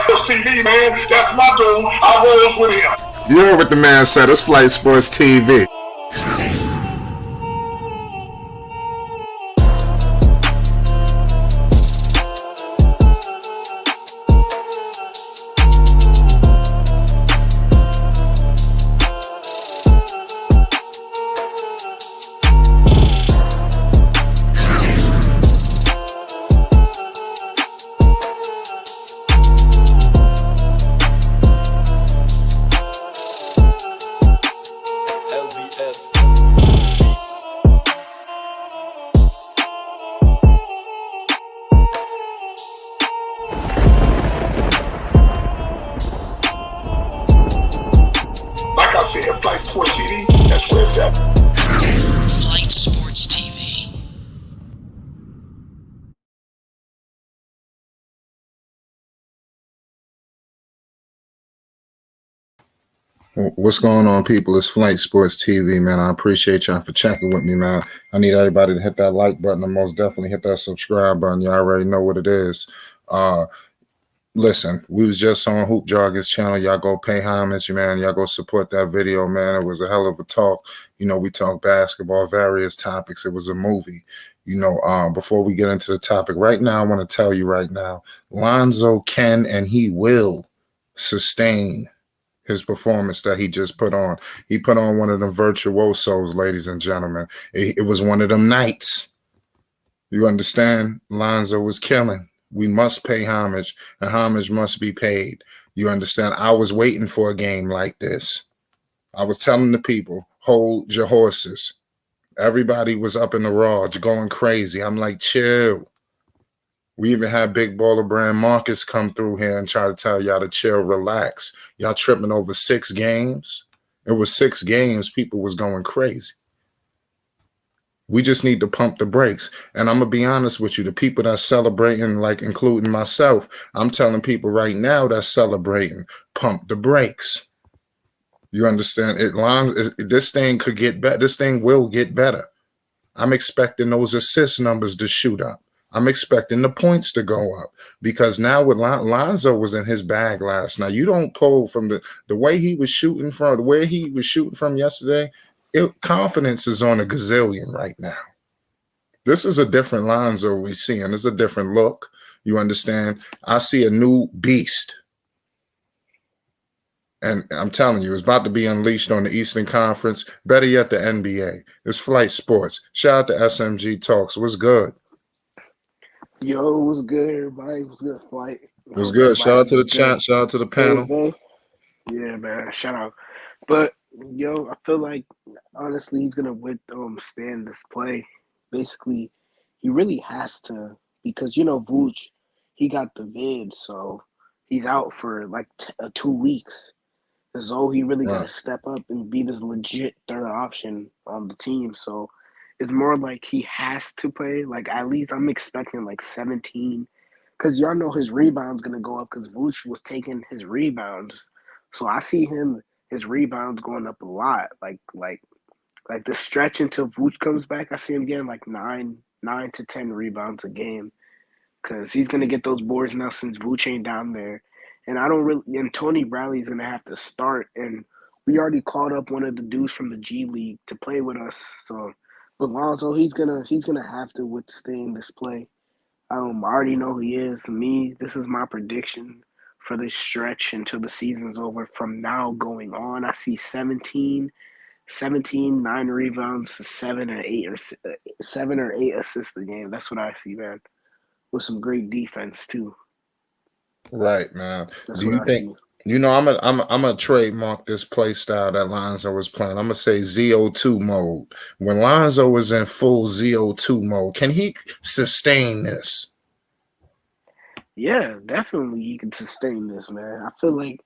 Flight Sports TV, man. That's my dude. I rolls with him. You heard what the man said. It's Flight Sports TV. Flight Sports TV, that's where it's at. Flight Sports TV. What's going on, people? It's Flight Sports TV, man. I appreciate y'all for checking with me, man. I need everybody to hit that like button and most definitely hit that subscribe button. You already know what it is. Listen, we was just on Hoop Joggers channel. Y'all go pay homage, man. Y'all go support that video, man. It was a hell of a talk. You know, we talked basketball, various topics. It was a movie. You know, before we get into the topic, right now, I want to tell you right now, Lonzo can and he will sustain his performance that he just put on. He put on one of them virtuosos, ladies and gentlemen. It was one of them nights. You understand? Lonzo was killing. We must pay homage, and homage must be paid. You understand? I was waiting for a game like this. I was telling the people, hold your horses. Everybody was up in the Raj going crazy. I'm like, chill. We even had Big Baller Brand Marcus come through here and try to tell y'all to chill, relax. Y'all tripping over 6 games. It was 6 games. People was going crazy. We just need to pump the brakes. And I'm going to be honest with you, the people that's celebrating, like including myself, I'm telling people right now that's celebrating, pump the brakes. You understand? This thing could get better. This thing will get better. I'm expecting those assist numbers to shoot up. I'm expecting the points to go up because now with Lonzo was in his bag last night. You don't pull from the way he was shooting from, the way he was shooting from yesterday. Confidence is on a gazillion right now. This is a different Lonzo we're seeing. It's a different look. You understand? I see a new beast. And I'm telling you, it's about to be unleashed on the Eastern Conference. Better yet, the NBA. It's Flight Sports. Shout out to SMG Talks. What's good? Yo, what's good, everybody? What's good, Flight? What's good? Shout out to the chat. Shout out to the panel. Yeah, man. Shout out. But yo, I feel like honestly he's gonna withstand this play. Basically, he really has to because Vooch, he got the vid, so he's out for like 2 weeks. So he really got to step up and be this legit third option on the team. So it's more like he has to play. Like at least I'm expecting like 17, because y'all know his rebounds gonna go up because Vooch was taking his rebounds. So I see his rebounds going up a lot. Like the stretch until Vooch comes back, I see him getting like 9 to 10 rebounds a game, because he's gonna get those boards now since Vooch ain't down there. And Tony Bradley's gonna have to start. And we already called up one of the dudes from the G League to play with us. So with Lonzo, he's gonna have to withstand this play. I already know he is. This is my prediction for this stretch until the season's over. From now going on, I see 17, 9 rebounds, 7 or 8 assists a game. That's what I see, man. With some great defense too. Right, man. That's Do you think? I'm a trademark this play style that Lonzo was playing. I'm gonna say ZO2 mode. When Lonzo was in full ZO2 mode, can he sustain this? Yeah, definitely he can sustain this, man. I feel like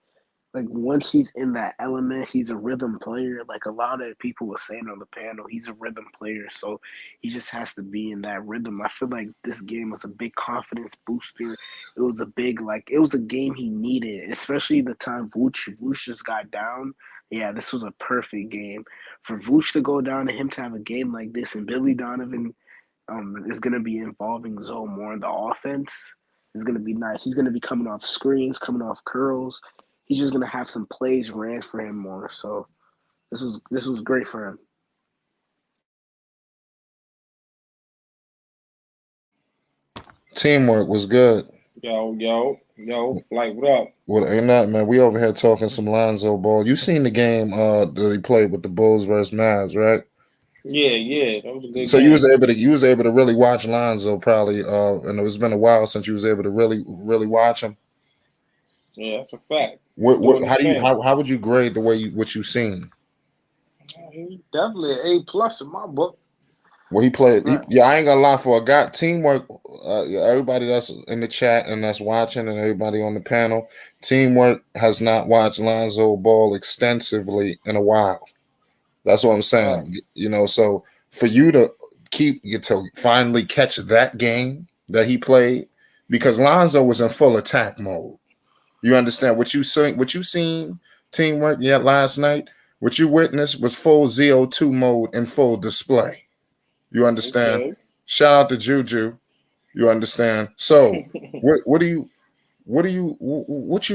once he's in that element, he's a rhythm player. Like a lot of people were saying on the panel, he's a rhythm player, so he just has to be in that rhythm. I feel like this game was a big confidence booster. It was a game he needed, especially the time Vooch just got down. Yeah, this was a perfect game for Vooch to go down and him to have a game like this, and Billy Donovan is going to be involving Zoe more in the offense. is going to be nice. He's going to be coming off screens, coming off curls. He's just going to have some plays ran for him more. So this was great for him. Teamwork was good. Yo, like what up? Well, ain't that, man? We over here talking some Lonzo Ball. You seen the game that he played with the Bulls versus Mavs, right? Yeah, that was a good So game. you was able to really watch Lonzo probably, and it's been a while since you was able to really watch him. Yeah, that's a fact. How would you grade the way what you seen? He's definitely an A+ in my book. Well, he played. Right. I ain't gonna lie. For a guy, teamwork. Everybody that's in the chat and that's watching, and everybody on the panel, teamwork has not watched Lonzo Ball extensively in a while. That's what I'm saying. Right. You know, so for you to get to finally catch that game that he played, because Lonzo was in full attack mode. You understand what you seen teamwork last night. What you witnessed was full ZO2 mode in full display. You understand? Okay. Shout out to Juju. You understand? So, what you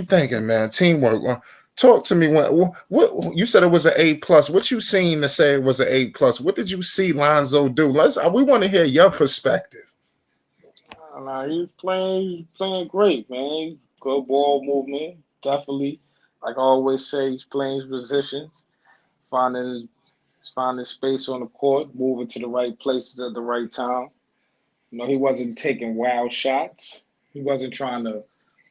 thinking, man? Teamwork. Talk to me. What you said it was an A+. What you seen to say it was an A+? What did you see Lonzo do? We want to hear your perspective. He's playing great, man. Good ball movement, definitely. Like I always say, he's playing his positions, finding space on the court, moving to the right places at the right time. He wasn't taking wild shots. He wasn't trying to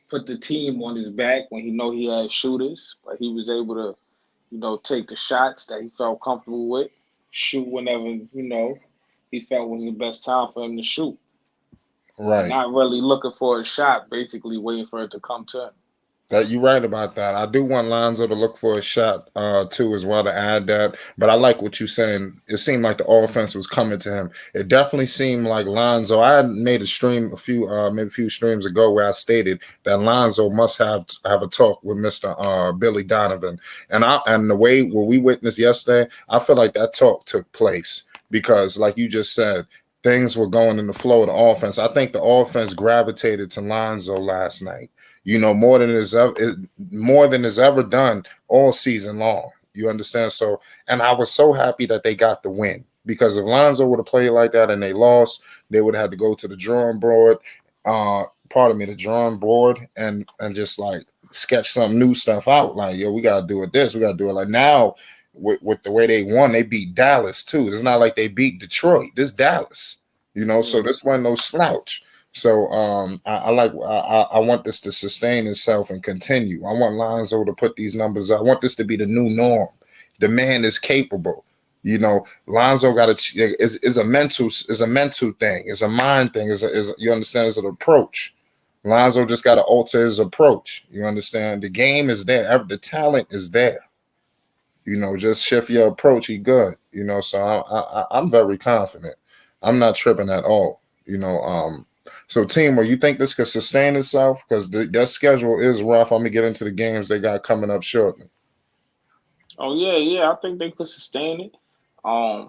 put the team on his back when he had shooters, but he was able to, take the shots that he felt comfortable with, shoot whenever, he felt was the best time for him to shoot. Right. Not really looking for a shot, basically waiting for it to come to him. That you're right about that. I do want Lonzo to look for a shot too as well to add that. But I like what you're saying. It seemed like the offense was coming to him. It definitely seemed like Lonzo. I had made a stream maybe a few streams ago where I stated that Lonzo must have a talk with Mr. Billy Donovan. And the way what we witnessed yesterday, I feel like that talk took place because, like you just said, things were going in the flow of the offense. I think the offense gravitated to Lonzo last night. More than is ever done all season long. You understand? So, and I was so happy that they got the win because if Lonzo would have played like that and they lost, they would have had to go to the drawing board. The drawing board and just like sketch some new stuff out. Like, yo, we gotta do it this, we gotta do it like now. With the way they won, they beat Dallas too. It's not like they beat Detroit. This Dallas, so this wasn't no slouch. So I want this to sustain itself and continue. I want Lonzo to put these numbers up. I want this to be the new norm. The man is capable. Lonzo got is a mental thing. It's a mind thing. You understand? It's an approach. Lonzo just got to alter his approach. You understand? The game is there. The talent is there. Just shift your approach. He good. So I'm very confident. I'm not tripping at all. So, team, you think this could sustain itself? Because their schedule is rough. I'm going to get into the games they got coming up shortly. Oh, yeah. I think they could sustain it. I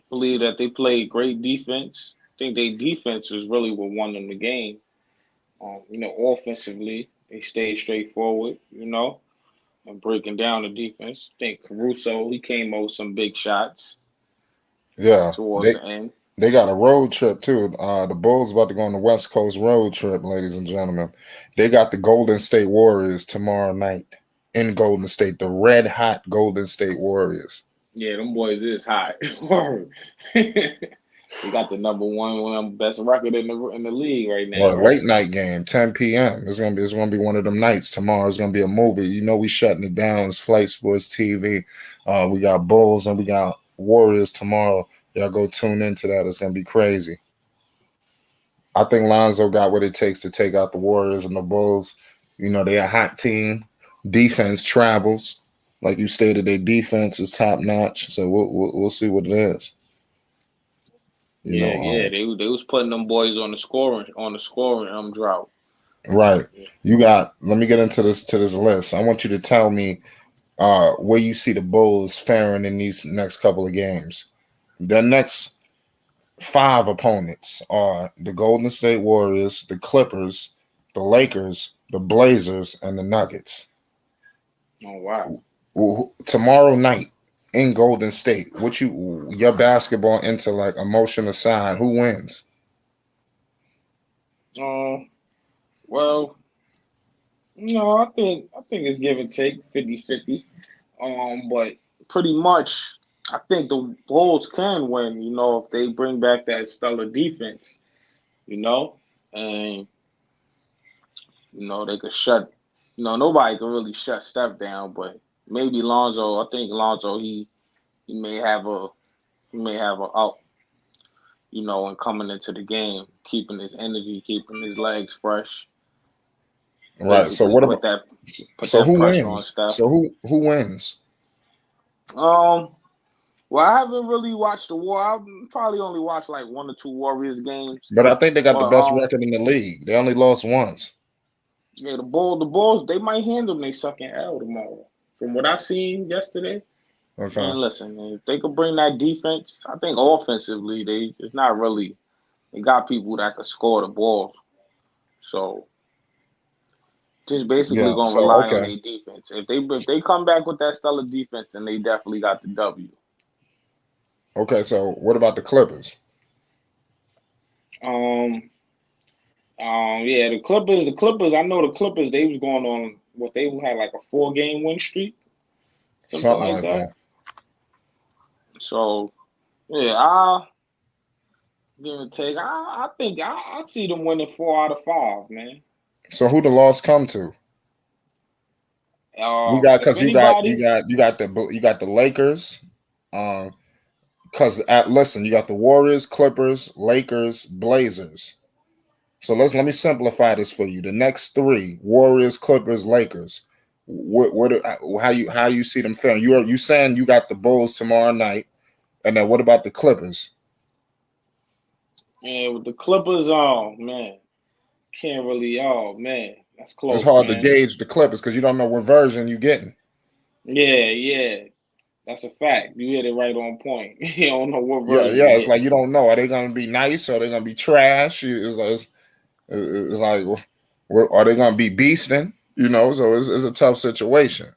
believe that they played great defense. I think their defense was really what won them the game. Offensively, they stayed straightforward, and breaking down the defense. I think Caruso, he came out with some big shots. Yeah. Towards the end. They got a road trip too. The Bulls about to go on the West Coast road trip, ladies and gentlemen. They got the Golden State Warriors tomorrow night in Golden State, the red hot Golden State Warriors. Yeah, them boys is hot. They got the number one best record in the league right now. Well, late night game, 10 p.m. It's gonna be one of them nights tomorrow. It's gonna be a movie. We shutting it down. It's Flight Sports TV. We got Bulls and we got Warriors tomorrow. Y'all go tune into that. It's going to be crazy. I think Lonzo got what it takes to take out the Warriors and the Bulls. They're a hot team. Defense travels. Like you stated, their defense is top notch. So we'll see what it is. They was putting them boys on the scoring drought. Right. Let me get into this list. I want you to tell me where you see the Bulls faring in these next couple of games. The next 5 opponents are the Golden State Warriors, the Clippers, the Lakers, the Blazers, and the Nuggets. Oh wow. Tomorrow night in Golden State, your basketball intellect, emotion aside, who wins? Well, I think it's give and take 50-50. But pretty much I think the Bulls can win, if they bring back that stellar defense, and they could shut nobody can really shut Steph down, but maybe Lonzo, I think Lonzo he may have a up, and coming into the game, keeping his energy, keeping his legs fresh. Right. So Basically what about put so that who pressure on wins? Steph. So who wins? Well, I haven't really watched the war. I've probably only watched like 1 or 2 Warriors games. But I think they got the But best record in the league. They only lost once. yeah, the Bulls, they might handle they sucking L tomorrow. From what I seen yesterday, Okay. man, listen, if they could bring that defense, I think offensively it's not really. They got people that could score the ball, so just basically Yeah. gonna So rely on okay. their defense. If they come back with that stellar defense, then they definitely got the W. Okay. So what about the Clippers? Yeah, the Clippers. I know the Clippers. They was going on they had like a 4-game win streak, something like that. So yeah, I give and take. I think I see them winning 4 out of 5, man. So who the loss come to? You got If because you got anybody, the Lakers. Because listen, you got the Warriors, Clippers, Lakers, Blazers. So let me simplify this for you. The next 3: Warriors, Clippers, Lakers. How you see them faring? You saying you got the Bulls tomorrow night, and then what about the Clippers? man, with the Clippers, oh man, can't really. Oh man, that's close, It's hard to man. gauge the Clippers because you don't know what version you're getting. Yeah, that's a fact. You hit it right on point. You don't know what version. Yeah. It's like you don't know. Are they going to be nice or are they going to be trash? It's like, are they going to be beasting? So it's a tough situation.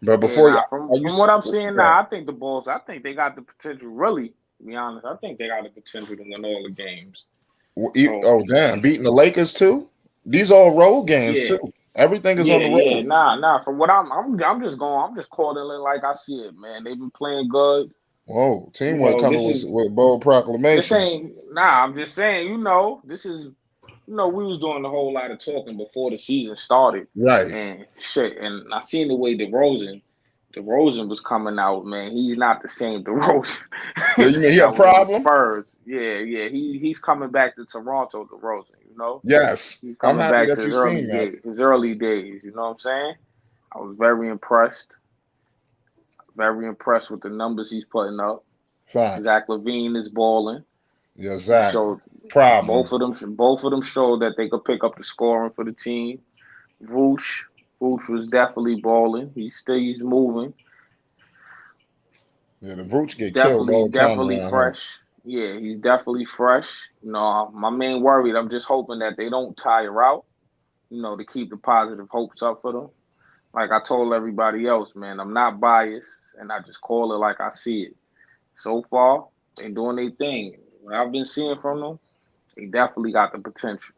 But from what I'm seeing now, I think the Bulls. I think they got the potential. Really, to be honest, I think they got the potential to win all the games. Damn, beating the Lakers too. These all road games too. Everything is on the road. Yeah, nah. From what I'm just calling it like I see it, man. They've been playing good. Whoa, teamwork coming with bold proclamations. This ain't I'm just saying, this is, we was doing a whole lot of talking before the season started, right? And shit, and I seen the way DeRozan was coming out, man. He's not the same DeRozan. Yeah, you mean he a problem? Spurs. Yeah. He's coming back to Toronto, DeRozan. Yes, he's coming I'm happy back that to you've seen that. his early days. You know what I'm saying? I was very impressed. Very impressed with the numbers he's putting up. Facts. Zach LaVine is balling. Yeah, Zach. Problem. Both of them showed that they could pick up the scoring for the team. Vooch was definitely balling. He's moving. Yeah, the Vooch get killed all the time. Definitely fresh. Yeah, he's definitely fresh. My main worry, I'm just hoping that they don't tire out, to keep the positive hopes up for them. Like I told everybody else, man, I'm not biased, and I just call it like I see it. So far, they're doing their thing. What I've been seeing from them, they definitely got the potential.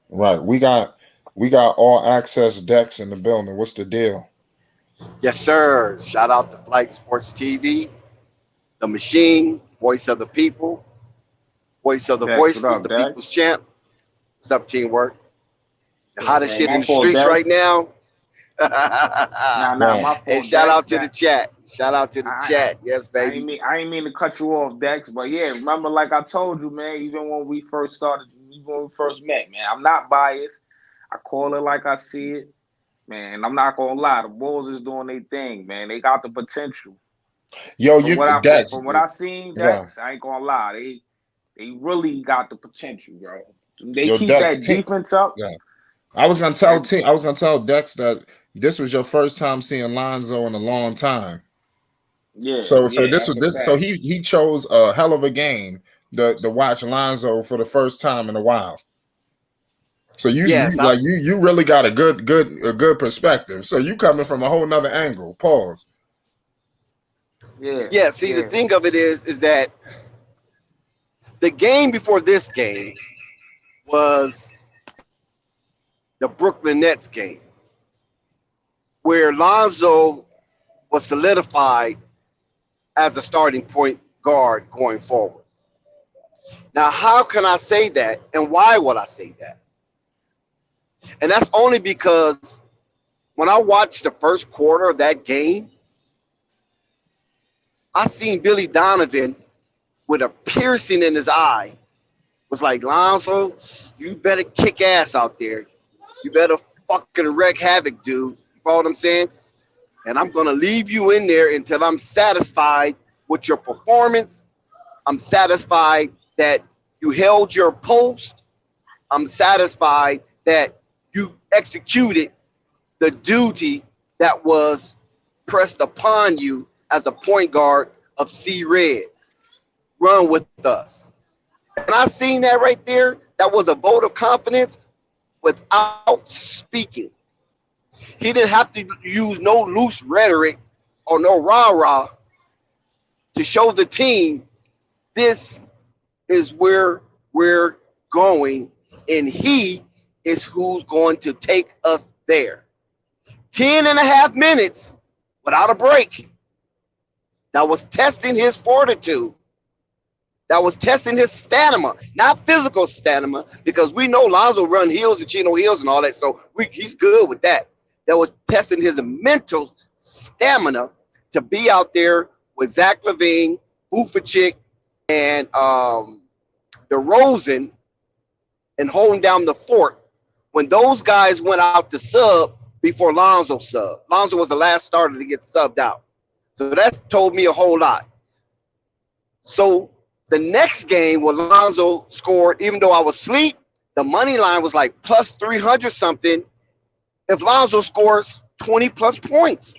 Right. We got all access decks in the building. What's the deal? Yes, sir. Shout out to Flight Sports TV, the machine, voice of the people, voice of the voiceless, the people's champ. What's up, teamwork? The hottest shit in the streets right now. My fault. And shout out to the chat. Shout out to the chat. Yes, baby. I ain't mean to cut you off, Dex, but yeah, remember, like I told you, man, even when we first met, man, I'm not biased. I call it like I see it, man. I'm not gonna lie, the Bulls is doing their thing, man. They got the potential. Yo, from what I seen, Dex, I ain't gonna lie, they really got the potential, bro. They keep that defense up. Yeah. I was gonna tell Dex that this was your first time seeing Lonzo in a long time. Yeah. So he chose a hell of a game to watch Lonzo for the first time in a while. So you Yes, like you really got a good perspective. So you coming from a whole nother angle. Pause. Yeah, see, the thing of it is that the game before this game was the Brooklyn Nets game, where Lonzo was solidified as a starting point guard going forward. Now, how can I say that, and why would I say that? And that's only because when I watched the first quarter of that game, I seen Billy Donovan with a piercing in his eye was like, Lonzo, you better kick ass out there. You better fucking wreak havoc, dude. You follow what I'm saying? And I'm going to leave you in there until I'm satisfied with your performance. I'm satisfied that you held your post. I'm satisfied that you executed the duty that was pressed upon you as a point guard of C-Red. Run with us. And I seen that right there. That was a vote of confidence without speaking. He didn't have to use no loose rhetoric or no rah-rah to show the team this is where we're going, and he is who's going to take us there. 10 and a half minutes without a break. That was testing his fortitude. That was testing his stamina, not physical stamina, because we know Lonzo run heels and Chino heels and all that, so he's good with that. That was testing his mental stamina to be out there with Zach LaVine, Vucevic, and DeRozan and holding down the fort when those guys went out to sub before Lonzo subbed. Lonzo was the last starter to get subbed out. So that told me a whole lot. So the next game where Lonzo scored, even though I was asleep, the money line was like plus 300 something if Lonzo scores 20 plus points.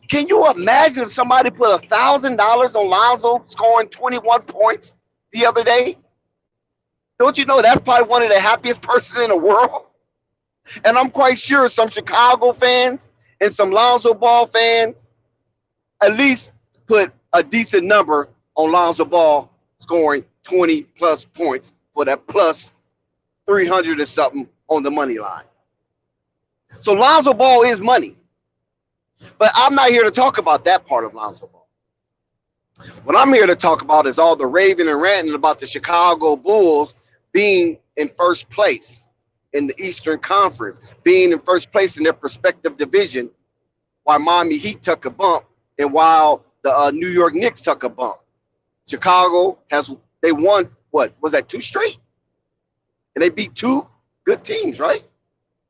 Can you imagine if somebody put $1,000 on Lonzo scoring 21 points the other day? Don't you know that's probably one of the happiest persons in the world? And I'm quite sure some Chicago fans and some Lonzo Ball fans at least put a decent number on Lonzo Ball scoring 20 plus points for that plus 300 or something on the money line. So Lonzo Ball is money. But I'm not here to talk about that part of Lonzo Ball. What I'm here to talk about is all the raving and ranting about the Chicago Bulls being in first place in the Eastern Conference, being in first place in their respective division, while Miami Heat took a bump and while the New York Knicks took a bump. Chicago they won, what, was that 2 straight? And they beat 2 good teams, right?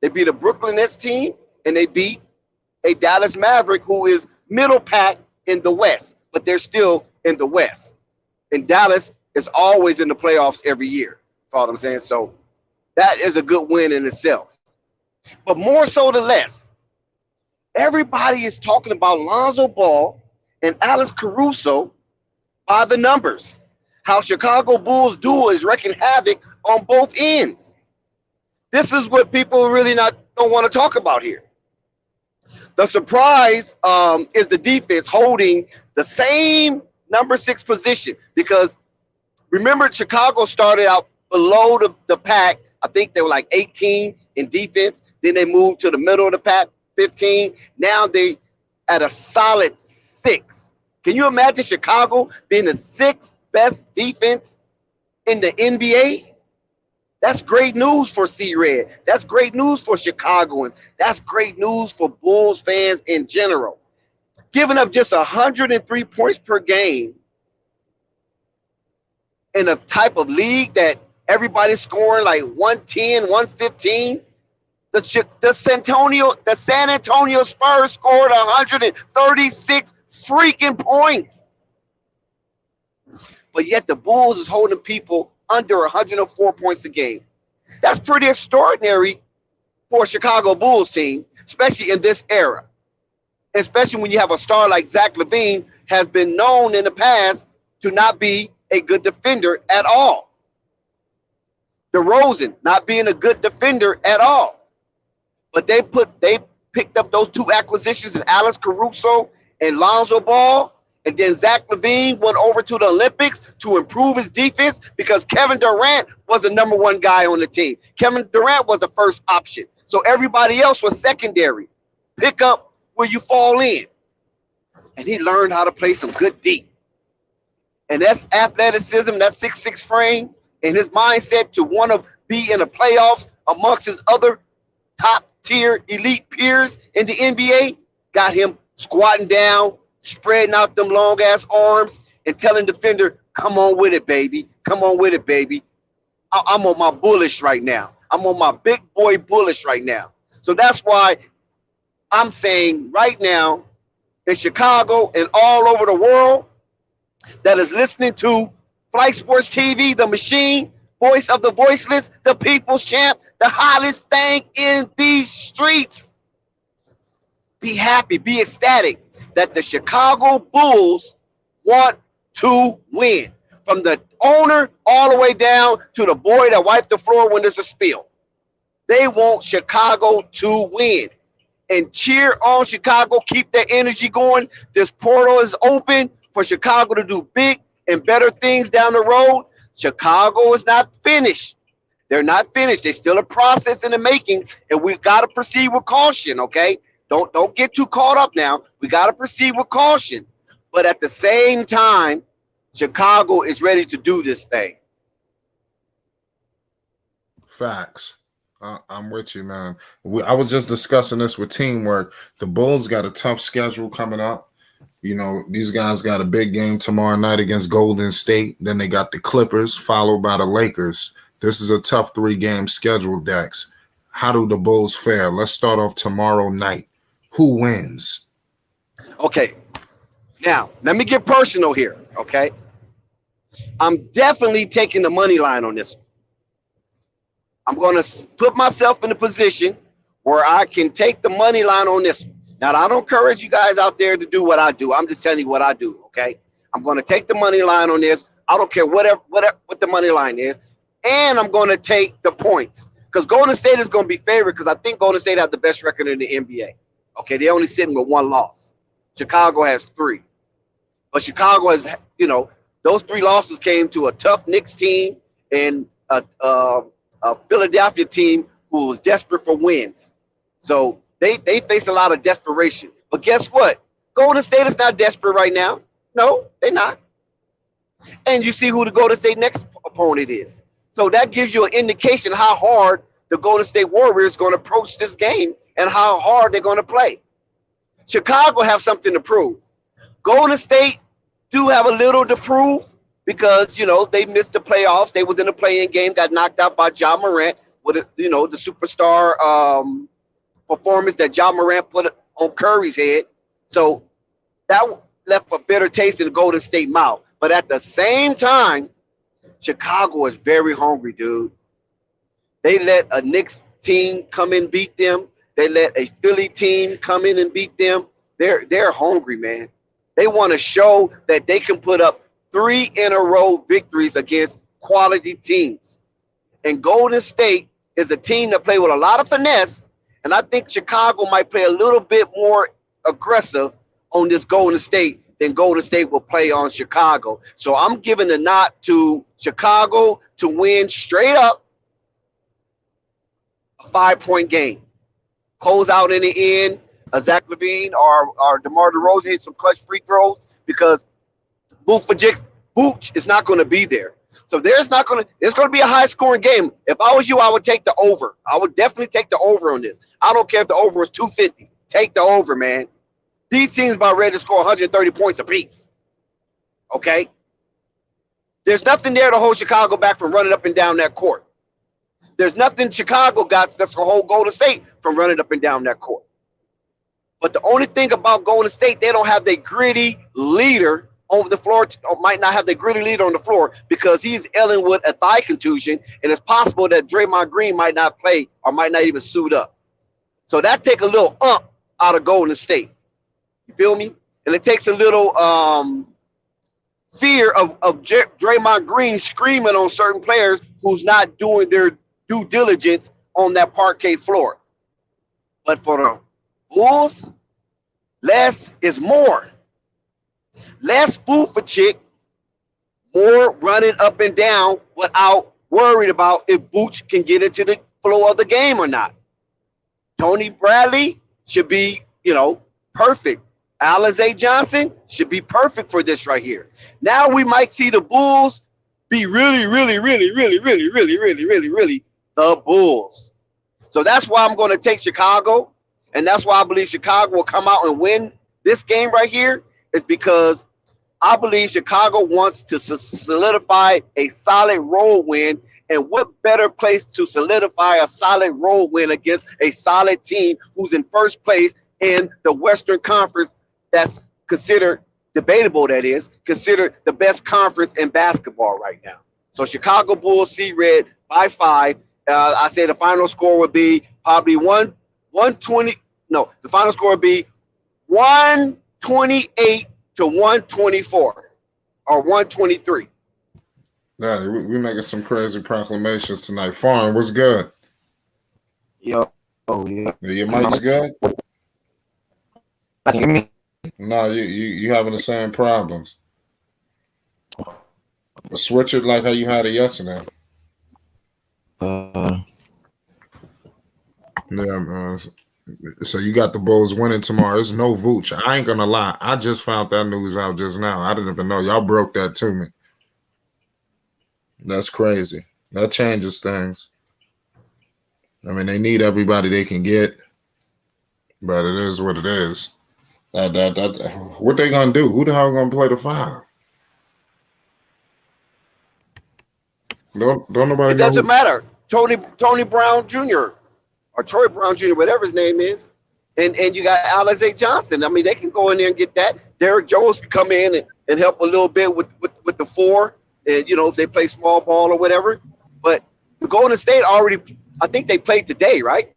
They beat a Brooklyn Nets team and they beat a Dallas Maverick who is middle pack in the West, but they're still in the West. And Dallas is always in the playoffs every year. That's all I'm saying. So that is a good win in itself. But more so than less, everybody is talking about Lonzo Ball and Alex Caruso by the numbers. How Chicago Bulls duo is wreaking havoc on both ends. This is what people really don't want to talk about here. The surprise is the defense holding the same number 6 position, because remember Chicago started out below the pack. I think they were like 18 in defense. Then they moved to the middle of the pack, 15. Now they at a solid 6. Can you imagine Chicago being the 6th best defense in the NBA? That's great news for C-Red. That's great news for Chicagoans. That's great news for Bulls fans in general. Giving up just 103 points per game in a type of league that everybody's scoring like 110, 115. The San Antonio Spurs scored 136 freaking points. But yet the Bulls is holding people under 104 points a game. That's pretty extraordinary for a Chicago Bulls team, especially in this era. Especially when you have a star like Zach LaVine has been known in the past to not be a good defender at all. DeRozan not being a good defender at all. But they picked up those 2 acquisitions in Alex Caruso and Lonzo Ball. And then Zach LaVine went over to the Olympics to improve his defense because Kevin Durant was the number 1 guy on the team. Kevin Durant was the first option. So everybody else was secondary. Pick up where you fall in. And he learned how to play some good D. And that's athleticism, that 6'6" frame, and his mindset to want to be in the playoffs amongst his other top-tier elite peers in the NBA got him squatting down, spreading out them long-ass arms, and telling defender, come on with it, baby. Come on with it, baby. I'm on my bullish right now. I'm on my big boy bullish right now. So that's why I'm saying right now in Chicago and all over the world that is listening to Flight Sports TV, the machine, voice of the voiceless, the people's champ, the hottest thing in these streets. Be happy, be ecstatic that the Chicago Bulls want to win. From the owner all the way down to the boy that wiped the floor when there's a spill. They want Chicago to win. And cheer on Chicago. Keep that energy going. This portal is open for Chicago to do big and better things down the road. Chicago is not finished. They're not finished. They're still a process in the making, and we've got to proceed with caution, okay? Don't get too caught up now. We got to proceed with caution. But at the same time, Chicago is ready to do this thing. Facts. I'm with you, man. I was just discussing this with Teamwork. The Bulls got a tough schedule coming up. You know, these guys got a big game tomorrow night against Golden State. Then they got the Clippers, followed by the Lakers. This is a tough 3-game schedule, Dex. How do the Bulls fare? Let's start off tomorrow night. Who wins? Okay. Now, let me get personal here, okay? I'm definitely taking the money line on this one. I'm going to put myself in a position where I can take the money line on this one. Now, I don't encourage you guys out there to do what I do. I'm just telling you what I do, okay? I'm going to take the money line on this. I don't care what the money line is. And I'm going to take the points. Because Golden State is going to be favored because I think Golden State have the best record in the NBA. Okay, they're only sitting with 1 loss. Chicago has 3. But Chicago has, you know, those 3 losses came to a tough Knicks team and a Philadelphia team who was desperate for wins. So they face a lot of desperation. But guess what? Golden State is not desperate right now. No, they're not. And you see who the Golden State next opponent is. So that gives you an indication how hard the Golden State Warriors are going to approach this game and how hard they're going to play. Chicago have something to prove. Golden State do have a little to prove because, you know, they missed the playoffs. They was in a play-in game, got knocked out by Ja Morant with, you know, the superstar performance that Ja Morant put on Curry's head. So that left a bitter taste in the Golden State mouth. But at the same time, Chicago is very hungry, dude. They let a Knicks team come in and beat them. They let a Philly team come in and beat them. They're hungry, man. They want to show that they can put up 3 in a row victories against quality teams. And Golden State is a team that play with a lot of finesse, and I think Chicago might play a little bit more aggressive on this Golden State than Golden State will play on Chicago. So I'm giving the nod to Chicago to win straight up a 5-point game. Close out in the end, Zach LaVine or DeMar DeRozan hit some clutch free throws because Vooch is not going to be there. So it's going to be a high scoring game. If I was you, I would take the over. I would definitely take the over on this. I don't care if the over is 250. Take the over, man. These teams about ready to score 130 points apiece. Okay? There's nothing there to hold Chicago back from running up and down that court. There's nothing Chicago got that's going to hold Golden State from running up and down that court. But the only thing about Golden State, they don't have their gritty leader on the floor, or might not have the gritty leader on the floor because he's ailing with a thigh contusion, and it's possible that Draymond Green might not play or might not even suit up. So that takes a little out of Golden State. You feel me? And it takes a little fear of Draymond Green screaming on certain players who's not doing their due diligence on that parquet floor. But for the Bulls, less is more. Less food for chick, more running up and down without worried about if Vooch can get into the flow of the game or not. Tony Bradley should be, perfect. Alize Johnson should be perfect for this right here. Now we might see the Bulls be really the Bulls. So that's why I'm going to take Chicago, and that's why I believe Chicago will come out and win this game right here, is because I believe Chicago wants to solidify a solid road win, and what better place to solidify a solid road win against a solid team who's in first place in the Western Conference that's considered debatable, that is, considered the best conference in basketball right now. So Chicago Bulls see red by 5. I say the final score would be probably 120. No, the final score would be 128 to 124 or 123. Yeah, we making some crazy proclamations tonight. Farm, what's good? Yo, yeah. Your mic's good? Can you hear me? No, you having the same problems. Switch it like how you had it yesterday. Yeah, so you got the Bulls winning tomorrow. There's no Vooch. I ain't gonna lie. I just found that news out just now. I didn't even know. Y'all broke that to me. That's crazy. That changes things. I mean, they need everybody they can get, but it is what it is. What they gonna do? Who the hell gonna play the 5? Don't nobody. It doesn't matter. Tony Brown Jr. or Troy Brown Jr., whatever his name is, and you got Alize Johnson. I mean, they can go in there and get that. Derrick Jones can come in and help a little bit with the 4, and if they play small ball or whatever. But Golden State already, I think they played today, right?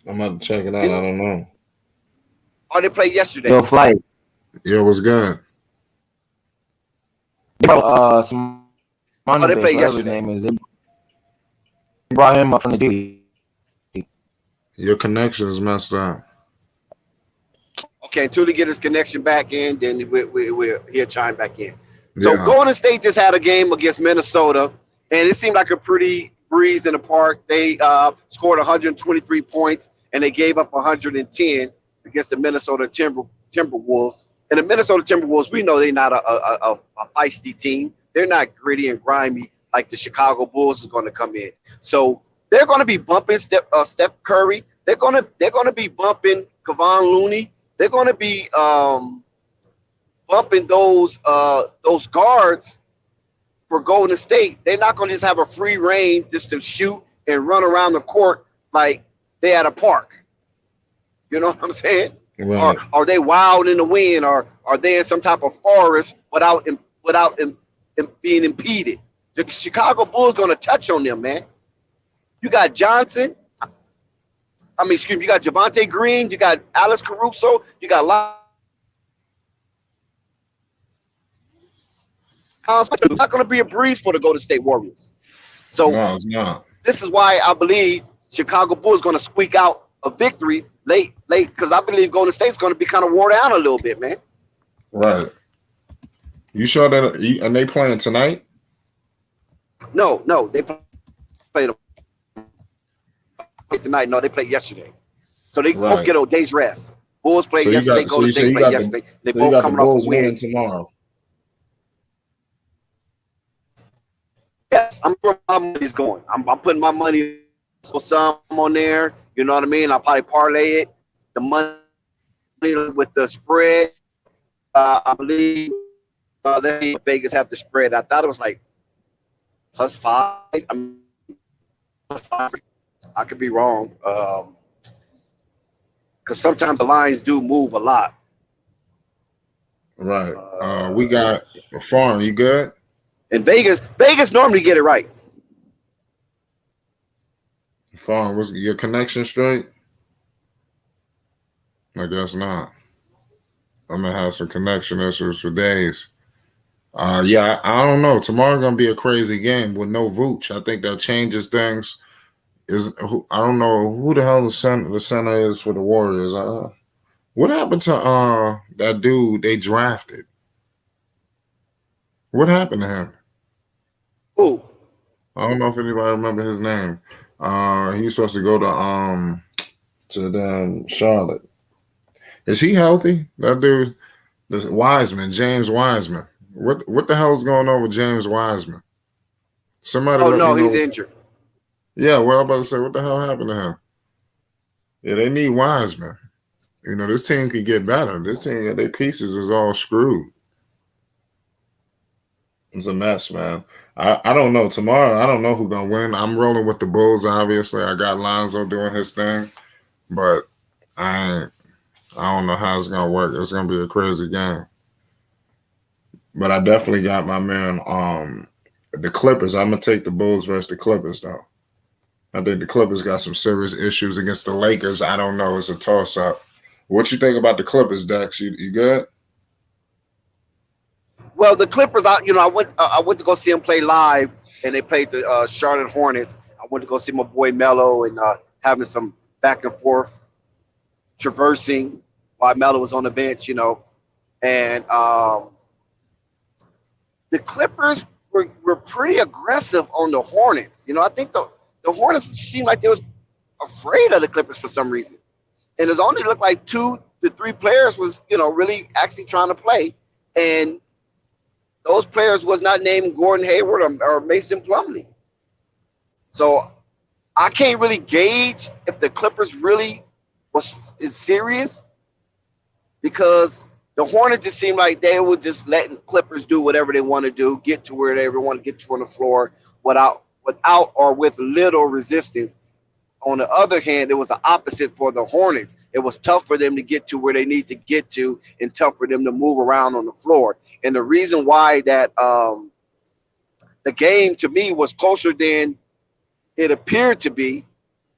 I'm about to check it out. I don't know. Or they played yesterday. Yo, Flight. Yeah, it was good. Some they played whatever his yesterday. name is. They brought him up from the D. Your connection is messed up. Okay, until he get his connection back in, then he'll chime back in. So Yeah. Golden State just had a game against Minnesota, and it seemed like a pretty breeze in the park. They scored 123 points, and they gave up 110 against the Minnesota Timberwolves. And the Minnesota Timberwolves, we know they're not a feisty team. They're not gritty and grimy like the Chicago Bulls is going to come in. So they're going to be bumping Steph Curry. They're going to be bumping Kevon Looney. They're going to be bumping those guards for Golden State. They're not going to just have a free reign just to shoot and run around the court like they at a park. You know what I'm saying? Right. Or are they wild in the wind? Or are they in some type of forest without being impeded? The Chicago Bulls going to touch on them, man. You got Johnson. You got Javonte Green. You got Alex Caruso. You got it's not going to be a breeze for the Golden State Warriors. So No, it's not. this is why I believe Chicago Bulls going to squeak out a victory late, because I believe Golden State's going to be kind of worn down a little bit, man. Right. You sure that? And they playing tonight? No, they played tonight. No, they played yesterday. So they both get a day's rest. Bulls played yesterday. Golden State played yesterday. They both coming off a win tomorrow. Yes, I'm where my money's going. I'm putting my money for some on there. You know what I mean? I'll probably parlay it. The money with the spread. I believe Vegas have the spread. I thought it was like +5. +5. I could be wrong. Because sometimes the lines do move a lot. Right. We got Farm. You good? And Vegas normally get it right. Farm, was your connection straight? I guess not. I'm gonna have some connection issues for days. Yeah, I don't know. Tomorrow gonna be a crazy game with no Vooch. I think that changes things. I don't know who the hell the center is for the Warriors. What happened to that dude they drafted? What happened to him? Who? I don't know if anybody remember his name. He was supposed to go to Charlotte. Is he healthy? That dude, this Wiseman, James Wiseman. What the hell is going on with James Wiseman? Somebody Oh let no, me he's know. injured. Yeah, well, I'm about to say, what the hell happened to him? Yeah, they need Wiseman. You know, this team could get better. This team, their pieces is all screwed. It's a mess, man. I don't know. Tomorrow, I don't know who's gonna win. I'm rolling with the Bulls, obviously. I got Lonzo doing his thing, but I don't know how it's gonna work. It's gonna be a crazy game. But I definitely got my man, the Clippers. I'm gonna take the Bulls versus the Clippers, though. I think the Clippers got some serious issues against the Lakers. I don't know. It's a toss-up. What you think about the Clippers, Dex? You good? Well, the Clippers, I went to go see them play live, and they played the Charlotte Hornets. I went to go see my boy Melo, and having some back and forth traversing while Melo was on the bench, and the Clippers were pretty aggressive on the Hornets. I think the Hornets seemed like they was afraid of the Clippers for some reason, and it only looked like 2 to 3 players was really actually trying to play, and those players was not named Gordon Hayward or Mason Plumlee. So I can't really gauge if the Clippers really is serious, because the Hornets just seemed like they were just letting Clippers do whatever they want to do, get to where they want to get to on the floor without or with little resistance. On the other hand, it was the opposite for the Hornets. It was tough for them to get to where they need to get to, and tough for them to move around on the floor. And the reason why that the game to me was closer than it appeared to be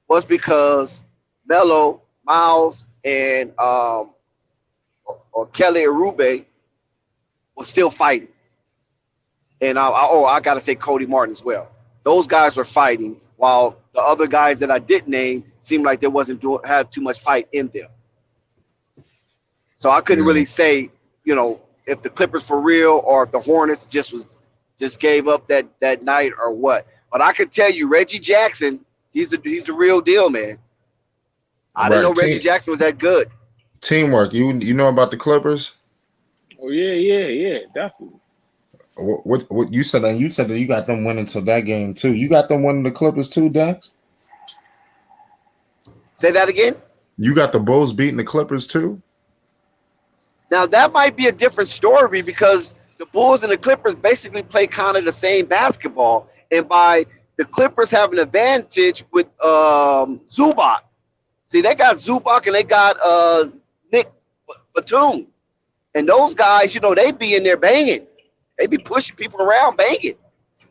was because Melo, Miles, and or Kelly Arube was still fighting. And I got to say Cody Martin as well. Those guys were fighting, while the other guys that I didn't name seemed like they wasn't had too much fight in them. So I couldn't really say, if the Clippers for real or if the Hornets just gave up that night or what. But I can tell you, Reggie Jackson, he's the real deal, man. I didn't know Reggie Jackson was that good. Teamwork. You know about the Clippers? Oh yeah, definitely. What you said that you got them winning to that game too. You got them winning the Clippers too, Dex? Say that again? You got the Bulls beating the Clippers too? Now that might be a different story, because the Bulls and the Clippers basically play kind of the same basketball, and by the Clippers have an advantage with Zubac. See, they got Zubac and they got Nick Batum, and those guys, they be in there banging. They be pushing people around, banging.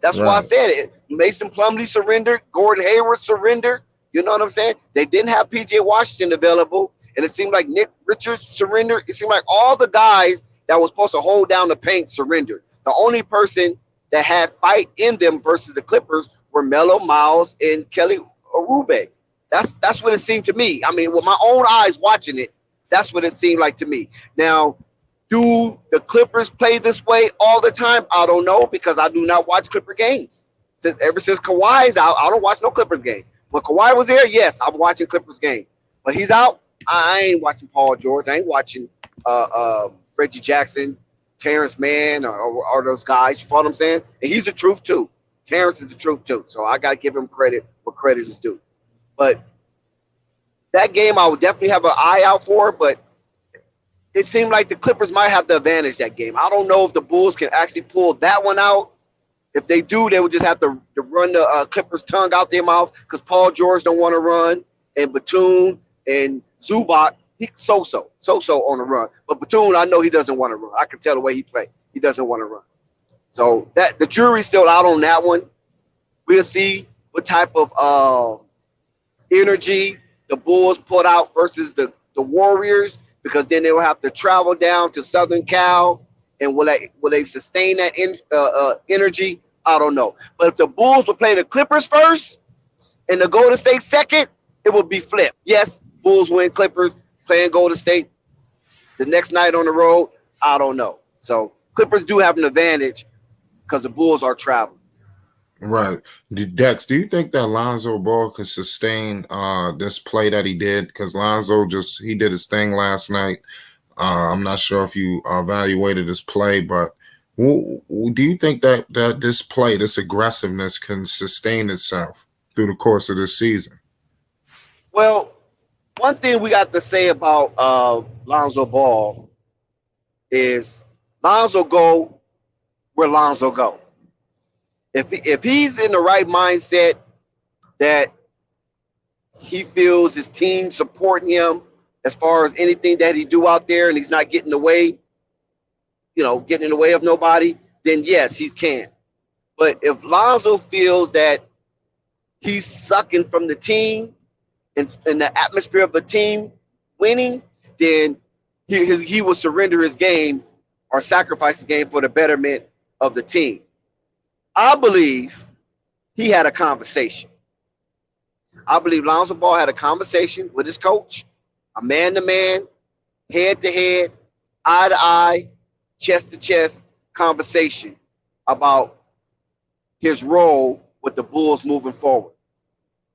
That's why I said it. Mason Plumlee surrendered. Gordon Hayward surrendered. You know what I'm saying? They didn't have P.J. Washington available, and it seemed like Nick Richards surrendered. It seemed like all the guys that was supposed to hold down the paint surrendered. The only person that had fight in them versus the Clippers were Melo, Miles, and Kelly Arube. That's what it seemed to me. I mean, with my own eyes watching it, that's what it seemed like to me. Now, do the Clippers play this way all the time? I don't know, because I do not watch Clipper games. Ever since Kawhi's out, I don't watch no Clippers game. When Kawhi was there, yes, I'm watching Clippers game. But he's out, I ain't watching Paul George. I ain't watching Reggie Jackson, Terrence Mann, or those guys. You follow what I'm saying? And he's the truth too. Terrence is the truth too. So I got to give him credit where credit is due. But that game, I would definitely have an eye out for. But it seemed like the Clippers might have the advantage that game. I don't know if the Bulls can actually pull that one out. If they do, they would just have to run the Clippers' tongue out their mouth, because Paul George don't want to run, and Batum and Zubac, he so-so on the run. But Batum, I know he doesn't want to run. I can tell the way he plays. He doesn't want to run. So that the jury's still out on that one. We'll see what type of energy the Bulls put out versus the Warriors, because then they will have to travel down to Southern Cal And will they sustain that energy? I don't know. But if the Bulls would play the Clippers first and the Golden State second, it would be flipped. Yes, Bulls win, Clippers playing Golden State the next night on the road. I don't know. So Clippers do have an advantage because the Bulls are traveling. Right. Dex, do you think that Lonzo Ball could sustain this play that he did? Because Lonzo he did his thing last night. I'm not sure if you evaluated his play, but do you think that this play, this aggressiveness, can sustain itself through the course of this season? Well, one thing we got to say about Lonzo Ball is Lonzo go where Lonzo go. If he's in the right mindset that he feels his team supporting him as far as anything that he do out there and he's not getting in the way, getting in the way of nobody, then yes, he can. But if Lonzo feels that he's sucking from the team and the atmosphere of the team winning, then he will surrender his game or sacrifice his game for the betterment of the team. I believe he had a conversation. I believe Lonzo Ball had a conversation with his coach, a man-to-man, head-to-head, eye-to-eye, chest-to-chest conversation about his role with the Bulls moving forward.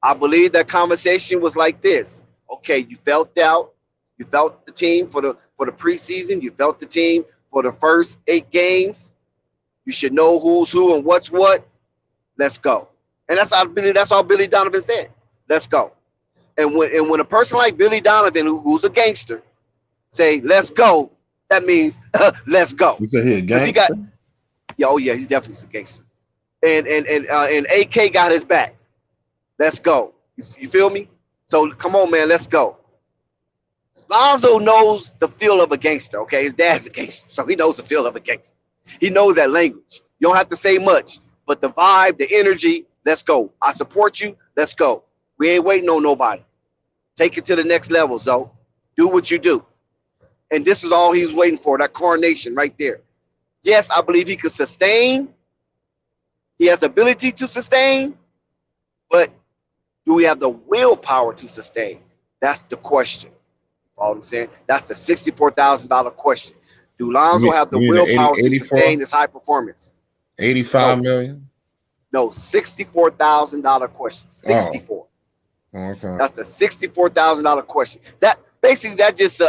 I believe that conversation was like this. Okay, you felt doubt. You felt the team for the preseason. You felt the team for the first 8 games. You should know who's who and what's what. Let's go. And that's all Billy Donovan said. Let's go. And when a person like Billy Donovan, who's a gangster, say let's go, that means let's go. You say he a gangster? He's definitely a gangster. And AK got his back. Let's go. You feel me? So come on, man, let's go. Lonzo knows the feel of a gangster. Okay, his dad's a gangster, so he knows the feel of a gangster. He knows that language. You don't have to say much, but the vibe, the energy, let's go. I support you. Let's go. We ain't waiting on nobody. Take it to the next level, Zoe. Do what you do. And this is all he was waiting for, that coronation right there. Yes, I believe he could sustain. He has the ability to sustain, but do we have the willpower to sustain? That's the question. You follow what I'm saying? That's the $64,000 question. Do Lonzo have the willpower to sustain this high performance? 85 million? No, $64,000 question. 64. Oh, okay. That's the $64,000 question. That basically just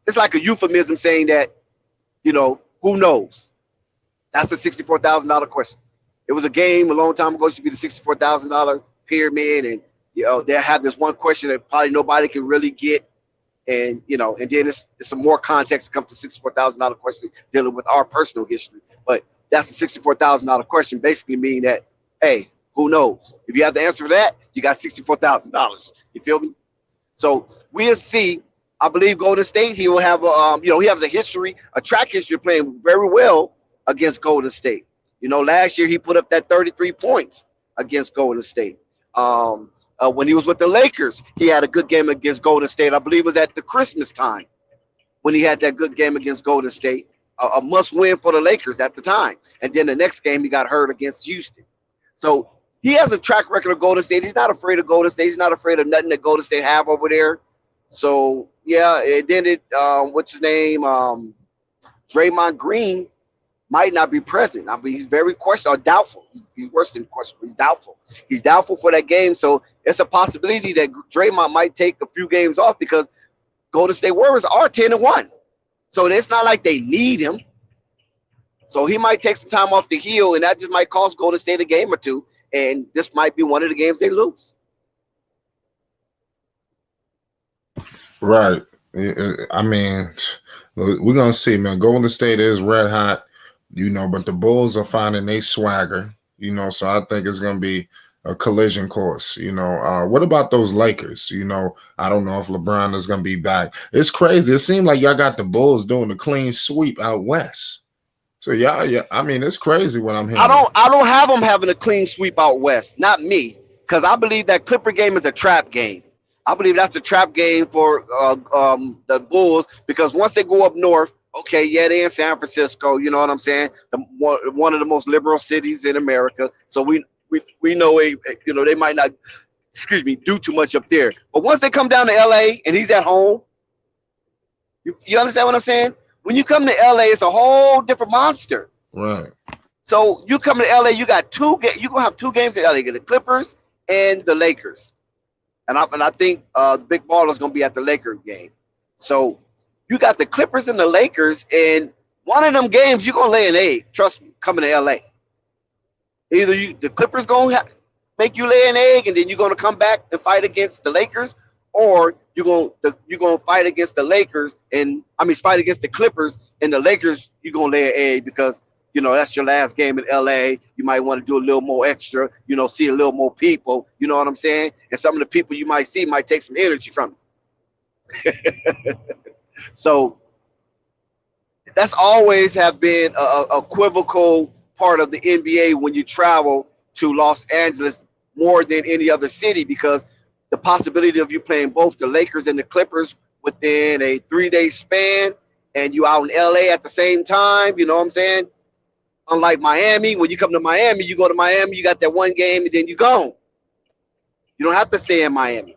it's like a euphemism saying that, who knows? That's the $64,000 question. It was a game a long time ago. It should be the $64,000 pyramid, and they have this one question that probably nobody can really get. And and then it's some more context to come to $64,000 question dealing with our personal history. But that's the $64,000 question, basically meaning that, hey, who knows? If you have the answer for that, you got $64,000. You feel me? So we'll see. I believe Golden State, he will have he has a track history playing very well against Golden State. Last year he put up that 33 points against Golden State. When he was with the Lakers, he had a good game against Golden State. I believe it was at the Christmas time when he had that good game against Golden State, a must-win for the Lakers at the time. And then the next game, he got hurt against Houston. So he has a track record of Golden State. He's not afraid of Golden State. He's not afraid of nothing that Golden State have over there. So, yeah, and then what's his name? Draymond Green might not be present. I mean, he's very questionable, or doubtful. He's worse than questionable. He's doubtful. He's doubtful for that game. So it's a possibility that Draymond might take a few games off because Golden State Warriors are 10-1. So it's not like they need him. So he might take some time off the heel, and that just might cost Golden State a game or two. And this might be one of the games they lose. Right. I mean, we're going to see, man. Golden State is red hot. But the Bulls are finding their swagger, so I think it's going to be a collision course. What about those Lakers? I don't know if LeBron is going to be back. It's crazy. It seemed like y'all got the Bulls doing a clean sweep out west. So yeah, I mean, it's crazy what I'm hearing. I don't have them having a clean sweep out west. Not me, because I believe that Clipper game is a trap game. I believe that's a trap game for the Bulls, because once they go up north, Okay, yeah, they're in San Francisco. You know what I'm saying? One of the most liberal cities in America. So we know they might not, do too much up there. But once they come down to LA and he's at home, you understand what I'm saying? When you come to LA, it's a whole different monster. Right. So you come to LA, you got you're gonna have 2 games in LA, the Clippers and the Lakers. And I think the big baller is gonna be at the Lakers game. So you got the Clippers and the Lakers, and one of them games you're gonna lay an egg. Trust me, coming to LA. Either the Clippers gonna make you lay an egg, and then you're gonna come back and fight against the Lakers, or you're gonna fight against the Lakers fight against the Clippers, and the Lakers you're gonna lay an egg because that's your last game in LA. You might want to do a little more extra, see a little more people. You know what I'm saying? And some of the people you might see might take some energy from you. So that's always have been a equivocal part of the NBA when you travel to Los Angeles more than any other city, because the possibility of you playing both the Lakers and the Clippers within a 3-day span, and you out in LA at the same time, you know what I'm saying? Unlike Miami, when you come to Miami, you go to Miami, you got that one game, and then you gone. You don't have to stay in Miami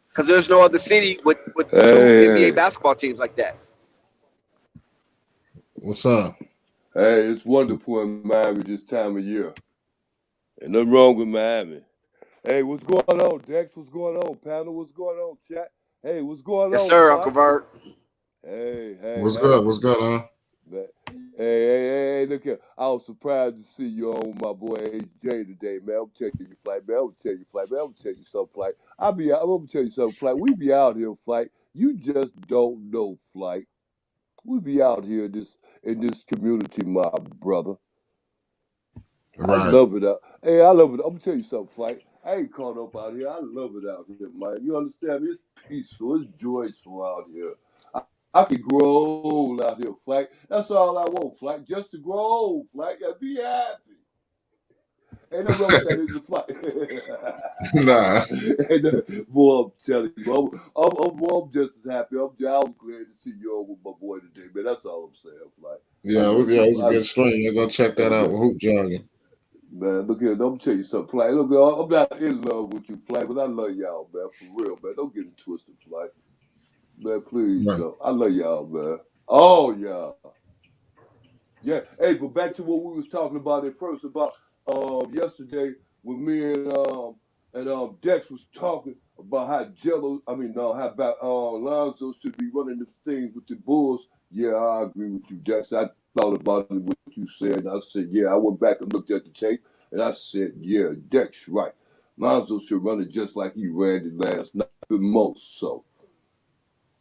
because there's no other city with 2 NBA basketball teams like that. What's up? Hey, it's wonderful in Miami this time of year. Ain't nothing wrong with Miami. Hey, what's going on, Dex? What's going on, panel? What's going on, chat? Hey, what's going on? Yes, sir, Uncle Vert. Hey. What's good? What's good, huh? Hey, look here. I was surprised to see you on with my boy AJ today, man. I'm telling you, Flight, man. I'm gonna tell you something, Flight. I'm gonna tell you something, Flight. We be out here, Flight. You just don't know, Flight. We be out here in this community, my brother. Right. I love it. I love it. I'm gonna tell you something, Flight. I ain't caught up out here. I love it out here, man. You understand me? It's peaceful. It's joyful out here. I can grow old out here, Flight. That's all I want, Flight. Just to grow old, Flight. And be happy. Ain't no wrong with that, is it, Flight? Nah. Boy, I'm telling you, I'm just as happy. I was glad to see you on with my boy today, man. That's all I'm saying, Flight. Yeah, it was a good stream. You're going to check that out with Hoop Jogging. Man, look here, I'm gonna tell you something, Flight. Look, I'm not in love with you, Flight, but I love y'all, man, for real, man. Don't get it twisted, Flight. Man, please, no. I love y'all, man. Oh, y'all. Yeah. Hey, but back to what we was talking about at first about yesterday when me and Dex was talking about how about Lonzo should be running the things with the Bulls. Yeah, I agree with you, Dex. I thought about it, what you said, and I said, yeah, I went back and looked at the tape, and I said, yeah, Dex, right. Lonzo should run it just like he ran it last night, the most so.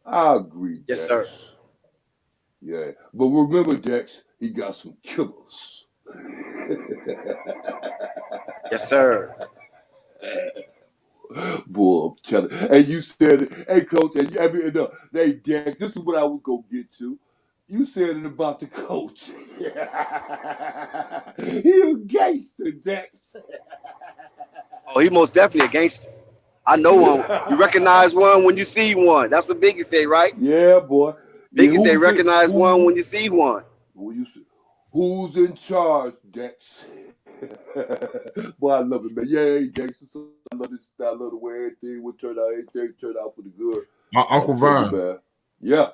I agree, Yes, Dex. sir. Yeah, but remember, Dex, he got some killers. Yes, sir. Boy, I'm telling you. And you said it. Hey, Coach, hey, Dex, this is what I was going to get to. You said it about the coach. He a gangster, Dex. Oh, he most definitely a gangster. I know one. You recognize one when you see one. That's what Biggie say, right? Yeah, boy. Biggie say recognize one when you see one. Who's in charge, Dex? Boy, I love it, man. Yeah, Dex. I love this. I love the way everything would turn out. Everything turned out for the good. Uncle Vern. Yeah.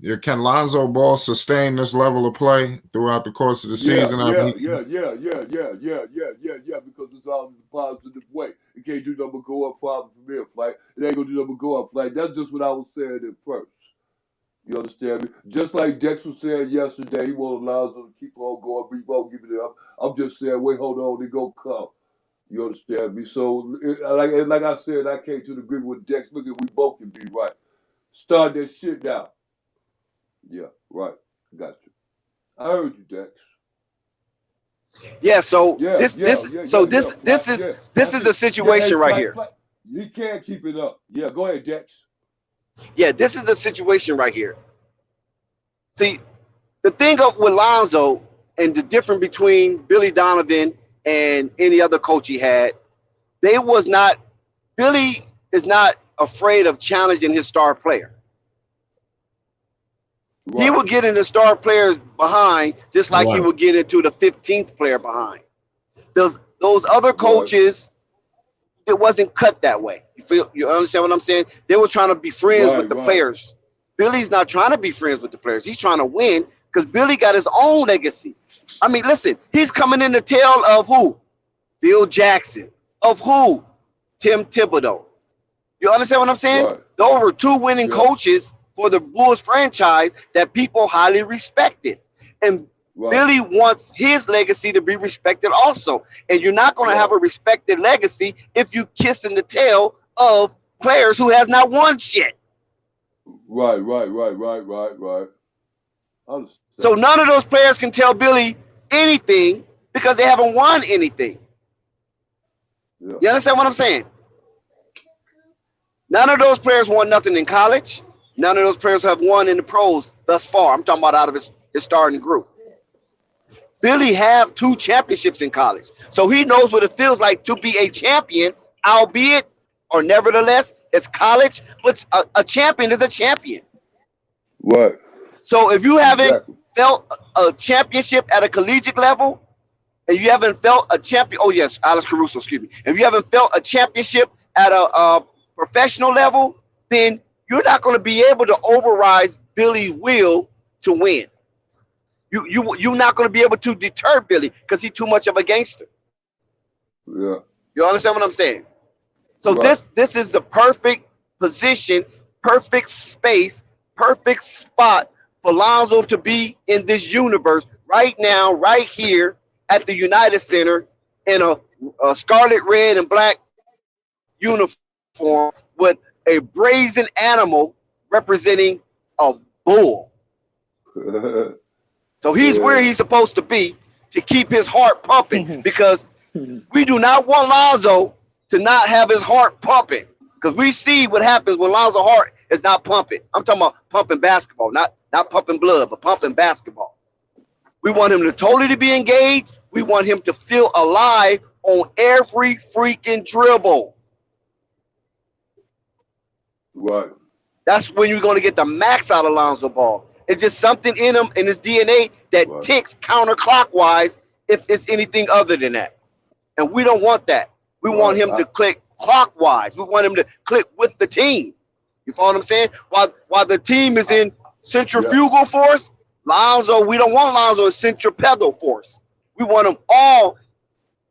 Yeah, can Lonzo Ball sustain this level of play throughout the course of the season? Yeah, because it's all in a positive way. It can't do nothing but go up farther from here, Flight. It ain't gonna do nothing but go up, Flight. That's just what I was saying at first. You understand me? Just like Dex was saying yesterday, he wanted Lonzo to keep on going, keep on giving it up. I'm just saying, wait, hold on, they gonna come. You understand me? So, like I said, I came to the agreement with Dex. Look at, we both can be right. Start that shit now. Yeah, right. Got you. I heard you, Dex. Yeah. So this is the situation right here. He can't keep it up. Yeah, go ahead, Dex. Yeah, this is the situation right here. See, the thing up with Lonzo and the difference between Billy Donovan and any other coach he had, Billy is not afraid of challenging his star player. He would get in the star players behind, just like he would get into the 15th player behind. Those other coaches, it wasn't cut that way. You understand what I'm saying? They were trying to be friends with the players. Billy's not trying to be friends with the players. He's trying to win because Billy got his own legacy. I mean, listen, he's coming in the tail of who? Phil Jackson. Of who? Tim Thibodeau. You understand what I'm saying? Those were two winning coaches for the Bulls franchise that people highly respected. And Billy wants his legacy to be respected also. And you're not going to have a respected legacy if you kiss in the tail of players who has not won shit. Right. So none of those players can tell Billy anything because they haven't won anything. Yeah. You understand what I'm saying? None of those players won nothing in college. None of those players have won in the pros thus far. I'm talking about out of his starting group. Billy have 2 championships in college. So he knows what it feels like to be a champion, albeit or nevertheless, it's college, but a champion is a champion. Right. So if you haven't felt a championship at a collegiate level, and you haven't felt a champion, oh yes, Alex Caruso, excuse me. If you haven't felt a championship at a professional level, then you're not going to be able to override Billy's will to win. You're not going to be able to deter Billy because he's too much of a gangster. Yeah. You understand what I'm saying? So this is the perfect position, perfect space, perfect spot for Lonzo to be in this universe right now, right here at the United Center in a scarlet, red, and black uniform with a brazen animal representing a bull. So he's where he's supposed to be to keep his heart pumping because we do not want Lonzo to not have his heart pumping because we see what happens when Lonzo's heart is not pumping. I'm talking about pumping basketball, not pumping blood, but pumping basketball. We want him to totally be engaged. We want him to feel alive on every freaking dribble. Right. That's when you're going to get the max out of Lonzo Ball. It's just something in him, in his DNA, that ticks counterclockwise if it's anything other than that. And we don't want that. We want him to click clockwise. We want him to click with the team. You follow what I'm saying? While the team is in centrifugal force, Lonzo, we don't want Lonzo in centripetal force. We want them all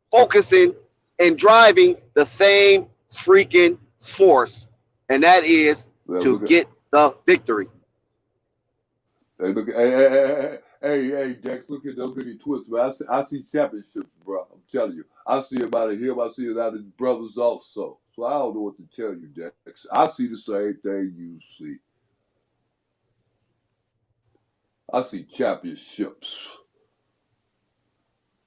focusing and driving the same freaking force. And that is to get the victory. Hey, look, hey, Jax, look at these twists, man. I see championships, bro. I'm telling you. I see it out of him. I see it out of his brothers also. So I don't know what to tell you, Jax. I see the same thing you see. I see championships.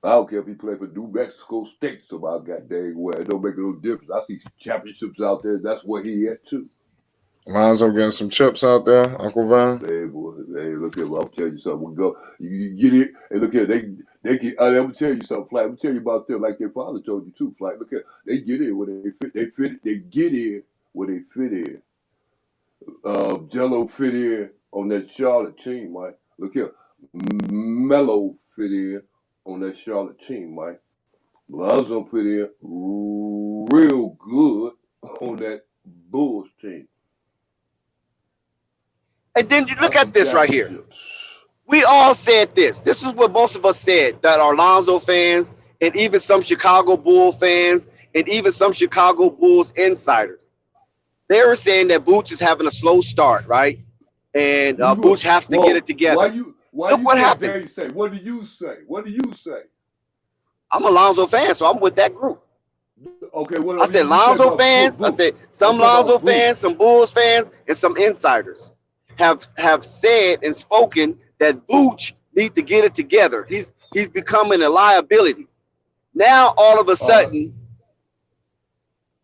I don't care if he play for New Mexico State, somehow goddamn well. It don't make no difference. I see championships out there. That's where he at too. Lonzo getting some chips out there, Uncle Van. Hey, boy. Hey, look here. I'm telling you something. We go. You get it, and look here. They get. I'm gonna tell you something, Flight. I'm gonna tell you about them, like their father told you too, Flight. Look here. They get in where they fit. They fit. They get in where they fit in. Jello fit in on that Charlotte team, Mike. Look here. Melo fit in on that Charlotte team, Mike. Lonzo fit in real good on that Bulls team. And then you look at this right here. We all said this. This is what most of us said that are Lonzo fans and even some Chicago Bulls fans and even some Chicago Bulls insiders. They were saying that Vooch is having a slow start, right? And Vooch has to get it together. Look what happened. What do you say? What do you say? I'm a Lonzo fan, so I'm with that group. Okay, I said Lonzo fans. I said some Lonzo fans, some Bulls fans, and some insiders have said and spoken that Vooch need to get it together. He's becoming a liability. Now all of a sudden,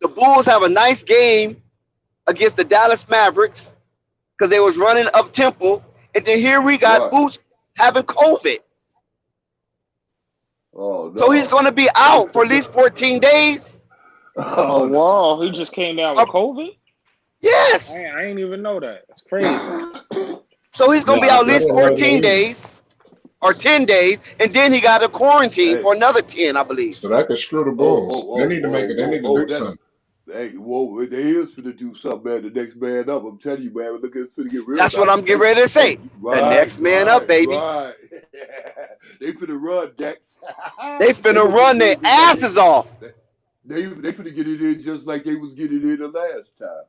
the Bulls have a nice game against the Dallas Mavericks because they was running up tempo, and then here we got Vooch having COVID. Oh, no. So he's going to be out for at least 14 days. Oh, wow. He just came down with COVID? Yes. I ain't even know that. That's crazy. So he's gonna be out at least 14 days or 10 days, and then he got a quarantine for another 10, I believe. So that could screw the Bulls. They need to make it. They need to do something. Hey, whoa, they is finna do something, man. The next man up. I'm telling you, man. Look, it's finna get real. That's what I'm getting ready to say. The next man up, baby. Right. They finna run, Dex. They finna run their asses off. They finna get it in just like they was getting it in the last time.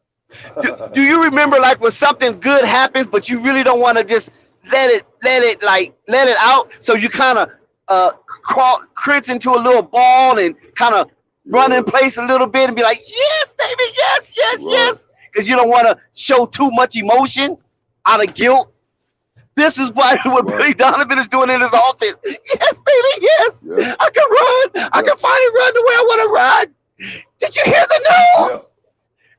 Do you remember like when something good happens, but you really don't want to just let it out? So you kind of cringe into a little ball and kind of run in place a little bit and be like, yes, baby, yes, yes. Because you don't want to show too much emotion out of guilt. This is what Billy Donovan is doing in his office. Yes, baby, yes. Yeah. I can run. I can finally run the way I want to run. Did you hear the news?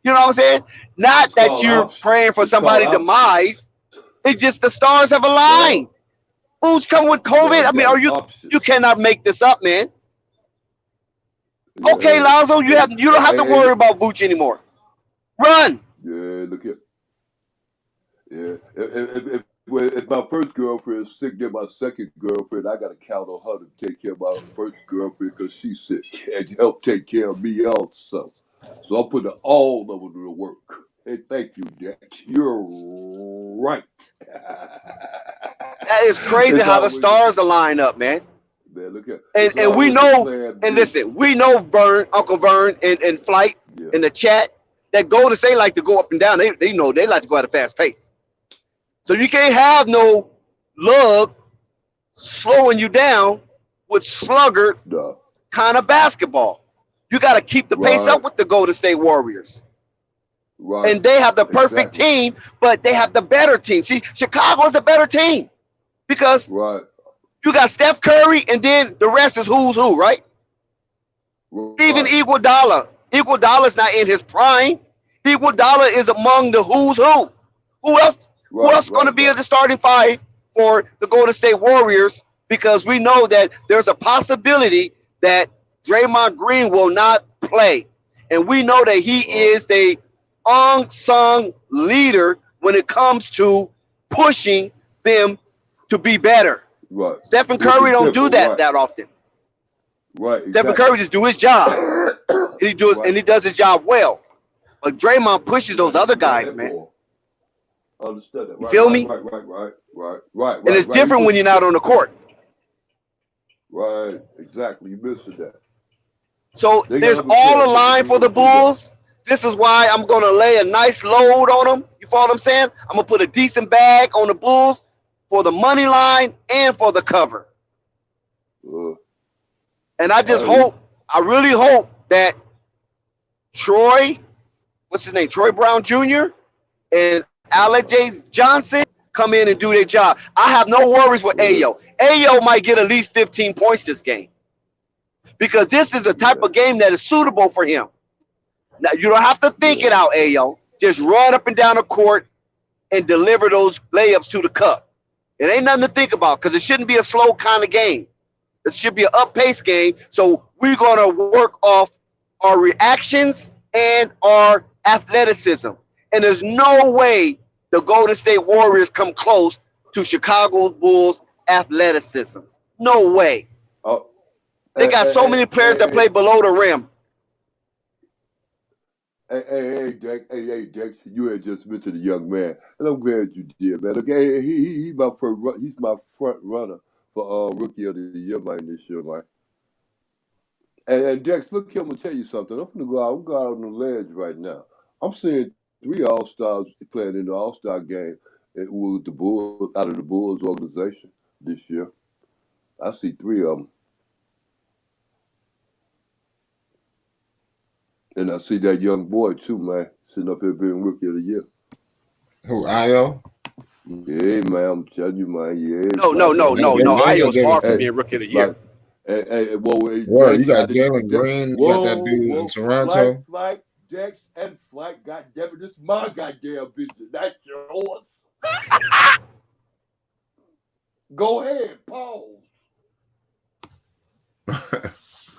You know what I'm saying? Not that you're praying for somebody's demise. It's just the stars have aligned. Who's coming with COVID? I mean, you cannot make this up, man. Okay, Lonzo, you don't have to worry about Vuce anymore. Run. Yeah, look at. Yeah, if my first girlfriend is sick, then my second girlfriend, I got to count on her to take care of my first girlfriend because she's sick and help take care of me also. So I'm putting all of them to work. Hey, thank you, Dex. You're right. That is crazy how the stars align up, man. Man, look at and we know, and listen, we know Uncle Vern and Flight in the chat that Golden State like to go up and down. They know they like to go at a fast pace. So you can't have no lug slowing you down with sluggard kind of basketball. You got to keep the pace up with the Golden State Warriors. Right. And they have the perfect team, but they have the better team. See, Chicago is the better team because you got Steph Curry, and then the rest is who's who, right? Even Iguodala. Iguodala's not in his prime. Iguodala is among the who's who. Who else? Who else is going to be in the starting five for the Golden State Warriors? Because we know that there's a possibility that Draymond Green will not play, and we know that he is the unsung leader when it comes to pushing them to be better. Right. Stephen Curry don't do that often. Right. Stephen Curry just do his job. And he does his job well. But Draymond pushes those other guys, man. Understood that. You feel me? Right. And it's different when you're not on the court. Right. Exactly. You missed that. So there's all aligned for the Bulls. This is why I'm going to lay a nice load on them. You follow what I'm saying? I'm going to put a decent bag on the Bulls for the money line and for the cover. And I just hope, I really hope that Troy, what's his name? Troy Brown Jr. and Alec J. Johnson come in and do their job. I have no worries with Ayo. Ayo might get at least 15 points this game because this is a type of game that is suitable for him. Now, you don't have to think it out, Ayo. Just run up and down the court and deliver those layups to the cup. It ain't nothing to think about because it shouldn't be a slow kind of game. It should be an up-paced game. So we're going to work off our reactions and our athleticism. And there's no way the Golden State Warriors come close to Chicago Bulls athleticism. No way. They got so many players that play below the rim. Hey, Dex, you had just mentioned a young man, and I'm glad you did, man. Okay, he's my front runner for Rookie of the Year, man, this year, man. And Dex, look here, I'm gonna tell you something. I'm gonna go out on the ledge right now. I'm seeing 3 All-Stars playing in the All-Star game with the Bulls out of the Bulls organization this year. I see 3 of them. And I see that young boy too, man, sitting up here being Rookie of the Year. Who, Ayo? Yeah, man, I'm telling you, man. Yeah. No. Ayo's far from being Rookie of the Year. You got Jalen Green, you got that dude in Toronto. Flight, Dex, and Flight. Goddammit, this is my goddamn business. That's yours. Go ahead, pause.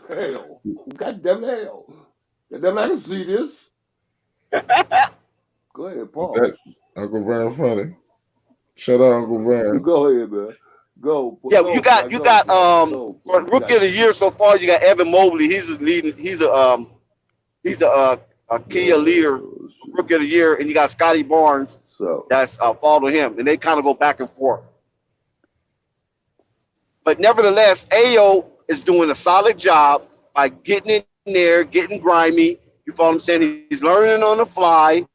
Hell. Goddamn hell. Goddamn, I can see this. Go ahead, Paul. Uncle very funny. Shut up, Uncle You Van. go ahead, man. Go. Yeah, Go, you got Flag. Go, Flag. Go, for Flag. rookie of the year so far. You got Evan Mobley. He's leading. He's a key leader, shit. rookie of the year, and you got Scotty Barnes So that's following him, and they kind of go back and forth. But nevertheless, Ayo is doing a solid job by getting in there, getting grimy. You follow what I'm saying? He's learning on the fly,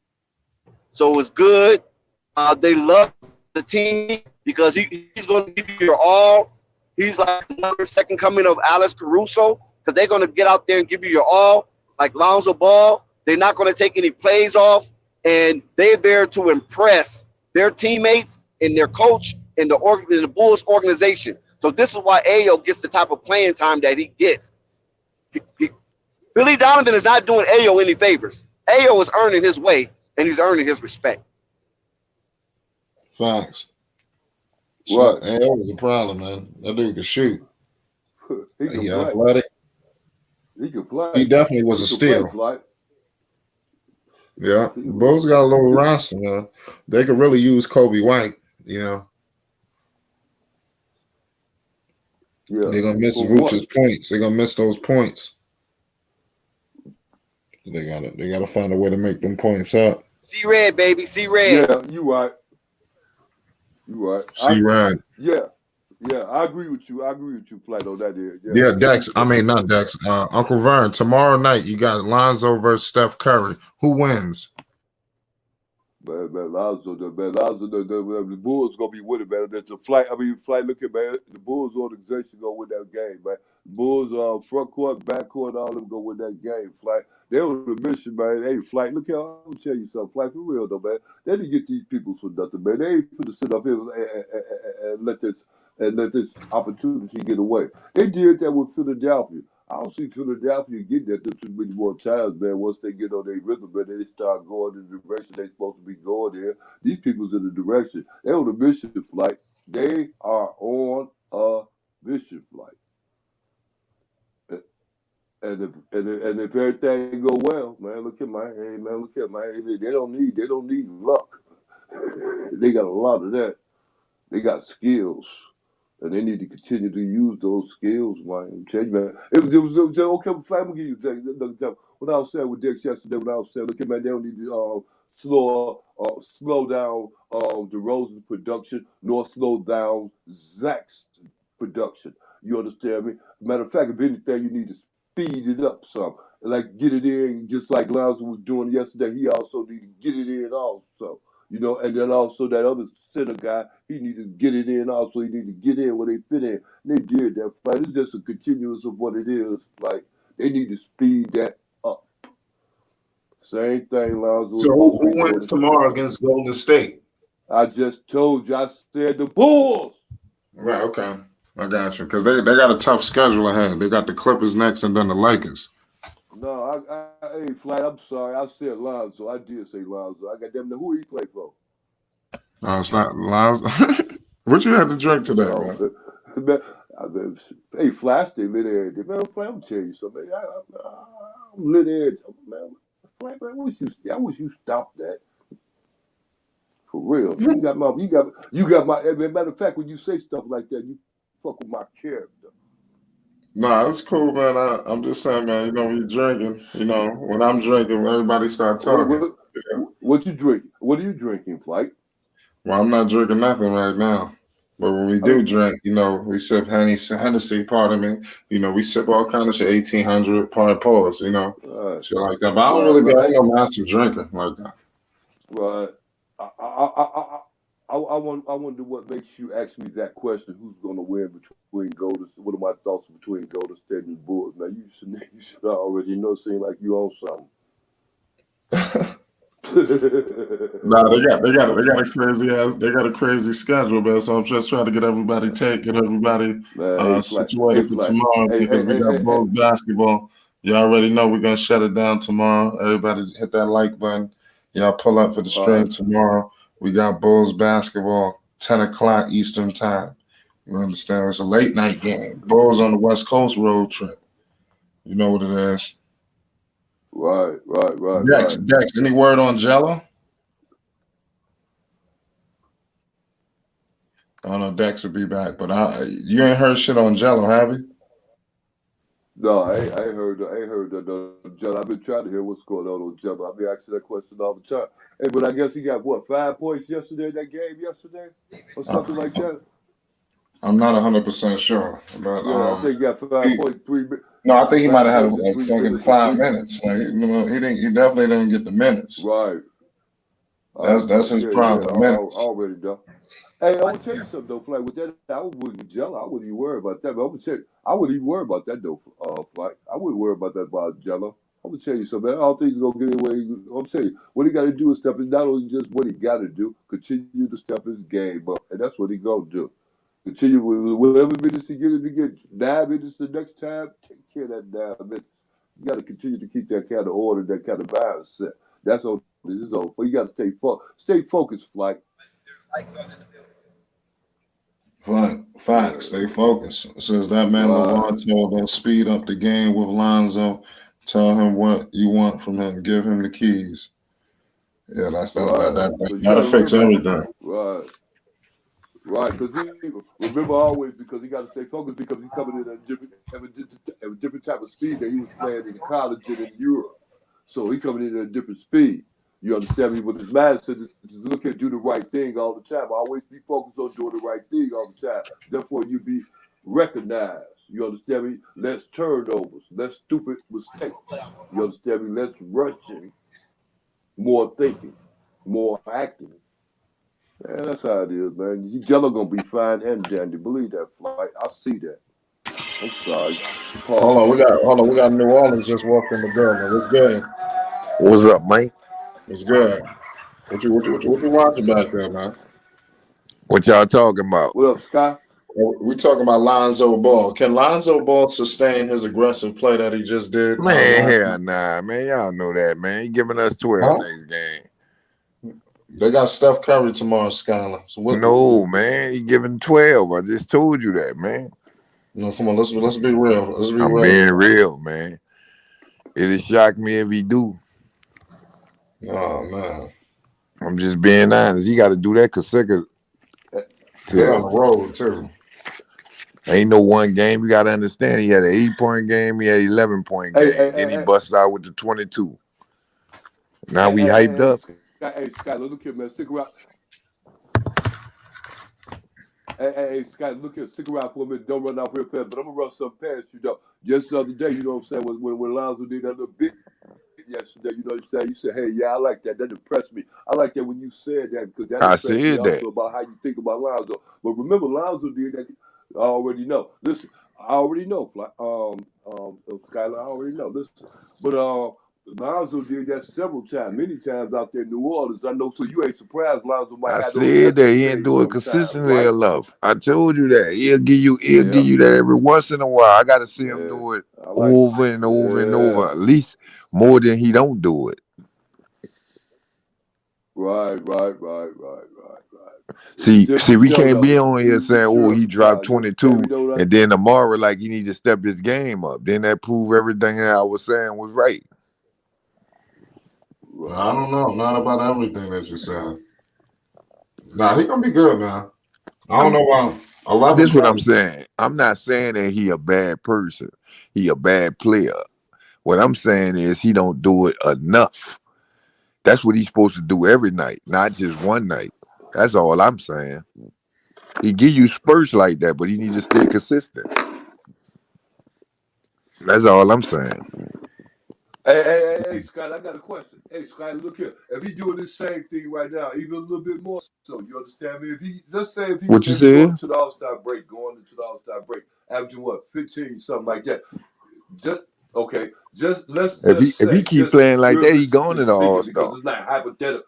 so it's good. They love the team because he's going to give you your all. He's like another second coming of Alex Caruso because they're going to get out there and give you your all. Like Lonzo Ball, they're not going to take any plays off, and they're there to impress their teammates and their coach and the Bulls organization. So this is why Ayo gets the type of playing time that he gets. Billy Donovan is not doing Ayo any favors. Ayo is earning his way, and he's earning his respect. Facts. Right. Shit, that was a problem, man. That dude can shoot. he can He play. athletic. He can play. He definitely was He a can steal. play, Yeah, the Bulls got a little roster, man. They could really use Kobe White, you know. Yeah. They're gonna miss For Vucevic's what? points. They're gonna miss those points. They gotta find a way to make them points up. See red, baby. See red. Yeah, you right. You right. See, right. Yeah. Yeah, I agree with you. I agree with you, Flat, on that there. Yeah, Dex. I mean, not Dex. Uncle Vern. Tomorrow night, you got Lonzo versus Steph Curry. Who wins? Man, Lonzo, the Bulls gonna be winning, man. That's a flight. I mean, flight. Look at, man, the Bulls organization gonna win that game, man. The Bulls, front court, back court, all of them gonna win that game. Flight. They on a mission, man. Hey, flight. Look here, I'm gonna tell you something. Flight, for real though, man. They didn't get these people for nothing, man. They ain't finna sit up here and let this opportunity get away. They did that with Philadelphia. I don't see Philadelphia getting that too many more times, man. Once they get on their rhythm, man, they start going in the direction they're supposed to be going in. These people's in the direction. They're on a mission flight. They are on a mission flight. And if everything go well, man, look at my hey, man, look at my hey, they don't need luck. They got a lot of that. They got skills. And they need to continue to use those skills, man. I'm telling you, man. It was okay. I'm gonna give you what I was saying with Dick yesterday. When I was saying, look, man, they don't need to slow down DeRozan's production, nor slow down Zach's production. You understand me? Matter of fact, if anything, you need to speed it up some, like get it in, just like Lonzo was doing yesterday. He also need to get it in also. You know, and then also that other center guy, he needed to get it in also. He needed to get in where they fit in. And they did that fight. It's just a continuous of what it is. Like, they need to speed that up. Same thing, Lonzo. So who wins tomorrow against Golden State? I just told you. I said the Bulls. Right, okay. I got you. Because they got a tough schedule ahead. They got the Clippers next and then the Lakers. No, hey, Flat, I'm sorry. I said Lonzo. I did say Lonzo. I got them. Who he play for? No, it's not Lonzo. What you had to drink today, man? Hey, Flash, they lit everything. Man, Flash, I'm telling you something. I'm lit everything. Man, Flash, man, I wish you stopped that. For real. You got my matter of fact, when you say stuff like that, you fuck with my character. Nah, it's cool, man. I'm just saying, man, you know, when you're drinking, you know, when I'm drinking, everybody start talking. What you drinking? What are you drinking, Flight? Well, I'm not drinking nothing right now. But when we do drink, you know, we sip Hennessy, pardon me. You know, we sip all kind of shit, 1800, pause, you know, shit like that. But I don't really be no massive drinker like that. Right. I wonder what makes you ask me that question. Who's going to win between Golden? What are my thoughts between Golden State and the Bulls? Now you should already know. Seem like you own something. Nah, they got a crazy schedule, man. So I'm just trying to get everybody situated for tomorrow because we got Bulls basketball. You already know we're gonna shut it down tomorrow. Everybody hit that like button. Y'all pull up for the stream tomorrow. We got Bulls basketball, 10 o'clock Eastern time. You understand? It's a late night game. Bulls on the West Coast road trip. You know what it is. Right. Dex, any word on Jello? I don't know Dex will be back, but you ain't heard shit on Jello, have you? No, I ain't heard that. Jello. I've been trying to hear what's going on with Jello. I've been asking that question all the time. Hey, but I guess he got what 5 points yesterday in that game yesterday, or something like that. I'm not 100% sure, but Yeah, I think he got 5 points, 3 minutes. No, I think he might have had like 3 fucking minutes, 5 minutes. Like, he didn't. He definitely didn't get the minutes. Right. That's his problem. Minutes. Already done. Hey, I'm gonna tell you something though, Flight. With that, I wouldn't Jello. I wouldn't even worry about that. But I'm gonna tell you, I wouldn't even worry about that though, Flight. I wouldn't worry about that about Jello. I'm gonna tell you something. I don't think he's gonna get away. I'm telling you, what he got to do is step in. Not only just what he got to do, continue to step his game up, and that's what he gonna do. Continue with whatever minutes he get. If he get 9 minutes the next time, take care of that 9 minutes. You got to continue to keep that kind of order, that kind of mindset. That's all this is all. But you got to stay focused, Flight. Facts. Stay focused. It says that man LeVar told us speed up the game with Lonzo. Tell him what you want from him. Give him the keys. Yeah, that'll fix everything. Right. Because remember always because he got to stay focused because he's coming in at a different type of speed that he was playing in college and in Europe. So he coming in at a different speed. You understand me? But his mindset is to look at do the right thing all the time. Always be focused on doing the right thing all the time. Therefore, you be recognized. You understand me? Less turnovers, less stupid mistakes. You understand me? Less rushing, more thinking, more acting. Man, that's how it is, man. Jello gonna be fine and dandy. Believe that, Flight. I see that. I'm sorry. Hold on, we got New Orleans just walked in the building. What's good? What's up, Mike? It's good. What you watching back there, man? What y'all talking about? What up, Sky? We talking about Lonzo Ball. Can Lonzo Ball sustain his aggressive play that he just did? Man, hell nah, man. Y'all know that, man. He giving us 12 next game. They got Steph Curry tomorrow, Skyler. So man. He giving 12. I just told you that, man. No, come on. Let's be real. I'm being real, man. It'll shock me if he do. Oh, man. I'm just being honest. He got to do that consecutive. They're on the road, too. Ain't no one game. You got to understand. He had an 8-point game. He had 11-point game. Then he busted out with the 22. Now we hyped up. Hey, Scott, look here, man. Stick around. Hey, Scott, look here. Stick around for a minute. Don't run off real fast, but I'm going to run something past you, though. Just the other day, you know what I'm saying, when Lonzo did that little bit yesterday, you know what I'm saying? You said, hey, yeah, I like that. That impressed me. I like that when you said that because that impressed me also about how you think about Lonzo. But remember, Lonzo did that. I already know. Listen, I already know, Skylar, I already know. Listen, but Lonzo did that several times, many times out there in New Orleans. I know, so you ain't surprised Lonzo might have those. I said that he ain't do it consistently enough. I told you that. He'll give you that every once in a while. I gotta see him do it over and over and over, at least more than he don't do it. Right. See, we can't be on here saying, "Oh, he dropped 22," and then tomorrow, like, he needs to step his game up. Then that prove everything that I was saying was right. I don't know. Not about everything that you said. Nah, he gonna be good, man. I don't know why. This is what I'm saying. I'm not saying that he a bad person. He a bad player. What I'm saying is he don't do it enough. That's what he's supposed to do every night, not just one night. That's all I'm saying. He give you spurts like that, but he needs to stay consistent. That's all I'm saying. Hey, Scott, I got a question. Hey, Scott, look here. If he doing this same thing right now, even a little bit more so, you understand me? If he what you said going to the All-Star break, averaging what, 15, something like that. Let's if he keep playing like that, he going to the All-Star. Because it's not hypothetical.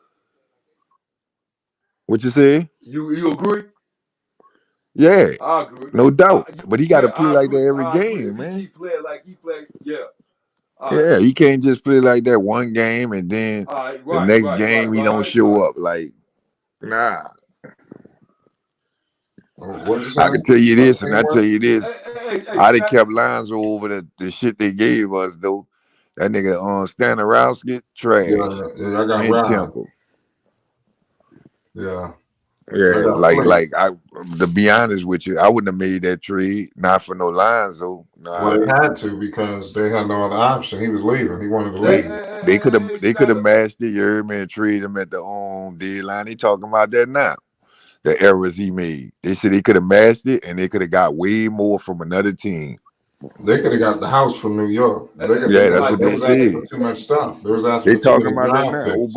What you say? You agree? Yeah, I agree. No doubt. But he got to play like that every game, man. He keep playing like he played, yeah, he can't just play like that one game and then the next game he don't show up. Like, nah. I can tell you this, and I tell you this. I done kept Lonzo over the shit they gave us, though. That nigga Stanarowski, trash. Yeah, I got and Temple. Yeah. Yeah, to be honest with you, I wouldn't have made that trade, not for no Lonzo. Well, they had to because they had no other option. He was leaving. He wanted to leave. They could have matched it, you heard me, and traded him at the deadline. They talking about that now. The errors he made. They said they could have matched it and they could have got way more from another team. They could have got the house from New York. That's what they said. Too much stuff. There was they talking about that now. Old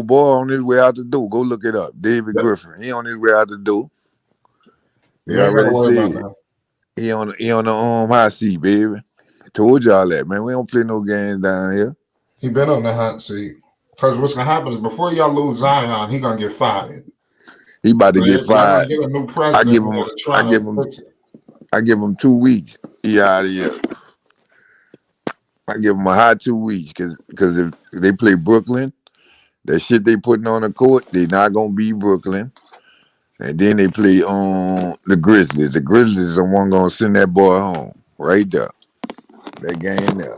boy on his way out the door. Go look it up. David Griffin. He on his way out the door. He already said he on the hot seat, baby. I told y'all that, man. We don't play no games down here. He been on the hot seat. Because what's gonna happen is before y'all lose Zion, he gonna get fired. He about to get fired. Get a new president. I give him 2 weeks. He out of here. I give him a hot 2 weeks because if they play Brooklyn, that shit they putting on the court, they not gonna be Brooklyn. And then they play the Grizzlies. The Grizzlies is the one gonna send that boy home right there. That game there.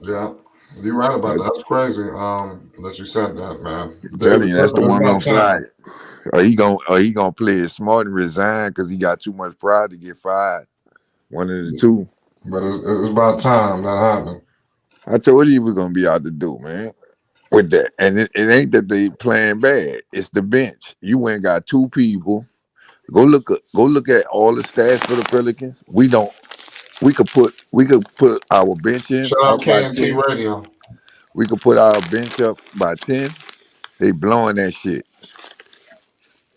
Yeah, you're right about that. That's crazy. That you said that, man. I'm telling you, that's the one gonna fly. Or he gonna play it smart and resign because he got too much pride to get fired. One of the two. But it's about time that happened. I told you he was gonna be out the door, man. With that, and it ain't that they playing bad. It's the bench. You ain't got two people. Go look at all the stats for the Pelicans. We could put our bench in. Shout out KNT Radio. We could put our bench up by 10. They blowing that shit.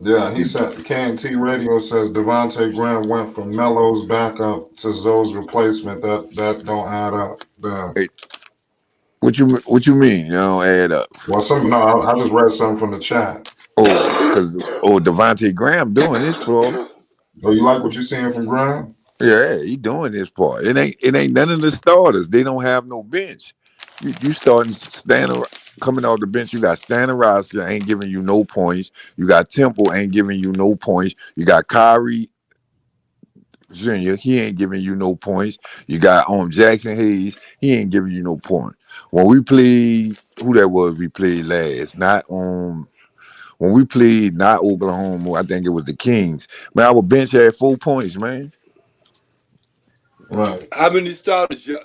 Yeah, he said KNT Radio says Devontae Graham went from Melo's backup to Zoe's replacement. That don't add up. Damn. Hey, what you mean? You don't add up? Well, I just read something from the chat. Devontae Graham doing this for. Oh, you like what you're seeing from Graham? Yeah, he doing this part. It ain't none of the starters. They don't have no bench. You starting coming off the bench. You got Stan Rosker ain't giving you no points. You got Temple ain't giving you no points. You got Kyrie Jr. He ain't giving you no points. You got Jackson Hayes. He ain't giving you no points. When we played, who that was? We played last. When we played not Oklahoma, I think it was the Kings. Man, our bench had 4 points, man. Right. How many starters? The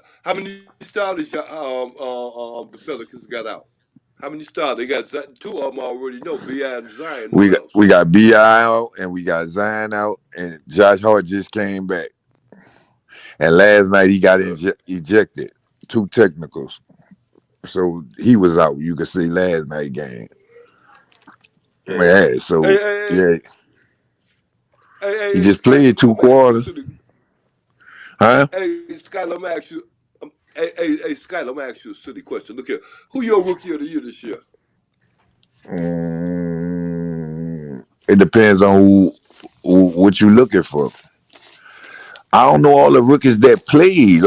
Pelicans got out? How many starters? They got 2 of them already. No, B.I. and Zion. We got B.I. out and we got Zion out, and Josh Hart just came back. And last night he got ejected, 2 technicals, so he was out. You could see last night game. Yeah, so he just played 2 quarters. Huh? Hey, Skyler, I'm gonna ask you. Skyler, I'm gonna ask you a silly question. Look here, who your rookie of the year this year? It depends on what you looking for. I don't know all the rookies that played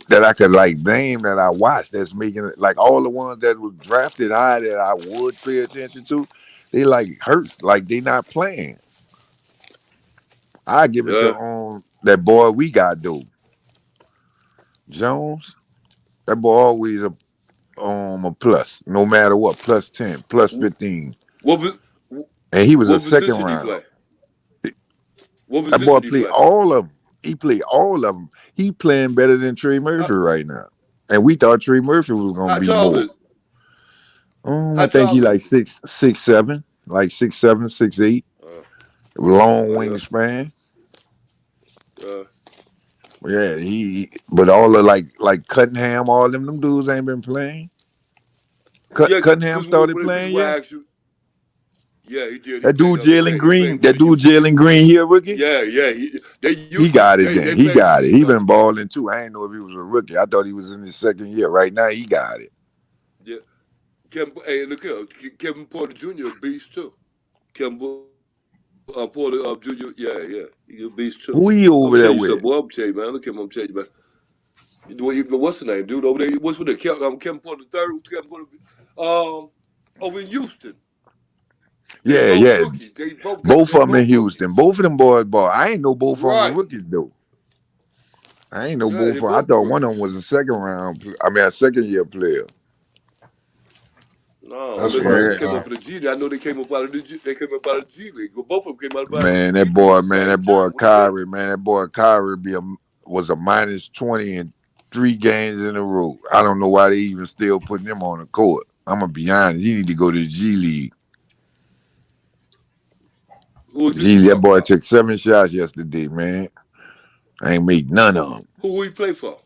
that I could name that I watched. That's making it all the ones that was drafted high that I would pay attention to. They hurt, they not playing. I give it to that boy we got though. Jones, that boy always a plus, no matter what, plus 10, plus 15. And he was a second round. That boy played all of them. He played all of them. He playing better than Trey Murphy right now. And we thought Trey Murphy was gonna be more. I think he 6'7", 6'7", 6'8". Long wingspan. Yeah, but all of Cunningham, all them dudes ain't been playing. Cunningham started playing, yeah. Yeah, he did. That dude Jalen Green here, rookie. Yeah, he got it. Then he got it. He been balling too. I ain't know if he was a rookie. I thought he was in his second year. Right now, he got it. Yeah, look here, Kevin Porter Jr. a beast too. Kevin Porter Jr. Yeah, he's a beast too. Who he over there with? Boy, I'm telling you, man. Look at him. I'm telling you, man. What's the name, dude? Over there, what's with the Kevin Porter III? Kevin Porter, over in Houston. Yeah. Both of them in Houston. Both of them boys ball. I ain't know both of them rookies though. I ain't know both of them. I thought one of them was a second year player. No, That's unless they crazy. came up in the G League. I know they came up out of the G League. Both of them came out of the Man, G that League boy, at the man, same that boy time. What do you Kyrie, man, that boy Kyrie was a minus 20 in 3 games in a row. I don't know why they even still putting him on the court. I'm gonna be honest. He need to go to the G League. Who was G you League, that talking boy about? took 7 shots yesterday, man. I ain't make none of them. Who he play for?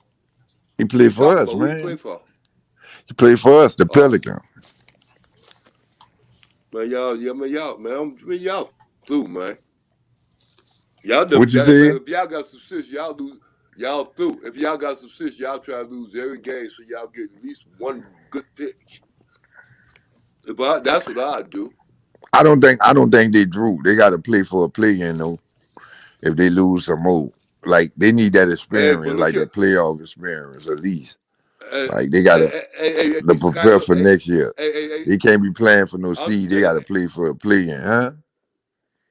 He Who played you for talking us, about? Who he play man. for? He played for us, the Oh, Pelicans. man, y'all through, man. Y'all What you man, say? if y'all got some shit, y'all do. Y'all through. If y'all got some shit, y'all try to lose every game so y'all get at least one good pick. That's what I do. I don't think they drew. They got to play for a play-in though. If they lose some more, like they need that Hey, but experience, look like here. that playoff experience at least. Hey, Like they got to prepare Skyler. for next year. Hey. They can't be playing for no I seed. They understand got to that. play for a play-in, huh?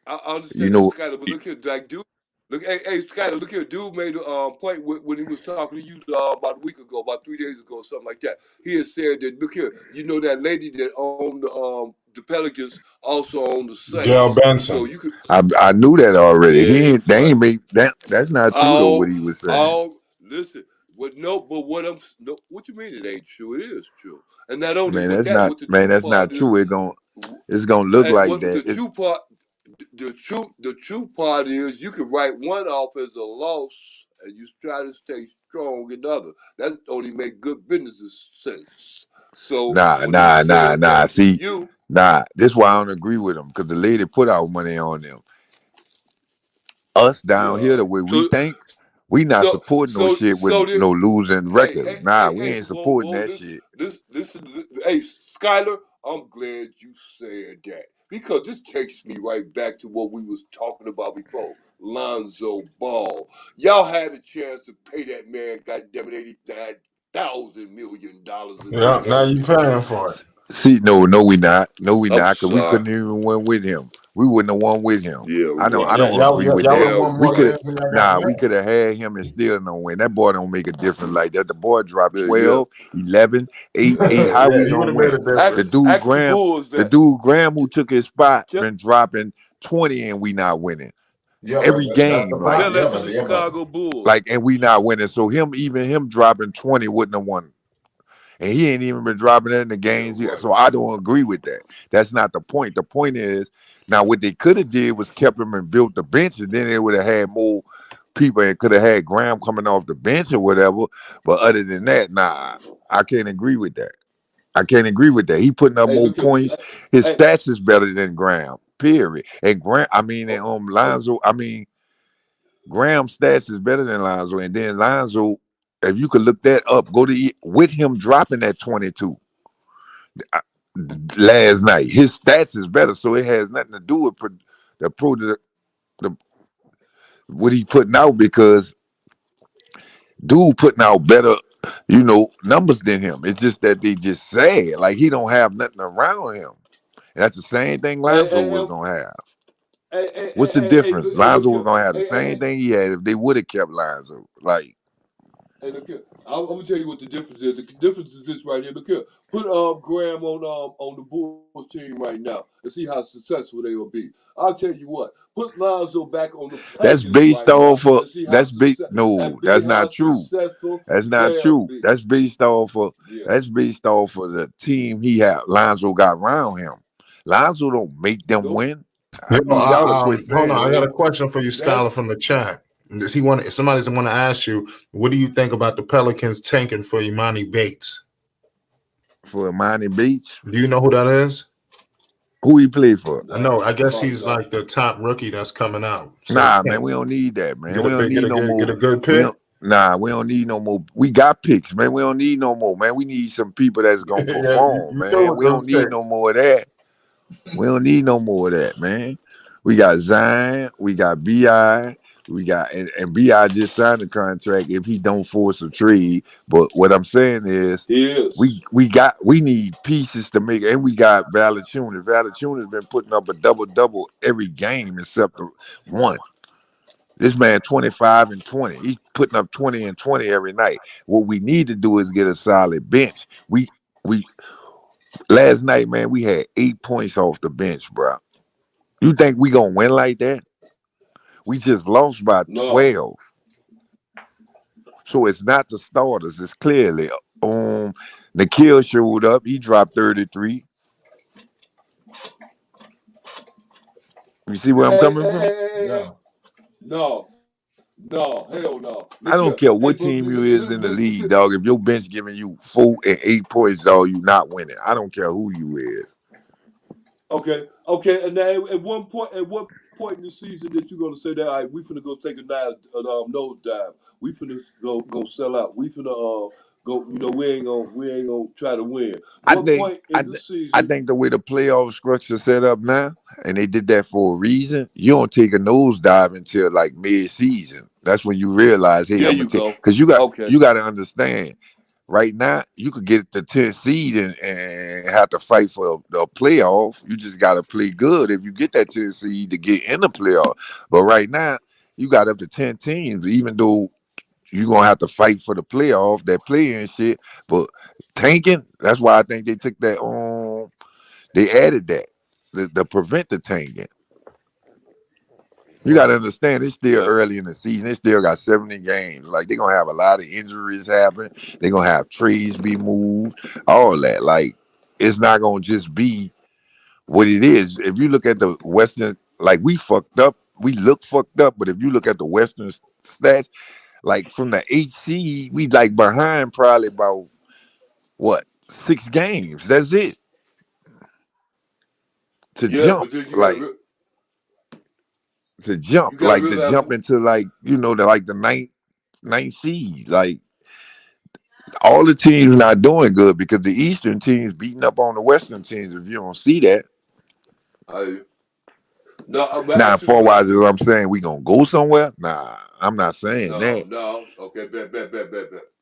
I You understand that, know, Skyler. But look here, like dude. Look, hey, Skyler. Look here, dude made a point when he was talking to you about a week ago, about 3 days ago, something like that. He had said that look here, you know that lady that owned the Pelicans also owned the Gail Saints, so Benson. you could. I knew that already. Yeah, He he ain't. They funny. ain't make that. That's not true though. What he was saying. Listen. But what I'm no, what you mean it ain't true? It is true. And not only Man, with that's that, not. what the Man, true that's part not is, true. It's gonna look like what that. the true part, the true part is you can write one off as a loss and you try to stay strong in the other. That only make good business sense. So when he said Nah. that to See, you, this is why I don't agree with him because the lady put out money on them. Us down here, yeah. the way we think, we not supporting no shit with So no losing record. Nah, we ain't supporting Bo, that shit. listen, hey, Skyler, I'm glad you said that because this takes me right back to what we was talking about before. Lonzo Ball, y'all had a chance to pay that man, goddamn it, $89,000 a Yeah, year. now That's you paying ridiculous. for it. See, no, we not. No, we I'm not, because we sorry. couldn't even win with him. We wouldn't have won with him. Yeah, I Yeah, don't right. y'all agree with would that. have won Yeah, We more could have games than y'all got we rid. could have had him and still no win. That boy don't make a difference like that. The boy dropped yeah. 12, 11, 8, 8. How Yeah, we he would gonna have made win? a difference. Ask the Bulls The that. dude Graham who took his spot Tell, been dropping 20 and we not winning. Yeah, but Every that's the game, point. tell Yeah, that to but the yeah, but Chicago Bulls. like and we not winning. So even him dropping 20 wouldn't have won. And he ain't even been dropping it in the Yeah, games yet. right. So I don't agree with that. That's not the point. The point is now what they could have did was kept him and built the bench, and then they would have had more people and could have had Graham coming off the bench or whatever. But other than that, nah, I can't agree with that. I can't agree with that. He putting up Hey, more look here. points. His Hey, stats is better than Graham. Period. And oh, Lonzo. Graham's stats is better than Lonzo, and then Lonzo. If you could look that up, with him dropping that 22 last night. His stats is better, so it has nothing to do with the what he putting out because dude putting out better, numbers than him. It's just that they just sad. Like he don't have nothing around him. And that's the same thing hey, Lonzo hey, was hey, gonna have. hey, hey, What's the difference? look Lonzo was here. gonna have the Hey, hey, same hey, thing he had if they would have kept Lonzo. Like hey, look here. I'm gonna tell you what the difference is. The difference is this right here. Look here. Put Graham on the Bulls team right now and see how successful they will be. I'll tell you what. Put Lonzo back on the that's Pelicans based right now off of and see that's based no, that's how not true. successful That's not they'll true. be. Yeah. That's based off of the team Lonzo got around him. Lonzo don't make them Nope. win. you I know, need y'all to quit hold on. saying I got a that. question for you, Scholar, That's from the chat. Does he want? Somebody's want to ask you, what do you think about the Pelicans tanking for Imani Bates? For Imani Beach, Do you know who that is? who he play for? I know. I guess fuck he's no. like the top rookie that's coming out. So Nah, man, we don't need that, man. get a We don't big, get need a no good, more. get a good We pick. don't. Nah, we don't need no more. We got picks, man. We don't need no more, man. We need some people that's gonna Yeah, perform, you know man. what We those don't need no picks. more of that. We don't need no more of that, man. We got Zion, we got Bi, we got and Bi just signed a contract if he don't force a trade. But what I'm saying is, He is. we need pieces to make, and we got Valanciunas. Valanciunas been putting up a double every game except the one. This man 25 and 20. He's putting up 20 and 20 every night. What we need to do is get a solid bench. We Last night, man, we had 8 points off the bench, bro. You think we gonna win like that? We just lost by No. 12. So it's not the starters. It's clearly Nikhil showed up. He dropped 33. You see where I'm coming from? No. No, hell no. I Look don't here. care Hey, what but team you is in the league, listen. dog. If your bench giving you 4 and 8 points, dog, you not winning. I don't care who you is. Okay. And now at what point in the season that you're gonna say that, all right, we finna go take a nose dive. We finna go sell out. We finna go. We ain't gonna try to win. I What think point I, in the th- I season? think the way the playoff structure set up now, and they did that for a reason. You don't take a nosedive until like mid-season. That's when you realize, hey, There I'm gonna you take, go. because Okay. you got to understand. Right now, you could get the 10th seed and have to fight for the playoff. You just got to play good if you get that 10th seed to get in the playoff. But right now, you got up to 10 teams, even though you're going to have to fight for the playoff, that play and shit. But tanking, that's why I think they took that on. They added that to prevent the tanking. You got to understand, it's still Yeah. early in the season. They still got 70 games. Like, they're going to have a lot of injuries happen. They're going to have trades be moved, all that. Like, it's not going to just be what it is. If you look at the Western, like, we fucked up. We look fucked up. But if you look at the Western stats, like, from the 8th seed, we, like, behind probably about, what, 6 games. That's it. To Yeah, jump. but then Like, to you jump. gotta Like, to realize. jump into, like, the ninth seed. Like, all the teams not doing good because the Eastern teams beating up on the Western teams. If you don't see that, No, I'm gonna now ask you a forward is question. what I'm saying. We gonna go somewhere? Nah, I'm not saying that. No. Okay, bet.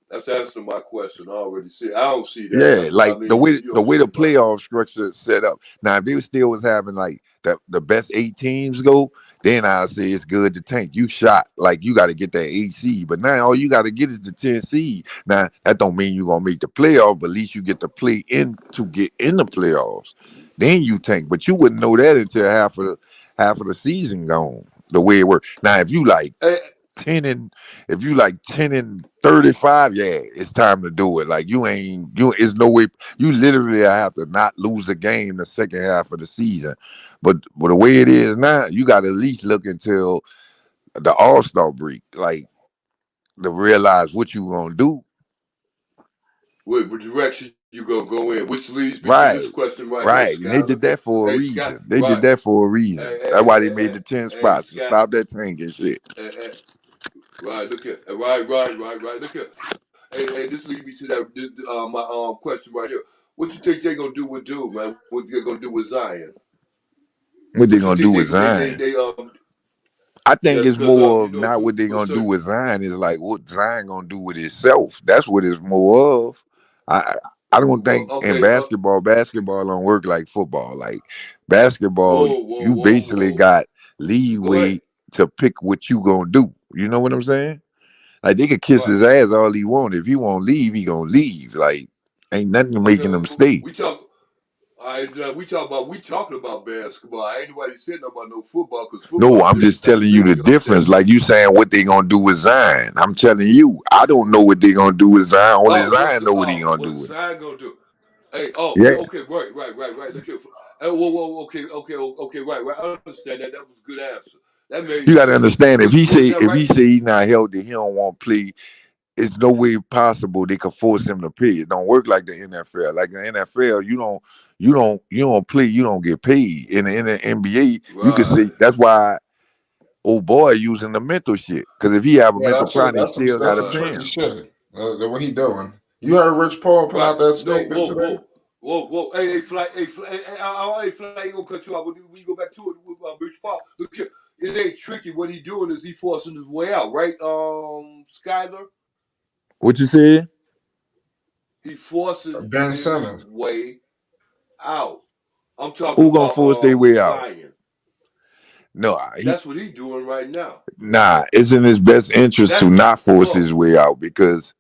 That's answering my question. I already see. I don't see that. Yeah, That's what I like the mean. way You know the what I'm way the saying? But playoff structure is set up. Now, if they still was having like the best 8 teams go, then I'll say it's good to tank. You shot like you got to get that 8 seed, but now all you got to get is the 10 seed. Now that don't mean you're gonna make the playoff, but at least you get to play in to get in the playoffs. Then you tank, but you wouldn't know that until half of the season gone. The way it works. Now, if you like hey, 10 and if you like 10 and 35, yeah, it's time to do it. Like it's no way you literally have to not lose a game the second half of the season. But the way it is now, you got to at least look until the All-Star break, like to realize what you gonna do. what direction you gonna go in? Which leads me to this Right. question right here, Right. And they Skyler. did that for a Hey, Scott. reason. They did Right. that for a reason. That's why they made the 10 Hey, spots to Scott. stop that tanking shit. Right. Look here. Right. Look here. Hey, this leads me to my question right here. What you think they gonna do with Dude, man? What they gonna do with Zion? What they What you gonna do think with Zion? they I yeah, think it's because more of not what they're for gonna do certain. with Zion. Is like what Zion gonna do with himself. That's what it's more of. I I don't Well, think in okay. basketball don't work like football. Like basketball, you basically Whoa. got Go ahead. leeway to pick what you gonna do. You know what I'm saying? Like they could kiss Right. his ass all he want. If he won't leave, he gonna leave. Like ain't nothing Okay. making him stay. We talk. We talking about basketball. Ain't nobody saying about no football because No, football I'm different just type telling of you thing. the You understand? difference. Like you saying what they gonna do with Zion. I'm telling you, I don't know what they gonna do with Zion. Only Zion know what he gonna do What's with it. Zion gonna do? Hey, Yeah. okay, right. Look here. Hey, whoa, okay, right. I understand that. That was a good answer. That made You gotta sense. understand But now, if he right? say he's not healthy, he don't want to play. It's no way possible they could force him to play. It don't work like the NFL. Like the NFL, you don't play, you don't get paid. In the NBA, you can Right. say that's why old boy using the mental shit. Because if he have a Yeah, mental problem, they still that's gotta some pay Right. tricky him. shit. What he doing? You heard Rich Paul put Right. out that No, statement today? whoa. Hey, Fly, Fly, ain't gonna cut you off. We go back to it with Rich Paul. Look here. It ain't tricky. What he doing is he forcing his way out, right? Skyler? What you said? He forcing Ben his Simmons. way out. I'm talking Who gonna about force their way out? Zion. No, That's what he doing right now. it's in his best interest to That's not force his no. way out because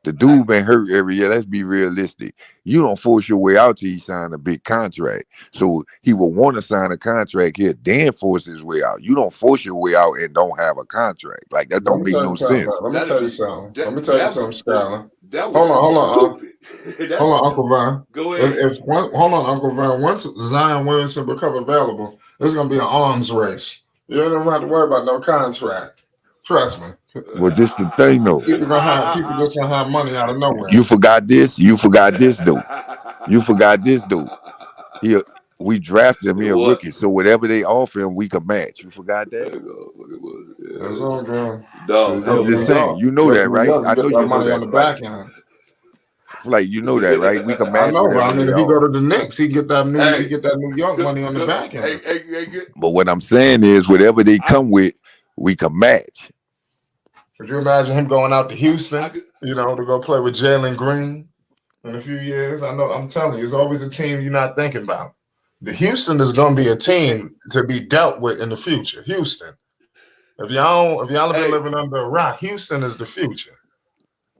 The dude been hurt every year. Let's be realistic. You don't force your way out till he sign a big contract. So he will want to sign a contract here, then force his way out. You don't force your way out and don't have a contract. Like that don't make no sense. Let me tell you something. Skyler. That Hold would be on, stupid. hold on, Uncle Vern. Go ahead. Hold on, Uncle Vern. Once Zion Williamson become available, it's gonna be an arms race. You don't have to worry about no contract. Trust me. Well, this the thing though. People just gonna have money out of nowhere. You forgot this. You forgot this dude. You forgot this dude. We drafted him. He a rookie, so whatever they offer him, we can match. You forgot that? That's all good. I'm just saying. You know that, right? I know you know money that. on the back end. Like you know that, right? We can match. I know, but I mean, if he offer. go to the Knicks, he get that New York money on the back end. But what I'm saying is, whatever they come with, we can match. Could you imagine him going out to Houston, to go play with Jalen Green in a few years? I know, I'm telling you, it's always a team you're not thinking about. The Houston is going to be a team to be dealt with in the future. Houston. If y'all have been living under a rock, Houston is the future.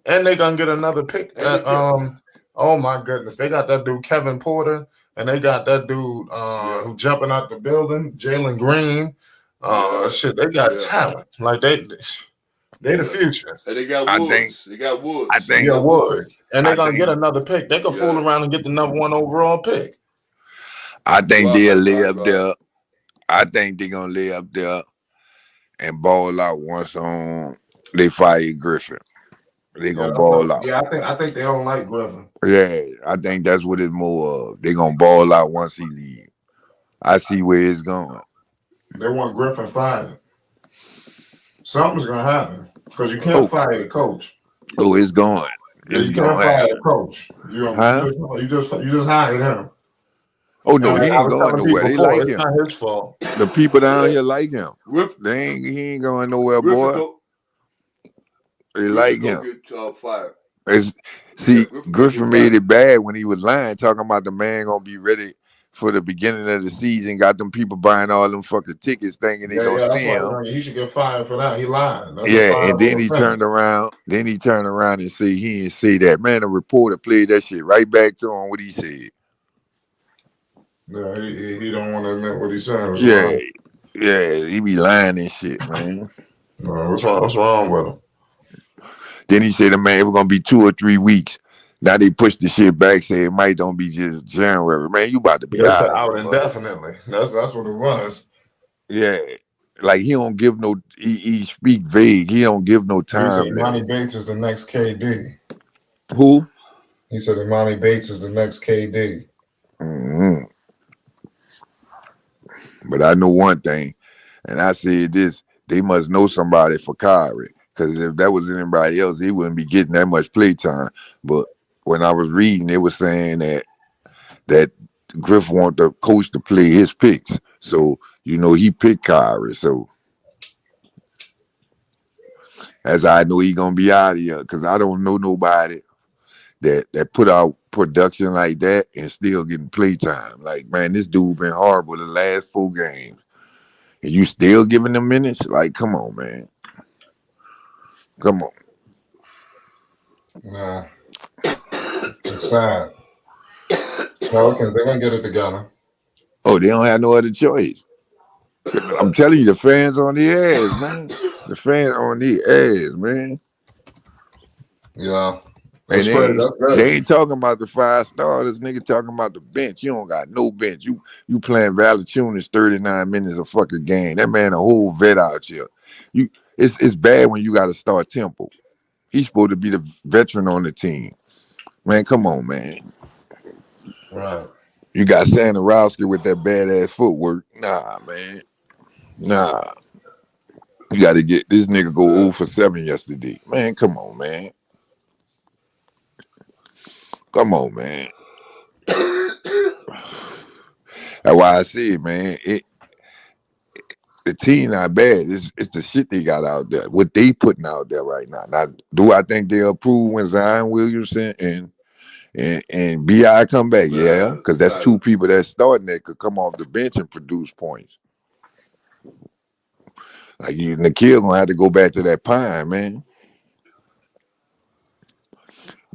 And they're going to get another pick. Oh, my goodness. They got that dude, Kevin Porter, and they got that dude who jumping out the building, Jalen Green. They got talent. Like, they the future. And they got Woods. I think Wood. And they're going to get another pick. They could fool around and get the number 1 overall pick. I think they'll lay up there. I think they're going to lay up there and ball out once they fire Griffin. They're going to ball out. Yeah, I think they don't like Griffin. Yeah, I think that's what it's more of. They're going to ball out once he leaves. I see where it's going. They want Griffin fired. Something's going to happen because you can't fire the coach. Oh, it's going. You can't fire the coach. You just hired him. Oh no, he ain't going nowhere. They like him. It's not his fault. The people down here like him. He ain't going nowhere, boy. They like him. Griffin made it bad when he was lying, talking about the man gonna be ready for the beginning of the season. Got them people buying all them fucking tickets, thinking they gonna see him. He should get fired for that. He lied. And then he turned around. And said he didn't say that. Man, the reporter played that shit right back to him what he said. Yeah, he don't want to admit what he said. Yeah, he be lying and shit, man. What's wrong with him? Then he said, man, it was gonna be 2 or 3 weeks. Now they pushed the shit back, say it might don't be just January. Man, you about to be out indefinitely. That's what it was. Yeah, like he don't give no. He speak vague. He don't give no time. He said Imani Bates is the next KD. Who? He said Imani Bates is the next KD. Mm-hmm. But I know one thing, and I said this: they must know somebody for Kyrie, because if that was anybody else, he wouldn't be getting that much play time. But when I was reading, it was saying that Griff want the coach to play his picks, so he picked Kyrie. So as I know, he gonna be out of here, because I don't know nobody that put out production like that and still getting play time. Like, man, this dude been horrible the last 4 games, and you still giving him minutes? Like, come on, man. Come on. Nah. It's sad. Pelicans, they're gonna get it together. Oh, they don't have no other choice. I'm telling you, the fans on the ass, man. The fans on the ass, man. Yeah. And they ain't talking about the 5 starters. Nigga talking about the bench. You don't got no bench. You playing Valanciunas 39 minutes a fucking game. That man a whole vet out here. It's bad when you got to start Temple. He's supposed to be the veteran on the team. Man, come on, man. Right. You got Sandorowski with that badass footwork. Nah, man. Nah. You got to get this nigga go 0 for 7 yesterday. Man, come on, man. Come on, man. That's why I said, man, the team not bad. It's the shit they got out there. What they putting out there right now. Now, do I think they'll approve when Zion Williamson and B.I. come back? Yeah, because that's 2 people that's starting that could come off the bench and produce points. Like Nikhil gonna have to go back to that pine, man.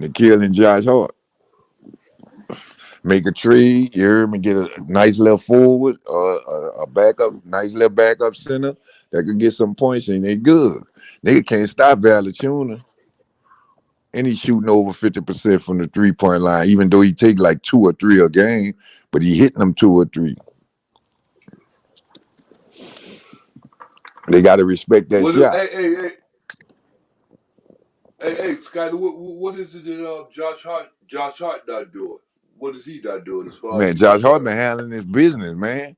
Nikhil and Josh Hart. Make a trade, you hear me, get a nice little forward, a backup, nice little backup center that could get some points and they good. They can't stop Valanciunas. And he's shooting over 50% from the 3-point line, even though he take like 2 or 3 a game, but he hitting them 2 or 3. They got to respect that shot. Hey, Scotty, what is it that Josh Hart not doing? What is he not doing as far Man, as Josh Hart been handling his business, man.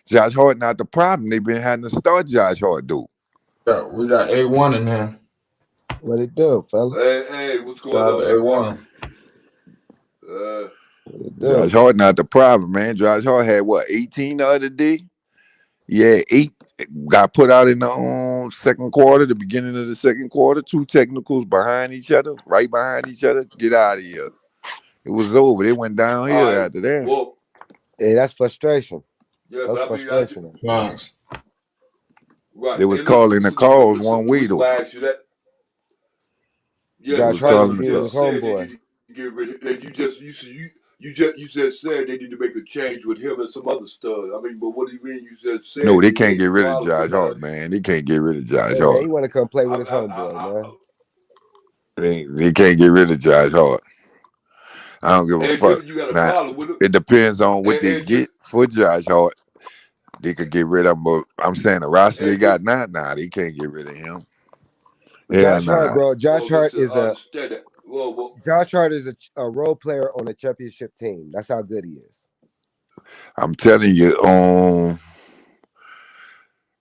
Josh Hart not the problem. They been having to start Josh Hart, dude. Yeah, we got A1 in there. What it do, fella? Hey, what's going on? A1. Josh Hart not the problem, man. Josh Hart had what, 18 the other day? Yeah, 8 got put out in the second quarter, the beginning of the second quarter. 2 technicals behind each other, right behind each other. Get out of here. It was over. They went downhill after that. Well, hey, that's frustration. Yeah, that's frustration. Thanks. Right. They was calling the calls one way though. Yeah, Josh Hart was his homeboy. Get rid of, you just said they need to make a change with him and some other stuff. I mean, but what do you mean? You just said no, they can't get rid of Josh Hart, man. They can't get rid of Josh Hart. Man, he want to come play with his homeboy, man. They can't get rid of Josh Hart. I don't give a fuck. You got a now, problem with it. It depends on what they get for Josh Hart. They could get rid of him, but I'm saying the roster they got now, they can't get rid of him. Josh Hart, bro. Josh Hart is Josh Hart is a role player on a championship team. That's how good he is. I'm telling you,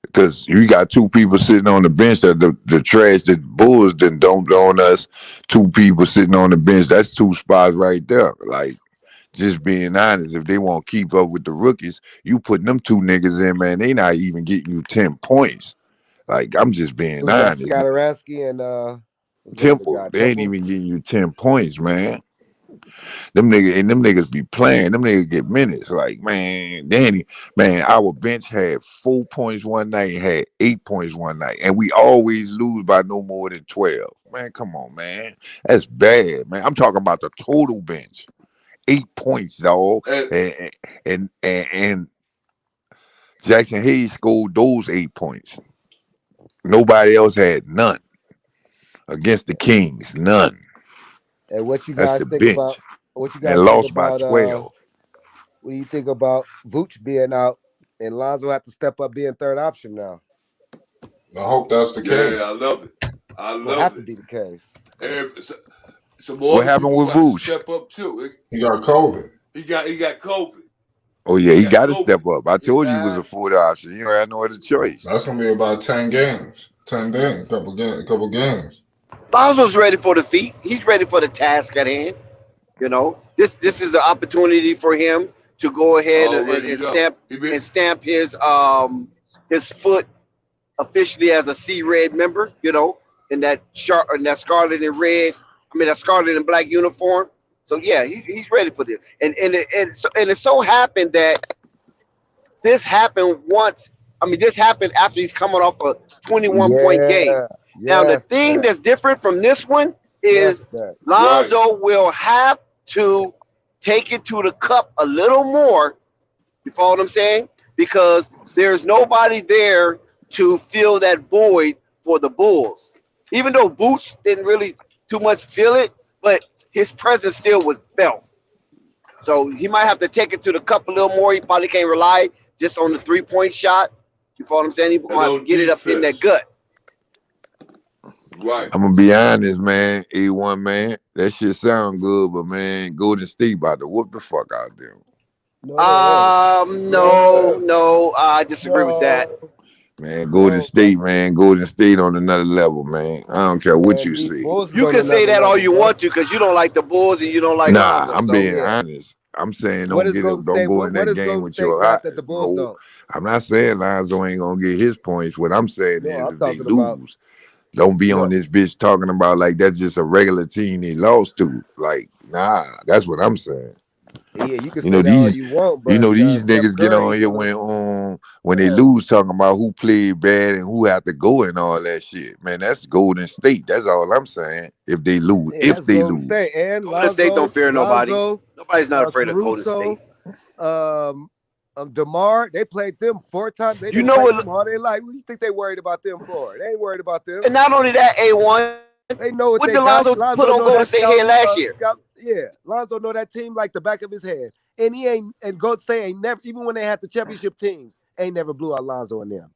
because you got 2 people sitting on the bench that the trash that Bulls then dumped on us. 2 people sitting on the bench. That's 2 spots right there. Like, just being honest, if they won't keep up with the rookies, you putting them 2 niggas in, man, they not even getting you 10 points. Like, I'm just being honest. Skotaransky and Temple, they ain't even getting you 10 points, man. Them niggas be playing. Them niggas get minutes. Like, man, Danny, man, our bench had 4 points one night, had 8 points one night, and we always lose by no more than 12. Man, come on, man. That's bad, man. I'm talking about the total bench. 8 points, dog. And Jackson Hayes scored those 8 points. Nobody else had none. Against the Kings, none. And what you guys think about? What you guys lost by 12. What do you think about Vooch being out and Lonzo have to step up being third option now? I hope that's the case. Yeah, I love it. It'll have to be the case. What happened with Vooch? Step up too. He got COVID. He got COVID. Oh yeah, he got to step up. I told you he was a fourth option. You don't have no other choice. That's gonna be about 10 games. 10 games, couple games. Lonzo's ready for the feat. He's ready for the task at hand. You know, this is an opportunity for him to go ahead and stamp his foot officially as a C-Red member. You know, in that scarlet and red. I mean, that scarlet and black uniform. So yeah, he's ready for this. And it so happened that this happened once. I mean, this happened after he's coming off a 21-point game. Now, the thing that's different from this one is Lonzo will have to take it to the cup a little more. You follow what I'm saying? Because there's nobody there to fill that void for the Bulls. Even though Vooch didn't really too much feel it, but his presence still was felt. So he might have to take it to the cup a little more. He probably can't rely just on the 3-point shot. You follow what I'm saying? He might have to get it up in that gut. Right. I'm gonna be honest, man. A1, man. That shit sound good, but man, Golden State about to whoop the fuck out there. No, I disagree with that. Man, Golden State on another level, man. I don't care what you see. You can say that all you want to because you don't like the Bulls and you don't like Lonzo. I'm being honest. I'm saying don't go in that game with your eye. No, I'm not saying Lonzo ain't gonna get his points. What I'm saying is if they lose, don't be on this bitch talking about like that's just a regular team they lost to. Like, nah, that's what I'm saying. Yeah, you can You know say that all these, you want, you but know these Steph niggas get Curry on ain't here when they lose, talking about who played bad and who have to go and all that shit. Man, that's Golden State. That's all I'm saying. If they lose, Yeah, if that's they Golden lose, State and Golden State don't fear nobody. Lonzo, Nobody's not afraid of Golden Caruso, State. DeMar. They played them 4 times. They You done know played what? them all their life. What do you think they worried about them for? They ain't worried about them. And not only that, A1. They know what What they did got. Lonzo put Lonzo on know Golden that State here last year? Yeah, Lonzo know that team like the back of his hand. And he ain't. And Golden State ain't never. Even when they had the championship teams, ain't never blew out Lonzo and them.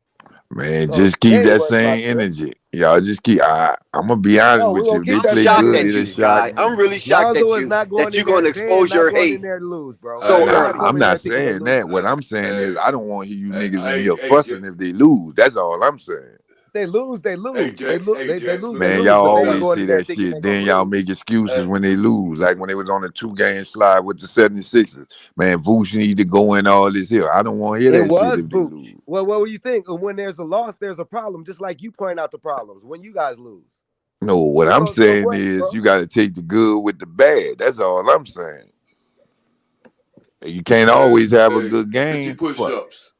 man, So just they keep ain't that worried about same them. energy. Y'all just keep. I'm gonna be honest No, we're with you. gonna If keep they I'm that play same shocked good, at it'll you, energy. shock guy. me. I'm really shocked Lonzo at is you not going that you're in there. going to They are expose not your going in hate. there to lose, bro. Hey, They're not hey, I'm coming in there not thinking they saying that. losing. What I'm saying hey, is I don't want you niggas in hey, here hey, fussing if they lose. That's all I'm saying. They lose. They hey, lose. They Jack, lose. hey, They Jax, lose. look, They Man, look, lose. y'all But they look ain't now. always going say in there that thinking they shit. gonna Then y'all lose. make excuses Hey, when they lose. Like when they was on a 2-game slide with the 76ers. Man, Vuce need to go in all this here. I don't want to hear It that shit was if they Vooch. lose. Well, what do you think? When there's a loss, there's a problem. Just like you point out the problems when you guys lose. No, what It I'm goes both saying ways, is bro. you got to take the good with the bad. That's all I'm saying. You can't always have a hey, good 50 game. Fuck. push-ups.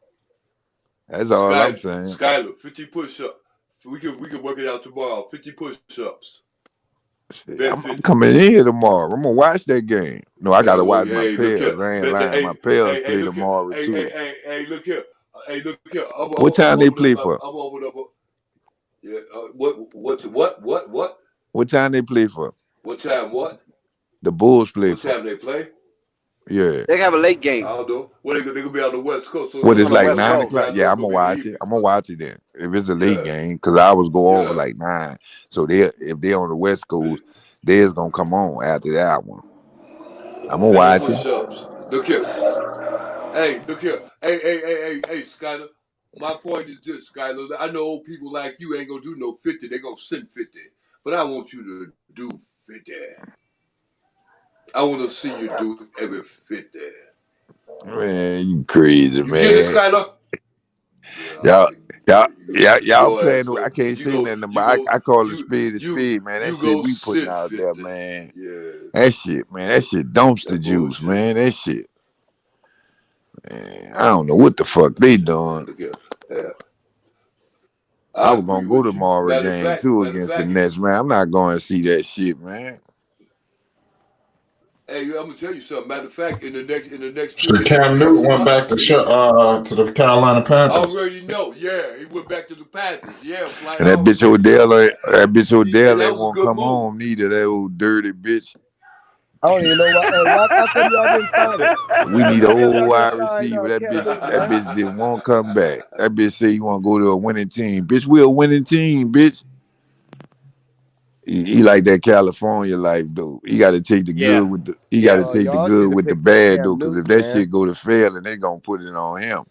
That's all I'm saying. Skyler, 50 push-ups. We can work it out tomorrow. 50 push-ups. Bet I'm 50. coming in here tomorrow. I'm gonna watch that game. No, I gotta Well, watch my hey, look here. Pels. I ain't Bet the, lying. My hey, Pels hey, hey, play look here. tomorrow Hey, too. look here. Hey, look here. I'm What time they play for? I'm open up. Yeah. What? What time they play for? What time? What? The Bulls play What for. time they play? Yeah. They have a late I game. don't know. Well, they gonna be on the West Coast. So What It's is on the like West 9 Coast. o'clock? I know Yeah, it's I'm gonna gonna be the watch it. evening. I'm gonna watch it then. If it's a late Yeah. game, because I was go on Yeah. like 9. So if they're on the West Coast, theirs gonna come on after that one. I'm gonna 50 watch it. push-ups. Look here. Hey, look here. Hey, Skyler. My point is this, Skyler. I know old people like you ain't gonna do no 50. They gonna send 50. But I want you to do 50. I want to see you do every 50. Man, you crazy, You get it, man. Skyler? Y'all, Yeah, y'all your ass playing. I go. can't say nothing about. I call it spade a spade, man. That You shit go we putting sit out there, 50. man. Yeah, That shit, man. That shit dumpster that juice, bullshit. man. That shit. Man, I don't know what the fuck they doing. Look here. Yeah. I I was agree gonna go with you. tomorrow game too against the Nets, man. I'm not going to see that shit, man. Hey, I'm gonna tell you something. Matter of fact, in the next So Cam Newton went back to the Carolina I Panthers. already know. Yeah, he went back to the Panthers. Yeah, flight. And I that bitch already Odell, know. That ain't was a want to good come move. home neither. That old dirty bitch. I don't even know why. Hey, how come y'all didn't sign him? We need a How come old y'all didn't wide sign receiver. Cam Newton, That man? bitch didn't want to come back. That bitch say you want to go to a winning team. Bitch, we a winning team, bitch. He like that California life, though. He got to take the Yeah. good with the. He got to take the Y'all good should have with the picked up bad, though. Cam Because if Newton, that man. shit go to fail, and they gonna put it on him.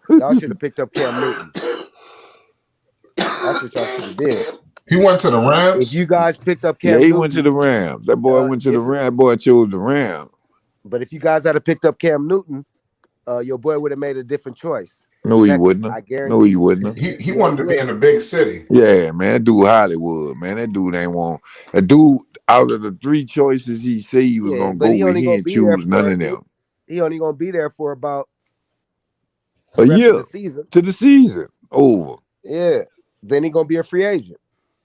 Y'all should have picked up Cam Newton. That's what y'all should have did. He went to the If Rams. you guys picked up Yeah, Cam he Newton, went to the Rams. That boy went to the Rams. That boy chose the Rams. But if you guys had picked up Cam Newton, your boy would have made a different choice. No, he Heck, wouldn't I have. guarantee. No, he wouldn't have. He wanted to be in a big city. Yeah, man, that dude Hollywood, man. That dude ain't want. That dude, out of the 3 choices he said he was gonna but go he with, only he gonna ain't be there choose none of them. He only gonna be there for about A the rest year of the season. to the season over. Yeah. Then he gonna be a free agent.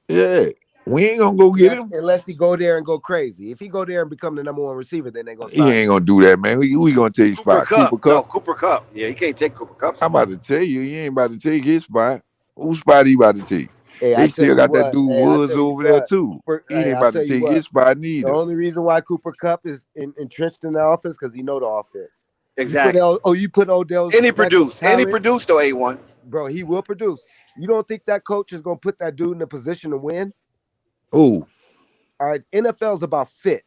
Yeah, we ain't gonna go get him. Unless he go there and go crazy. If he go there and become the number 1 receiver, then they gonna sign He ain't gonna do that, man. Who he gonna take his spot? Cooper Cup? No, Cooper Cup. Yeah, you can't take Cooper Cup. I'm about to tell you, he ain't about to take his spot. Whose spot he about to take? Hey, They still got that dude Woods over there too. He ain't about to take his spot neither. The only reason why Cooper Cup is entrenched in the offense because he know the offense. Exactly. You put Odell's and he produced though, A1. Bro, he will produce. You don't think that coach is gonna put that dude in a position to win? Who? All right, NFL's about fit.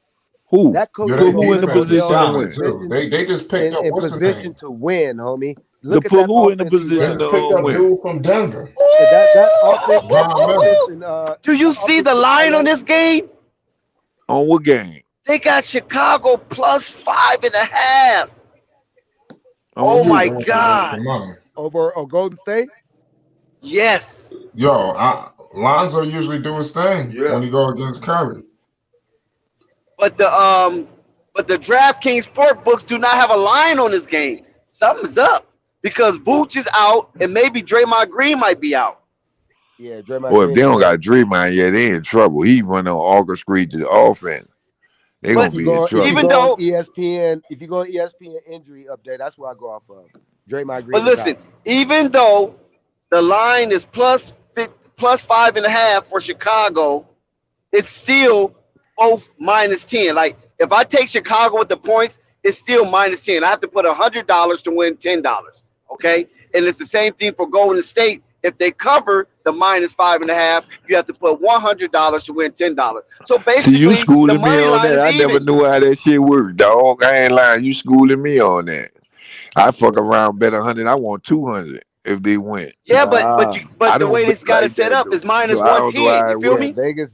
Who? That coach put who in the position to win? Too. They just picked up in position to win, homie. Look at put that who in the offense position to picked up win? dude from Denver. That offense, and, do you see the line on this game? On what game? They got Chicago plus 5.5. Oh my God! Over Golden State? Yes. Yo, Lonzo usually do his thing when he go against Curry. But the But the DraftKings sportbooks do not have a line on this game. Something's up because Vooch is out and maybe Draymond Green might be out. Yeah, Draymond Well, if they Green. don't got Draymond yet, they in trouble. He run on orchestrate the offense. They gonna be in trouble. Even though ESPN, if you go on ESPN injury update, that's what I go off of. Draymond Green. But listen, even though the line is plus 5.5 for Chicago, it's still both -10. Like if I take Chicago with the points, it's still -10. I have to put $100 to win $10. Okay, and it's the same thing for Golden State. If they cover the -5.5, you have to put $100 to win $10. So basically, see, you schooling the money me on line that. I is never even. knew how that shit worked, dog. I ain't lying. You schooling me on that. I fuck around, bet 100. I want 200 if they win. Yeah, but the way this got it set up is -110. You feel me? Vegas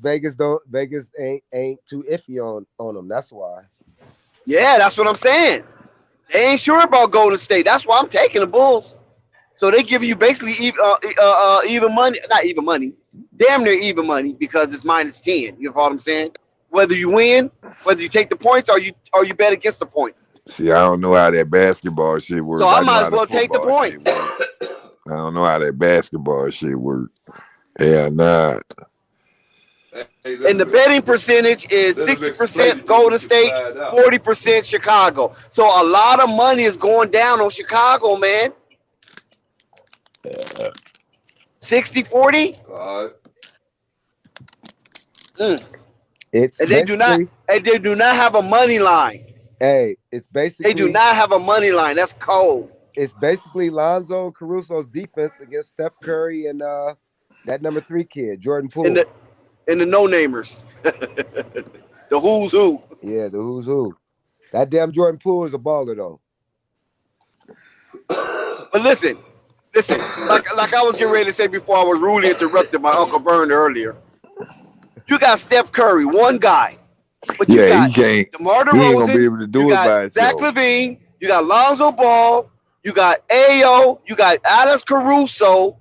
ain't too iffy on them. That's why. Yeah, that's what I'm saying. They ain't sure about Golden State. That's why I'm taking the Bulls. So they give you basically even money, not even money, damn near even money because it's -10. You know what I'm saying? Whether you win, whether you take the points or you bet against the points. See, I don't know how that basketball shit works. So I might as well take the points. I don't know how that basketball shit works. Yeah, nah. And the betting percentage is 60% Golden State, 40% Chicago. So a lot of money is going down on Chicago, man. 60-40. It's and they do not have a money line. Hey, it's basically they do not have a money line. That's cold. It's basically Lonzo and Caruso's defense against Steph Curry and that number 3 kid, Jordan Poole. And the no-namers. The who's who. Yeah, the who's who. That damn Jordan Poole is a baller though. But listen, like I was getting ready to say before I was rudely interrupted by Uncle Vern earlier. You got Steph Curry, one guy. But you got DeMar DeRozan, he ain't gonna be able to do you it got by Zach himself. LaVine, you got Lonzo Ball, you got Ayo, you got Alex Caruso.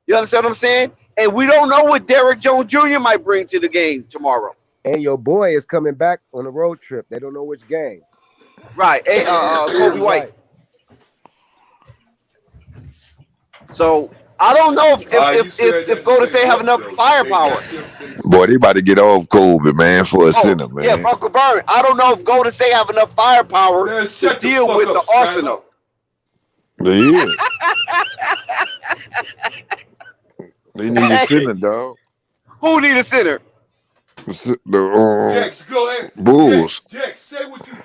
You understand what I'm saying? And we don't know what Derrick Jones Jr. might bring to the game tomorrow. And your boy is coming back on a road trip. They don't know which game. Right. Kobe White. So I don't know if Golden State have enough firepower. Boy, they about to get off Kobe, man, for a center, man. Yeah, Uncle Vern. I don't know if Golden State have enough firepower to deal with the Arsenal. Yeah. They need a center, dog. Who need a center? Jax, go ahead. Bulls. Jax, say what you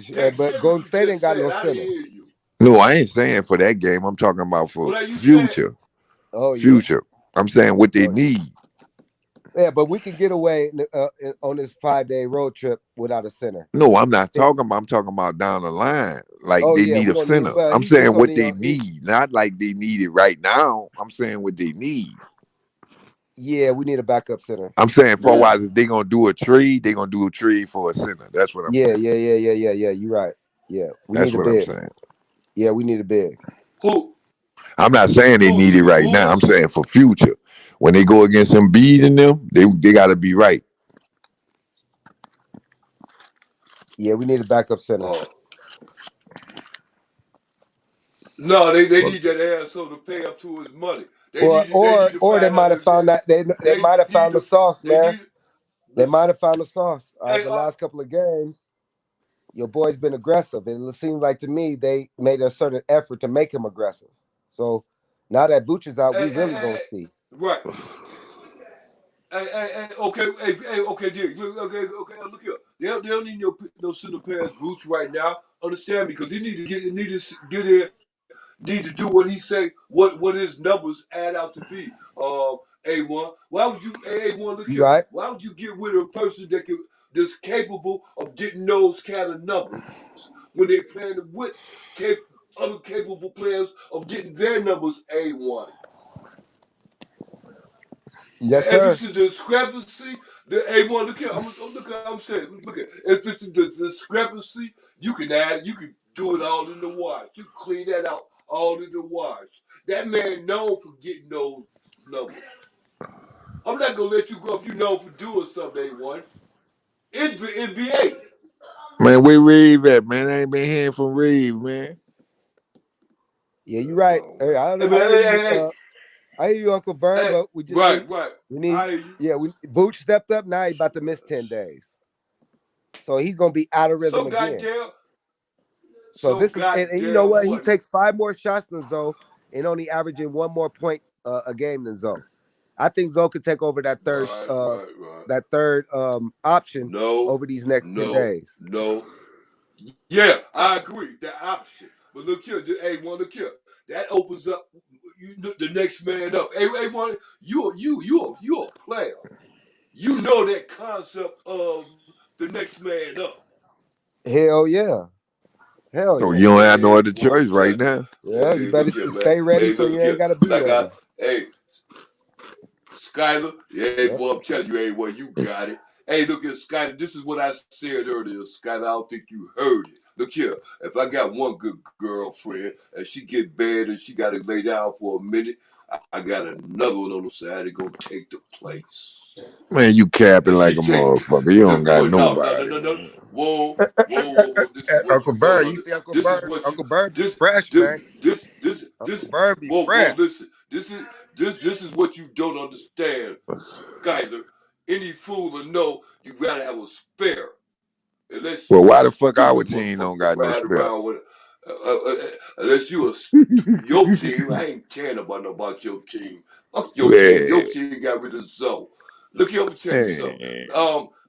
Yeah, but Golden State ain't got no center. No, I ain't saying for that game. I'm talking about for future. Oh, yeah. Future. I'm saying what they need. Yeah, but we can get away on this 5-day road trip without a center. No, I'm not talking about. I'm talking about down the line. Like they need a center. I'm saying what they need, not like they need it right now. I'm saying what they need. Yeah, we need a backup center. I'm saying for if they're gonna do a trade, they're gonna do a trade for a center. That's what I'm saying. Yeah. You're right. Yeah, that's what I'm saying. Yeah, we need a big. Who? I'm not saying they need it right now. I'm saying for future. When they go against Embiid and them, they gotta be right. Yeah, we need a backup center. No, they need that asshole to pay up to his money. Or they might have found that they might have found the sauce, man. They might have found the sauce. The last couple of games, your boy's been aggressive. It seems like to me they made a certain effort to make him aggressive. So now that Vuce is out, we really gonna see. Right. Okay, Dick. Look here. They don't need no center pass Vuce right now. Understand me? Because he need to do what he say. What his numbers add out to be. A1. Why would you A1 look here? Right. Why would you get rid of a person that's capable of getting those kind of numbers when they're playing with other capable players of getting their numbers A1? Yes, sir. If it's the discrepancy, the A1, look here, I'm saying, look at, if this is the discrepancy, you can do it all in the wash. You clean that out all in the wash. That man known for getting those numbers. I'm not going to let you go if you known for doing something, A1. It's the NBA. Man, where Reeve at, man? I ain't been hearing from Reeve, man. Yeah, you're right. Hey, I hear you, Uncle Vern, but we just we need. Yeah, Vooch stepped up. Now he's about to miss 10 days, so he's gonna be out of rhythm again. So this is, and you know what? He takes 5 more shots than Zoe and only averaging 1 more point a game than Zoe. I think Zoe could take over that third option over these next 10 days. No. Yeah, I agree. That option. But look here, look here. That opens up the next man up. Hey, you a player. You know that concept of the next man up. Hell yeah. Hell So yeah. you don't have no other choice right now. Yeah, you better stay ready so you ain't gotta be ready. Skyler, boy, I'm telling you, boy, you got it. Hey, look at Skyler. This is what I said earlier, Skyler. I don't think you heard it. Look here. If I got one good girlfriend and she get bad and she got to lay down for a minute, I got another one on the side that gonna take the place. Man, you capping like a motherfucker. You don't got nobody. No. Whoa. Uncle Bird, you see Uncle Bird? Uncle Bird be fresh, man. Uncle Bird be fresh. Listen. This is what you don't understand, Skyler. Any fool will know you gotta have a spare. Well, why the fuck our team don't got no spare? Unless you your team, I ain't caring about your team. Fuck your team. Your team got rid of Zoe. Look here, I'm telling you something.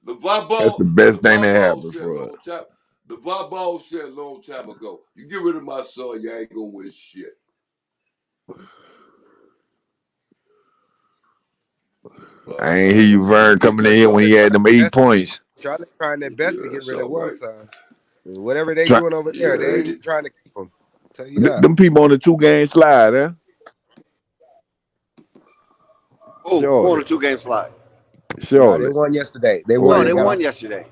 That's the best thing that happened for us. The Ball said a long time ago, you get rid of my son, you ain't gonna win shit. I ain't hear you, Vern, coming in here when he had them 8 points. Charlotte trying their best to get rid of one son. Whatever they doing over there, they ain't trying to keep them. Tell you that. Them people on the 2-game slide, huh? Oh, on the 2-game slide. Sure. They won yesterday. They won yesterday.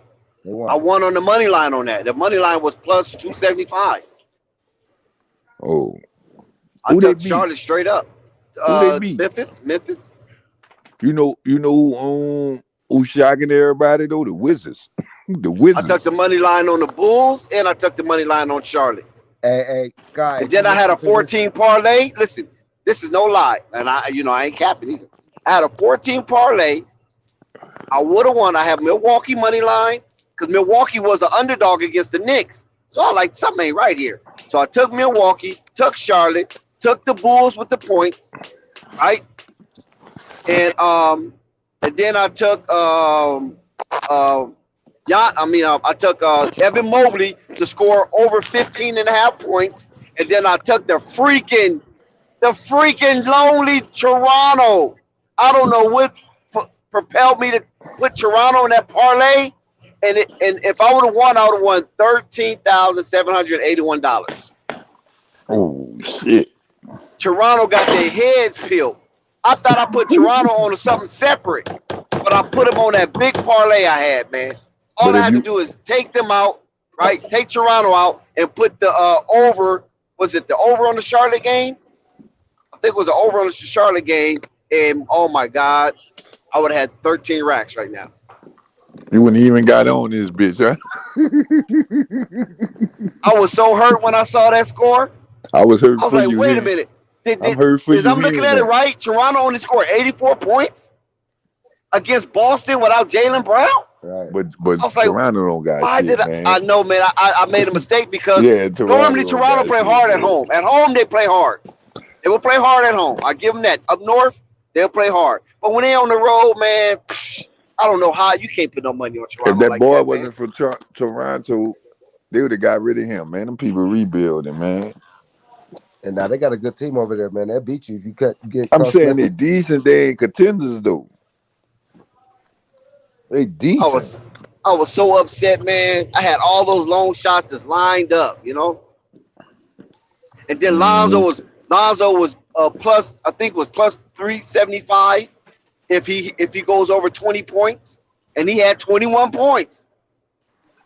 They won. I won on the money line on that. The money line was plus 275. Oh. I took Charlotte straight up. Who they beat? Memphis. You know who's shocking everybody though? The Wizards. The Wizards. I took the money line on the Bulls and I took the money line on Charlotte. Hey, Sky. And then I had a 14 parlay. Listen, this is no lie, and I ain't capping either. I had a 14 parlay. I would have won. I have Milwaukee money line because Milwaukee was an underdog against the Knicks. So I like something ain't right here. So I took Milwaukee, took Charlotte, took the Bulls with the points, right? And then I took I took Evan Mobley to score over 15.5 points, and then I took the freaking lonely Toronto. I don't know what propelled me to put Toronto in that parlay, and if I would have won, I would have won $13,781. Oh shit! Toronto got their heads peeled. I thought I put Toronto on something separate, but I put them on that big parlay I had, man. All I had to do is take them out, right? Take Toronto out and put the over. Was it the over on the Charlotte game? I think it was the over on the Charlotte game. And oh my God, I would have had 13 racks right now. You wouldn't even got on this bitch, huh? I was so hurt when I saw that score. I was hurt. I was like, wait a minute. I'm hurt for you. I'm looking at it right. Toronto only scored 84 points against Boston without Jaylen Brown. Right. But I was like, Toronto don't got shit, man. I know, man. I made a mistake because normally Toronto play hard at home. At home, they play hard. They will play hard at home. I give them that. Up north, they'll play hard. But when they on the road, man, I don't know how. You can't put no money on Toronto. If that like boy that, wasn't for Toronto, they would have got rid of him, man. Them people rebuilding, man. And now they got a good team over there, man. They beat you if you get. I'm saying they decent. They ain't contenders though. They decent. I was so upset, man. I had all those long shots that's lined up, you know. And then Lonzo was plus. I think it was plus 375 if he goes over 20 points, and he had 21 points.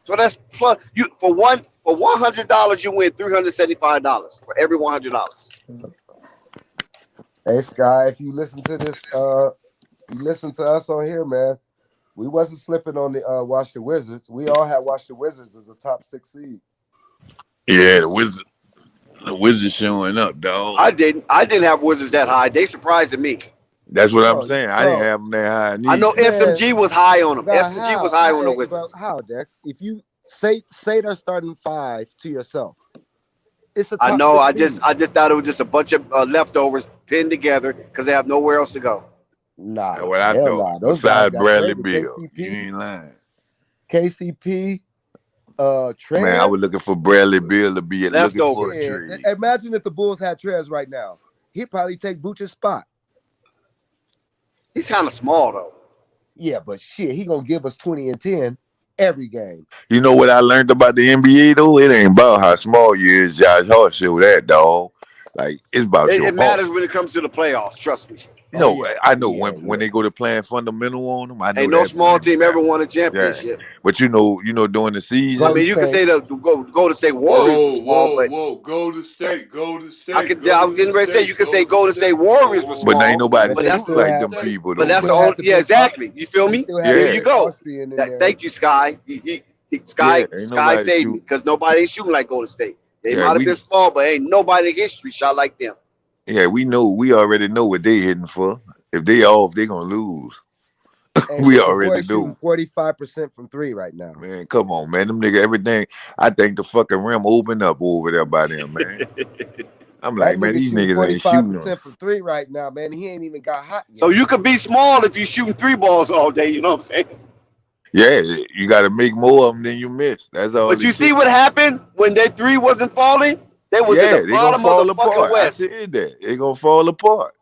So that's plus you for $100 you win $375 for every $100. Hey Sky, if you listen to this, you listen to us on here, man. We wasn't slipping on the Washington Wizards. We all had Washington Wizards as the top 6 seed. Yeah, the Wizards showing up, dog. I didn't have Wizards that high. They surprised me. That's what I'm Bro, saying. I didn't have them that high. I know Neither. SMG was high on them. God, SMG was high on the Wizards. How, Dex? If you say they're starting 5 to yourself, it's a top I know. 6 I just thought it was just a bunch of leftovers pinned together because they have nowhere else to go. Nah, That's what I hell thought. nah. Those guys Besides got Bradley traded. Beal, KCP, you ain't lying. KCP, Trez. Man, I was looking for Bradley Beal to be looking for a Yeah, trade. imagine if the Bulls had Trez right now. He'd probably take Vooch's spot. He's kind of small though. Yeah, but shit, he gonna give us 20 and 10 every game. You know what I learned about the NBA though? It ain't about how small you is. Josh Hart showed that, dog. Like it's about your It matters when it comes to the playoffs. Trust me. No, I know when they go to playing fundamental on them. I know ain't no small team ever won a championship. Yeah. But you know during the season. I mean, you can say the Golden State Warriors was small, but Golden State. I was getting ready to say you could say Golden State Warriors was small, but ain't nobody but that's like them people. But that's the only. Yeah, exactly. You feel me? Yeah. There you go. Thank you, Sky. Sky saved me because nobody ain't shooting like Golden State. They might have been small, but ain't nobody in history shot like them. Yeah, we already know what they hitting for. If they off, they gonna lose. We already do. 45% from 3 right now. Man, come on, man. Them nigga, everything. I think the fucking rim opened up over there by them, man. I'm like, man, these niggas ain't shooting 45% from 3 right now, man. He ain't even got hot yet. So you could be small if you shooting 3 balls all day. You know what I'm saying? Yeah, you got to make more of them than you miss. That's all. But you see what happened when that 3 wasn't falling? They was in the bottom of the fucking West. I said that. They gonna fall apart.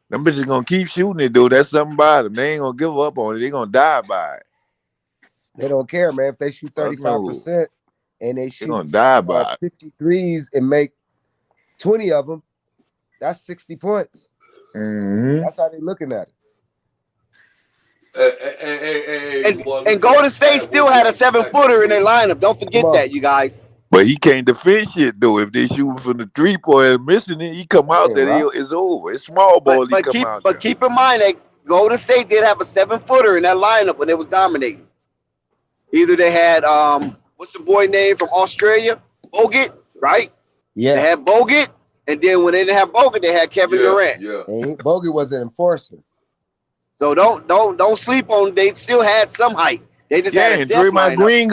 Them bitches gonna keep shooting it, though. That's something about them. They ain't gonna give up on it. They gonna die by it. They don't care, man. If they shoot 35% and they shoot gonna die by 53s and make 20 of them, that's 60 points. Mm-hmm. That's how they looking at it. And Golden State still had a 7-footer in their lineup. Don't forget that, you guys. But he can't defend shit though. If they shoot from the 3-point and missing it, he come out there. It's over. It's small ball. But keep in mind that Golden State did have a 7-footer in that lineup when they was dominating. Either they had what's the boy name from Australia? Bogut, right? Yeah. They had Bogut, and then when they didn't have Bogut, they had Kevin Durant. Yeah. And Bogut was an enforcer. So don't sleep on. They still had some height. They just had a Draymond Green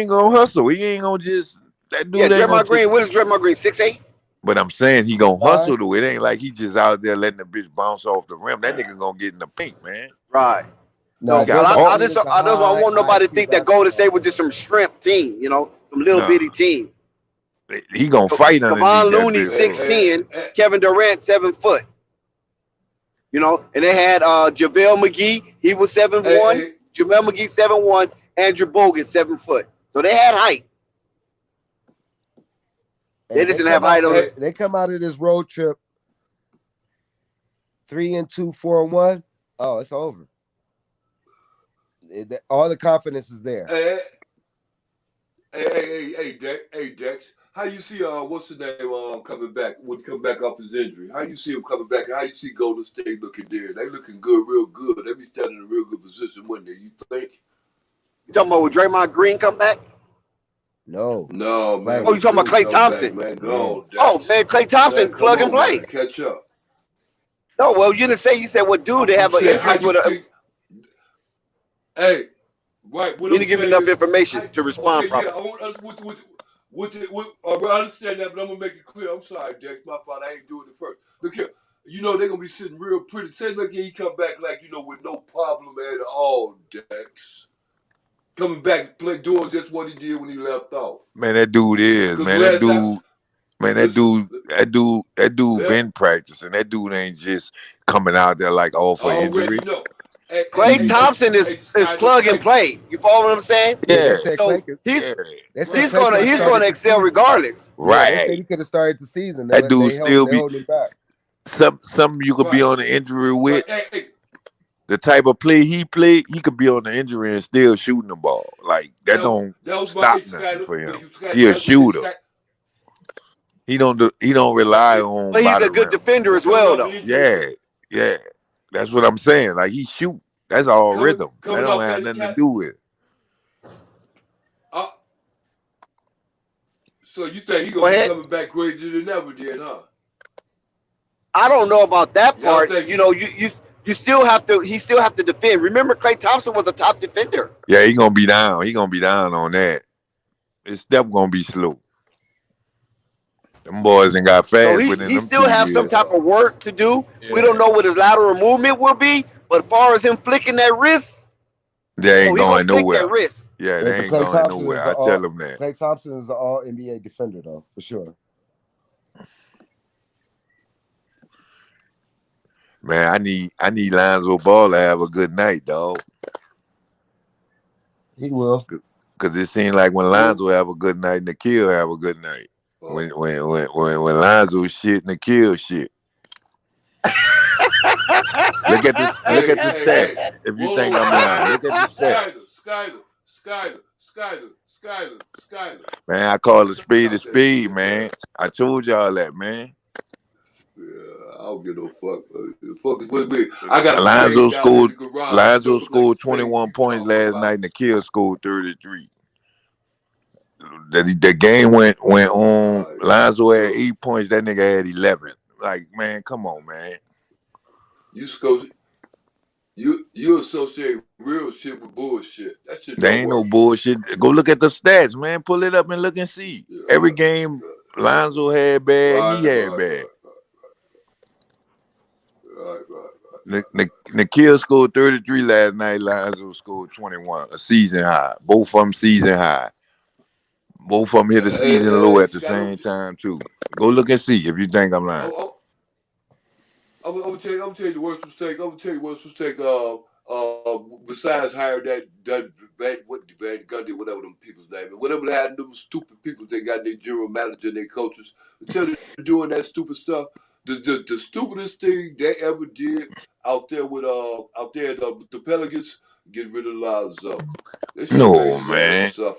gonna hustle. He ain't gonna just that dude. Draymond Green. What is Draymond Green? 6'8"? But I'm saying he gonna hustle though. It ain't like he just out there letting the bitch bounce off the rim. That nigga gonna get in the paint, man. Right. No, I just don't want nobody to think that Golden State was just some shrimp team, some little bitty team. He gonna fight underneath Kevon that Looney bitch. 6'10", Kevin Durant 7 foot. And they had JaVale McGee, he was 7'1". JaVale McGee 7'1", Andrew Bogut 7 foot. So they had height. They just didn't have height on it. They come out of this road trip 3-2, 4-1. Oh, it's over. All the confidence is there. Hey, Dex. How you see what's the name coming back? Would come back off his injury? How you see him coming back? How you see Golden State looking there? They looking good, real good. They be standing in a real good position, wouldn't they? You think? You talking about would Draymond Green come back? No, man. Oh, you talking about Klay Thompson? Back, man. Go on, oh, man, Klay Thompson, plug and play. Man, catch up. No, well, you didn't say. You said, what dude? They have an injury with a. Hey, right. You didn't give enough information to respond properly. I understand that, but I'm gonna make it clear. I'm sorry, Dex. My fault. I ain't doing it first. Look here. They're gonna be sitting real pretty. Say, look here, he come back like with no problem at all, Dex. Coming back, doing just what he did when he left off. Man, that dude is, man. That dude been practicing. That dude ain't just coming out there like all for injury. Klay Thompson is plug and play. You follow what I'm saying? Yeah. So he's gonna excel regardless. Right. They said he could have started the season. That dude still be some you could be on the injury with. The type of play he played, he could be on the injury and still shooting the ball. Like that don't stop nothing for him. He a shooter. He don't rely on. But he's a good defender as well, though. Yeah. That's what I'm saying. Like he shoot. That's all rhythm. That don't have nothing to do with it. So you think he gonna be coming back crazier than ever, then, huh? I don't know about that Y'all part. think You know, you still have to. He still have to defend. Remember, Klay Thompson was a top defender. Yeah, he gonna be down. He gonna be down on that. His step gonna be slow. Them boys ain't got fast So within he them still 2 have years. some type of work to do. Yeah. We don't know what his lateral movement will be, but as far as him flicking that wrist, they ain't going nowhere. That wrist. Yeah, Yeah, they but ain't Klay going Thompson nowhere. is I tell them that. Klay Thompson is an all NBA defender, though, for sure. Man, I need Lonzo Ball to have a good night, dog. He will. Cause it seems like when Lonzo have a good night, Nikhil have a good night. When Lonzo shit, Nikhil shit. Look at this stats. If you think I'm lying, look at the stats. Skyler. Man, I call it speed, man. I told y'all that, man. Yeah, I don't give no fuck. Fuck is with me. I got Lonzo scored 21 points last night. Nikhil scored 33. The game went on. Lonzo had 8 points. That nigga had 11. Like, man, come on, man. You associate real shit with bullshit. That shit There ain't no bullshit. Go look at the stats, man. Pull it up and look and see. Yeah, every game Lonzo had bad, he had bad. Right. Nikhil scored 33 last night. Lonzo scored 21, a season high. Both of them season high. Both of them hit a season low at the same time too. Go look and see if you think I'm lying. I'm gonna tell you the worst mistake. Besides hiring that Van Gundy, whatever them people's name, whatever they had, them stupid people they got their general manager and their coaches. Instead of doing that stupid stuff, the stupidest thing they ever did out there with the Pelicans, get rid of Lonzo. No, man. No.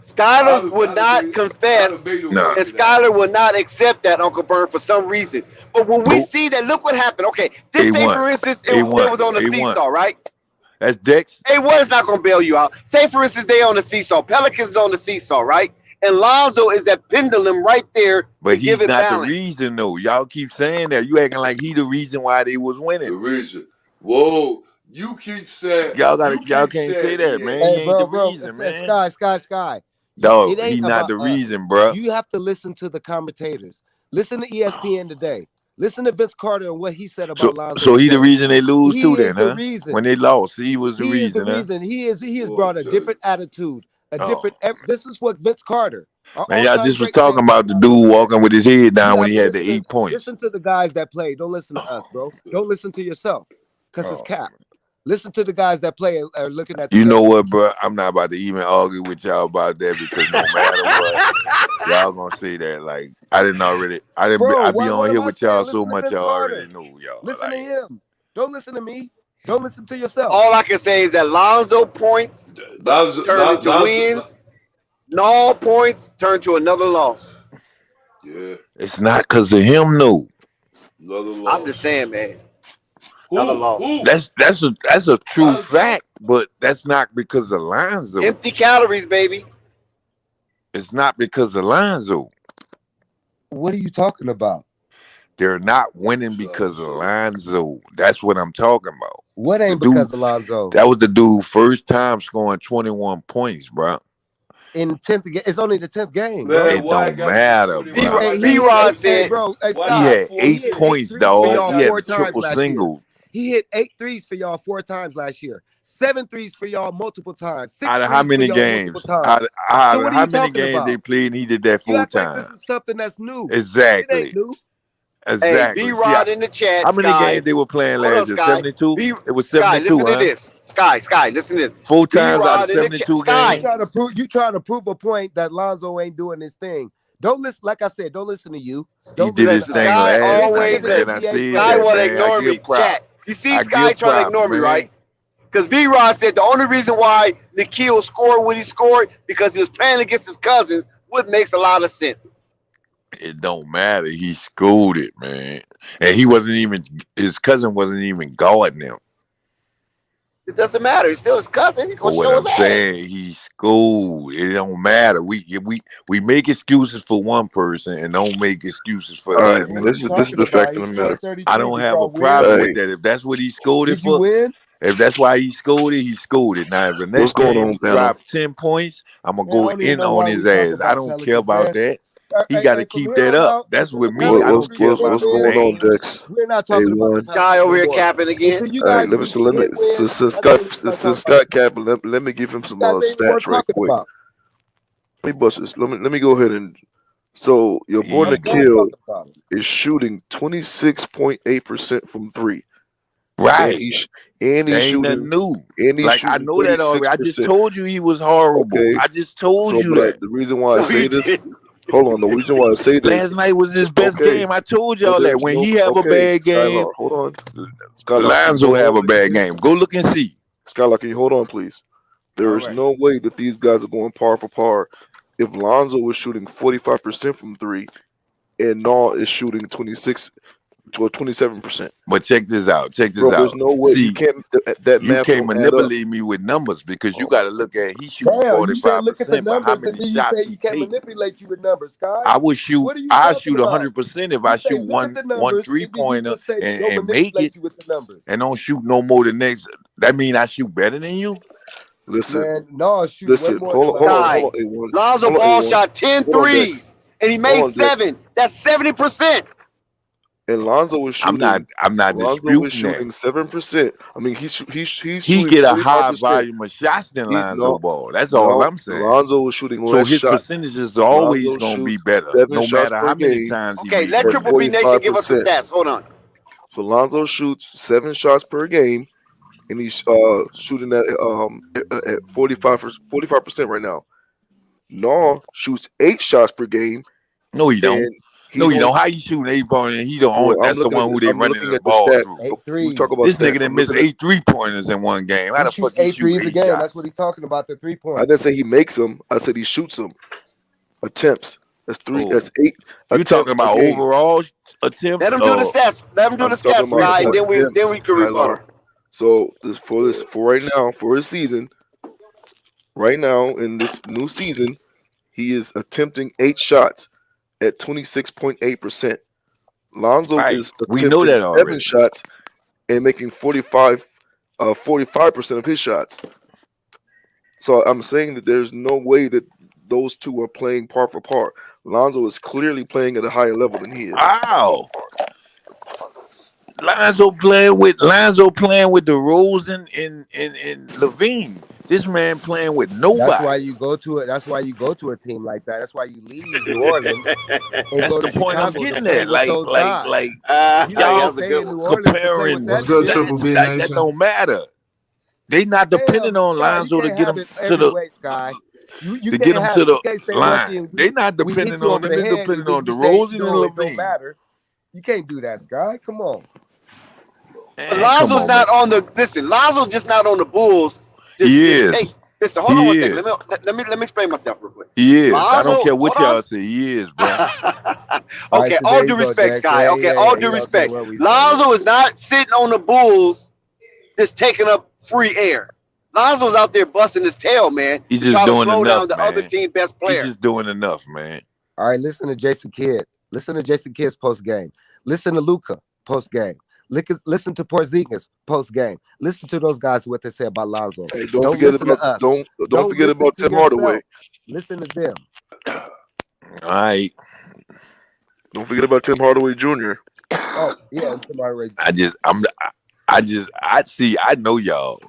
Skyler would not confess, and Skyler would not accept that, Uncle Vern, for some reason. But when we see that, look what happened. Okay, this say, for instance, it was on the seesaw, right? That's Dex. A1 is not going to bail you out. Say, for instance, they on the seesaw. Pelicans is on the seesaw, right? And Lonzo is that pendulum right there. But he's not the reason, though. Y'all keep saying that. You acting like he the reason why they was winning. The reason. Whoa. You keep saying y'all can't say that, man. Hey, he ain't the reason, man. Sky. Dog, he's not the reason, bro. You have to listen to the commentators. Listen to ESPN today. Listen to Vince Carter and what he said about Lonzo. So he the reason they lose too, then, huh? Reason. When they lost, he was the reason. He is the reason. He has brought a different attitude, This is what Vince Carter. Man, y'all just was talking about the dude walking with his head down when he had the 8 points. Listen to the guys that play. Don't listen to us, bro. Don't listen to yourself, because it's cap. Listen to the guys that play and are looking at. You know what, bro? I'm not about to even argue with y'all about that, because no matter what, y'all gonna say that. Like I be on here with y'all so much, y'all already know y'all. Listen to him. Don't listen to me. Don't listen to yourself. All I can say is that Lonzo points turn into wins. No points turn to another loss. Yeah, it's not because of him, no. Another loss. I'm just saying, man. Another loss. That's a true fact, but that's not because of Lonzo. Empty calories, baby. It's not because of Lonzo. What are you talking about? They're not winning because of Lonzo. That's what I'm talking about. What ain't because of Lonzo? That was the dude first time scoring 21 points, bro. In 10th game, it's only the 10th game. Bro. It don't matter, bro. B-Rod said, bro, he had 8 points, dog. He had a triple single. He hit 8 threes for y'all 4 times last year. 7 threes for y'all multiple times. 6 out of how many games? How many games they played? And he did that 4 times. Like this is something that's new. Exactly. It ain't new. Exactly. Hey, B-Rod in the chat. How many games they were playing last year? 72. It was 72. Listen to this. Sky, listen to this. 4 times out of 72 games. You trying to prove a point that Lonzo ain't doing his thing. Don't listen. Like I said, don't listen to you. He did his thing last night. Sky want to ignore me. Chat. You see Sky trying to ignore me, right? Because V-Rod said the only reason why Nikhil scored what he scored because he was playing against his cousins, which makes a lot of sense. It don't matter. He scored it, man. And his cousin wasn't even guarding him. It doesn't matter. He's still his cousin. He's But gonna what show I'm his ass. saying, he's schooled. It don't matter. We make excuses for one person and don't make excuses for All the right, other man. one. This is the fact of the matter. I don't have a problem with that. If that's what he scolded Did you for, win? if that's why he scolded, he scolded. Now, if the next What's going game on, he panel? dropped 10 points, I'm gonna Man, I go don't even in know on why his we talk ass. I about don't care Pelicans, about man. that. He got to From keep here that on up. out, That's until with the me. I Pelicans don't care win about what's the going on, names. Dex? we're not talking about the A1. Sky over Pelicans here no more. capping again. Until you All right, guys let me win so let me shit wins, since that's Scott when we start since talking Scott about Cap, let me give him some you guys ain't even worth stats right talking quick. about. Let me bust this. Let me go ahead and so your boy I'm done Nikhil talking about it. is shooting 26.8% from three. Right. And he's Ain't nothing shooting new. and he's Like, I shooting know that already. I just 36%. told you he was horrible. Okay. I just told So you but that. the reason why I No, say you this, didn't. hold on, the reason why I say this, Last night was his best okay. game. I told But y'all that. there's When no he have a bad game, Skylar, hold on. Skylar, Lonzo have a bad game. Go look and see. Skylar, can you hold on, please? There is no way that these guys are going par for par. If Lonzo is shooting 45% from three, and Naw is shooting 26 to 27%. But check this out. Check this Bro, out. there's no way See, you can't. That you math can't don't add up. manipulate me with numbers because you got to look at he shooting Damn, you said look at the 45%, but how numbers, and many then you shots say he you can't take? manipulate you with numbers, Sky. I would shoot. What are you I talking shoot about? 100% if You I say shoot look at the one numbers, three and then you pointer just say and don't make manipulate it you with the numbers. and don't shoot no more than next. That mean I shoot better than you. Listen, Man, no, shoot way listen. more Hold than on, Sky. hold on, A1. Lonzo Hold on, Ball A1. shot 10 Hold on, Dex. threes, and he Hold made on, Dex. 7. That's 70%. And Lonzo is shooting. I'm not Lonzo is disputing that. shooting 7%. I mean, he's He shooting get a higher 45%. volume of shots than Lonzo Ball. That's No, all I'm saying. Lonzo is shooting So less his shots. percentages are always Lonzo gonna be shoots better, 7 no shots matter per how many game times he Okay, make let at Triple B Nation give us the 45%. stats. Hold on. So Lonzo shoots 7 shots per game, and he's shooting at 45% right now. Naw shoots 8 shots per game. No, he don't. And No, he don't. How you shooting 8 pointers and he don't Well, own? That's the one who they I'm running looking the at the ball stats. through. 8 We threes. talk about This stats. nigga done I'm missed looking at- 8 3-pointers in one game. How He the shoots fuck he 8 shoot threes a 8 game. shots? That's what he's talking about, the 3 I point. didn't say he makes them. I said he shoots them. Attempts. That's 3. Oh. That's 8. You talking attempts about per game. overall attempts? Let him do the stats. Let him do I'm the talking stats, about Sky, and then we attempts, can rebuttal. Skylar. So for right now, for his season, right now in this new season, he is attempting 8 shots at 26.8%. Lonzo Right. is We know attempting that 7 already. shots and making 45% of his shots. So I'm saying that there's no way that those two are playing par for par. Lonzo is clearly playing at a higher level than he is. Wow. Lonzo playing with DeRozan and Levine. This man playing with nobody. That's why you go to it. That's why you go to a team like that. That's why you leave New Orleans and That's go the to point I'm Chicago to getting play at. with those guys. You don't y'all stay in New Orleans to play comparing with What's that good, shit. Triple B that Nation? don't matter. They not depending Damn, on Sky, Lonzo you to can't get have them it to every the way, Sky. You to can't get them have to it. You the can't say line. nothing. They not We hit depending you on over them. the They head, and depending then on you say DeRozan and no, it don't Levine. matter. You can't do that, Sky. Come on. Man, come Lonzo's on, not man. on the listen. Lonzo's just not on the Bulls. He is. Listen, hold on He one second. is. Let me explain myself real quick. He is. I don't Lonzo, care what hold on. y'all say. He is, bro. All right, Okay, so all there due you go, respect, Dex. Sky. Yeah, Okay, yeah, all yeah. due You don't care respect. what we say. Lonzo is not sitting on the Bulls just taking up free air. Lonzo's out there busting his tail, man. He's to just try to doing slow enough, down the man. other team best player. He's just doing enough, man. All right, listen to Jason Kidd. Listen to Jason Kidd's post game. Listen to Luka post game. Listen to Porzingis post game. Listen to those guys what they say about Lonzo. Hey, don't forget listen about to us. don't forget listen about to Tim yourself. Hardaway. Listen to them. All right. Don't forget about Tim Hardaway Jr. Oh yeah, Tim Hardaway. I know y'all.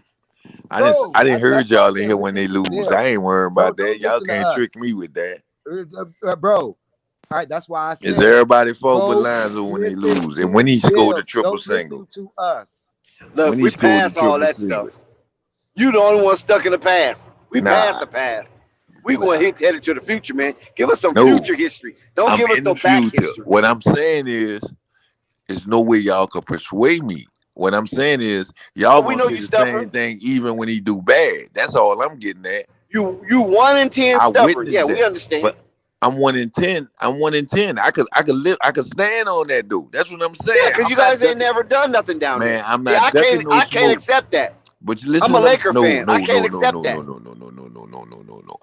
I didn't hear that's y'all what I'm in here saying. when they Listen to lose. them. I ain't worried about that. Y'all listen to can't trick us. me with that. Bro. All right, that's why I said It's everybody fault but go Lonzo when they listen lose. to And when he scored them. the triple Don't single. listen to us. Look, When we he scored the passed all triple that single. stuff. You the only one stuck in the past. We Nah. passed the past. We going headed to the future, man. Give us some No. future history. Don't I'm give us in no the back future. history. What I'm saying is, there's no way y'all can persuade me. What I'm saying is, y'all we gonna know say you the stubborn. same thing even when he do bad. That's all I'm getting at. You 1 in 10 I stubborn. witnessed Yeah, that. we understand. I'm 1-10. I'm 1-10. I could stand on that, dude. That's what I'm saying. Yeah, because you guys ain't never done nothing down there. Man, I'm Yeah, not ducking no I can't smoke. accept that. But you listen I'm a what Laker fan. I can't accept that. No.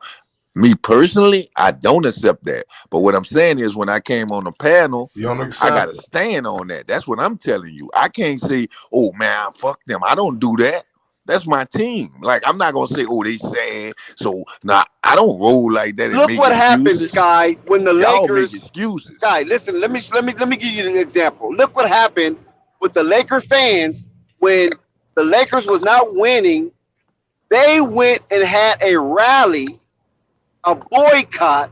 Me personally, I don't accept that. But what I'm saying is when I came on the panel, I got to stand on that. That's what I'm telling you. I can't say, oh, man, fuck them. I don't do that. That's my team. Like, I'm not going to say, oh, they sad. So, nah, I don't roll like that and Look make what happened, excuses. Sky, when the Y'all Lakers make excuses. Sky, listen, let me give you an example. Look what happened with the Laker fans when the Lakers was not winning. They went and had a rally, a boycott,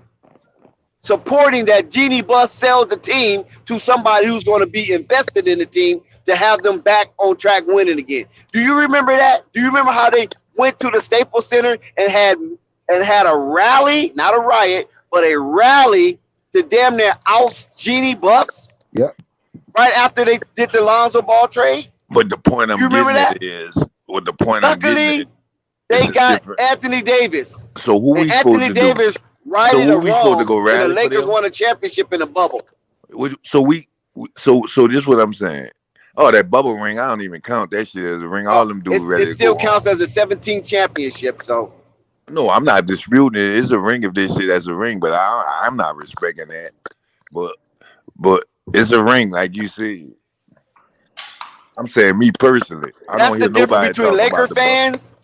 supporting that Genie Bus sells the team to somebody who's going to be invested in the team to have them back on track winning again. Do you remember that? Do you remember how they went to the Staples Center and had a rally, not a riot, but a rally to damn near oust Genie Bus? Yep. Right after they did the Lonzo Ball trade? But the point I'm getting at is, what the point I'm getting at, they got Anthony Davis. So who we supposed Anthony to Davis do? righted So a who we supposed to wrong go when rally the for Lakers them? won a championship in the bubble. So this is what I'm saying. Oh, that bubble ring, I don't even count that shit as a ring. All them dudes ready It to still go counts home. as a 17 championship. So No, I'm not disputing it. It's a ring if they say that's a ring, but I'm not respecting that. But it's a ring, like you see. I'm saying me personally. I that's don't the hear difference nobody between talking Laker about the bubble. fans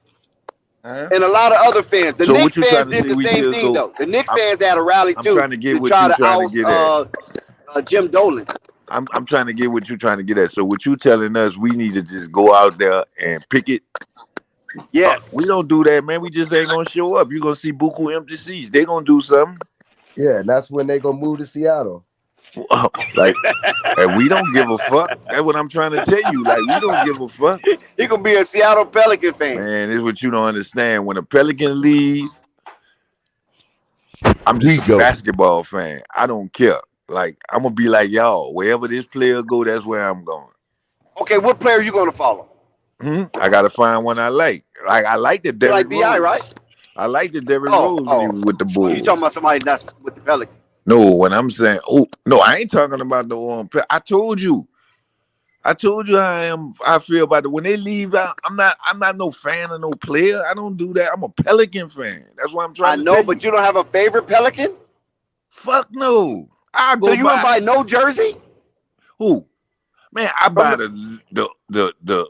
and a lot of other fans. The So Knicks what you fans trying to did say the we same should thing, go? though. The Knicks fans had a rally, I'm too, trying to get to what try you to trying to oust get at. Jim Dolan. I'm trying to get what you're trying to get at. So what you telling us, we need to just go out there and pick it? Yes. We don't do that, man. We just ain't gonna show up. You're gonna see buku empty seats. They gonna do something. Yeah, and that's when they gonna move to Seattle. Like, and we don't give a fuck. That's what I'm trying to tell you. Like, we don't give a fuck. He gonna be a Seattle Pelican fan. Man, this is what you don't understand. When a Pelican leave, I'm just a basketball fan. I don't care. Like, I'm gonna be like y'all. Wherever this player go, that's where I'm going. Okay, what player are you gonna follow? I gotta find one I like. Like, I like the Derrick like B.I., Rose. right? I like the Derrick Rose when he was with the Bulls. You talking about somebody that's with the Pelicans? No, when I'm saying, no, I ain't talking about the I told you how I feel about it. When they leave out, I'm not no fan of no player. I don't do that. I'm a Pelican fan. That's why I'm trying to tell you. I know, but you don't have a favorite Pelican? Fuck no. I go. So you won't buy no jersey? Who? Man, I buy the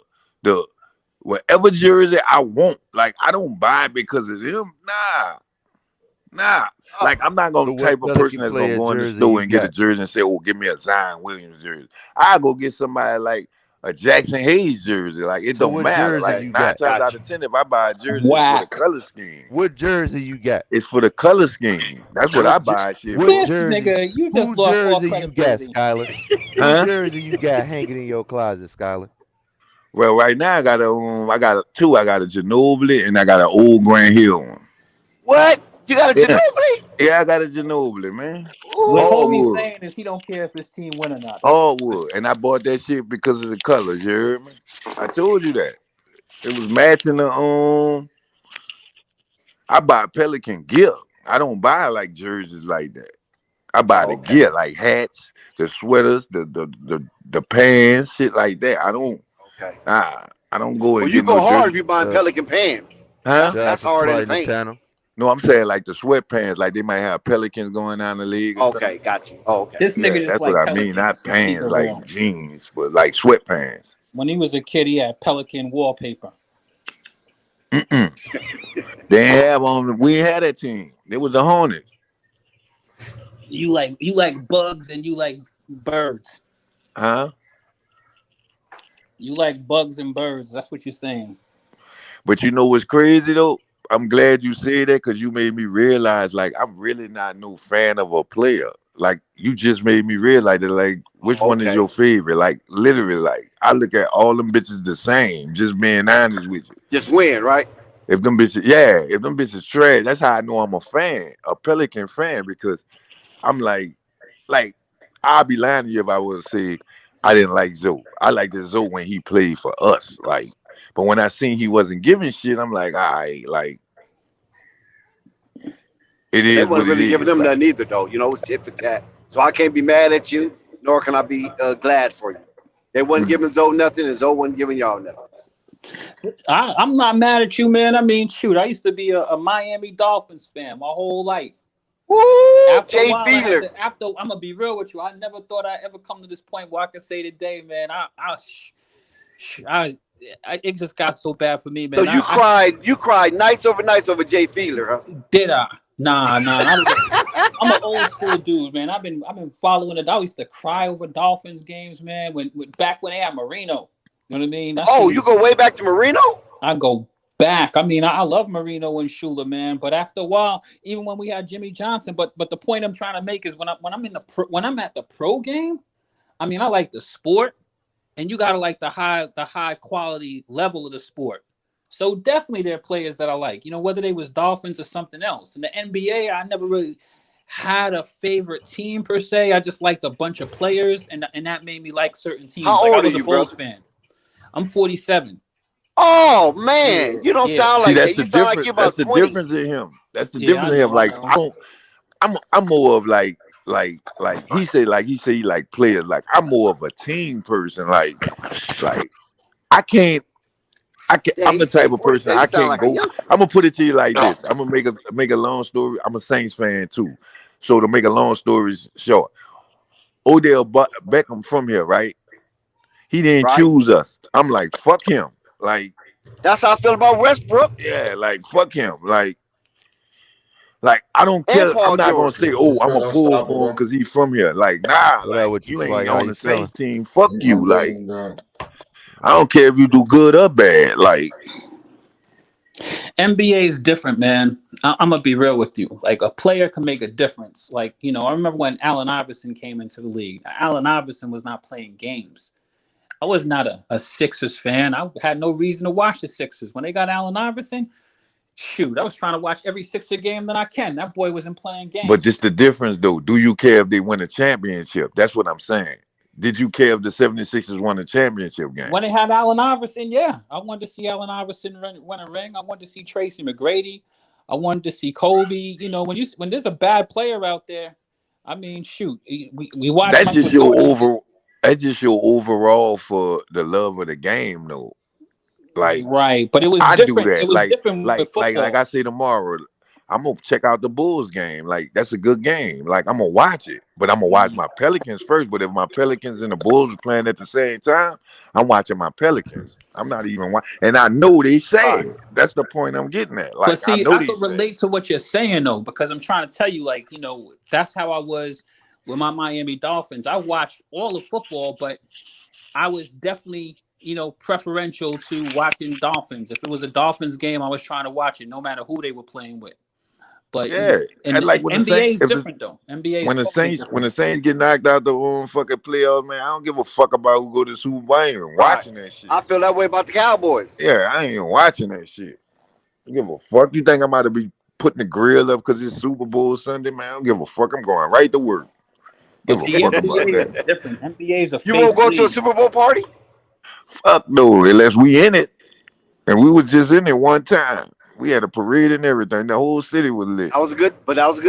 whatever jersey I want. Like, I don't buy it because of them. Nah. Like, I'm not gonna type of person that's gonna go in the store and get a jersey and say, "Oh, give me a Zion Williamson jersey." I go get somebody like a Jackson Hayes jersey. Like, it don't matter. Like, 9 times out of 10, if I buy a jersey, it's for the color scheme. What jersey you got? It's for the color scheme. That's what I buy. Shit. What jersey? Nigga, you just lost all credibility. You got, Skyler? What jersey you got hanging in your closet, Skyler? Well, right now I got two. I got a Ginobili and I got an old Grand Hill one. What? You got a Ginobili? Yeah, I got a Ginobili, man. What homie's saying is he don't care if his team win or not. All wood. And I bought that shit because of the colors, you heard me? I told you that. It was matching the I buy Pelican gear. I don't buy like jerseys like that. I buy the gear, like hats, the sweaters, the pants, shit like that. I don't I don't go and you get go no hard jersey. if you buying Pelican pants. Huh? That's hard in the paint. No, I'm saying like the sweatpants, like they might have Pelicans going down the league. Okay, got you. Oh, okay. This nigga just that's like what I Pelicans. mean, not pants People like wrong. jeans, but like sweatpants. When he was a kid, he had Pelican wallpaper. They have on. We ain't had that team. It was the Hornets. You like bugs and you like birds. Huh? You like bugs and birds. That's what you're saying. But you know what's crazy though? I'm glad you said that because you made me realize like I'm really not no fan of a player. Like you just made me realize that like which one is your favorite? Like literally, like I look at all them bitches the same. Just being honest with you. Just win, right? If them bitches trash, that's how I know I'm a fan, a Pelican fan, because I'm like I'll be lying to you if I was to say I didn't like Zoe. I liked the Zoe when he played for us, like. But when I seen he wasn't giving shit, I'm like, all right, like, It So they is what wasn't it really giving is. them Like, nothing either, though. You know, it was tit for tat. So I can't be mad at you, nor can I be glad for you. They wasn't giving Zoe nothing, and Zoe wasn't giving y'all nothing. I'm not mad at you, man. I mean, shoot, I used to be a Miami Dolphins fan my whole life. Woo, After a Jay while, Fiedler. I'm gonna be real with you. I never thought I'd ever come to this point where I could say today, man. It just got so bad for me, man. So you cried nights over Jay Fiedler, huh? Did I? Nah. I'm an old school dude, man. I've been following it. I used to cry over Dolphins games, man. Back when they had Marino, you know what I mean? You go way back to Marino? I go back. I mean, I love Marino and Shula, man. But after a while, even when we had Jimmy Johnson, but the point I'm trying to make is when I'm at the pro game, I mean, I like the sport, and you gotta like the high quality level of the sport. So definitely there are players that I like, you know, whether they was Dolphins or something else. In the NBA, I never really had a favorite team per se. I just liked a bunch of players, and that made me like certain teams. How like old I was are you, a Bulls brother? fan. I'm 47. Oh man, you don't sound like that. You sound like you're about 20. That's the difference in him. That's the difference in him. Like I'm more of like he say he like players. Like I'm more of a team person. Like I'm the type of person I can't go. I'm gonna put it to you like this. I'm gonna make a long story. I'm a Saints fan too. So to make a long story short, Odell Beckham from here, right? He didn't choose us. I'm like, fuck him. Like, that's how I feel about Westbrook. Yeah, like fuck him. Like I don't care. I'm not gonna say, I'm a pull for him because he's from here. Like, nah, like, you ain't on the Saints team. Fuck you. Like, I don't care if you do good or bad. Like, NBA is different, man. I'm gonna be real with you. Like, a player can make a difference. Like, you know, I remember when Allen Iverson came into the league. Allen Iverson was not playing games. I was not a Sixers fan. I had no reason to watch the Sixers. When they got Allen Iverson, shoot, I was trying to watch every Sixer game that I can. That boy wasn't playing games. But this the difference, though. Do you care if they win a championship? That's what I'm saying. Did you care if the 76ers won a championship game? When they had Allen Iverson, yeah. I wanted to see Allen Iverson win a ring. I wanted to see Tracy McGrady. I wanted to see Kobe. You know, when there's a bad player out there, I mean, shoot, we watch. That's just your overall for the love of the game, though. Like, right, but it was different. Do that. It was different with football. Like I say tomorrow, I'm gonna check out the Bulls game. Like, that's a good game. Like, I'm gonna watch it, but I'm gonna watch my Pelicans first. But if my Pelicans and the Bulls are playing at the same time, I'm watching my Pelicans. I'm not even watching, and I know they sad. That's the point I'm getting at. Like, but see, I could relate to what you're saying though, because I'm trying to tell you, like, you know, that's how I was with my Miami Dolphins. I watched all of football, but I was definitely, you know, preferential to watching Dolphins. If it was a Dolphins game, I was trying to watch it, no matter who they were playing with. But yeah, and like NBA is different though. NBA when the Saints get knocked out the fucking playoffs, man, I don't give a fuck about who go to the Super Bowl. I ain't even watching that shit. I feel that way about the Cowboys. Yeah, I ain't even watching that shit. I don't give a fuck. You think I'm about to be putting the grill up because it's Super Bowl Sunday, man? I don't give a fuck. I'm going right to work. But the NBA is different. NBA is a you won't go to a Super Bowl party? Fuck no, unless we in it. And we was just in it one time. We had a parade and everything. The whole city was lit. That was a good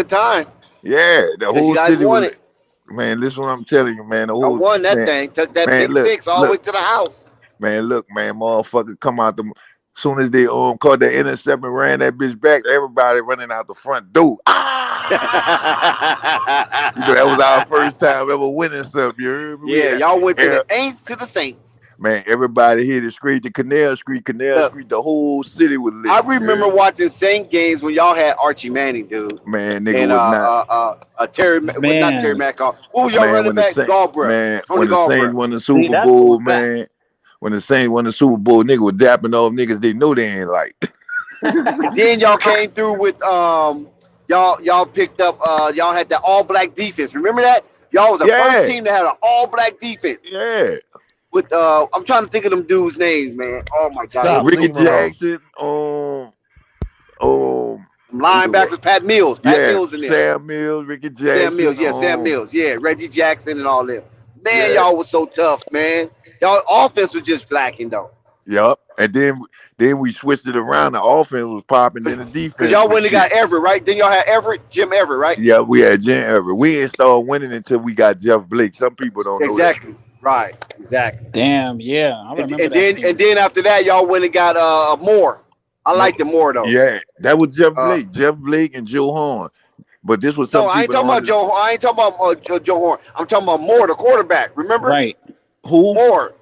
time. Yeah, the whole city won was lit. Man, this is what I'm telling you, man. The whole, I won that thing. Took that big six all the way to the house. Man, look, man, motherfucker come out the soon as they caught that intercept and ran that bitch back, everybody running out the front door. You know, that was our first time ever winning something. You heard me? Yeah, y'all went to the Aints to the Saints. Man, everybody hit the street, the Canal Street, the whole city was lit. I remember watching Saint games when y'all had Archie Manning, dude. Man, nigga and, was not. Terry, not Terry Metcalf. What was y'all running back? Galbraith. Man, when the Saints won the Super Bowl, man. When the Saints won the Super Bowl, nigga was dapping off niggas they know they ain't like. And then y'all came through with y'all picked up y'all had that all black defense. Remember that? Y'all was the first team that had an all black defense. Yeah. With I'm trying to think of them dudes' names, man. Oh my God. Ricky Jackson, linebackers, Pat Mills. Mills in there. Sam Mills, Ricky Jackson. Sam Mills, Reggie Jackson and all them. Man, y'all was so tough, man. Y'all offense was just lacking though. Yup. And then we switched it around. The offense was popping, then the defense. Because y'all was went and got Everett, right? Then y'all had Jim Everett, right? Yeah, we had Jim Everett. We didn't start winning until we got Jeff Blake. Some people don't know that. Exactly. Right. Exactly. Damn. Yeah, I remember And that. then after that, y'all went and got Moore. I liked it more though. Yeah, that was Jeff Blake. Jeff Blake and Joe Horn. But this was I ain't talking about Joe. I ain't talking about Joe Horn. I'm talking about Moore, the quarterback. Remember? Right. Who? Moore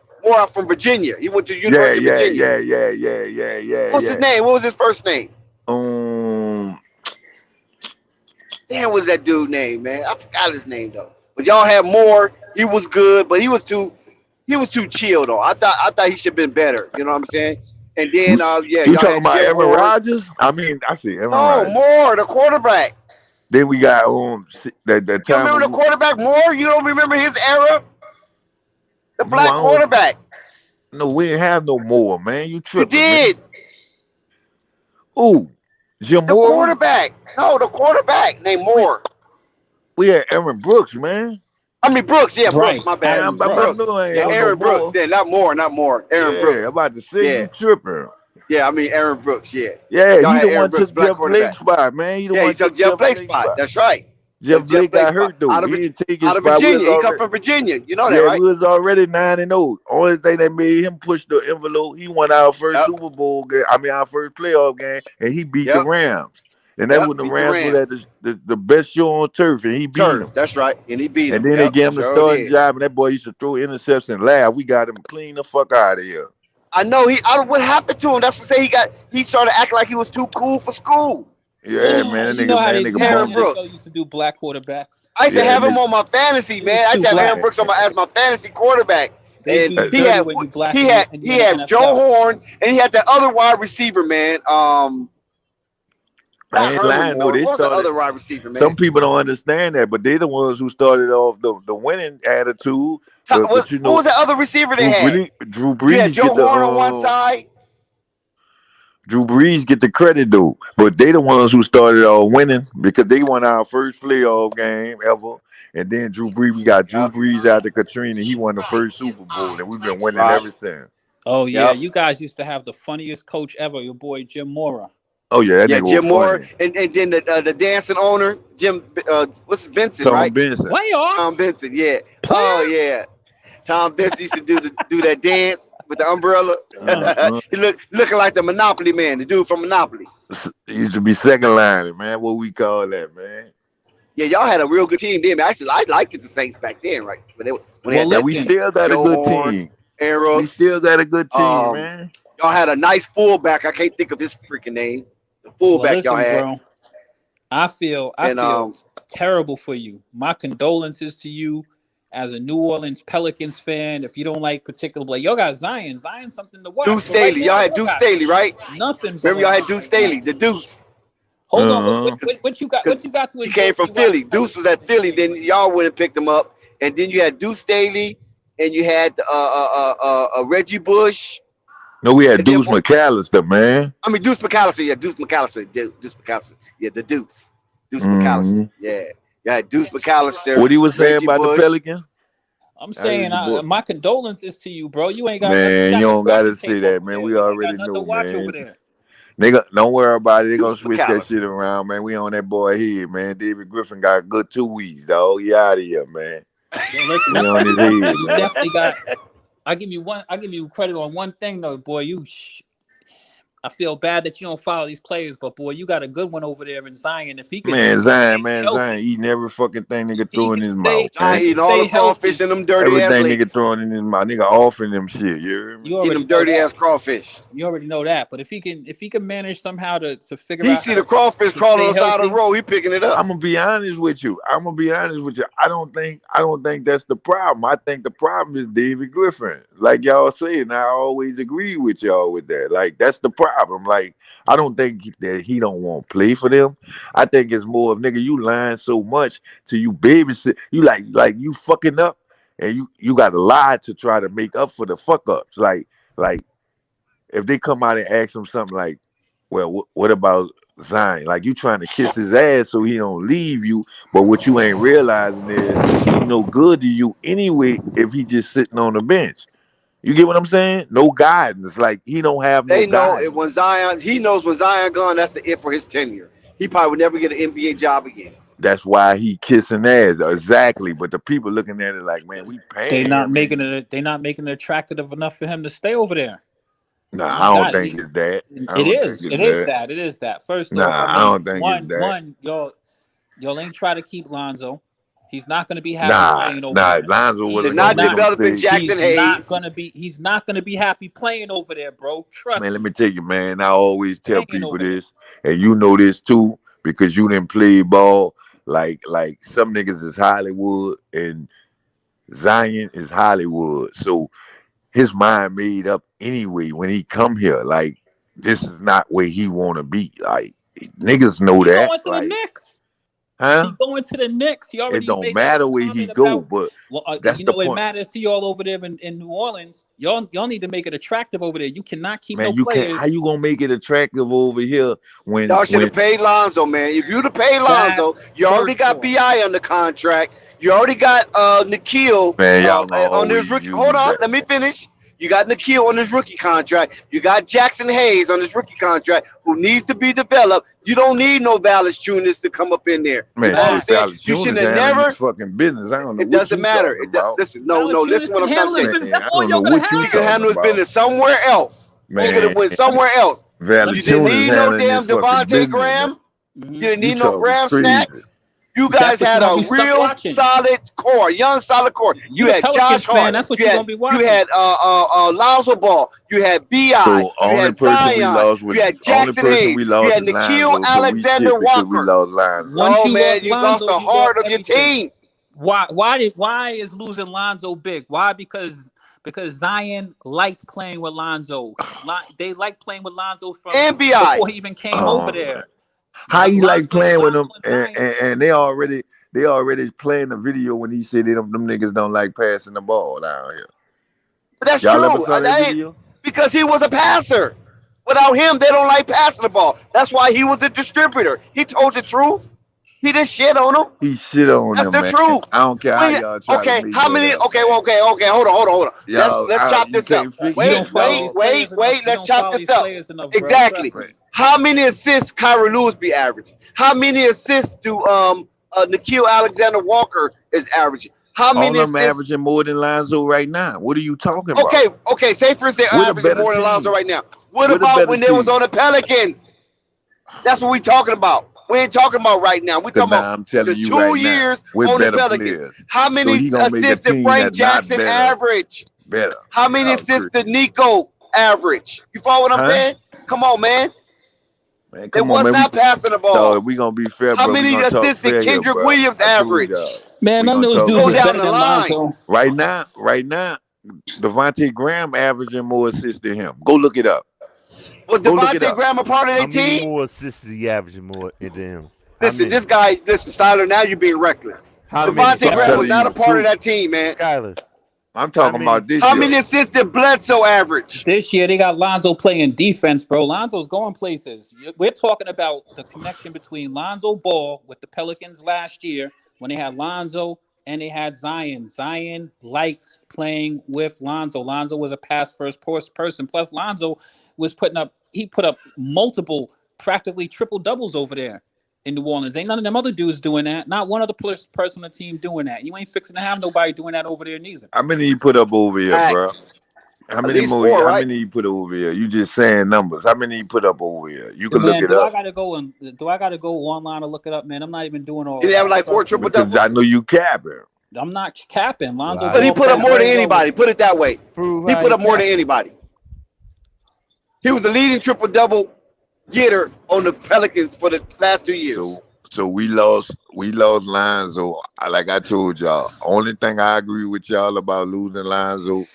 from Virginia. He went to University of Virginia. Yeah. What's his name? What was his first name? Damn, what's that dude's name, man? I forgot his name though. But y'all had Moore. He was good, but he was too chill though. I thought he should have been better. You know what I'm saying? And then you talking about Aaron Rodgers? I mean, I see Aaron Rodgers. Moore, the quarterback. Then we got that time. You remember the quarterback Moore? You don't remember his era? The black quarterback. No, we didn't have no Moore, man. You tripping? You did. Ooh, Jim the Moore. Quarterback. No, the quarterback named Moore. We had Aaron Brooks, man. I mean Brooks, yeah, Right. Brooks. My bad. I'm Brooks. Yeah, Aaron Brooks. Yeah, not Moore. Aaron Brooks. I'm about to say you tripping. Yeah, I mean Aaron Brooks. Yeah. Yeah, Y'all you had the Aaron one Brooks, took black Jeff Blake's spot, man. He took Jeff Blake's spot. That's right. Jeff Blake got hurt though. He didn't take his out of spot. Virginia. He come from Virginia. You know that, right? We was already 9-0. Only thing that made him push the envelope, he won our first Super Bowl game. I mean, our first playoff game, and he beat the Rams. And that when the Rams was at the best show on turf, and he beat them. That's right, and he beat them. And then they gave him the starting job, and that boy used to throw interceptions and laugh. We got him clean the fuck out of here. I know what happened to him. That's what say he started acting like he was too cool for school. Yeah, man. You know how they Aaron Brooks used to do black quarterbacks. I used to have him on my fantasy, man. I used to have Aaron Brooks as my fantasy quarterback. And he had Joe Horn, and he had the other wide receiver, man. I ain't lying though. They started other wide receiver, man. Some people don't understand that, but they're the ones who started off the winning attitude. What was the other receiver they had? Drew Brees. You had Joe Horn on one side. Drew Brees get the credit though, but they the ones who started off winning because they won our first playoff game ever. And then we got Drew Brees after Katrina. He won the first Super Bowl, and we've been winning ever since. Oh yeah, you guys used to have the funniest coach ever, your boy Jim Mora. Oh yeah, Jim Moore, and then the dancing owner, Jim, what's Benson, Tom right? Benson. Playoffs. Tom Benson, yeah. Oh yeah, Tom Benson used to do that dance with the umbrella. He looking like the Monopoly man, the dude from Monopoly. He used to be second line, man. What we call that, man? Yeah, y'all had a real good team then, man. I liked the Saints back then, right? We still got a good team. We still got a good team, man. Y'all had a nice fullback. I can't think of his freaking name. The fullback y'all had. Bro, I feel terrible for you. My condolences to you as a New Orleans Pelicans fan. If you don't like particular play, y'all got Zion. Zion's something to watch. Deuce Staley. Y'all had Deuce Staley, right? Nothing. Remember y'all had Deuce Staley, the Deuce. Hold on. What you got? What you got to? He came from Philly. Deuce was at Philly. Then y'all went and picked him up. And then you had Deuce Staley, and you had Reggie Bush. No, we had Deuce McAllister, man. I mean Deuce McAllister. Yeah, Deuce McAllister. Deuce McAllister. Yeah, the Deuce. Deuce McAllister. Yeah. Yeah, Deuce McAllister. What he was saying about the Pelicans? I'm saying my condolences to you, bro. You ain't got man. You don't got to say that, man. We already know, man. Nigga, don't worry about it. They gonna switch that shit around, man. We on that boy here, man. David Griffin got a good 2 weeks, dog. He out of here, man. Yeah, listen, we on his head, man. Definitely got. I give you credit on one thing though, boy. I feel bad that you don't follow these players, but boy, you got a good one over there in Zion. If he can, Zion eating every fucking thing nigga throwing in his mouth. Zion eating all the crawfish and them dirty ass everything nigga throwing in his mouth. Nigga offering them shit. You eating them dirty ass crawfish. You already know that. But if he can manage somehow to figure out, he see the crawfish crawling on the side of the road, he picking it up. I'm gonna be honest with you. I don't think that's the problem. I think the problem is David Griffin. Like y'all say, and I always agree with y'all with that. Like that's the problem. Like I don't think that he don't want to play for them. I think it's more of nigga, you lying so much to you babysit. You like you fucking up, and you got to lie to try to make up for the fuck ups. Like if they come out and ask him something like, well, what about Zion? Like you trying to kiss his ass so he don't leave you, but what you ain't realizing is he's no good to you anyway if he just sitting on the bench. You get what I'm saying? No guidance. Like he don't have no They know it guidance. when Zion. He knows when Zion gone. That's the it for his tenure. He probably would never get an NBA job again. That's why he kissing ass. Exactly. But the people looking at it like, man, we They're paying not him. making it. They're not making it attractive enough for him to stay over there. Nah, I don't think it's that. It is that. First off, I don't think it's that. One, y'all ain't try to keep Lonzo. He's not going to be happy playing over there. Lonzo was not developing Jackson Hayes. He's not gonna be happy playing over there, bro. Trust me. Man, let me tell you, man. I always tell people this, and you know this too, because you didn't play ball. Like some niggas is Hollywood, and Zion is Hollywood. So his mind made up anyway when he come here. Like this is not where he want to be. Like niggas know that. Going to the Knicks. Huh? He going to the Knicks. He already it don't matter where he go, but that's the point. It matters to y'all over there in New Orleans. Y'all need to make it attractive over there. You cannot keep man, no players. How you gonna make it attractive over here when y'all should have paid Lonzo, man? If you'd have paid Lonzo, you already got BI under contract. You already got Nikhil on his rookie. Hold on, let me finish. You got Nikhil on his rookie contract. You got Jackson Hayes on his rookie contract, who needs to be developed. You don't need no Valanciunas to come up in there. Man, you know what I'm saying? You should have never. Fucking business. I don't know. It doesn't matter. Listen, listen what I'm trying to say. I don't know what you He can handle his business somewhere else. He could have went somewhere else. You didn't need no damn Devontae Graham. You didn't need no Graham snacks. You guys had a real solid core, young solid core. You had Josh Hart. That's what you're gonna be watching. You had Lonzo Ball. You had BI. You had Zion. You had Jackson Hayes. You had Nikhil Alexander Walker. Oh man, you lost the heart of your team. Why is losing Lonzo big? Why? Because Zion liked playing with Lonzo. They liked playing with Lonzo before he even came over there. How you like playing with them, and they already playing the video when he said them niggas don't like passing the ball down here. But that's true. Because he was a passer. Without him, they don't like passing the ball. That's why he was a distributor. He told the truth. He just shit on him. He shit on them, man. That's the truth. I don't care how y'all try to make how many? Okay. Hold on. Let's chop this up. Wait. Let's chop this up. Exactly. How many assists Kyrie Lewis be averaging? How many assists do Nikhil Alexander Walker is averaging? How many assists? Averaging more than Lonzo right now. What are you talking about? Okay. Say for instance, averaging more than Lonzo right now. What about when they was on the Pelicans? That's what we talking about. We ain't talking about right now. We talking about the 2 years on the Pelicans. How many assists did Frank Jackson average? How many assists did Nico average? You follow what I'm saying? Come on, man. It was not passing the ball. We gonna be fair. How many assists did Kendrick Williams average? Man, none of those dudes is better than Lonzo. Right now, Devontae Graham averaging more assists than him. Go look it up. Was Devontae Graham a part of their team? How many more assists is he averaging more than him? Listen, this guy, Styler, now you're being reckless. Devontae Graham was not a part of that team, man. Skyler. I'm talking about this year. How many assists did Bledsoe average? This year, they got Lonzo playing defense, bro. Lonzo's going places. We're talking about the connection between Lonzo Ball with the Pelicans last year when they had Lonzo and they had Zion. Zion likes playing with Lonzo. Lonzo was a pass-first person. Plus, Lonzo was put up multiple, practically triple-doubles over there in New Orleans. Ain't none of them other dudes doing that. Not one other person on the team doing that. You ain't fixing to have nobody doing that over there neither. How many you put up over here, bro? How many you put over here? You just saying numbers. How many you put up over here? You can look it up. Do I gotta go online and look it up, man? I'm not even doing all that. Did he have like 4 triple doubles? I know you capping. I'm not capping. Lonzo. But he put up more than anybody. Put it that way. He put up more than anybody. He was the leading triple double getter on the Pelicans for the last 2 years. So we lost Lonzo. Like I told y'all, only thing I agree with y'all about losing Lonzo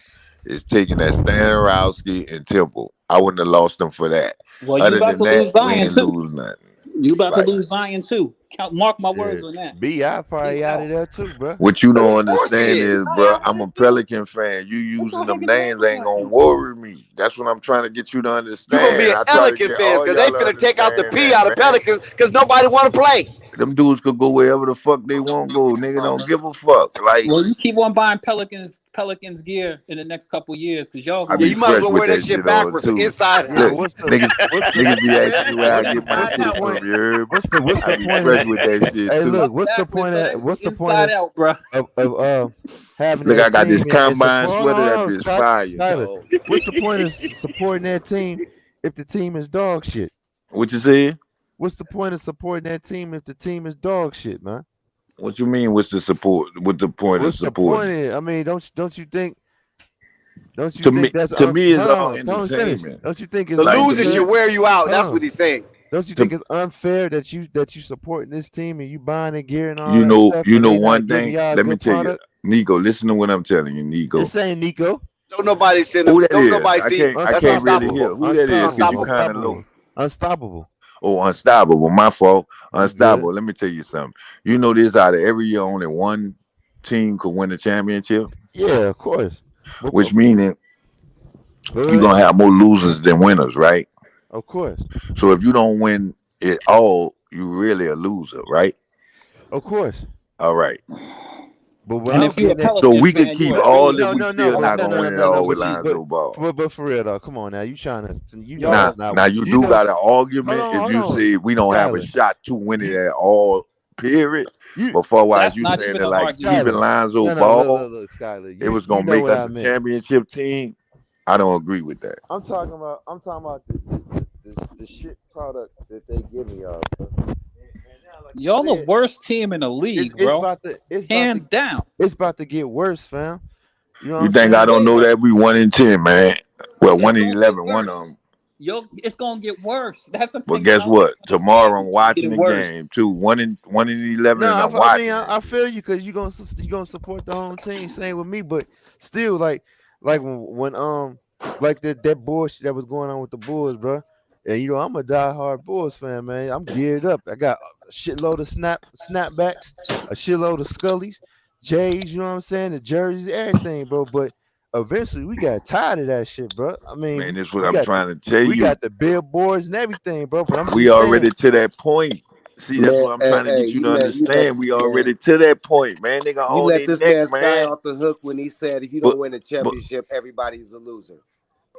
is taking that Stanowski and Temple. I wouldn't have lost them for that. Well, you about to lose Zion too. You about to lose Zion too. Mark my words on that. B.I. probably out of there too, bro. What you don't understand is, bro, I'm a Pelican fan. You using them names ain't gonna worry me. That's what I'm trying to get you to understand. You gonna be an Pelican fan because they finna take out the P out of Pelicans because nobody want to play. Them dudes could go wherever the fuck they want to go. Nigga don't give a fuck. Like, well, you keep on buying Pelicans gear in the next couple years because y'all I gonna be fresh with that shit on too. Look, niggas be asking me where I get my shit from. You heard me? What's the I be point? fresh with that shit Hey, too. look, what's the point out, bro? of having Look, that I got this team and combine support? sweater that Hold on, bitch fire, Skyler. dog. What's the point of supporting that team if the team is dog shit? What you say? What's the point of supporting that team if the team is dog shit, man? What you mean? What's the support? What the point of supporting? I mean, don't you think? Don't you To think me, that's to me, it's all Don't finish. entertainment. Don't you think it's The Like, loser should wear you out. That's Hold what on. he's saying. Don't you think it's unfair that you supporting this team and you buying their gear and all You that know, stuff? you and know they not one giving thing. y'all a Let me good tell product? you, Nico. Listen to what I'm telling you, Nico. Just saying, Nico. Don't nobody send Who him. that Don't is? nobody I see. can't. I That's can't really unstoppable. hear who that is because you kind of low. Unstoppable. Oh, unstoppable. My fault. You Unstoppable. good? Let me tell you something. You know this out of every year, only one team could win the championship. Yeah, of course. Which meaning Go you're gonna have more losers than winners, right? Of course. So if you don't win it all, you really a loser, right? Of course. All right. But what And I'm if you're a getting at, So Pelicans we fan, could keep you a all hater. that. We still not gonna win it all with Lonzo Ball. But for real though, come on now, you trying to that's not Now you do got an argument hold if you on. say we don't have a Skyler. shot to win it at all. Period. Before That's you not saying even that an like argument. keeping Lonzo No, Ball, look, Skyler. it was You gonna know make what us I a meant. championship team. I don't agree with that. I'm talking about the shit product that they give me y'all. Y'all the worst team in the league, bro. Hands down. It's about to get worse, fam. You know what You I'm think saying? I don't know that we 1-10, man? Well, 1-11, one of them. Yo, it's gonna get worse. That's the thing. But guess what? Tomorrow I'm watching the worse. game too. 1-11, No, and I'm I watching. mean, I feel you because you gonna support the home team. Same with me, but still, like when like that bullshit that was going on with the Bulls, bro. And you know, I'm a diehard Bulls fan, man. I'm geared up. I got a shitload of snapbacks, a shitload of Scullies, J's. You know what I'm saying? The jerseys, everything, bro. But eventually, we got tired of that shit, bro. I mean, Man, that's what I'm trying to tell we you. got the billboards and everything, bro. But I'm We just already saying. to that point. See, that's what I'm trying to get you to understand. We already to that point, man. They got You all let their this neck, man Sky man. off the hook when he said if you But- don't win a championship, everybody's a loser.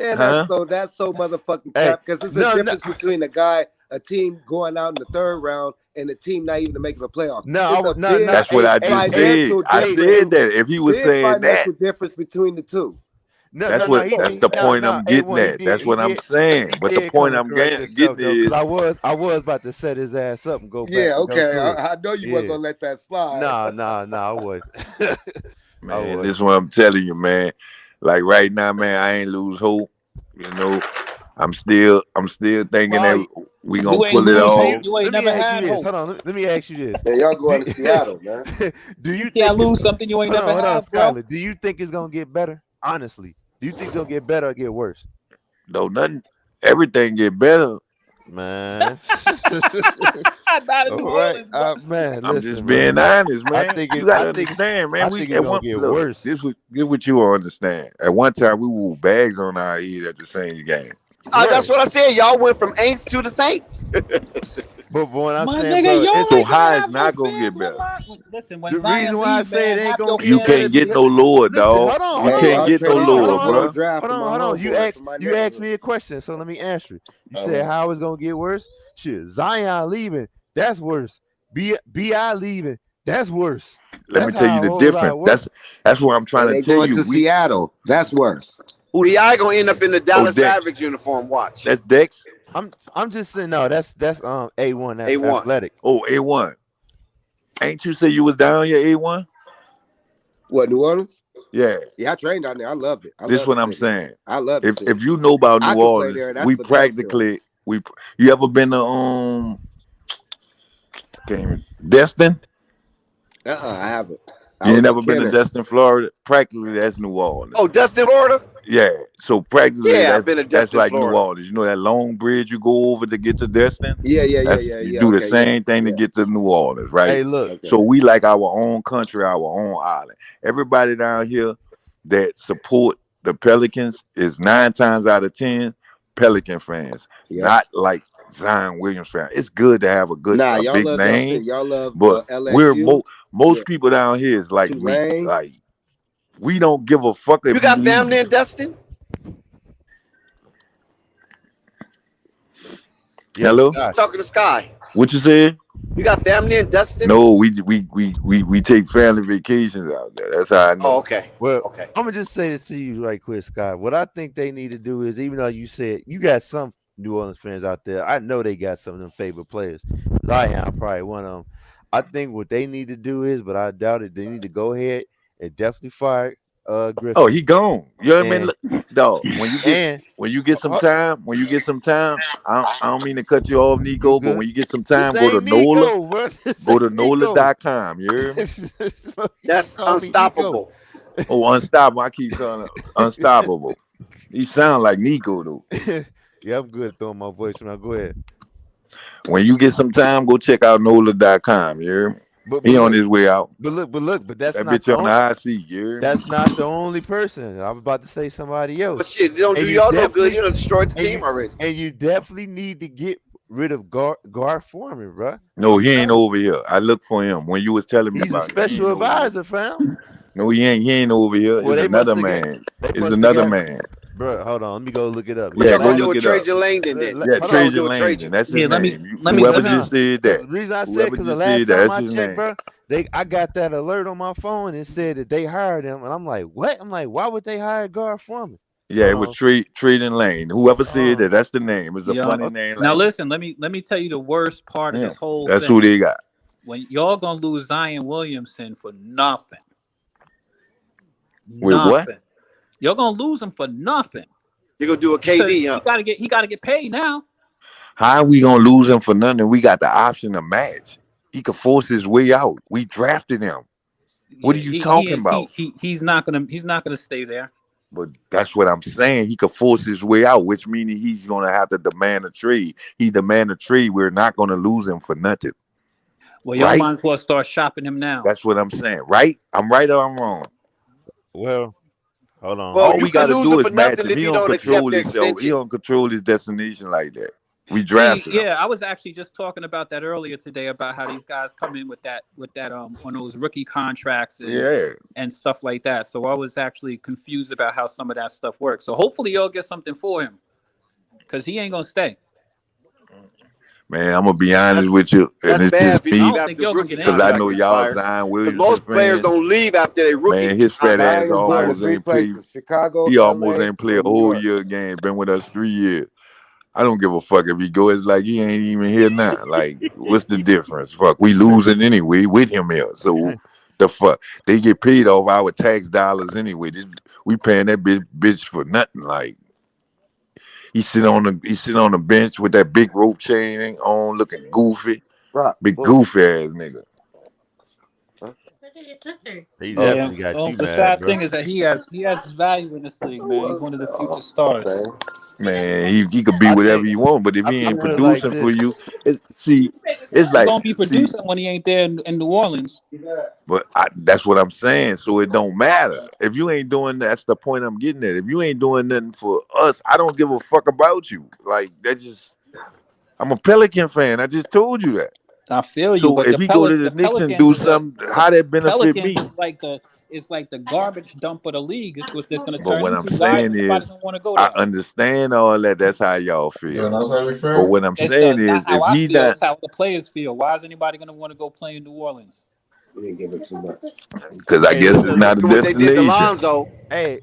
Man, Huh? that's so motherfucking Hey, cap because there's a difference between a team going out in the third round and a team not even making the playoffs. That's what I just said. I said that. If he was saying that, financial difference between the two. that's the point I'm getting at. That's what I'm saying. But the point I'm getting is, I was about to set his ass up and go back. Yeah, and go okay. to it. I know you weren't gonna let that slide. Nah, I wasn't. man, this is what I'm telling you, man. Like right now, man, I ain't lose hope. You know, I'm still thinking that we gonna pull it off. You ain't never had hope. Hold on, let me ask you this. Yeah, y'all going to Seattle, man. Do you can't lose something you ain't never had, bro? Skyler, do you think it's gonna get better? Honestly, do you think it's gonna get better or get worse? No, nothing. Everything get better. Man, not in New Orleans, bro. man. I'm Listen, just being honest, man. You gotta understand, man. I think it's gonna get worse. This what you understand. At one time, we wore bags on our head at the same game. That's what I said. Y'all went from Aints to the Saints. But when I'm My saying, nigga, bro, y'all so ain't how gonna is have not no gonna get fans better? Listen, when the Zion reason why I leave, say man, it ain't half gonna your get You fans can't get no lower, dog. hold You on. can't get no lower, bro. Hold on. You asked me a question, so let me answer it. You said how it's gonna get worse? Shit, Zion leaving, that's worse. Bi leaving, that's worse. Let me tell you the difference. That's what I'm trying to tell you. Seattle. That's worse. Bi gonna end up in the Dallas Dex. Mavericks uniform. Watch. That's Dex. I'm just saying no. That's A1. That's A1. athletic. Oh, A1. Ain't you say you was down here, A1? What, New Orleans? Yeah. Yeah, I trained down there. I loved it. This is what I'm saying. I love it. If you know about New Orleans, we practically you ever been to Destin? I haven't. You ain't never been to Destin, Florida? Practically that's New Orleans. Oh, Destin, Florida? Yeah. So practically I've been to that's Destin, like Florida. New Orleans. You know that long bridge you go over to get to Destin? Yeah. You do the same thing to get to New Orleans, right? Hey, look. So we like our own country, our own island. Everybody down here that support the Pelicans is 9 times out of 10 Pelican fans, not like Zion Williams fan. It's good to have a y'all big love name, y'all love but we're LSU. most people down here is like Tulane. we don't give a fuck if You got you family leave. in Destin? Hello? I'm talking to Sky. What you said? You got family in Destin? No, we take family vacations out there. That's how I know. Oh, okay. Well, okay. I'm gonna just say this to you right quick, Scott. What I think they need to do is, even though you said you got some New Orleans fans out there, I know they got some of them favorite players. Zion probably one of them. I think what they need to do is, but I doubt it, they need to go ahead and definitely fire Griffin. Oh, he gone. You know what I mean? Look, dog, when you get some time, I don't mean to cut you off, Nico, but when you get some time, go to NOLA. Go to NOLA.com. You hear me? That's unstoppable. Oh, unstoppable. I keep calling it unstoppable. He sound like Nico though. Yeah, I'm good at throwing my voice around. Go ahead. When you get some time, go check out NOLA.com. You hear me? But he on his way out. But that's that not bitch on the high seat. You hear me? That's not the only person. I was about to say somebody else. But shit, don't do y'all no good. You done destroyed the team already. And you definitely need to get rid of Gar Foreman, bro. No, he ain't over here. I looked for him when you was telling me He's about a special advisor, fam. No, he ain't over here. Well, it's another man. It's another man. Bro, hold on. Let me go look it up. Yeah, go look it up. Trajan Langdon then. Yeah, Trajan Langdon. That's his name. Whoever just said that. The reason I said because the last time I checked, bro, I got that alert on my phone and said that they hired him, and I'm like, what? I'm like, why would they hire Gar Foreman? Yeah, it was Trajan Lane. Whoever said that, that's the name. It's a funny name. Now listen, let me tell you the worst part of this whole That's thing. who they got. When y'all gonna lose Zion Williamson for nothing. Wait, what? You're gonna lose him for nothing. You're gonna do a KD, huh? He gotta get paid now. How are we gonna lose him for nothing? We got the option to match. He could force his way out. We drafted him. What are you talking about? He's not gonna stay there. But that's what I'm saying. He could force his way out, which means he's gonna have to demand a trade. He demand a trade. We're not gonna lose him for nothing. Well, y'all might as well start shopping him now. That's what I'm saying. Right? I'm right or I'm wrong. Well, hold on. All we gotta do is match him. He don't control himself. He don't control his destination like that. We drafted him. Yeah, I was actually just talking about that earlier today about how these guys come in with that on those rookie contracts and stuff like that. So I was actually confused about how some of that stuff works. So hopefully y'all get something for him because he ain't gonna stay. Man, I'm gonna be honest with you, and it's just me because I know y'all Zion Williams. Most players don't leave after they rookie. Man, his fat ass almost ain't play. Chicago, He almost ain't play a whole year again. Been with us 3 years. I don't give a fuck if he go. It's like he ain't even here now. Like, what's the difference? Fuck, we losing anyway with him here. So the fuck, they get paid off our tax dollars anyway. We paying that bitch for nothing. Like, he sit on the bench with that big rope chain on, looking goofy, big goofy ass nigga. He definitely got you the mad, sad bro. thing is that he has value in this league, man. He's one of the future stars. Man, he could be whatever he want, but if he ain't producing for you, it's like he's gonna be producing when he ain't there in New Orleans. But that's what I'm saying. So it don't matter if you ain't doing. That's the point I'm getting at. If you ain't doing nothing for us, I don't give a fuck about you. Like I'm a Pelican fan. I just told you that. I feel you. So but if he go to the Knicks and do something, how that benefit me? It's like the garbage dump of the league. It's what that's going to But turn what into. I'm saying is, I understand all that. That's how y'all feel. But what I'm saying is, if he not, that's how the players feel. Why is anybody going to want to go play in New Orleans? You didn't give it too much. Because I guess it's not a What they did to destination. Lonzo. Hey,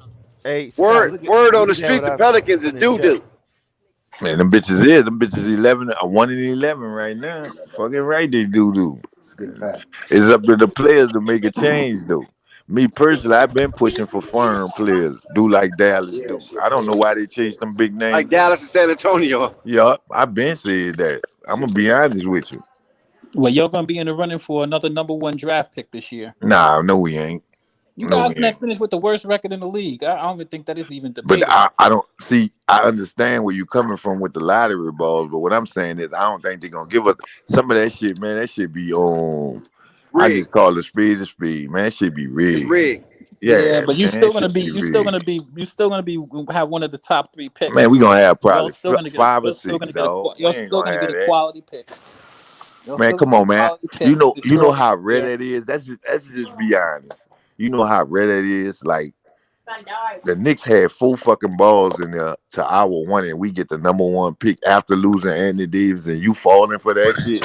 word on the streets of Pelicans is doo-doo. Man, them bitches 11, 1-11 right now. Fucking right, they do. It's up to the players to make a change, though. Me personally, I've been pushing for foreign players, do like Dallas do. I don't know why they changed them big names. Like Dallas and San Antonio. Yeah, I've been saying that. I'm gonna be honest with you. Well, you're gonna be in the running for another #1 draft pick this year. Nah, no, we ain't. You guys finished with the worst record in the league. I don't even think that is even debatable. But I don't see. I understand where you're coming from with the lottery balls, but what I'm saying is, I don't think they're gonna give us some of that shit, man. That should be on. I just call it speed to speed, man. That should be rigged. It's rigged. Yeah, Yeah, but man, it should be you're rigged. still gonna be have one of the top 3 picks. Man, we gonna have Y'all probably still gonna get five or you're still six, gonna get dog. We you're ain't still gonna gonna get have a that. quality pick. You're Man, still come gonna get on, a man. quality pick. You know Destroy how it. rare Yeah. that is. That's just be honest. You know how rare that is. Like the Knicks had 4 fucking balls in there to our 1, and we get the number 1 pick after losing Anthony Davis, and you falling for that shit.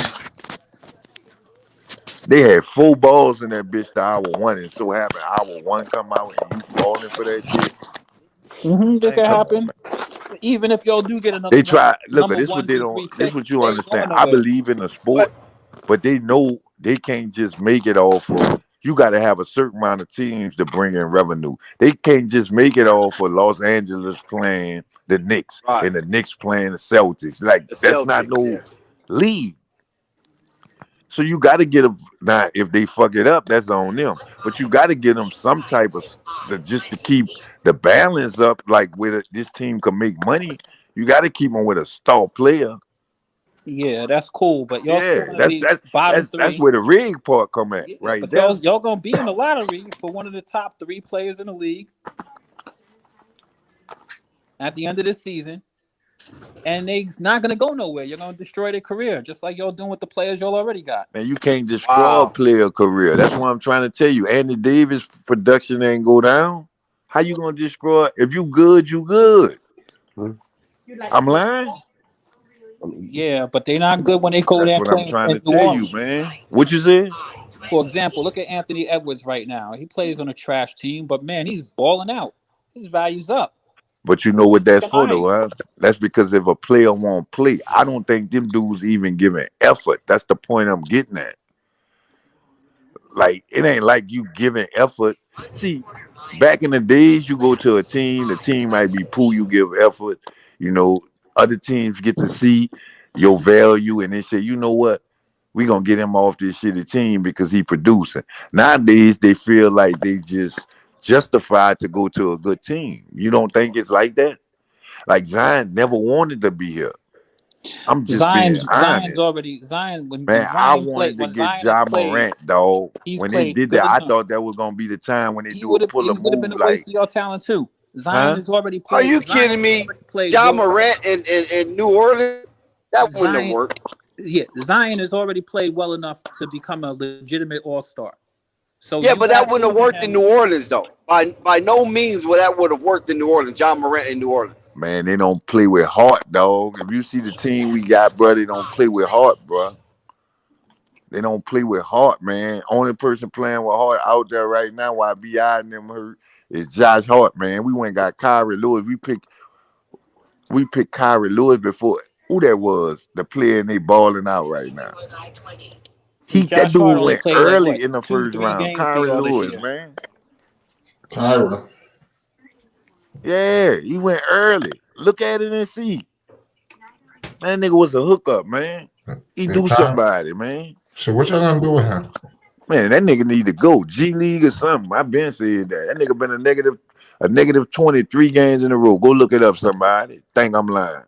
They had 4 balls in that bitch to our 1, and so happened our 1 come out and you falling for that shit. It Man, could come on, happen. man. Even if y'all do get a They try. Look, number this what 1 they through don't. 3 This pick, what you they ain't understand. going I nowhere. believe in the sport, but they know they can't just make it all for. You got to have a certain amount of teams to bring in revenue. They can't just make it all for Los Angeles playing the Knicks Right. and the Knicks playing the Celtics. Like The that's not Celtics, no yeah. league. So you got to get them. Now, if they fuck it up, that's on them. But you got to get them some type of just to keep the balance up. Like where this team can make money, you got to keep them with a star player. Yeah, that's cool, but y'all still Yeah, gonna that's be that's bottom that's that's 3. where the rig part come at Yeah, right but there. y'all gonna be in the lottery for one of the top 3 players in the league at the end of this season, and they're not gonna go nowhere. You're gonna destroy their career, just like y'all doing with the players y'all already got. Man, you can't destroy a Wow. player career. That's what I'm trying to tell you. Anthony Davis production ain't go down. How you gonna destroy? If you good, you good. I'm lying. Yeah, but they're not good when they go That's there what I'm playing trying in to New tell you, Orleans. man. What you said? For example, look at Anthony Edwards right now. He plays on a trash team, but man, he's balling out. His value's up. But you know what He's that's looking all for, right. though, huh? That's because if a player won't play, I don't think them dudes even giving effort. That's the point I'm getting at. Like, it ain't like you giving effort. See, back in the days, you go to a team, the team might be poor, you give effort. You know, other teams get to see your value and they say, you know what? We gonna get him off this shitty team because he producing. Nowadays, they feel like they just justified to go to a good team. You don't think it's like that? Like Zion never wanted to be here. I'm just being Zion's honest. already Zion Man, I wanted to when get Zion has Ja played, Morant, dog. he's When they played did that, good I enough. thought that was gonna be the time when they do a He pull a would have been move a waste like, of your talent too. huh? Are you kidding Zion has me? already played John well enough. Morant in New Orleans? That wouldn't have Zion worked. Zion has already played well enough to become a legitimate all-star. So Yeah, you but that guys wouldn't have losing worked in him. New Orleans, though. By no means would that would have worked in New Orleans. John Morant in New Orleans. Man, they don't play with heart, dog. If you see the team we got, bro, they don't play with heart, bro. They don't play with heart, man. Only person playing with heart out there right now while B.I. and them hurt is Josh Hart, man. We went and got Kyrie Lewis. We picked Kyrie Lewis before. Who that was? The player and they balling out right now. That Josh Hart dude only went played like early what in the two, first 3 round. games for Kyrie y'all this Lewis, year. man. Kyra. Yeah, he went early. Look at it and see. That nigga was a hookup, man. He Yeah, do Kyra. somebody, man. So what y'all gonna do with him? Man, that nigga need to go. G League or something. I've been saying that. That nigga been a negative 23 games in a row. Go look it up, somebody. Think I'm lying.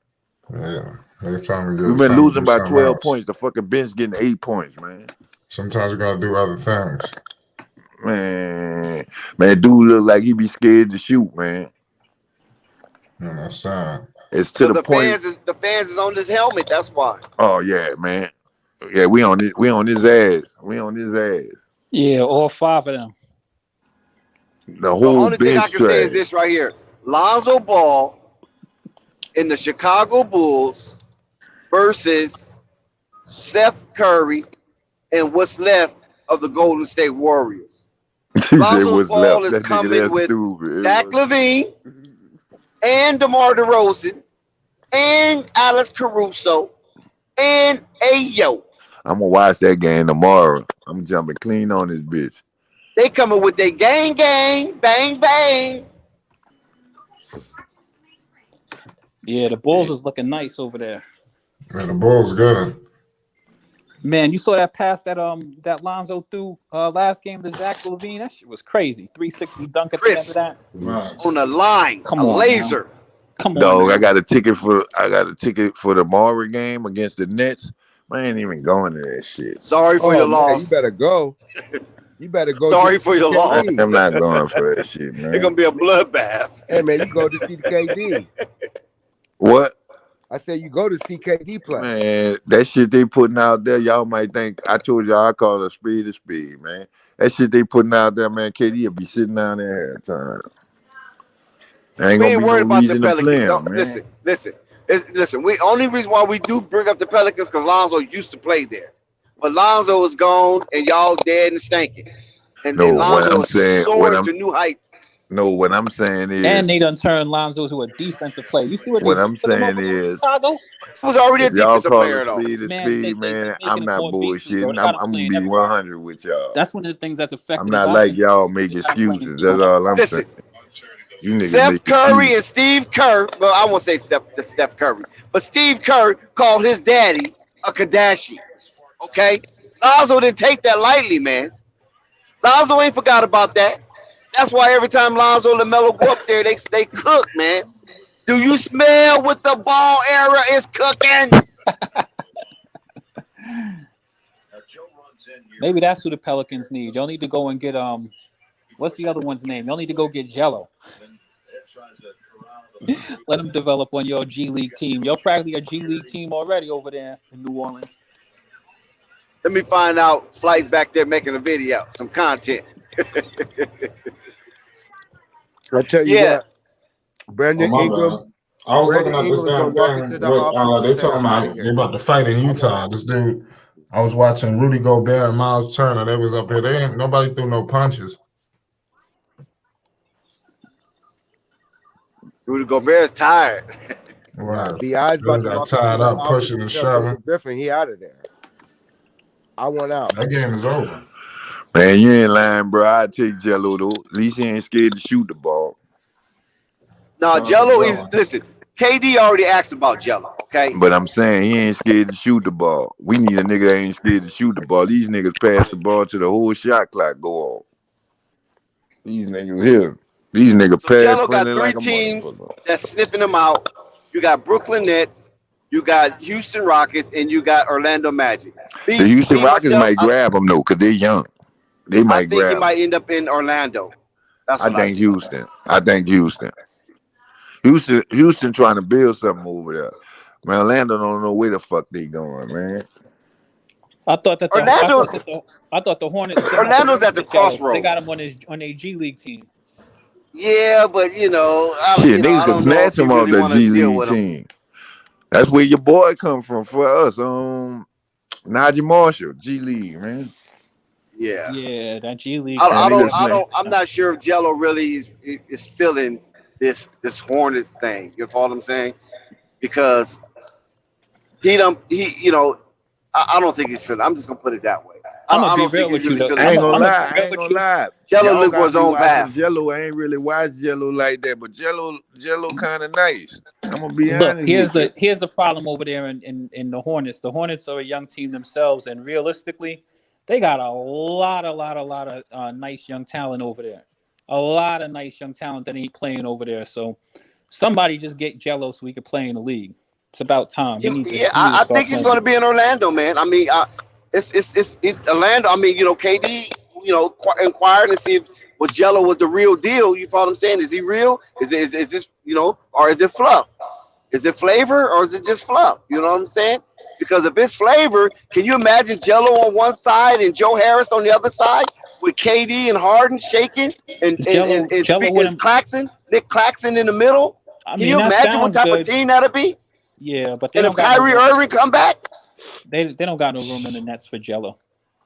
Yeah. It's time to We've get been time to losing do by something 12 else. points. The fucking bench getting 8 points, man. Sometimes we gotta do other things. Man, dude look like he be scared to shoot, man. You understand? It's to Because the point. the fans is on this helmet. That's why. Oh yeah, man. Yeah, we on it. We on his ass. We on his ass. Yeah, all 5 of them. The The whole only thing I bench can say is trash. this right here: Lonzo Ball in the Chicago Bulls versus Seth Curry and what's left of the Golden State Warriors. He said Lonzo what's Ball left. is That nigga coming that's with stupid. Zach LaVine and DeMar DeRozan and Alex Caruso and Ayo. I'm gonna watch that game tomorrow. I'm jumping clean on this bitch. They coming with their gang, bang, bang. Yeah, the Bulls is looking nice over there. Man, the Bulls good. Man, you saw that pass that Lonzo threw last game to Zach LaVine? That shit was crazy. 360 dunk at the end of Chris that. Right. on the line, Come a on, laser. man. Come on, Dog, I man. got a ticket for the Maury game against the Nets. I ain't even going to that shit. Sorry for Oh your man, you loss. better go. You better go. Sorry just for see your loss. KD. I'm not going for that shit, It's man. gonna be a bloodbath. Hey man, you go to see the KD. What? I said you go to see KD play. Man, that shit they putting out there, y'all might think, I told y'all I call it speed, man. That shit they putting out there, man, KD will be sitting down there at time. There ain't We gonna ain't be no worried about the reason to play Pelicans. him, man. Listen. We only reason why we do bring up the Pelicans because Lonzo used to play there, but Lonzo is gone and y'all dead and stanking, and No, what Lonzo I'm is saying, soaring to new heights. no, what I'm saying And is, they done turned Lonzo to a defensive player. You see what they what did I'm for them saying over there in is, Chicago? He was already a if y'all defensive call player it though. Man, they man, making I'm him not more beastly, bro. bullshitting. They got him I'm gonna playing be everywhere. 100 with y'all. That's one of the things that's I'm affected not his like offense. y'all make They got him playing excuses. D on That's all everywhere. I'm saying. Listen, You niggas Steph make Curry excuses. and Steve Kerr. Well, I won't say Steph Curry, but Steve Kerr called his daddy a Kardashian. Okay, Lonzo didn't take that lightly, man. Lonzo ain't forgot about that. That's why every time Lonzo and LaMelo go up there, they cook, man. Do you smell what the Ball era is cooking? Maybe that's who the Pelicans need. Y'all need to go and get what's the other one's name? Y'all need to go get Jello. Let him develop on your G League team. Y'all practically a G League team already over there in New Orleans. Let me find out. Flight back there making a video, some content. I tell you Yeah. what, Brandon my Ingram. bad. I was looking Brandon at this Ingram's gonna damn walk into thing. the What office and they say, talking "I'm out of about? They here." about to fight in I want Utah. it. This dude, I was watching Rudy Gobert and Miles Turner. They was up here. They ain't nobody threw no punches. Rudy Gobert's tired. Nah, Right. Bi's about Dude to got walk into tied the up office pushing and and tell Booker shoving. Griffin he out of there. I want out. That game is over. Man, you ain't lying, bro. I take Jello though. At least he ain't scared to shoot the ball. No, Shout out to Jello is Jello. listen. KD already asked about Jello. Okay. But I'm saying he ain't scared to shoot the ball. We need a nigga that ain't scared to shoot the ball. These niggas pass the ball to the whole shot clock go off. These niggas here. These niggas So pass Jello got friendly three like a teams motherfucker. that's sniffing him out. You got Brooklyn Nets, you got Houston Rockets, and you got Orlando Magic. The Houston Rockets Myself, might grab him though, cause they young. They I might think he grab him. might end up in Orlando. That's I what I think think. Houston. Houston trying to build something over there. Man, Orlando don't know where the fuck they going, man. I thought the Hornets still had Orlando's feelings at the for Jello. They got crossroads. him on a G League team. Yeah, but Shit, niggas I could don't know if snatch he him off really the want to G deal League with him. team. That's where your boy come from for us. Najee Marshall, G League, man. Yeah. Yeah, that G League. I'm not sure if Jello really is feeling this Hornets thing. You follow what I'm saying? Because I don't think he's feeling. I'm just gonna put it that way. I'm gonna I be don't think real he's with you really though. feeling I the ain't gonna Hornets. lie. I ain't gonna lie. Jello Y'all look for got his me own watching path. Jello. I ain't really watched Jello like that, but Jello kind of nice. I'm gonna be Look, honest with you. here's the problem over there in the Hornets. The Hornets are a young team themselves, and realistically, they got a lot of nice young talent over there. A lot of nice young talent that ain't playing over there. So somebody just get Jello so he can play in the league. It's about time. He need to I start think he's going playing. to be in Orlando, man. I mean, it's Orlando. I mean, KD, inquired and see if Jello was the real deal. You follow what I'm saying? Is he real? Is this or is it fluff? Is it flavor or is it just fluff? You know what I'm saying? Because if it's flavor, can you imagine Jello on one side and Joe Harris on the other side with KD and Harden shaking and Jello speakers wouldn't. Claxton, Nick Claxton in the middle? I Can mean, you that imagine what sounds type of good. team that'll be? Yeah, but they And don't if got no Kyrie room. Irving come back, They don't got no room in the Nets for Jello.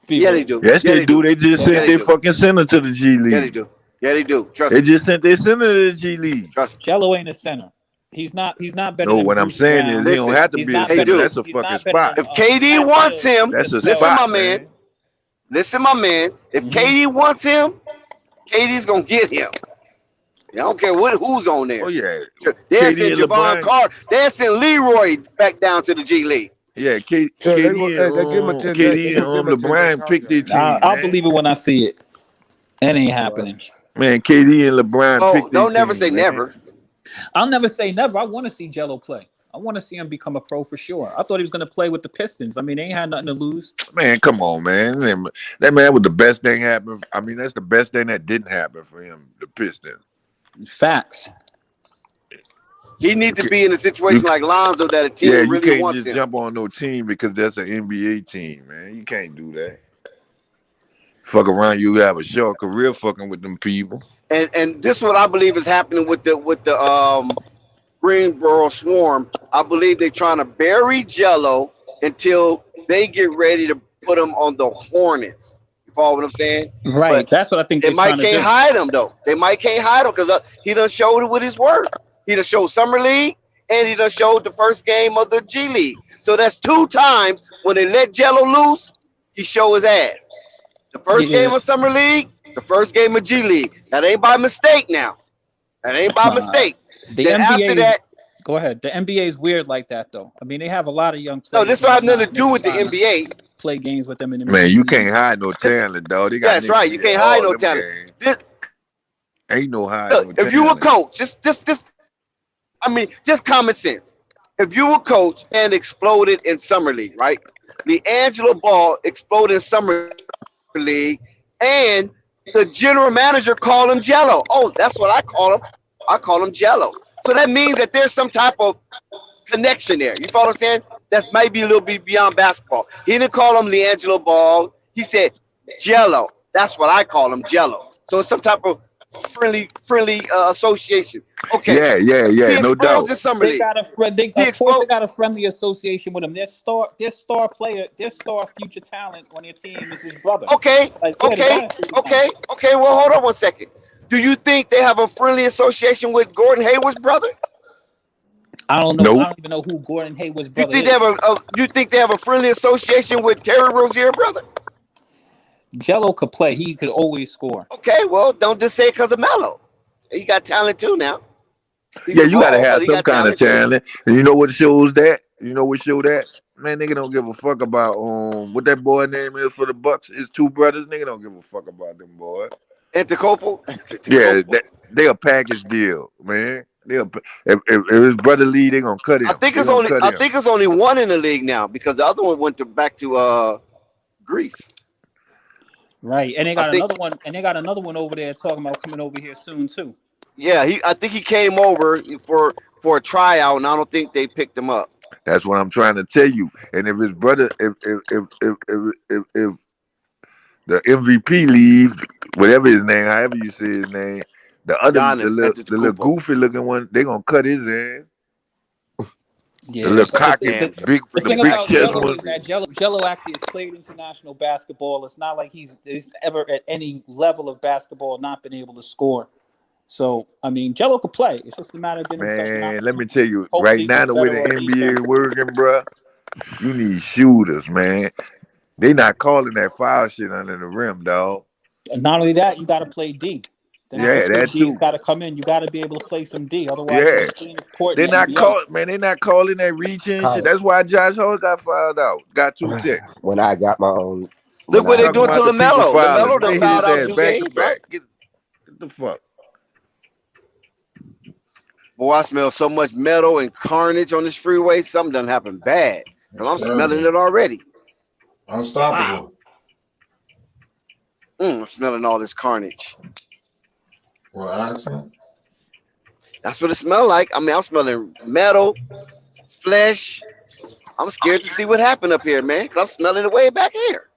yeah, they do. Yes, Yeah, they do. They just sent their fucking center to the G League. Yeah, they do. Yeah, they do. Trust They me. just sent their center to the G League. Trust me. Jello ain't a center. He's not better No, than what I'm Bruce saying Brown. is he don't have to be a Hey, center. dude. That's a He's fucking not better spot. than If KD Pat wants Mills him, That's a listen, spot, my man. man. Listen, my man. If KD wants him, KD's gonna get him. I don't care who's on there. Oh yeah, They'll KD send and Javon LeBron. Carter. They'll send Leroy back down to the G League. Yeah, Yeah, they give him a KD and LeBron picked their team, I'll man. believe it when I see it. That ain't happening. Man, KD and LeBron Oh, picked their don't never team, say man. never. I'll never say never. I want to see Jello play. I want to see him become a pro for sure. I thought he was going to play with the Pistons. I mean, they ain't had nothing to lose. Man, come on, man. That man was the best thing happen. I mean, that's the best thing that didn't happen for him, the Pistons. Facts. He needs to be in a situation like Lonzo that a team really wants him. Yeah, you can't just jump on no team because that's an NBA team, man. You can't do that. Fuck around, you have a short career fucking with them people. And this is what I believe is happening with the Greensboro Swarm. I believe they're trying to bury Jello until they get ready to put him on the Hornets. You follow what I'm saying? Right. But that's what I think they might can't hide him though. They might can't hide him because he done showed it with his work. He done showed Summer League and he done showed the first game of the G League. So that's 2 times when they let Jello loose, he show his ass. The first game of Summer League, the first game of G League. That ain't by mistake now. That ain't by mistake. The then NBA after that, go ahead. The NBA is weird like that though. I mean, they have a lot of young players. No, this don't have nothing to do with the NBA. Play games with them in the Man, you can't hide no talent, dog. That's right. You can't hide no talent. Ain't no hide. Look, if you were coach, just common sense. If you were coach and exploded in Summer League, right? LiAngelo Ball exploded in Summer League, and the general manager called him Jello. Oh, that's what I call him. I call him Jello. So that means that there's some type of connection there. You follow what I'm saying? That might be a little bit beyond basketball. He didn't call him LiAngelo Ball. He said Jello. That's what I call him, Jello. So it's some type of friendly association. Okay. Yeah. No doubt. They got a friendly association with him. Their star player, their star future talent on their team is his brother. Okay. Well, hold on 1 second. Do you think they have a friendly association with Gordon Hayward's brother? I don't know. Nope. I don't even know who Gordon Hayward's brother is. You think they have a friendly association with Terry Rozier's brother? Jello could play. He could always score. Okay, well, don't just say it because of Melo. He got talent too now. You got to have some kind of talent. And you know what shows that? You know what show that? Man, nigga don't give a fuck about what that boy name is for the Bucks. His 2 brothers. Nigga don't give a fuck about them boy. Antetokounmpo? Yeah, they a package deal, man. If his brother lead, they gonna cut him. I think it's only one in the league now because the other one went back to Greece. Right, and they got another one, and they got another one over there talking about coming over here soon too. Yeah, I think he came over for a tryout, and I don't think they picked him up. That's what I'm trying to tell you. And if his brother, if the MVP leaves, whatever his name, however you say his name, the little goofy looking one, they gonna cut his ass. Yeah, the little cocky, the big thing about chest Jello one. is that Jello actually has played international basketball. It's not like he's ever at any level of basketball not been able to score. So I mean, Jello could play. It's just a matter of getting. Man, let me tell you, right now the way the NBA is working, bro, you need shooters, man. They not calling that foul shit under the rim, dog. And not only that, you got to play D. That too. D's got to come in. You got to be able to play some D. Otherwise, they're not calling that reaching shit. That's why Josh Hart got fouled out. Got 2 checks. When I got my own. Look what they doing to LaMelo. LaMelo done fouled out 2 games. Get the fuck. Boy, I smell so much metal and carnage on this freeway. Something done happened bad. Because I'm smelling it already. Unstoppable. Wow. I'm smelling all this carnage. What accent? That's what it smells like. I mean, I'm smelling metal, flesh. I'm scared to see what happened up here, man, because I'm smelling it way back here.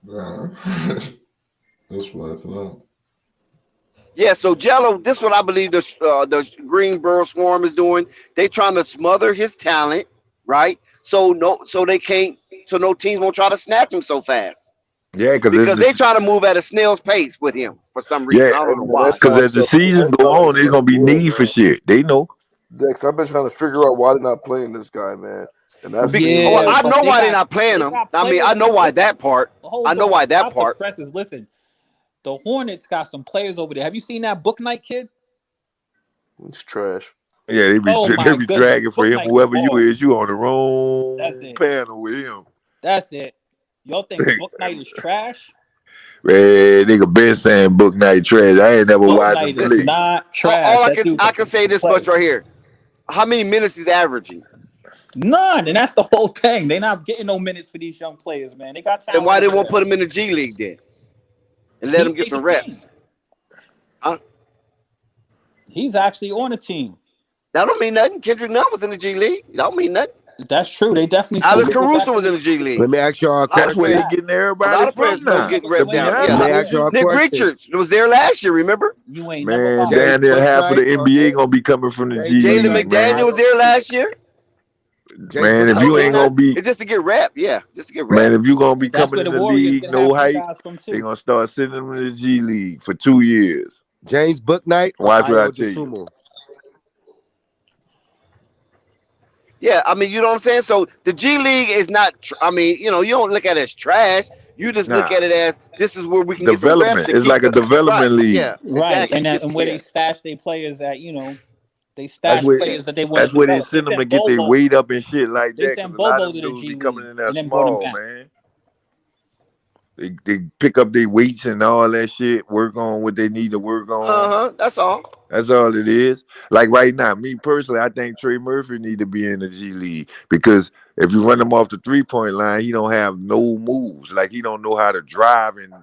Yeah. That's what I thought. Yeah, so Jello, this is what I believe the Greensboro Swarm is doing. They trying to smother his talent, right? So no teams won't try to snatch him so fast. Yeah, because they try to move at a snail's pace with him for some reason. I don't know why. Because as the season go on, there's gonna be need for shit. They know. Dex, I've been trying to figure out why they're not playing this guy, man. And that's I know why they're not playing him. I mean, I know why that part. I know why that part. Listen, the Hornets got some players over there. Have you seen that Book Night kid? It's trash. Yeah, they be dragging for him. Whoever you is, you on the wrong panel with him. That's it. Y'all think Book Night is trash? Man, nigga been saying Book Night trash. I ain't never watched him play. Not trash. I can say this much right here. How many minutes he's averaging? None, and that's the whole thing. They're not getting no minutes for these young players, man. They got talent. Then why they over won't there. put him in the G League then? And let him get some reps. Huh? He's actually on the team. That don't mean nothing. Kendrick Nunn was in the G League. That don't mean nothing. That's true. They definitely. Alex Caruso was in the G League. Let me ask y'all a question. That's where they getting everybody A lot of from players now. go get rep down. Let me ask y'all a Nick question. Richards was there last year, remember? You ain't Man, never damn near half of the Booknight, NBA gonna be coming from the G Jalen League, McDaniel man. was there last year. Man, if you ain't gonna be, It's just to get rep, just to get rep. man, if you gonna be That's coming where in the the Warriors league, can no have some hype, guys from they too. gonna start sending them to the G League for 2 years. James Booknight or Watch what I Ayo tell you. Dosunmu? Yeah, I mean, you know what I'm saying? So the G League is not, I mean, you don't look at it as trash. You just look Nah. at it as this is where we can get some reps. Development. To It's keep like a development league. Yeah, Right, exactly. and where they stash their players at, they That's stash where players that they want that's to where they develop. send them to get their weight up and shit like They that. Because sent a lot Bobo of to them the dudes G be coming League in there and then brought him small, back. man. They pick up their weights and all that shit, work on what they need to work on. That's all. That's all it is. Like right now, me personally, I think Trey Murphy need to be in the G League because if you run him off the 3-point line, he don't have no moves. Like he don't know how to drive and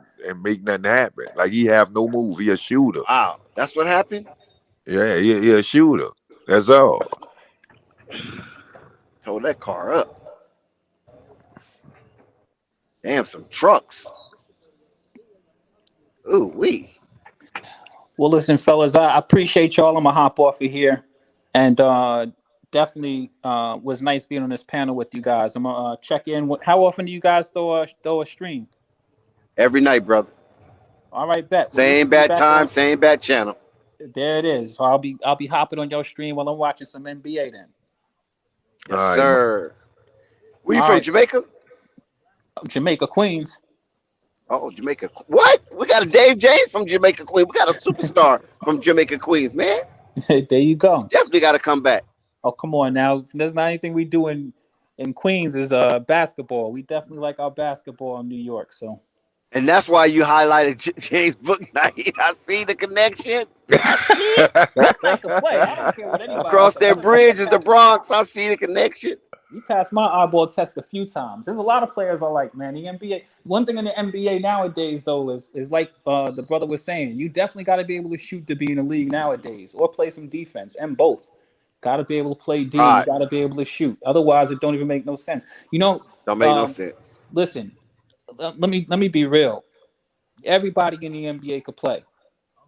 make nothing happen. Like he have no move. He a shooter. Wow, that's what happened? Yeah, he a shooter. That's all. Told that car up. Damn, some trucks. Ooh, wee. Well, listen, fellas, I appreciate y'all. I'm gonna hop off of here, and definitely was nice being on this panel with you guys. I'm gonna check in. How often do you guys throw a stream? Every night, brother. All right, bet. Same bad time, same bad channel. There it is. So I'll be hopping on your stream while I'm watching some NBA then. Yes, All right, sir. Where you All from, right. Jamaica? Jamaica, Queens. Oh, Jamaica. What? We got a Dave James from Jamaica, Queens. We got a superstar from Jamaica, Queens, man. There you go. Definitely got to come back. Oh, come on now. There's not anything we do in Queens is basketball. We definitely like our basketball in New York. So. And that's why you highlighted James Booknight. I see the connection. Booknight can play. I don't care what anybody. Across that bridge is the Bronx. I see the connection. You passed my eyeball test a few times. There's a lot of players I like, man. The NBA. One thing in the NBA nowadays, though, is like the brother was saying. You definitely got to be able to shoot to be in the league nowadays, or play some defense, and both. Got to be able to play D. Right. You got to be able to shoot. Otherwise, it don't even make no sense. Don't make no sense. Listen, let me be real. Everybody in the NBA could play.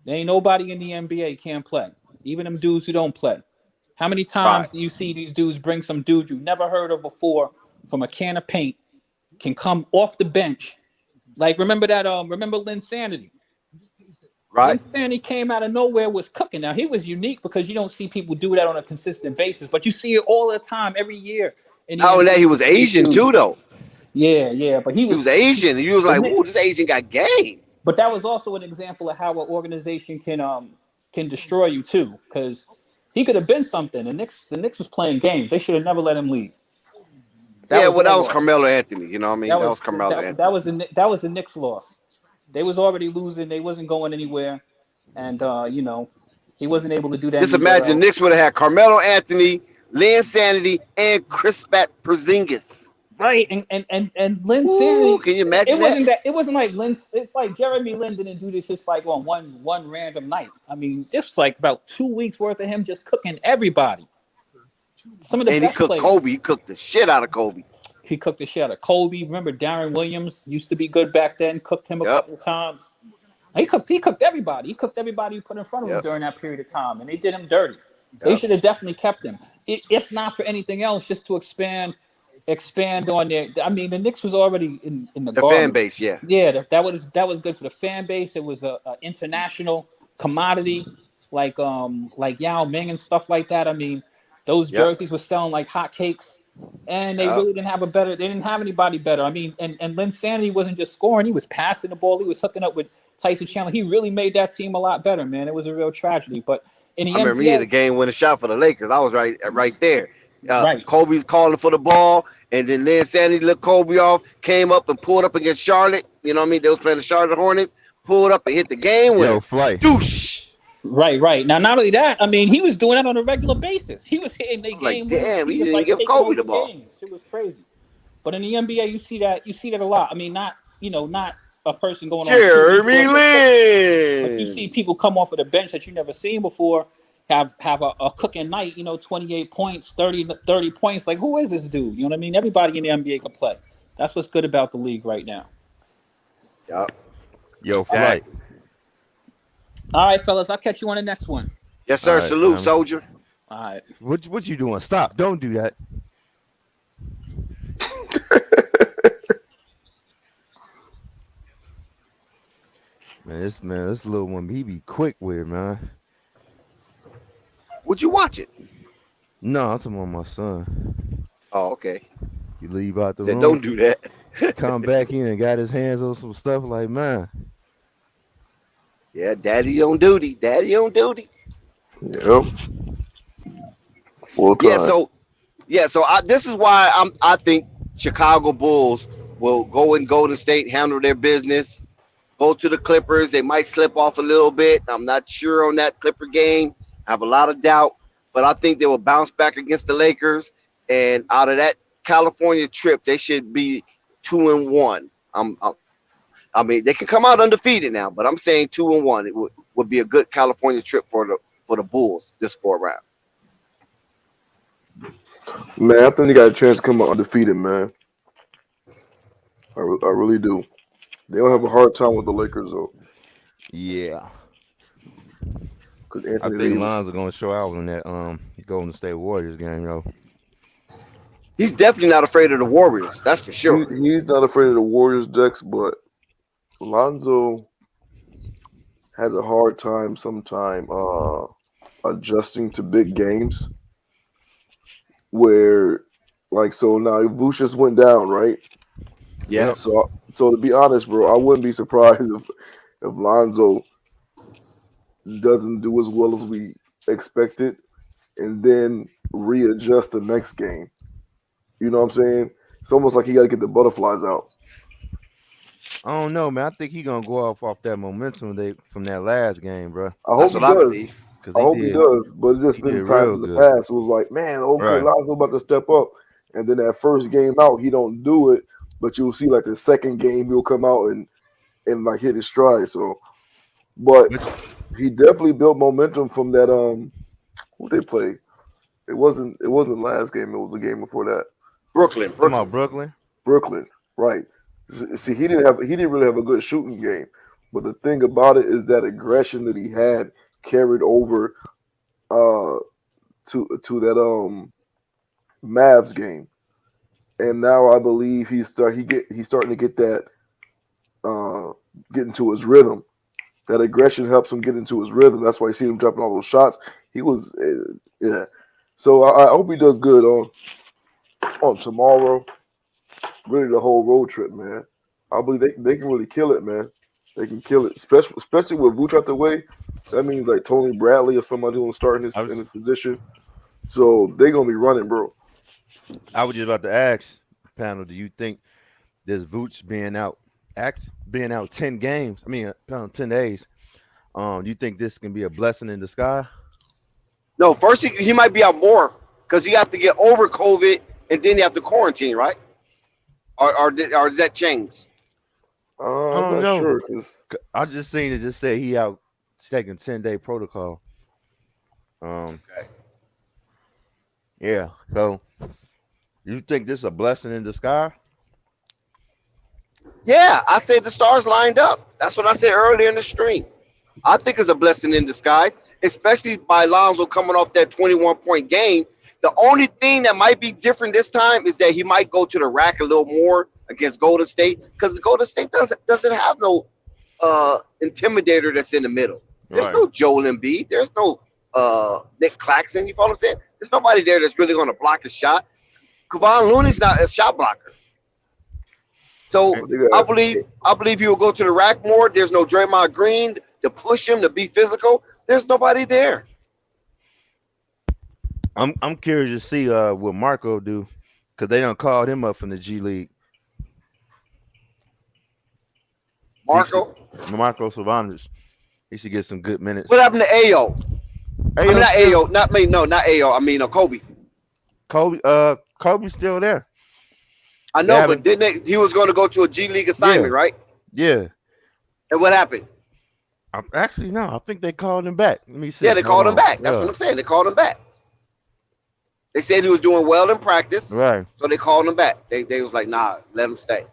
There ain't nobody in the NBA can't play. Even them dudes who don't play. How many times do you see these dudes bring some dude you never heard of before from a can of paint, can come off the bench? Like, remember Lynn Sanity? Right. Lynn Sanity came out of nowhere, was cooking. Now, he was unique because you don't see people do that on a consistent basis, but you see it all the time, every year. Not only that, he was Asian too, though. Yeah, but he was Asian. And you was like, ooh, this Asian got game. But that was also an example of how an organization can destroy you too, because he could have been something. The Knicks was playing games. They should have never let him leave. That was Carmelo Anthony. You know what I mean? That was Carmelo Anthony. That was the Knicks' loss. They was already losing. They wasn't going anywhere, and he wasn't able to do that. Just imagine Knicks would have had Carmelo Anthony, Lynn Sanity, and Kristaps Porzingis. Right, and Lynn Sanity. Can you imagine It wasn't like Lynn. It's like Jeremy Lin didn't do this just like on one random night. I mean, this was like about 2 weeks worth of him just cooking everybody. Some of the best he cooked players. Kobe. He cooked the shit out of Kobe. He cooked the shit out of Kobe. Remember Darren Williams used to be good back then. Cooked him a couple of times. He cooked everybody. He cooked everybody who put in front of him during that period of time, and they did him dirty. They should have definitely kept him, if not for anything else, just to expand on their. I mean, the Knicks was already in the fan base. Yeah, that was good for the fan base. It was a international commodity, like Yao Ming and stuff like that. I mean, those jerseys were selling like hotcakes, and they really didn't have They didn't have anybody better. I mean, and Lynn Sanity wasn't just scoring; he was passing the ball. He was hooking up with Tyson Chandler. He really made that team a lot better, man. It was a real tragedy, but. I remember he had a game-winning shot for the Lakers. I was right there. Right. Kobe's calling for the ball, and then Lynn Sanity looked Kobe off, came up and pulled up against Charlotte. You know what I mean? They was playing the Charlotte Hornets, pulled up and hit the game winner. Flight. Douche. Right. Now, not only that, I mean, he was doing that on a regular basis. He was hitting their I'm like, game winners. damn, He he was didn't like give taking Kobe the over ball. games. It was crazy. But in the NBA, you see that a lot. I mean, not a person going on 2 weeks Jeremy worth of but you Lin. see people come off of the bench that you never seen before, have a cooking night, 28 points, 30 points. Like, who is this dude? You know what I mean? Everybody in the NBA can play. That's what's good about the league right now. Yup. Yo, Flight. All right, fellas, I'll catch you on the next one. Yes, sir. Right, Salute, soldier. All right. What you doing? Stop. Don't do that. This little one, he be quick with it, man. Would you watch it? No, I'm talking about my son. Oh, okay. You leave out the Said, room. don't do that. Come back in and got his hands on some stuff like, man. Yeah, daddy on duty. Daddy on duty. Yep. Full time. So this is why I think Chicago Bulls will go in Golden State, handle their business, go to the Clippers. They might slip off a little bit. I'm not sure on that Clipper game. I have a lot of doubt, but I think they will bounce back against the Lakers. And out of that California trip, they should be 2-1. I mean, they can come out undefeated now, but I'm saying 2-1. It would be a good California trip for the Bulls this go around. Man, I think they got a chance to come out undefeated, man. I really do. They don't have a hard time with the Lakers, though. Yeah. Because I think Lonzo going to show out in that Golden State Warriors game, yo. He's definitely not afraid of the Warriors. That's for sure. He's not afraid of the Warriors, Dex, but Lonzo has a hard time sometimes adjusting to big games. Where, like, so now Vucevic just went down, right? Yeah. So to be honest, bro, I wouldn't be surprised if Lonzo doesn't do as well as we expected, and then readjust the next game. You know what I'm saying? It's almost like he got to get the butterflies out. I don't know, man. I think he's gonna go off that momentum from that last game, bro. I hope he does. I hope he does. But it's just been times in the past. It was like, man, okay, Lonzo about to step up, and then that first game out, he don't do it. But you'll see, like the second game, he'll come out and like hit his stride. So, but he definitely built momentum from that. Who they play? It wasn't last game. It was the game before that. Brooklyn. Brooklyn. Right. See, he didn't really have a good shooting game. But the thing about it is that aggression that he had carried over to that Mavs game. And now I believe he's starting to get that get into his rhythm. That aggression helps him get into his rhythm. That's why you see him dropping all those shots. He was yeah. So I hope he does good on tomorrow. Really, the whole road trip, man. I believe they can really kill it, man. They can kill it, especially with Vooch out the way. That means like Tony Bradley or somebody who's starting in his position. So they're gonna be running, bro. I was just about to ask, panel, do you think this Vooch being out 10 games? I mean, 10 days. Do you think this can be a blessing in disguise? No, first he might be out more because you have to get over COVID and then you have to quarantine, right? Or does that change? I'm not sure. I just seen it just say he out taking 10-day protocol. Okay. Yeah. So you think this is a blessing in disguise? Yeah, I said the stars lined up. That's what I said earlier in the stream. I think it's a blessing in disguise, especially by Lonzo coming off that 21-point game. The only thing that might be different this time is that he might go to the rack a little more against Golden State because Golden State doesn't have no intimidator that's in the middle. There's no Joel Embiid. There's no Nick Claxton. You follow what I'm saying? There's nobody there that's really going to block a shot. Kevon Looney's not a shot blocker. So I believe he will go to the rack more. There's no Draymond Green to push him to be physical. There's nobody there. I'm curious to see what Marco do because they done called him up from the G League. Marco Savanovich. He should get some good minutes. What happened to Ayo? I mean, not Ayo. Not me. No, not Ayo. I mean, Kobe. Kobe's still there. I know, but didn't he was going to go to a G League assignment, right? Yeah. And what happened? Actually, no. I think they called him back. Let me see. Yeah, they called him back. That's what I'm saying. They called him back. They said he was doing well in practice, right? So they called him back. They was like, nah, let him stay.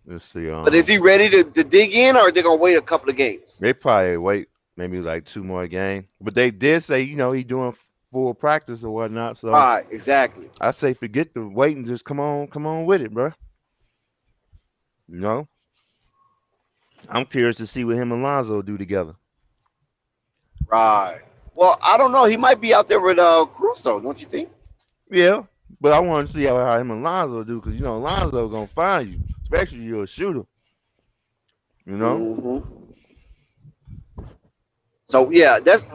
Let's see. But is he ready to dig in, or are they gonna wait a couple of games? They probably wait maybe like 2 more games. But they did say, he doing full practice or whatnot. So right, exactly. I say forget the wait and just come on with it, bro. I'm curious to see what him and Lonzo do together. Right. Well, I don't know. He might be out there with Caruso, don't you think? Yeah, but I want to see how him and Lonzo do, because Lonzo gonna find you, especially you're a shooter. Mm-hmm. So yeah, that's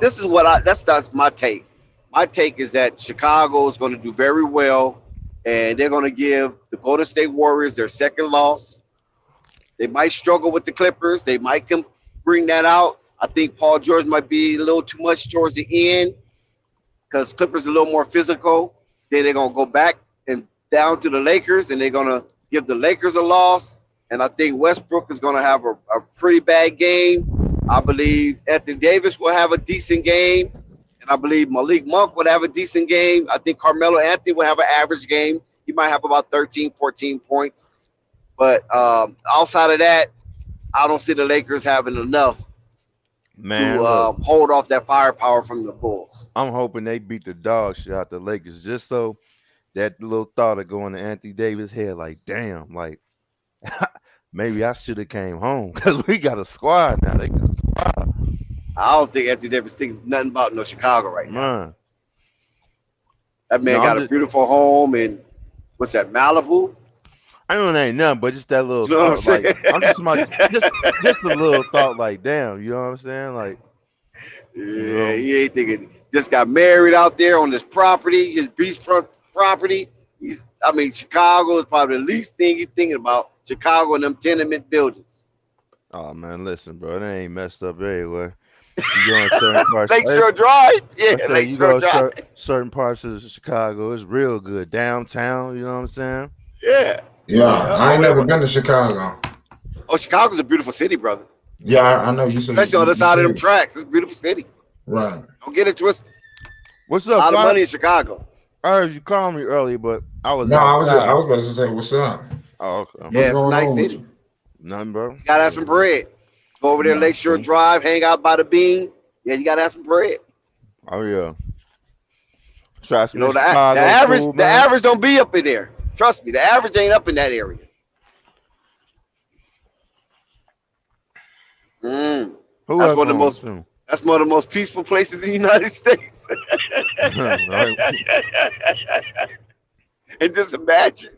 my take. My take is that Chicago is going to do very well, and they're going to give the Golden State Warriors their second loss. They might struggle with the Clippers. They might bring that out. I think Paul George might be a little too much towards the end because Clippers are a little more physical. Then they're going to go back and down to the Lakers, and they're going to give the Lakers a loss. And I think Westbrook is going to have a pretty bad game. I believe Anthony Davis will have a decent game. And I believe Malik Monk would have a decent game. I think Carmelo Anthony will have an average game. He might have about 13, 14 points. But outside of that, I don't see the Lakers having enough to hold off that firepower from the Bulls. I'm hoping they beat the dog shit out the Lakers just so that little thought of going to Anthony Davis' head, like, damn, like, maybe I should have came home because we got a squad now. They got a squad. I don't think Anthony Davis thinks nothing about no Chicago right now. That man got a beautiful home in, what's that, Malibu? I know it ain't nothing, but just that little You know what thought, I'm like, just a little thought, like, damn, you know what I'm saying? Like, yeah, he ain't thinking. Just got married out there on this property, his beachfront property. Chicago is probably the least thing he's thinking about. Chicago and them tenement buildings. Oh man, listen, bro, they ain't messed up everywhere. You go in certain parts. Lakeshore Drive, yeah, Lakeshore Drive. Certain parts of Chicago, it's real good. Downtown, you know what I'm saying? Yeah. Yeah, I ain't never been to Chicago. Oh, Chicago's a beautiful city, brother. Yeah, I know you said. Especially on the side of them tracks. It's a beautiful city. Right. Don't get it twisted. What's up? A lot of money in Chicago. I heard you call me early, but I was. No, I was about to say, what's up? Oh, okay. Yeah, it's a nice city. Nothing, bro. You gotta have some bread. Go over there, Lakeshore Drive, hang out by the bean. Yeah, you gotta have some bread. Oh yeah. Try some the average don't be up in there. Trust me, the average ain't up in that area. That's one of the most peaceful places in the United States. And just imagine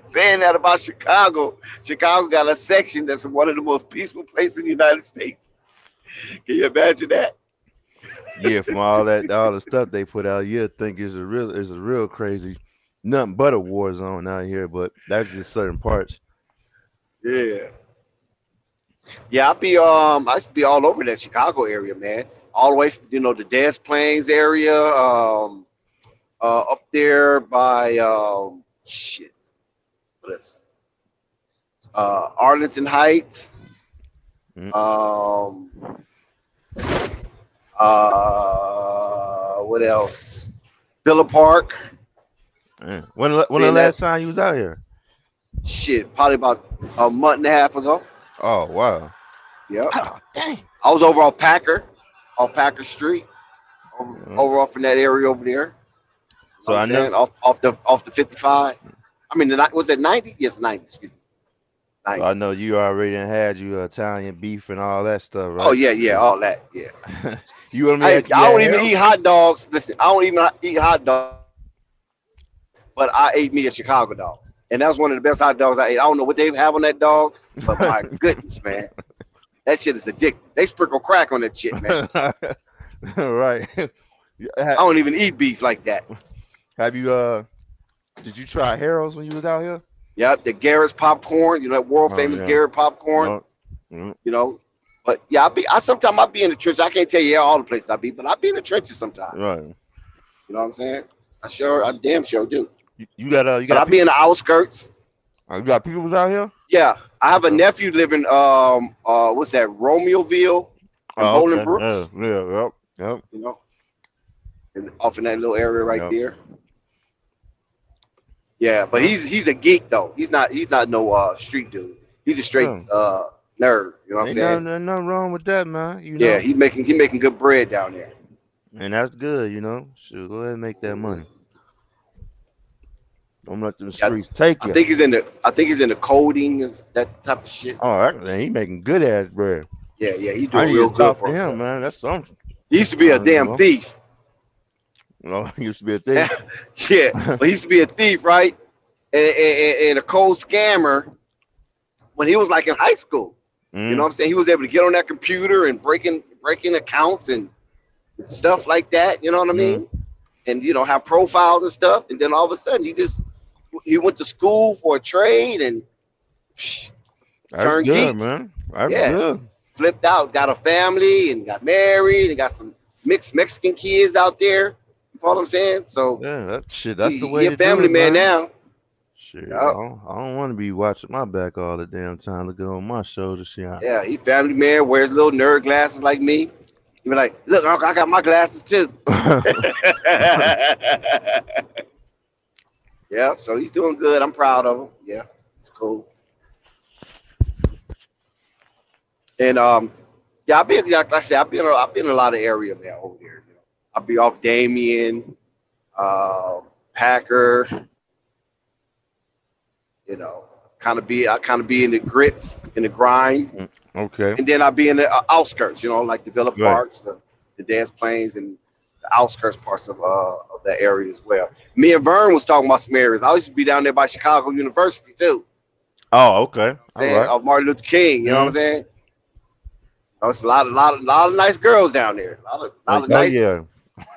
saying that about Chicago. Chicago got a section that's one of the most peaceful places in the United States. Can you imagine that? Yeah, from all the stuff they put out, you'd think it's a real crazy, nothing but a war zone out here. But that's just certain parts. Yeah. Yeah, I used to be all over that Chicago area, man. All the way from, the Des Plaines area, up there by Arlington Heights. What else? Villa Park. Man. When the last time you was out here? Shit, probably about a month and a half ago. Oh wow. Yep. Oh, dang. I was over on Packer Street, over off in that area over there. So I know off the 55. I mean, was it 90? Yes, 90. Excuse me. 90. So I know you already had your Italian beef and all that stuff, right? Oh yeah, all that. Yeah. You want me? I don't even eat hot dogs. Listen, I don't even eat hot dogs, but I ate me a Chicago dog. And that was one of the best hot dogs I ate. I don't know what they have on that dog, but my goodness, man. That shit is addictive. They sprinkle crack on that shit, man. Right. I don't even eat beef like that. Have you did you try Harold's when you was out here? Yep, the Garrett's popcorn, that world famous Garrett popcorn. But yeah, sometimes I be in the trenches. I can't tell you all the places I be, but I be in the trenches sometimes. Right. You know what I'm saying? I damn sure do. You got But I be in the outskirts. You got people out here? Yeah, I have a nephew living what's that, Romeoville and Bowling Brooks. Yeah, yep. You know, and off in that little area right there. Yeah, but he's a geek though. He's not no street dude. He's a straight nerd. You know what I'm saying? Ain't nothing wrong with that, man. You Yeah, know? he making good bread down there. And that's good, you know. Sure, go ahead and make that money. Don't let them streets take you. I think he's in the coding and that type of shit. Oh, he making good ass bread. Yeah, he doing real good for him, man. That's something. He used to be a damn thief. No, he used to be a thief. Yeah, but he used to be a thief, right? And a cold scammer when he was like in high school. You know what I'm saying? He was able to get on that computer and breaking accounts and stuff like that. You know what I mean? And have profiles and stuff. And then all of a sudden he went to school for a trade and turned geek, man. That's good. Flipped out, got a family and got married and got some mixed Mexican kids out there. You follow what I'm saying? So that's the way he a family man now. Shit, I don't want to be watching my back all the damn time, looking on my shoulders. Yeah, he family man, wears little nerd glasses like me. He be like, look, Uncle, I got my glasses too. Yeah, so he's doing good. I'm proud of him. Yeah, it's cool. And I've been, like I said, I've been in a lot of area, man, over there. I'll be off Damien, Packer. I kind of be in the grits, in the grind. Okay. And then I'll be in the outskirts, like the Villa Parks, the dance plains, and the outskirts parts of that area as well. Me and Vern was talking about some areas. I used to be down there by Chicago University too. Oh, okay. Of Martin Luther King, you know what I'm saying? It's a lot of nice girls down there. A lot of nice,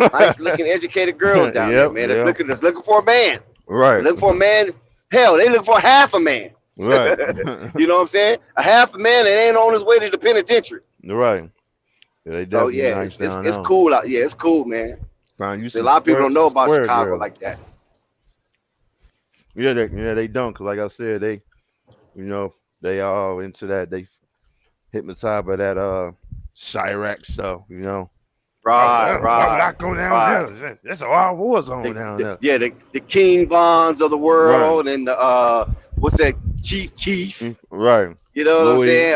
nice looking, educated girls down there, man. That's looking for a man. Right. They're looking for a man. Hell, they looking for half a man. Right. You know what I'm saying? A half a man that ain't on his way to the penitentiary. Right. Yeah, it's cool out. Yeah, it's cool, man. A lot of people don't know about Chicago like that. Yeah, they don't. Cause like I said, they all into that. They hypnotized by that Chirac stuff. Right. I'm not going down there. That's a wild war zone down there. Yeah, the King Bonds of the world and the what's that, Chief Keef. Right. You know what I'm saying?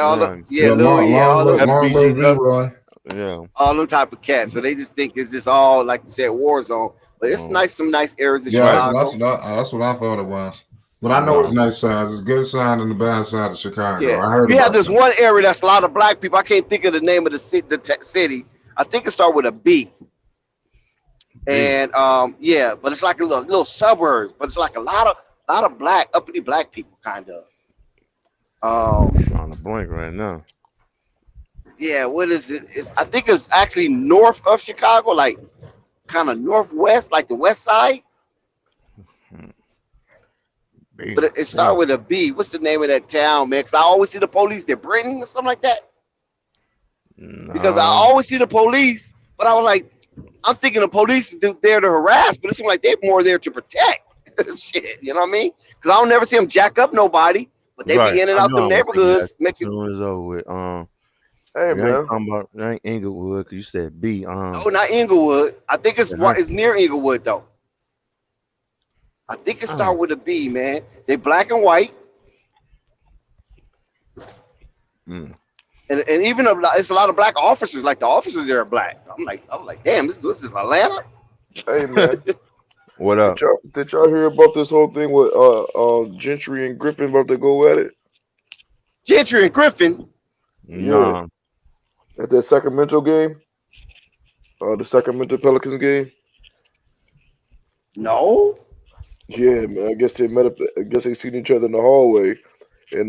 All them type of cats. So they just think it's just all, like you said, war zone. But it's some nice areas in Chicago. That's what I thought it was. But I know it's nice sides. It's good side and the bad side of Chicago. Yeah. I heard we have this one area that's a lot of black people. I can't think of the name of the city. I think it starts with a B. And but it's like a little suburbs, but it's like a lot of black, uppity black people, kind of. On the blank right now. Yeah, what is it? I think it's actually north of Chicago, like kind of northwest, like the west side. But it started with a B. What's the name of that town, man? Because I always see the police there, Britain or something like that. No. Because I always see the police, but I was like, I'm thinking the police is there to harass, but it seems like they're more there to protect. Shit, you know what I mean? Because I don't never see them jack up nobody, but they be in and out the neighborhoods. Hey, man. That ain't Inglewood, because you said B. No, not Inglewood. I think it's near Inglewood, though. I think it started with a B, man. They black and white. And even it's a lot of black officers. Like the officers there are black. I'm like, damn, this is Atlanta. Hey, man. What up? Did y'all hear about this whole thing with Gentry and Griffin about to go at it? Gentry and Griffin? No. At that Sacramento game? The Sacramento Pelicans game? No. Yeah, man. I guess they met up. I guess they seen each other in the hallway, and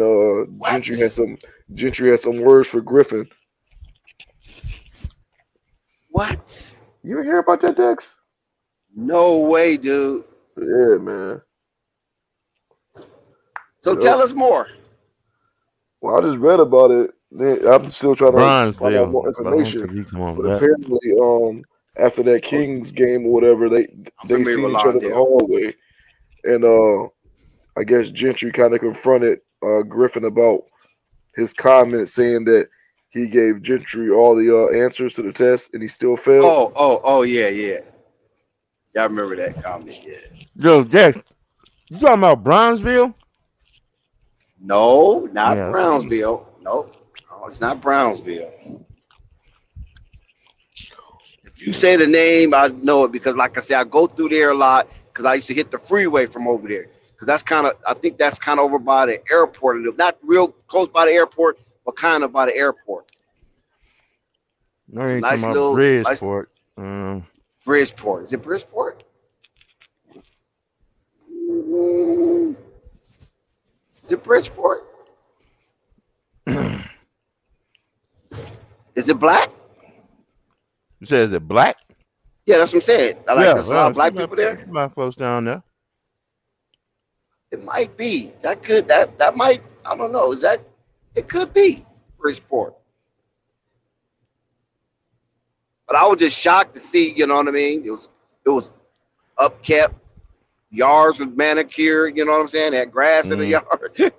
Gentry had some words for Griffin. What? You ever hear about that, Dex? No way, dude. Yeah, man. So tell us more. Well, I just read about it. I'm still trying to find out more Bronzeville, but I don't information. think he come on But with that. apparently, after that Kings game or whatever, they familiar seen with each other in the Lawndale. hallway, and I guess Gentry kind of confronted Griffin about his comment saying that he gave Gentry all the answers to the test and he still failed. Oh, yeah. Yeah, I remember that comment, yeah. Yo, Dex, you talking about Bronzeville? No, not Yeah. Brownsville. Nope. No, it's not Brownsville. If you say the name, I know it because, like I said, I go through there a lot because I used to hit the freeway from over there. Because I think that's kind of over by the airport a little, not real close by the airport, but kind of by the airport. No, It's a ain't nice talking about little Bridgeport. Bridgeport. Is it Bridgeport? Is it Bridgeport? Is it black? You said, is it black? Yeah, that's what I'm saying. There's a lot of black my, people there. My folks down there. It might be. That might. I don't know. It could be Bridgeport. But I was just shocked to see. You know what I mean? It was upkept. Yards with manicured. You know what I'm saying? They had grass in the yard. But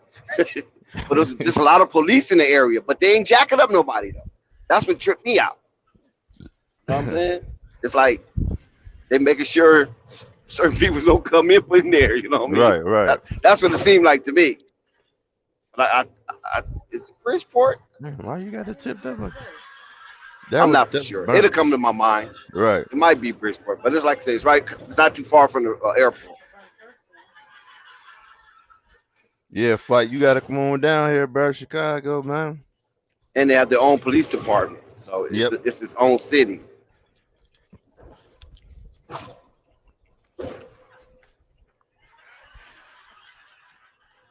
it was just a lot of police in the area. But they ain't jacking up nobody though. That's what tripped me out. You know what I'm saying? It's like they making sure certain people don't come in there. You know what I mean? Right. That's what it seemed like to me. But is it Bridgeport? Why you got it tipped up? I'm not for sure. It'll come to my mind. Right. It might be Bridgeport, but it's like I say, it's right. It's not too far from the airport. Yeah, Fight. You got to come on down here, bro. Chicago, man. And they have their own police department, so it's its own city.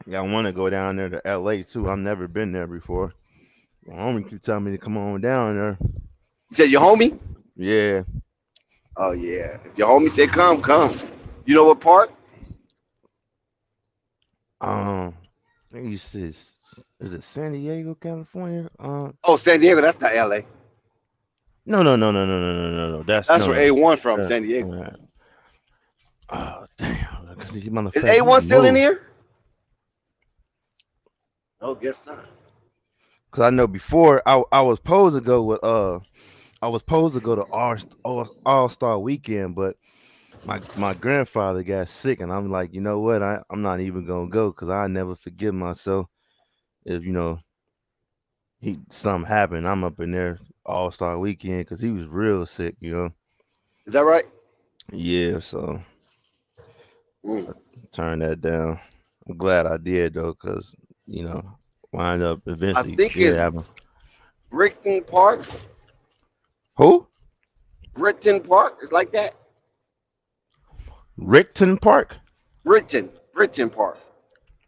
Yeah, I want to go down there to LA too. I've never been there before. My homie keep telling me to come on down there. You said your homie? Yeah. Oh yeah. If your homie said come. You know what part? I think he says, is it San Diego, California? San Diego. That's not LA. No. That's where A1 from, San Diego. Oh damn! Is A1 still in here? No, guess not. Cause I know before I was supposed to go with I was supposed to go to All-Star Weekend, but my grandfather got sick, and I'm like, you know what? I'm not even gonna go because I never forgive myself if something happened. I'm up in there All-Star Weekend because he was real sick, Is that right? Yeah, so turn that down. I'm glad I did though, because wind up eventually. I think it's Brickton Park. Who? Brickton Park. It's like that. Rickton Park? Brickton Park.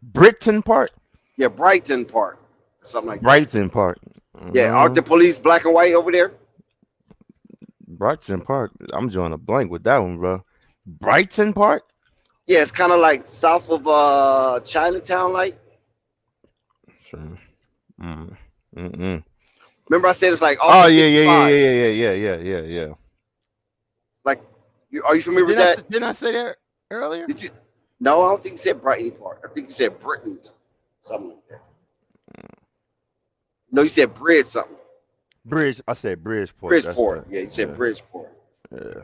Brickton Park? Yeah, Brighton Park. Something like Brighton Park. Yeah, aren't the police black and white over there? Brighton Park. I'm drawing a blank with that one, bro. Brighton Park? Yeah, it's kind of like south of Chinatown, like. Sure. Remember I said it's like oh yeah. Like, are you familiar with that? Didn't I say that earlier? Did you? No, I don't think you said Brighton Park. I think you said Britain, something like that. No, you said Bridge something. Bridge. I said Bridgeport. Bridgeport. Right. Yeah, you said Bridgeport. Yeah.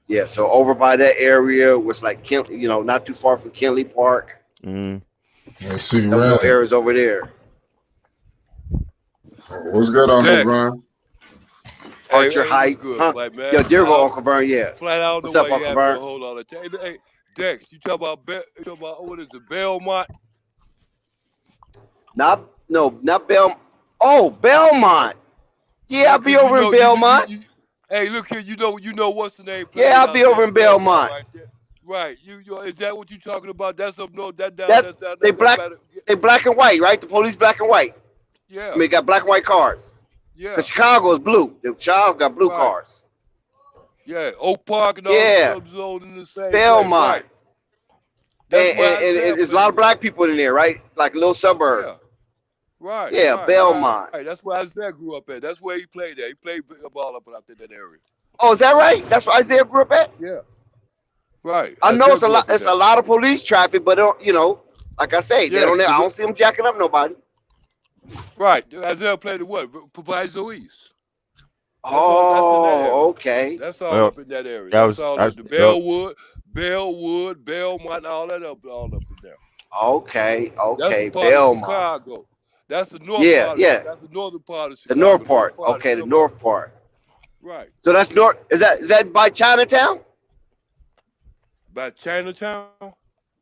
Yeah. So over by that area was like not too far from Kinley Park. Let's see, no areas over there. What's good, Uncle Vern? Archer Heights. Huh? Yo, there go Uncle Vern. Yeah. Flat out. What's up, Uncle Vern? Hold on. Hey, Dex, you talk about what is it, Belmont? Not Belmont. Oh, Belmont. Yeah, I'll be over in Belmont. Hey, look here. You know what's the name? Yeah, I'll be over in Belmont. Right. Is that what you talking about? That's up north. That down. That's down. They black and white, right? The police black and white. Yeah. I mean, got black and white cars. Yeah. Because Chicago is blue. The Chicago got blue cars. Yeah. Oak Park and all those in the same Belmont. Place. Right. And there's a lot of black people in there, right? Like a little suburb. Yeah. Right, Yeah, right, Belmont. right. That's where Isaiah grew up at. That's where he played at. He played ball up out in that area. Oh, is that right? That's where Isaiah grew up at? Yeah. Right. I know Isaiah it's a grew lot. up in It's a that. lot of police traffic, but you know, like I say, they Yeah, don't. I cause don't see them jacking up nobody. right. Isaiah played at what? Proviso East. That's in that area. Oh, okay. That's all Well, up in that area. that That's was all I up was, the well, Bellwood, Belmont, all up in there. Okay, That's a okay. part of Belmont. Chicago. That's the north Yeah, part. yeah. That's the northern part of The Chicago. north part. Part Okay, of the north part. Right. So that's north. Is that by Chinatown? By Chinatown,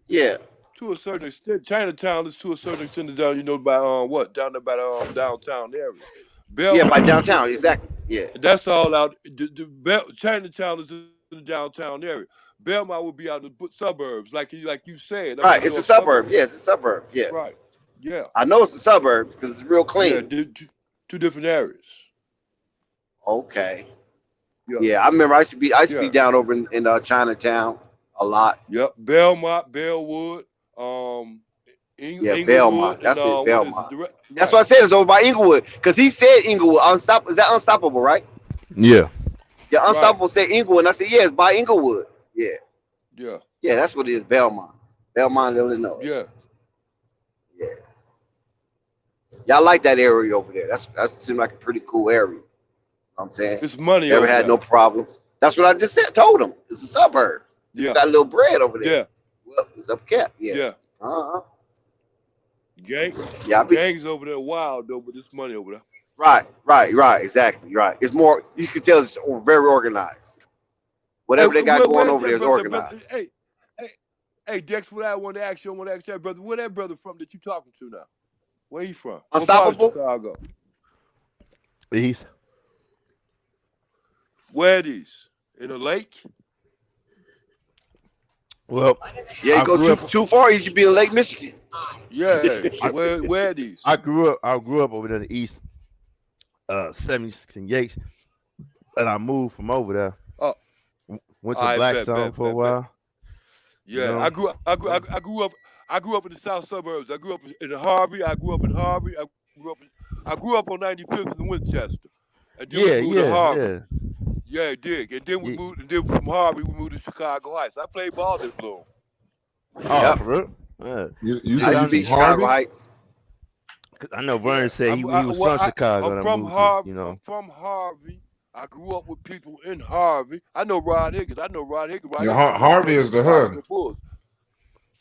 Yeah. to a certain extent, Chinatown is to a certain extent down. You know, by what down there by the downtown area. Yeah, by Belmont downtown. Exactly. Yeah. That's all out. Chinatown is in the downtown area. Belmont would be out in the suburbs, like you said. Up Right. in It's a north suburb. suburbs. Yeah, it's a suburb. Yeah. Right. Yeah. I know it's a suburb because it's real Yeah. clean. Two different areas. Okay. Yeah. Yeah, I remember I used to be Yeah. down over in Chinatown a lot. Yep. Belmont, Bellwood, Yeah, Inglewood, Belmont. and That's it, what is Belmont. it? That's what I said. It's over by Inglewood because he said Inglewood. Unstoppable. Is that Unstoppable, right? yeah. Yeah, Unstoppable said Inglewood. And I said, yeah, it's by Inglewood. Yeah. Yeah. Yeah, that's what it is, Belmont. Belmont, Illinois. Yeah. Yeah. Yeah, I like that area over there. That seemed like a pretty cool area. You know what I'm saying? It's money Never over had there. no problems. That's what I just told him. It's a suburb. Yeah. Got a little bread over there. Yeah. Well, it's up kept. Yeah. Yeah. Uh-huh. Yeah. Gangs over there wild though, but it's money over there. Right. Exactly. Right. It's more. You can tell it's very organized. Whatever they got going over there is organized. Hey, Dex, what I want to ask you, that brother. Where that brother from that you talking to now? Where he from? Unstoppable. What part of Chicago. East. Where are these? In a lake? Well, yeah, you go too far, you should be in Lake Michigan. Yeah. Where are these? I grew up over there in the East, 76 and Yates, and I moved from over there. Oh, went to Blackstone for a while. Yeah, you know? I grew up in the south suburbs. I grew up in Harvey. I grew up on 95th in Winchester. And then we moved to Harvey. Yeah, dig. And then we moved. And then from Harvey, we moved to Chicago Heights. I played ball in Bloom. Oh, for real? Yeah. You said you from Chicago Heights? I know Vern said he was from Chicago. I'm from Harvey. You know. I'm from Harvey. I grew up with people in Harvey. I know Rod Higgins. Yeah, Harvey is the hood.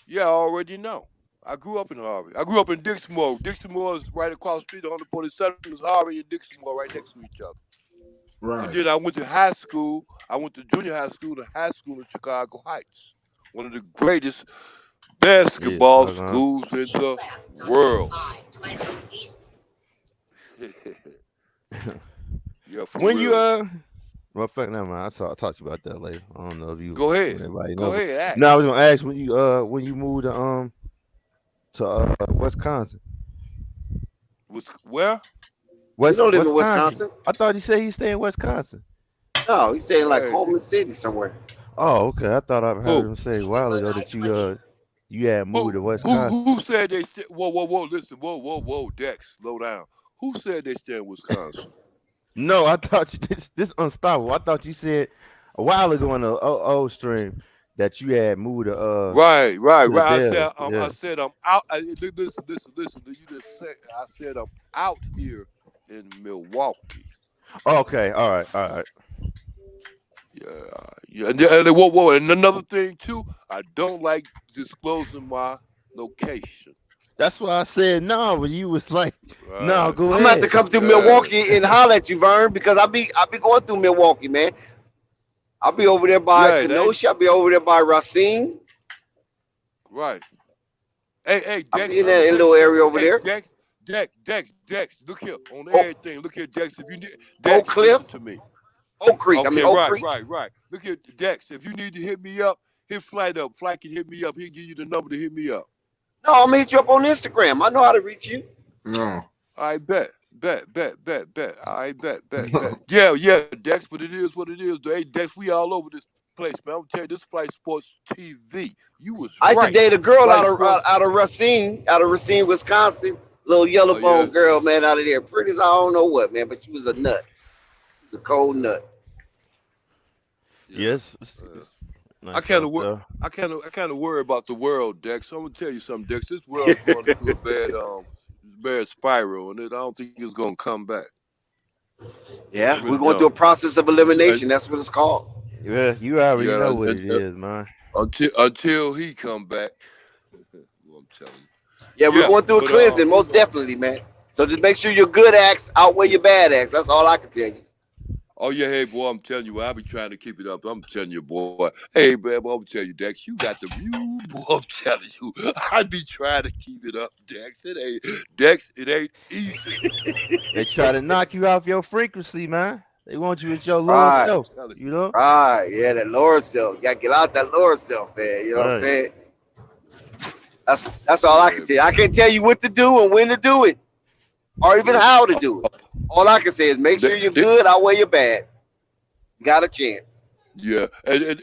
Yeah, I already know. I grew up in Harvey. I grew up in Dixmoor. Dixmoor is right across the street. 147 is Harvey and Dixmoor right next to each other. Right. And then I went to high school. I went to junior high school and high school in Chicago Heights. One of the greatest basketball schools in the world. Yeah, when real. you well, fuck, never mind. I'll talk to you about that later. I don't know if you go ahead. Go ahead. Ask. No, I was gonna ask when you moved to Wisconsin. Where? You don't live in Wisconsin. I thought he said he stayed in Wisconsin. No, he's staying like Coleman City somewhere. Oh, okay. I thought I heard him say a while ago that you had moved to Wisconsin. Who said they stay? Whoa, listen, whoa, Dex, slow down. Who said they stay in Wisconsin? No, I thought this Unstoppable. I thought you said a while ago in the old stream that you had moved to Right. to I said I'm out. Listen. You just said I said I'm out here in Milwaukee. Okay, all right. Yeah. And whoa. And another thing too, I don't like disclosing my location. That's why I said no, but you was like, no, go ahead. I'm gonna have to come through Milwaukee and holler at you, Vern, because I'll be going through Milwaukee, man. I'll be over there by Kenosha. I'll be over there by Racine. Right. Hey, Dex. I'll be in that little area over there. Dex. Look here on everything. Look here, Dex. If you need Oak Cliff to me. Oak Creek. Okay, Oak Creek. Right. Look here, Dex. If you need to hit me up, hit Flight up. Flight can hit me up. He'll give you the number to hit me up. No, I'm gonna hit you up on Instagram. I know how to reach you. No. I bet. I bet. Yeah, Dex, but it is what it is. Hey, Dex, we all over this place, man. I'm telling you, this Flight Sports TV. You was I right. used to date a girl Flight out of Racine, Wisconsin. Little yellow Oh bone yeah. girl, man, out of there. Pretty as I don't know what, man, but she was a nut. She was a cold nut. Yeah. Yes, I nice kind out of worry. there. I kind of worry about the world, Dex. So I'm gonna tell you something, Dex. This world's going through a bad spiral, and I don't think it's gonna come back. I Yeah, we're really going through a don't. process of elimination. That's what it's called. Yeah, you already Yeah, know what it is, man. until he come back. Well, I'm telling you. Yeah, we're Yeah, going through a but cleansing, what's most definitely, man. So just make sure your good acts outweigh your bad acts. That's all I can tell you. Oh yeah, hey boy, I'm telling you, I be trying to keep it up. I'm telling you, boy. Hey man, boy, I'm telling you, Dex, you got the view, boy. I'm telling you, I be trying to keep it up, Dex. It ain't easy. They try to knock you off your frequency, man. They want you at your lower Right, self, I'm telling you know? right. Yeah, that lower self. You got to get out that lower self, man. You know what I'm Right. saying? That's you. all I can Yeah, tell you. I man. can't tell you what to do and when to do it, or even how to do it. All I can say is make sure They, you're they, good outweigh your bad. You got a chance. yeah, and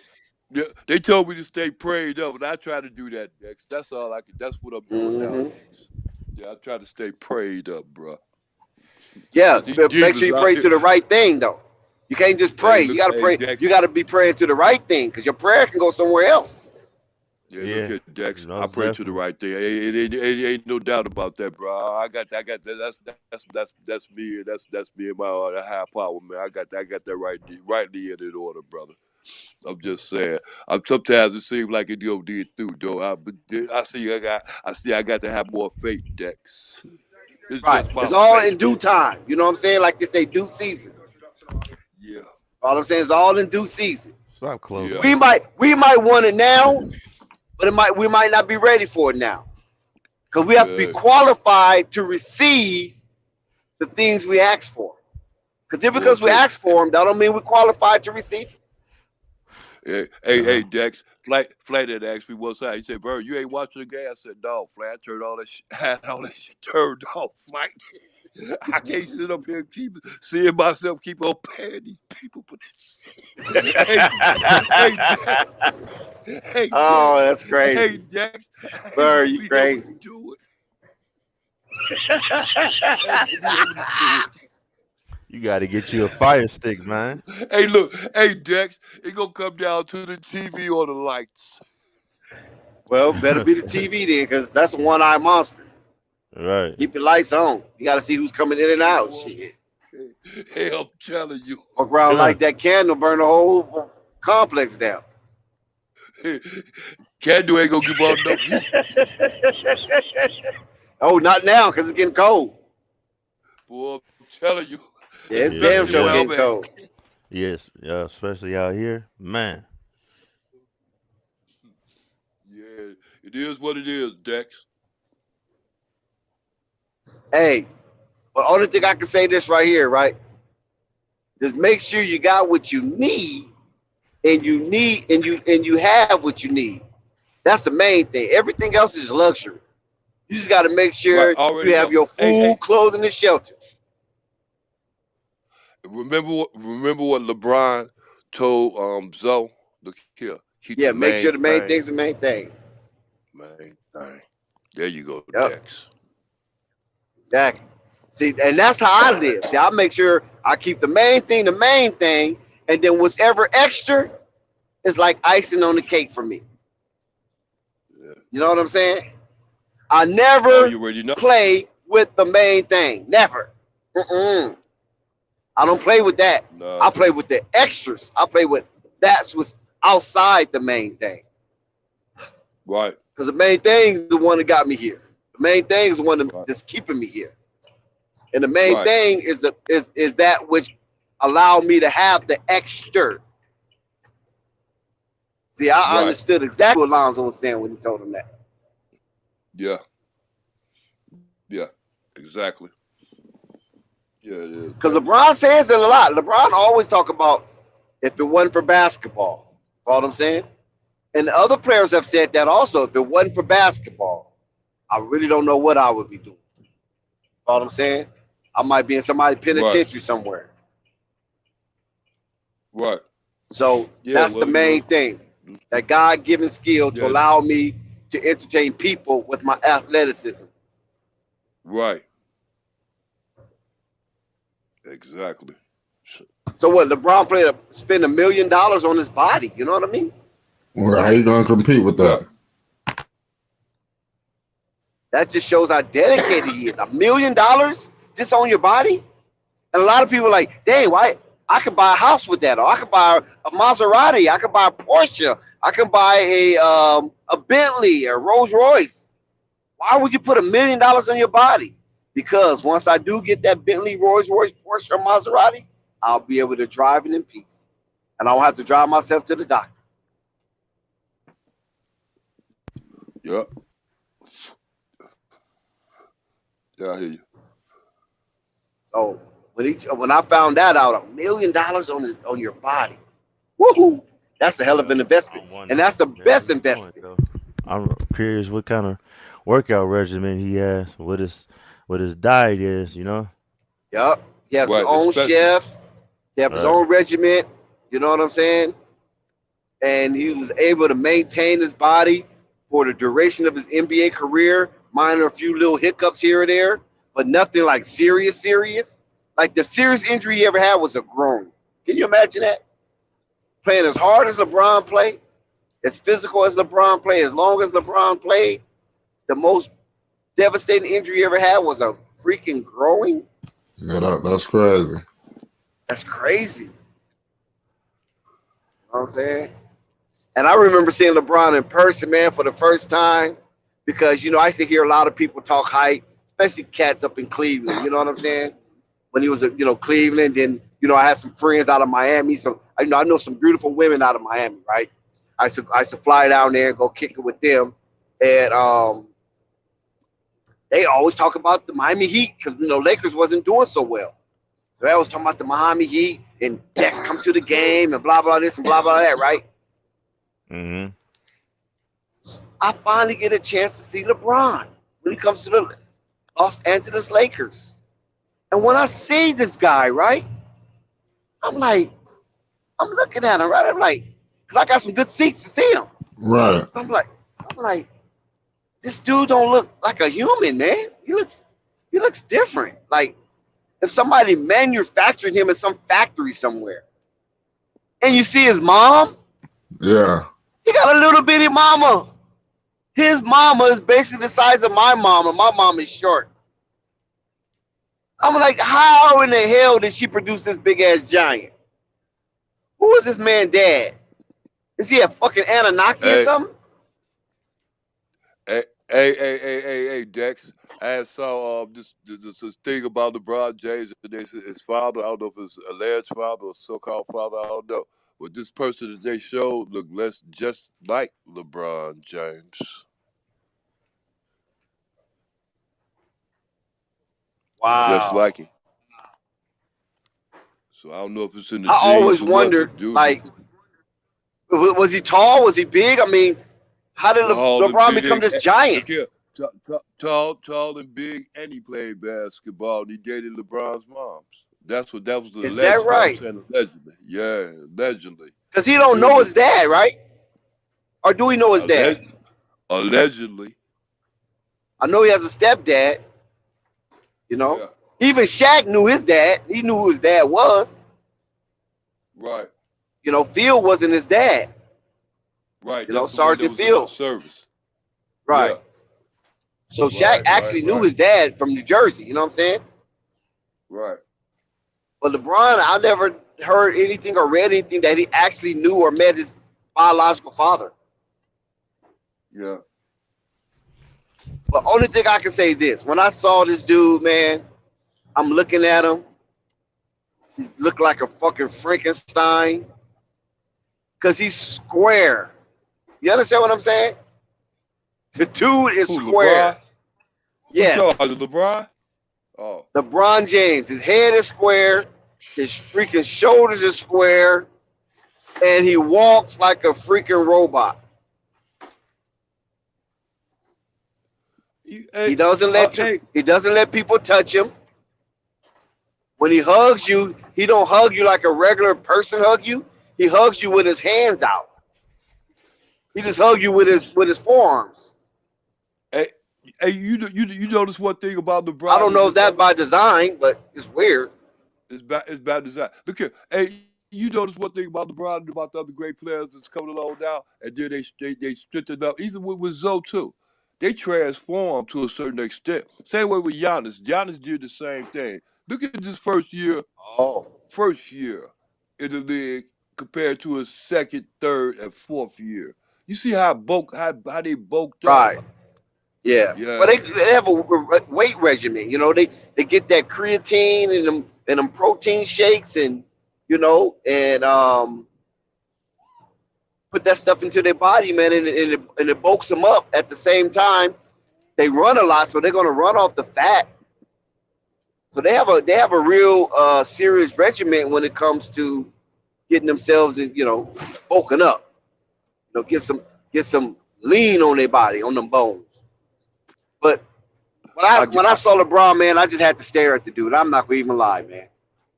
yeah, they told me to stay prayed up, and I try to do that, Dex. That's all I can. That's what I'm doing now, Hmm. Dex. Yeah, I try to stay prayed up, bro. Yeah, Cause these but make sure demons you out pray here. to the right thing, though. You can't just pray. Hey, You look, got to hey, pray. Dex. You got to be praying to the right thing, because your prayer can go somewhere else. Yeah, look Yeah, here, Dex. I most pray to the definitely. right thing. Ain't no doubt about that, bro. I got that. That's me. That's me and my high power, man. I got that rightly in order, brother. I'm just saying. Sometimes it seems like it don't did through, though. I got to have more faith, Dex. It's Right. just It's my all in faith. due time. You know what I'm saying? Like they say, due season. Yeah, All I'm saying is all in due season. Stop closing yeah, We it. might want it now, but we might not be ready for it now, because we have to be yeah. qualified to receive the things we ask for. Because just Boy, because we tell you, ask for them, that don't mean we're qualified to receive hey, Uh-huh. Dex. Flat had asked me one time. He said, "Bro, you ain't watching the game?" I said, "No, Flat. I turned all that shit, had all that shit turned off. Like, I can't sit up here and keep seeing myself keep on paying these people for this. Hey, Dex. Hey, Oh, Dex. that's Hey, crazy. Dex. I ain't Sir, gonna you be able to crazy. do it. I ain't gonna be able to do it. You got to get you a fire stick, man. Hey, look. Hey, Dex. It's gonna come down to the TV or the lights. Well, better be the TV then, because that's a one-eye monster. Right. Keep your lights on. You got to see who's coming in and out. Boy, Shit. hey, I'm telling you. Walk around Yeah. like that candle, burn the whole complex down. Candle ain't gonna give out enough heat. Oh, not now, because it's getting cold. Boy, I'm telling you. Yeah, it's Yeah, damn Especially sure where yeah. I'm getting at. cold. Yes, yeah, especially out here. Man. Yeah, it is what it is, Dex. Hey, but only thing I can say this right here, right? Just make sure you got what you need, and you have what you need. That's the main thing. Everything else is luxury. You just got to make Right, sure already you have know. your Hey, food, clothing, and shelter. remember what LeBron told Zoe? Look here, keep the Yeah, make sure main the main thing. thing's the main thing. Main thing. There you go, Yep, Dex. exactly. See, and that's how I live. See, I make sure I keep the main thing, and then whatever extra is like icing on the cake for me. Yeah. You know what I'm saying? I Oh, never you already know. play with the main thing. Never. Mm-mm. I don't play with that. I Nah, play with the extras. I play with that's what's outside the main thing. right, Because the main thing is the one that got me here. The main thing is the one right, that's keeping me here. And the main right, thing is that which allowed me to have the extra. See, I right. understood exactly what Lonzo was saying when he told him that. Yeah, yeah, exactly. Yeah, it is, Because Dex. LeBron says it a lot. LeBron always talk about if it wasn't for basketball. You know what I'm saying? And the other players have said that also. If it wasn't for basketball, I really don't know what I would be doing. You know what I'm saying? I might be in somebody's Right, penitentiary somewhere. right. So Yeah, that's the well, you know, main thing. That God-given skill to yeah, allow me to entertain people with my athleticism. Right. Exactly. So what? LeBron spend $1 million on his body. You know what I mean? Well, how you gonna compete with that? That just shows how dedicated he is. $1 million just on your body? And a lot of people are like, dang, why? I could buy a house with that, or I could buy a Maserati, I could buy a Porsche, I could buy a Bentley or Rolls Royce. Why would you put $1 million on your body? Because once I do get that Bentley, Rolls Royce, Porsche, or Maserati, I'll be able to drive it in peace, and I won't have to drive myself to the doctor. Yep. Yeah, I hear you. So when I found that out, $1 million on your body, woohoo! That's a hell of an investment, and that's the best investment. I'm curious what kind of workout regimen he has, what his diet is, you know. Yep, he has his Right, own especially chef. He has his own regiment. You know what I'm saying? And he was able to maintain his body for the duration of his NBA career, minor a few little hiccups here or there, but nothing like serious. Like the serious injury he ever had was a groin. Can you imagine that? Playing as hard as LeBron played, as physical as LeBron played, as long as LeBron played, the most devastating injury he ever had was a freaking groin. Yeah, that's crazy. That's crazy. You know what I'm saying? And I remember seeing LeBron in person, man, for the first time, because, you know, I used to hear a lot of people talk hype, especially cats up in Cleveland. You know what I'm saying? When he was, you know, Cleveland, and, you know, I had some friends out of Miami. So, I know some beautiful women out of Miami, right? I used to fly down there and go kick it with them. And they always talk about the Miami Heat because, you know, Lakers wasn't doing so well. So they always talking about the Miami Heat and Dex come to the game and blah, blah, this and blah, blah, that, right? Mm-hmm. I finally get a chance to see LeBron when he comes to the Los Angeles Lakers. And when I see this guy, right, I'm looking at him, right? I'm like, because I got some good seats to see him. Right. So I'm like, this dude don't look like a human, man. He looks different. Like if somebody manufactured him in some factory somewhere. And you see his mom? Yeah. He got a little bitty mama. His mama is basically the size of my mama. My mom is short. I'm like, how in the hell did she produce this big ass giant? Who is this man dad? Is he a fucking Anunnaki or something? Hey, Dex. I saw this thing about LeBron James and his father. I don't know if it's alleged father or so-called father. I don't know. But this person that they showed looked just like LeBron James. Wow. Just like him. So I don't know if it's in the I always genes or wondered, what, dude, like, was he tall? Was he big? I mean, how did LeBron become this giant? Look here, tall and big, and he played basketball. And he dated LeBron's moms. That was the Is legend. that right? I'm saying allegedly. Yeah, allegedly. Because he don't know his dad, right? Or do we know his dad? Allegedly. I know he has a stepdad. You know, even Shaq knew his dad. He knew who his dad was. Right. You know, Phil wasn't his dad. Right. You know, Sergeant Phil. Service. Right. Yeah. So Shaq actually knew his dad from New Jersey. You know what I'm saying? Right. But LeBron, I never heard anything or read anything that he actually knew or met his biological father. Yeah. But only thing I can say is this. When I saw this dude, man, I'm looking at him. He looked like a fucking Frankenstein. Because he's square. You understand what I'm saying? The dude is square. LeBron? Yes. LeBron? Oh. LeBron James. His head is square. His freaking shoulders are square. And he walks like a freaking robot. He doesn't let people touch him. When he hugs you, he don't hug you like a regular person hug you. He hugs you with his hands out. He just hugs you with his forearms. Hey, Hey, you notice one thing about LeBron? I don't know if that's by design, but it's weird. It's bad design. Look here. Hey, you notice one thing about LeBron and about the other great players that's coming along now, and then they strengthened up. Even with Zoe too, they transformed to a certain extent. Same way with Giannis. Giannis did the same thing. Look at this first year in the league compared to his second, third, and fourth year. You see how they bulked up. Right. Yeah. Yeah. Well, they have a weight regimen. You know, they get that creatine and them protein shakes, and put that stuff into their body, man, and it bulks them up. At the same time, they run a lot, so they're going to run off the fat. So they have a real serious regimen when it comes to getting themselves, bulking up. Get some lean on their body, on them bones. But when I saw LeBron, man, I just had to stare at the dude. I'm not gonna even lie, man.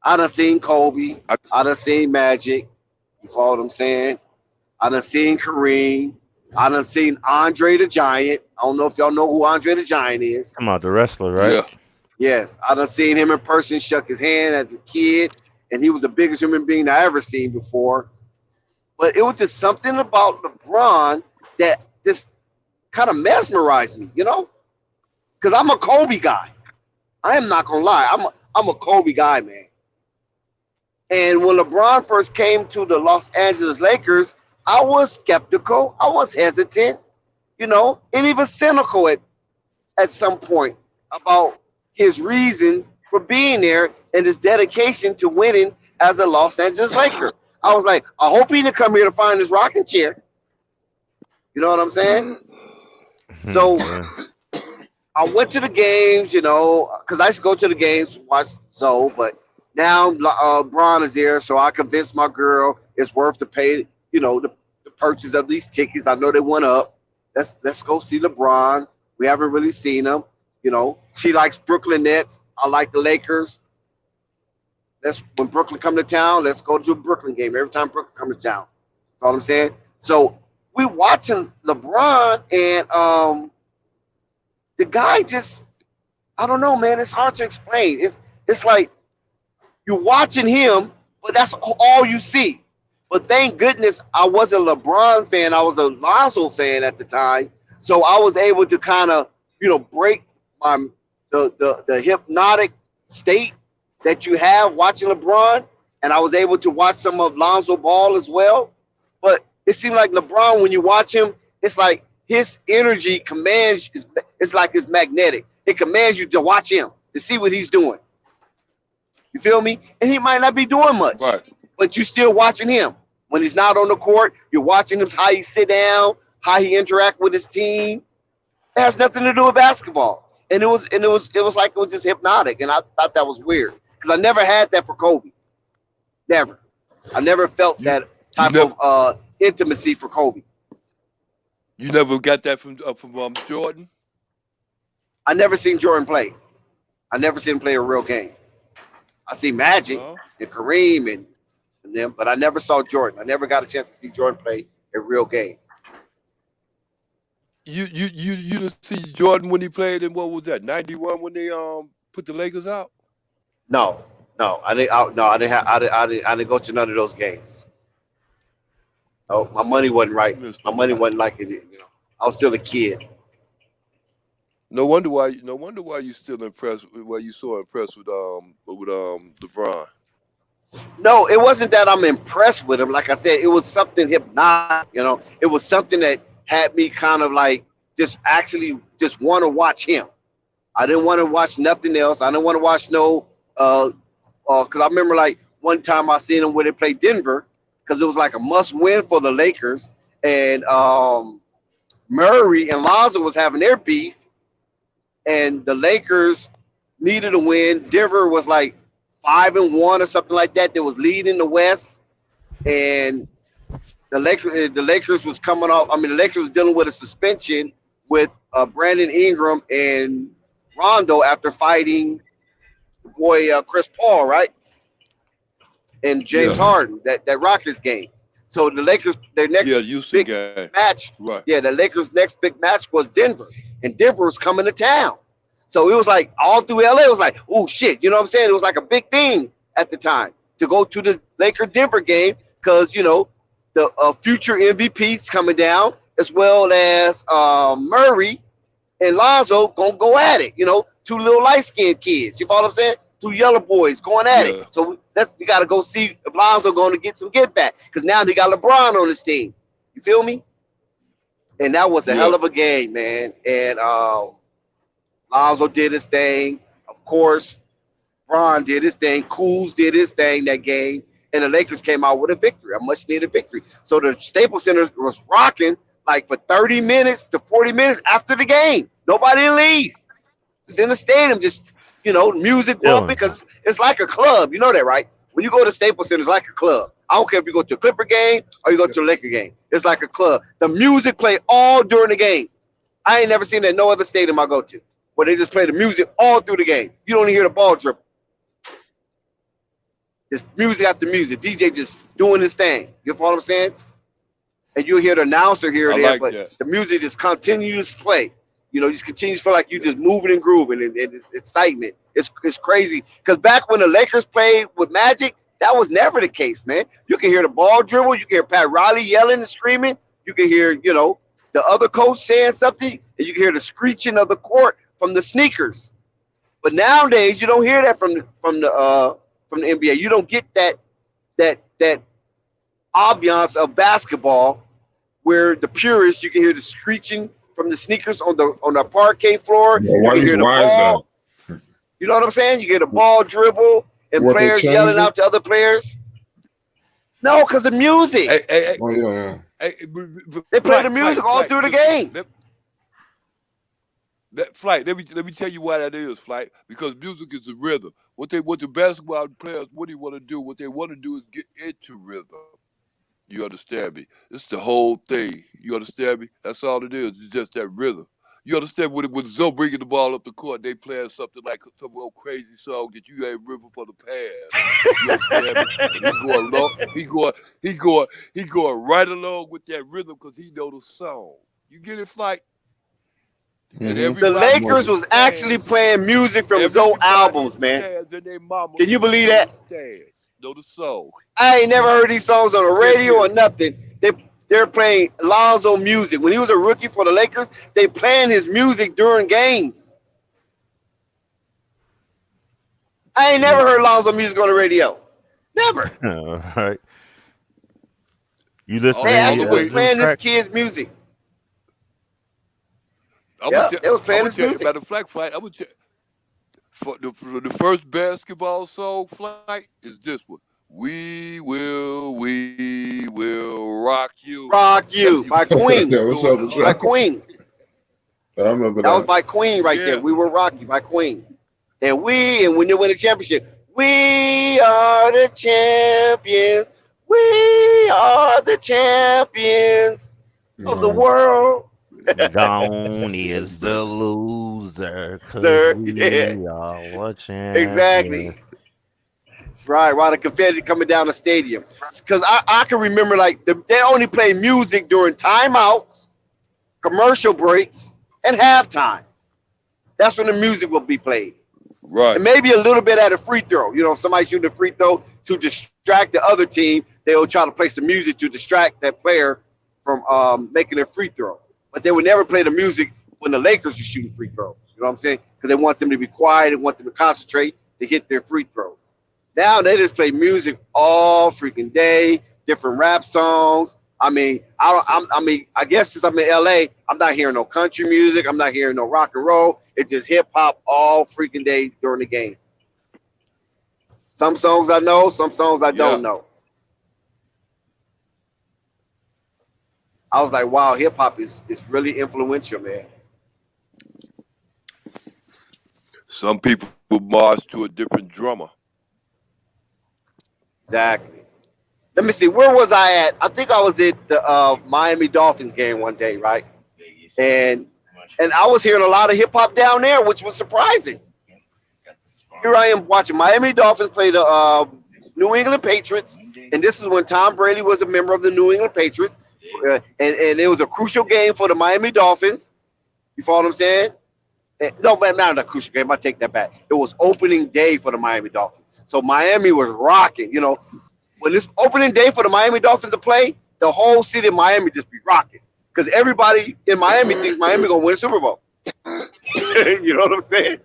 I done seen Kobe. I done seen Magic. You follow what I'm saying? I done seen Kareem. I done seen Andre the Giant. I don't know if y'all know who Andre the Giant is. I'm out the wrestler, right? Yeah. Yes, I done seen him in person, shook his hand as a kid, and he was the biggest human being I ever seen before. But it was just something about LeBron that just kind of mesmerized me, because I'm a Kobe guy. I am not gonna lie, I'm a Kobe guy, man. And when LeBron first came to the Los Angeles Lakers, I was skeptical, I was hesitant, and even cynical at some point about his reasons for being there and his dedication to winning as a Los Angeles Laker. I was like, I hope he didn't come here to find his rocking chair. You know what I'm saying? So I went to the games, because I used to go to the games to watch Zoe, but now Bron is here, so I convinced my girl it's worth to pay, the purchase of these tickets. I know they went up. Let's go see LeBron. We haven't really seen him. She likes Brooklyn Nets. I like the Lakers. When Brooklyn come to town, let's go to a Brooklyn game every time Brooklyn come to town. That's all I'm saying. So we watching LeBron, and the guy just, I don't know, man. It's hard to explain. It's like you're watching him, but that's all you see. But thank goodness I wasn't a LeBron fan. I was a Lonzo fan at the time, so I was able to kind of, break the hypnotic state that you have watching LeBron, and I was able to watch some of Lonzo Ball as well. But it seemed like LeBron, when you watch him, it's like his energy commands. It's like it's magnetic. It commands you to watch him, to see what he's doing. You feel me? And he might not be doing much, right, but you're still watching him. When he's not on the court, you're watching him, how he sit down, how he interact with his team. It has nothing to do with basketball. And it was like it was just hypnotic, and I thought that was weird because I never had that for Kobe. Never. I never felt that type of intimacy for Kobe. You never got that from Jordan? I never seen Jordan play. I never seen him play a real game. I see Magic and Kareem and them, but I never saw Jordan. I never got a chance to see Jordan play a real game. You didn't see Jordan when he played in, what was that, 91 when they put the Lakers out? No, I didn't go to none of those games. Oh, my money wasn't right. My money wasn't like it. I was still a kid. No wonder why you still impressed. Why you so impressed with LeBron? No, it wasn't that I'm impressed with him. Like I said, it was something hypnotic. It was something that had me kind of like just want to watch him. I didn't want to watch nothing else. I didn't want to watch no. Because I remember like one time I seen him when they played Denver, because it was like a must win for the Lakers, and Murray and Lonzo was having their beef, and the Lakers needed a win. Denver was like 5-1 or something like that. They was leading the West, and the Lakers was coming off. I mean, the Lakers was dealing with a suspension with Brandon Ingram and Rondo after fighting the boy Chris Paul, right? And James Harden, that Rockets game. So the Lakers, their next big match, right? Yeah, the Lakers' next big match was Denver, and Denver was coming to town. So it was like all through LA, it was like, oh shit, you know what I'm saying? It was like a big thing at the time to go to the Laker-Denver game because, you know, the future MVPs coming down as well as Murray and Lonzo gonna go at it, you know, two little light-skinned kids. You follow what I'm saying? Two yellow boys going at it. So we got to go see if Lonzo going to get some get back because now they got LeBron on his team. You feel me? And that was a hell of a game, man. And Lonzo did his thing. Of course, Bron did his thing. Kuz did his thing that game. And the Lakers came out with a victory, a much-needed victory. So the Staples Center was rocking like for 30 minutes to 40 minutes after the game. Nobody didn't leave. Just in the stadium, just, you know, music bumping because it's like a club. You know that, right? When you go to Staples Center, it's like a club. I don't care if you go to a Clipper game or you go to a Laker game. It's like a club. The music play all during the game. I ain't never seen that in no other stadium I go to where they just play the music all through the game. You don't even hear the ball dribble. Just music after music. DJ just doing his thing. You follow what I'm saying? And you'll hear the announcer here and there, but the music just continues to play. You know, you just continue to feel like you just moving and grooving and it's excitement. It's crazy. Because back when the Lakers played with Magic, that was never the case, man. You can hear the ball dribble. You can hear Pat Riley yelling and screaming. You can hear, you know, the other coach saying something, and you can hear the screeching of the court from the sneakers. But nowadays, you don't hear that from the NBA. You don't get that ambiance of basketball where the purists, you can hear the screeching from the sneakers on the parquet floor. You can hear the ball. You know what I'm saying? You get a ball dribble and players yelling out to other players. No, because the music. They play the music all through the game. That Flight, let me tell you why that is, Flight. Because music is the rhythm. What the basketball players, what do you want to do? What they want to do is get into rhythm. You understand me? It's the whole thing. You understand me? That's all it is. It's just that rhythm. You understand when Zoe bringing the ball up the court, they playing something like some old crazy song that you ain't rhythm for the past. You understand me? He going right along with that rhythm because he know the song. You get it, Flight? Mm-hmm. The Lakers was actually playing music from Zoe albums, man. Can you believe that? Know the song. I ain't never heard these songs on the radio or nothing. They're playing Lonzo music. When he was a rookie for the Lakers, they playing his music during games. I ain't never heard Lonzo music on the radio. Never. All right. You listen. They actually was playing this kid's music. They was playing his music. Matter of fact, Flight, I'm gonna tell for the first basketball song, Flight, is this one. We will rock you. Rock you by Queen. By Queen. I remember that was by Queen right there. We will rock you by Queen. And when they win the championship, we are the champions. We are the champions of the world. Gone is the loser. We are watching. Exactly. Right, while the confetti coming down the stadium. Because I can remember, like, they only play music during timeouts, commercial breaks, and halftime. That's when the music will be played. Right. And maybe a little bit at a free throw. You know, if somebody's shooting a free throw to distract the other team, they'll try to play some music to distract that player from making a free throw. But they would never play the music when the Lakers are shooting free throws. You know what I'm saying? Because they want them to be quiet and want them to concentrate to hit their free throws. Now they just play music all freaking day, different rap songs. I mean, I guess since I'm in LA, I'm not hearing no country music. I'm not hearing no rock and roll. It's just hip hop all freaking day during the game. Some songs I know, some songs I don't know. I was like, wow, hip hop is really influential, man. Some people march to a different drummer. Exactly. Let me see. Where was I at? I think I was at the Miami Dolphins game one day, right? And I was hearing a lot of hip hop down there, which was surprising. Here I am watching Miami Dolphins play the New England Patriots, and this is when Tom Brady was a member of the New England Patriots, and it was a crucial game for the Miami Dolphins. You follow what I'm saying? No, but not a crucial game. I take that back. It was opening day for the Miami Dolphins. So Miami was rocking. You know, when it's opening day for the Miami Dolphins to play, the whole city of Miami just be rocking. Because everybody in Miami thinks Miami going to win a Super Bowl. You know what I'm saying?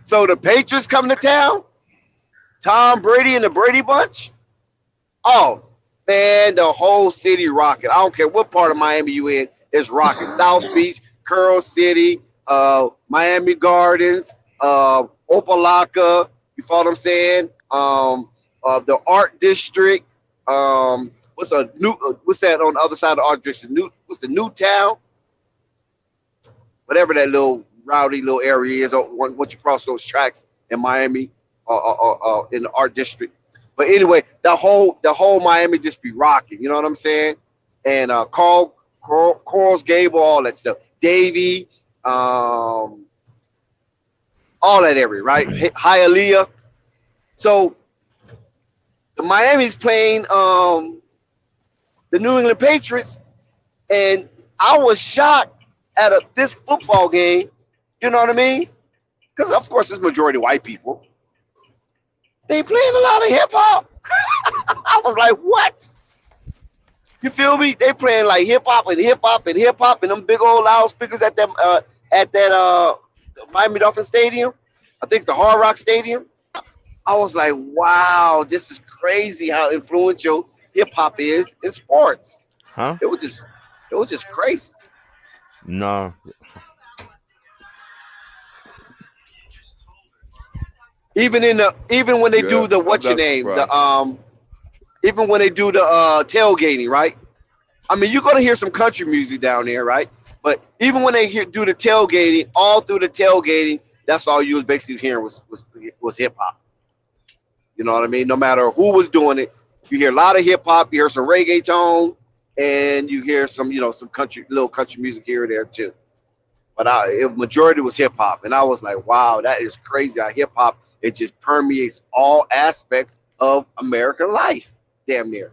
So the Patriots come to town, Tom Brady and the Brady Bunch. Oh, man, the whole city rocking. I don't care what part of Miami you in, it's rocking. South Beach, Curl City, Miami Gardens, Opalaka, you follow what I'm saying? The Art District. What's that on the other side of the Art District? What's the New Town? Whatever that little rowdy little area is once you cross those tracks in Miami, in the Art District. But anyway, the whole Miami just be rocking. You know what I'm saying? And Corals Gable, all that stuff. Davie, all that area, right? Hialeah. So the Miami's playing the New England Patriots, and I was shocked at this football game. You know what I mean? Because of course it's majority white people. They playing a lot of hip hop. I was like, what? You feel me? They playing like hip hop and hip hop and hip hop and them big old loudspeakers at that Miami Dolphin Stadium. I think it's the Hard Rock Stadium. I was like, wow, this is crazy how influential hip hop is in sports. Huh? It was just crazy. No. Even when they do the even when they do the tailgating, right? I mean, you're gonna hear some country music down there, right? But even when they do the tailgating, all through the tailgating, that's all you was basically hearing was hip hop. You know what I mean? No matter who was doing it, you hear a lot of hip hop, you hear some reggaeton, and you hear some some little country music here and there too. But majority was hip hop, and I was like, wow, that is crazy how hip hop it just permeates all aspects of American life, damn near.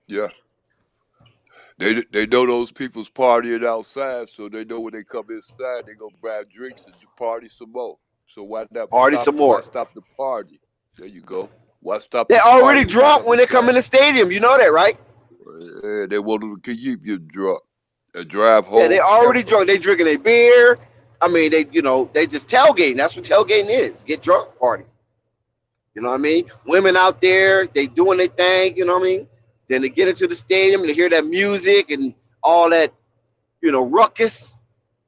Yeah. They know those people's partying outside, so they know when they come inside, they gonna grab drinks and party some more. So why not party some more? Why stop the party? There you go. Why stop? They're already drunk when they come in the stadium. You know that, right? Yeah, they want to keep you drunk and drive home. Yeah, they already drunk. They drinking a beer. I mean, they just tailgating. That's what tailgating is. Get drunk, party. You know what I mean? Women out there, they doing their thing. You know what I mean? Then they get into the stadium and they hear that music and all that, ruckus as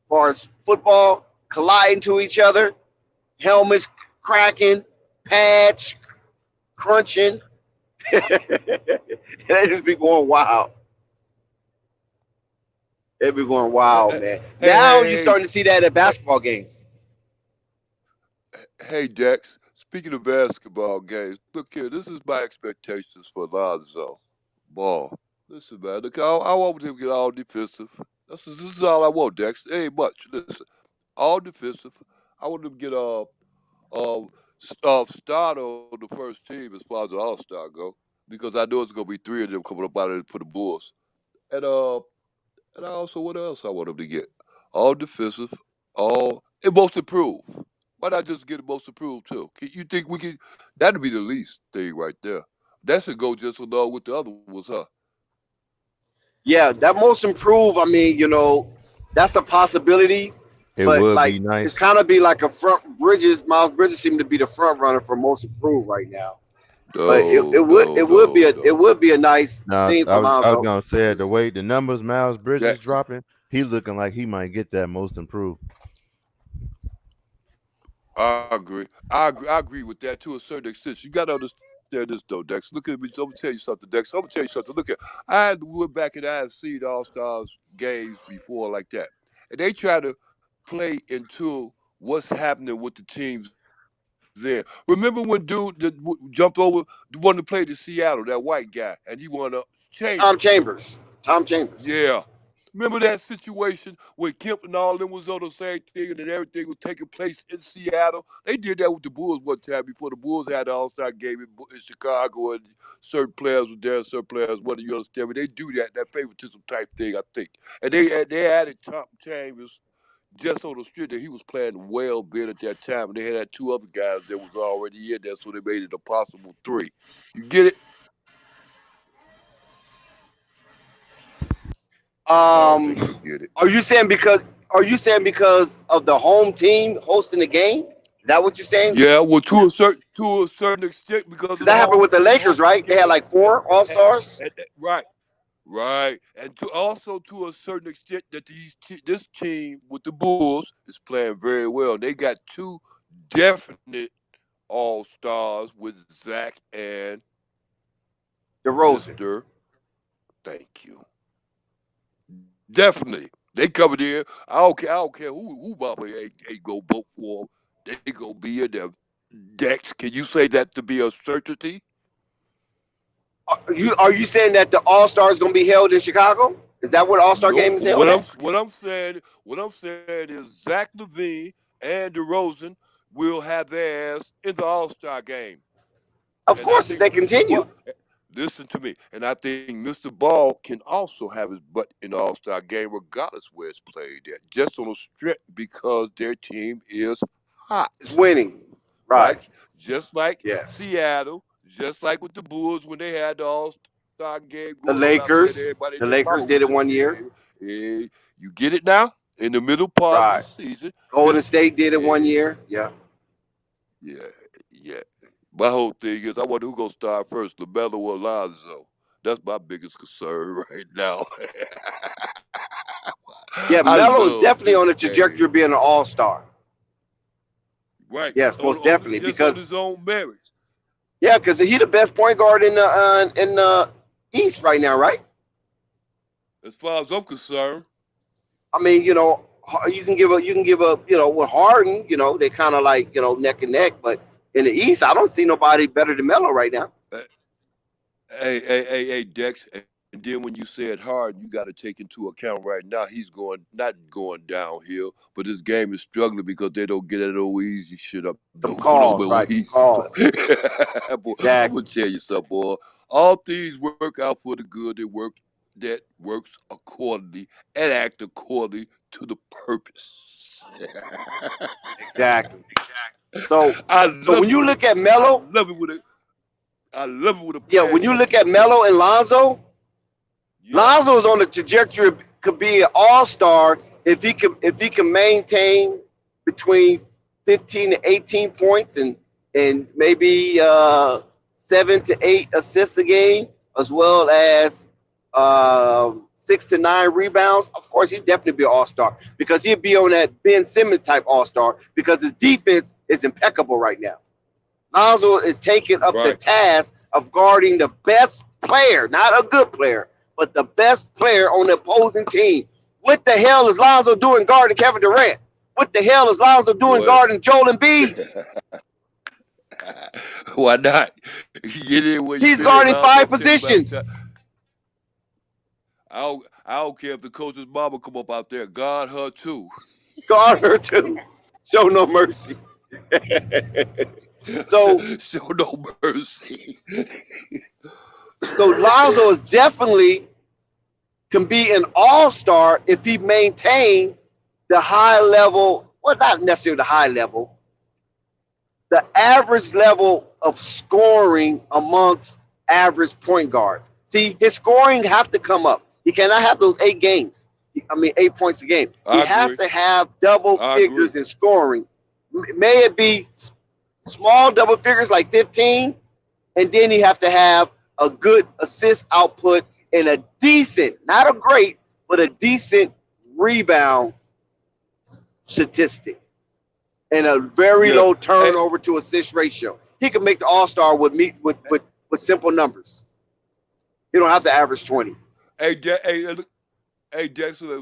far as football colliding to each other, helmets cracking, pads crunching. And they just be going wild. They be going wild, man. Now you're starting to see that at basketball games. Hey, Dex, speaking of basketball games, look here. This is my expectations for Lonzo Ball. Listen, man. Look, I want him to get all defensive. This is all I want, Dex. It ain't much. Listen, all defensive. I want him to get start on the first team as far as the All-Star go, because I know it's gonna be three of them coming up out of it for the Bulls. And also, what else I want him to get? All defensive, and most improved. Why not just get most improved too? You think we can? That'd be the least thing right there. That should go just along with the other ones, huh? Yeah, that most improved. I mean, that's a possibility. It but would like be nice. it's kind of be like a Miles Bridges seemed to be the front runner for most improved right now. But it would be a nice thing for Lonzo. I was gonna say the way the numbers Miles Bridges dropping, he looking like he might get that most improved. I agree. I agree with that to a certain extent. You got to understand this though, Dex. Look at me. I'm gonna tell you something, Dex. I'm gonna tell you something. Look at I went back and I had seen All-Stars games before like that, and they try to play into what's happening with the teams there. Remember when dude that jumped over the one that played in Seattle, that white guy, and he won a Chambers. Tom Chambers. Yeah. Remember that situation when Kemp and all them was on the same thing and then everything was taking place in Seattle? They did that with the Bulls one time before the Bulls had the All-Star game in Chicago and certain players were there, certain players wasn't. You understand me? They do that favoritism type thing, I think. And they added Tom Chambers, just on the street that he was playing well then at that time, and they had 2 other guys that was already in there, so they made it a possible 3. You get it? I don't think you get it. Are you saying because of the home team hosting the game? Is that what you're saying? Yeah, well, to a certain extent, because of the That happened home with the team Lakers, hosting right? the They had game, like 4 All-Stars. right, and to a certain extent that this team with the Bulls is playing very well. They got 2 definite All-Stars with Zach and DeRozan. Mr. Thank you. Definitely, they covered here. I don't care who Bobby ain't go vote for them. They gonna be in there. Dex, can you say that to be a certainty? Are you saying that the All-Star is going to be held in Chicago? Is that what All-Star game is held at? What I'm saying is Zach LaVine and DeRozan will have their ass in the All-Star game. Of course, if they continue. Listen to me, and I think Mr. Ball can also have his butt in the All-Star game, regardless where it's played at, just on a strength because their team is hot. It's winning, right? Just like Seattle, just like with the Bulls when they had the All-Star game. The Lakers did it one year. Yeah, you get it now in the middle part of the season. Golden State did it one year. Yeah. My whole thing is, I wonder who's going to start first, LaMelo or Lonzo. That's my biggest concern right now. Yeah, Melo is definitely on the trajectory of being an All-Star. Right. Yes, most definitely. Just because on his own merits. Yeah, because he's the best point guard in the East right now, right? As far as I'm concerned. I mean, you can give a with Harden, they kind of like, neck and neck, but in the East, I don't see nobody better than Melo right now. Hey, Dex. And then when you said Harden, you got to take into account right now he's not going downhill, but his game is struggling because they don't get that old easy shit up. Some calls, right? Calls. Exactly. I'm gonna tell you something, boy. All things work out for the good. That works accordingly and act accordingly to the purpose. Exactly. So when you look at Melo, I love it with a yeah. When you look at Melo and Lonzo, Lonzo is on the trajectory could be an All-Star if he can maintain between 15 to 18 points and maybe 7 to 8 assists a game, as well as 6 to 9 rebounds. Of course, he'd definitely be an All-Star because he'd be on that Ben Simmons type All-Star because his defense is impeccable right now. Lonzo is taking up the task of guarding the best player, not a good player, but the best player on the opposing team. What the hell is Lonzo doing guarding Kevin Durant? What the hell is Lonzo doing guarding Joel Embiid? Why not? He's guarding 5 positions. I don't care if the coach's mama come up out there. Guard her too. Guard her too. Show no mercy. So show no mercy. So Lonzo is definitely can be an All-Star if he maintained the high level, well, not necessarily the high level, the average level of scoring amongst average point guards. See, his scoring have to come up. He cannot have those 8 points a game. He has to have double figures in scoring. May it be small double figures like 15, and then you have to have a good assist output and a decent, not a great, but a decent rebound statistic and a very low turnover to assist ratio. He can make the All-Star with simple numbers. You don't have to average 20. Hey, Dexter,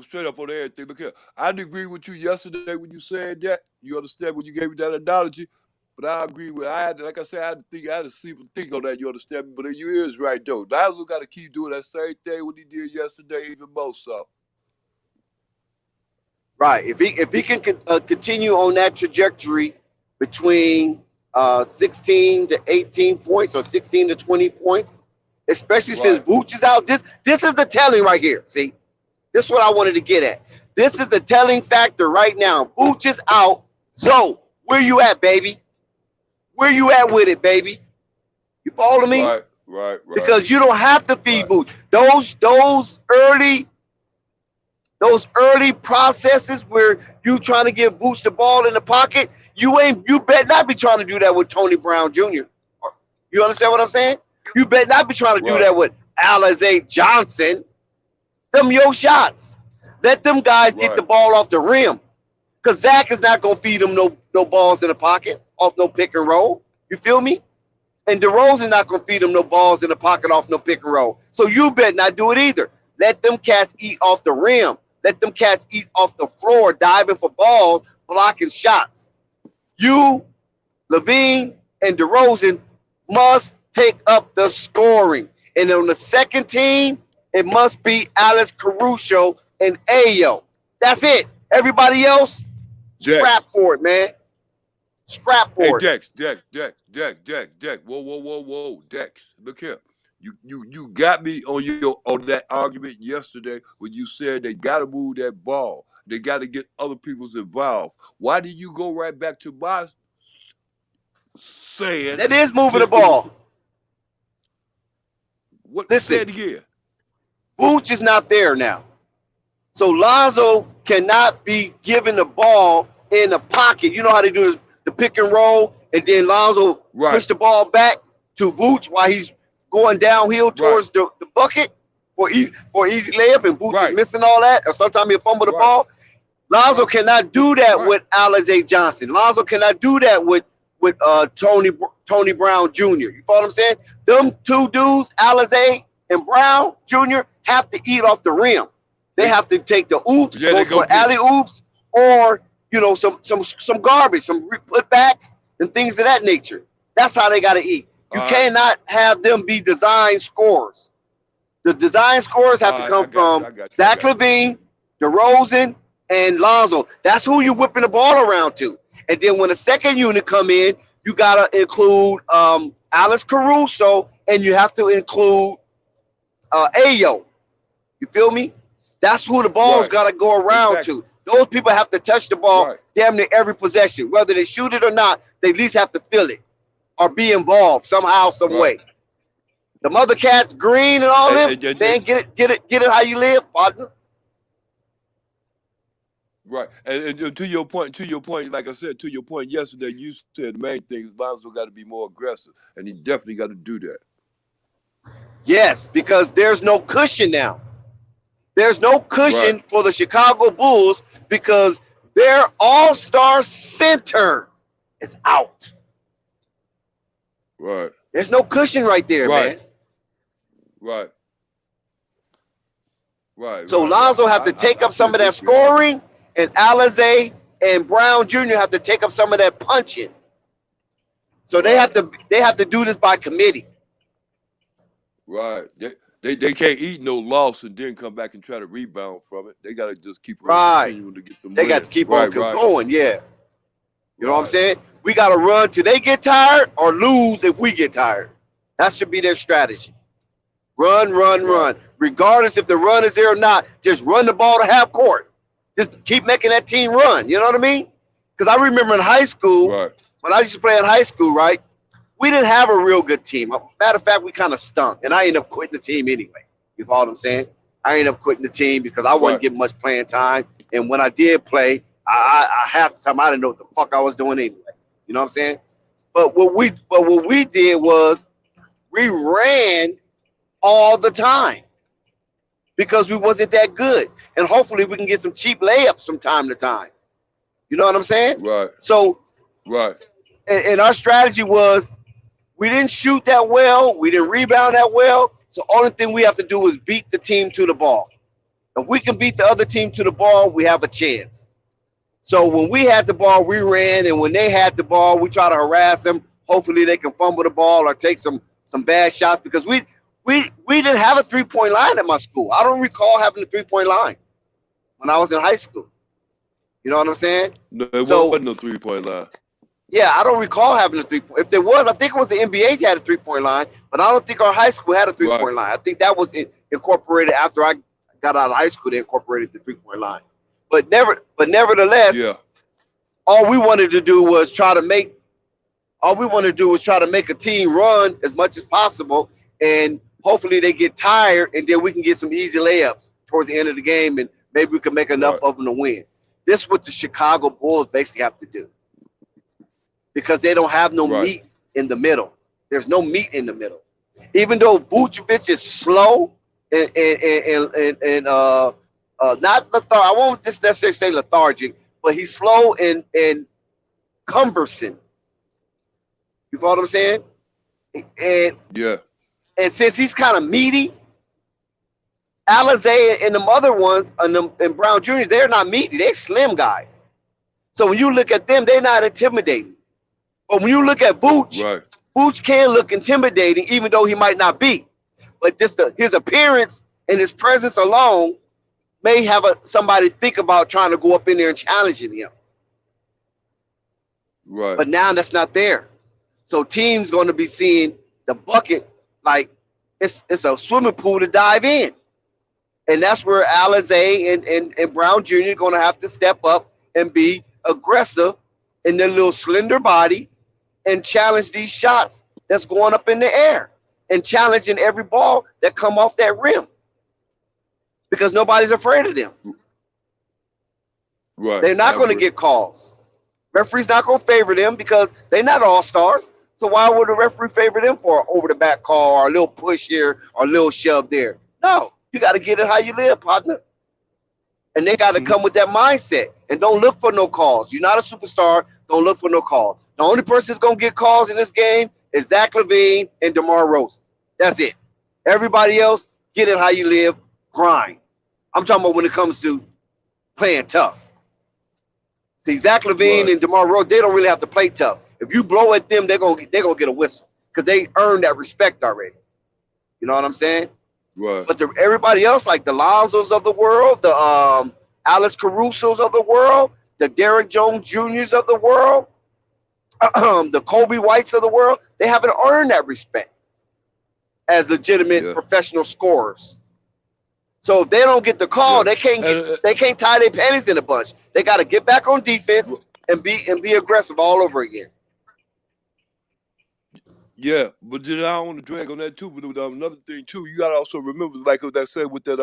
straight up on everything. Look here, I didn't agree with you yesterday when you said that. You understand when you gave me that analogy, but I agree with. I had to sleep and think on that. You understand me? But you is right though. Lonzo got to keep doing that same thing what he did yesterday, even more so. Right. If he can continue on that trajectory between 16 to 18 points or 16 to 20 points, especially since Vooch is out. This is the telling right here. See, this is what I wanted to get at. This is the telling factor right now. Vooch is out. So where you at, baby? Where you at with it, baby? You follow me? Right. Because you don't have to feed Vooch. Those early processes where you trying to give Vooch the ball in the pocket, you better not be trying to do that with Tony Brown Jr. You understand what I'm saying? You better not be trying to do that with Alizé Johnson. Them your shots. Let them guys get the ball off the rim. Because Zach is not going to feed them no balls in the pocket off no pick and roll. You feel me? And DeRozan not going to feed them no balls in the pocket off no pick and roll. So you better not do it either. Let them cats eat off the rim. Let them cats eat off the floor, diving for balls, blocking shots. You, Levine, and DeRozan must take up the scoring. And on the second team, it must be Alex Caruso and Ayo. That's it. Everybody else, scrap for it, man. Scrap for it. Dex. Whoa. Dex, look here. You got me on that argument yesterday when you said they got to move that ball. They got to get other people's involved. Why did you go right back to my saying that is moving the ball? Say it again. Vooch is not there now. So Lonzo cannot be given the ball in the pocket. You know how they do the pick and roll, and then Lonzo push the ball back to Vooch while he's going downhill towards the bucket for easy layup, and Vooch is missing all that, or sometimes he'll fumble the ball. Lonzo cannot do that with Alizé Johnson. Lonzo cannot do that with Tony Brown Jr. You follow what I'm saying? Them two dudes, Alizé and Brown Jr., have to eat off the rim. They have to take the oops, go for alley oops, or some garbage, some putbacks and things of that nature. That's how they got to eat. You cannot have them be design scorers. The design scorers have to come from Zach LaVine, DeRozan, and Lonzo. That's who you're whipping the ball around to. And then when the second unit come in, you got to include Alex Caruso, and you have to include Ayo. You feel me? That's who the ball's got to go around to. Those people have to touch the ball damn near every possession. Whether they shoot it or not, they at least have to feel it or be involved somehow, some way. The mother cats, Green and all them, man, get it how you live, partner. Right, and to your point, like I said, to your point yesterday, you said the main thing is Lonzo got to be more aggressive, and he definitely got to do that. Yes, because there's no cushion now. There's no cushion for the Chicago Bulls because their all-star center is out. Right. There's no cushion right there, man. Right. So Lonzo have to take up some of that scoring, and Alizé and Brown Jr. have to take up some of that punching. So they have to do this by committee. Right. They can't eat no loss and then come back and try to rebound from it. They got to just keep continuing to get them. They got to keep on going, yeah. You know what I'm saying? We got to run till they get tired or lose if we get tired. That should be their strategy. Run. Regardless if the run is there or not, just run the ball to half court. Just keep making that team run. You know what I mean? Because I remember in high school, when I used to play in high school, right? We didn't have a real good team. Matter of fact, we kind of stunk. And I ended up quitting the team anyway. You follow what I'm saying? I ended up quitting the team because I wasn't getting much playing time. And when I did play, I half the time I didn't know what the fuck I was doing anyway. You know what I'm saying? But what we did was we ran all the time because we wasn't that good. And hopefully we can get some cheap layups from time to time. You know what I'm saying? Right. So and our strategy was we didn't shoot that well. We didn't rebound that well. So only thing we have to do is beat the team to the ball. If we can beat the other team to the ball, we have a chance. So when we had the ball, we ran. And when they had the ball, we try to harass them. Hopefully they can fumble the ball or take some bad shots because we didn't have a three-point line at my school. I don't recall having a three-point line when I was in high school. You know what I'm saying? No, there wasn't no three-point line. Yeah, I don't recall having a three-point. If there was, I think it was the NBA had a three-point line, but I don't think our high school had a three-point line. I think that was incorporated after I got out of high school. They incorporated the three-point line. But nevertheless, all we wanted to do was try to make a team run as much as possible, and hopefully they get tired, and then we can get some easy layups towards the end of the game, and maybe we can make enough of them to win. This is what the Chicago Bulls basically have to do, because they don't have no meat in the middle. There's no meat in the middle. Even though Vucevic is slow and not lethargic, I won't just necessarily say lethargic, but he's slow and cumbersome. You follow what I'm saying? And since he's kind of meaty, Alizé and them other ones and Brown Jr., they're not meaty. They're slim guys. So when you look at them, they're not intimidating. But when you look at Vooch, Vooch can look intimidating, even though he might not be. But just his appearance and his presence alone may have somebody think about trying to go up in there and challenging him. But now that's not there. So teams going to be seeing the bucket like it's a swimming pool to dive in. And that's where Alizé and Brown Jr. are going to have to step up and be aggressive in their little slender body and challenge these shots that's going up in the air and challenging every ball that come off that rim, because nobody's afraid of them. They're not going to get calls. Referee's not going to favor them because they're not all-stars. So why would a referee favor them for an over-the-back call or a little push here or a little shove there? No, you got to get it how you live, partner. And they got to come with that mindset and don't look for no calls. You're not a superstar. Don't look for no calls. The only person that's going to get calls in this game is Zach LaVine and DeMar DeRozan. That's it. Everybody else, get it how you live, grind. I'm talking about when it comes to playing tough. See, Zach LaVine and DeMar DeRozan, they don't really have to play tough. If you blow at them, they're gonna get a whistle because they earned that respect already. You know what I'm saying? But everybody else, like the Lonzos of the world, the Alex Carusos of the world, the Derrick Jones Juniors of the world, the Kobe Whites of the world, they haven't earned that respect as legitimate professional scorers. So if they don't get the call, they can't tie their panties in a bunch. They got to get back on defense and be aggressive all over again. Yeah, but then I don't want to drag on that too. But another thing too, you gotta also remember, like what I said with that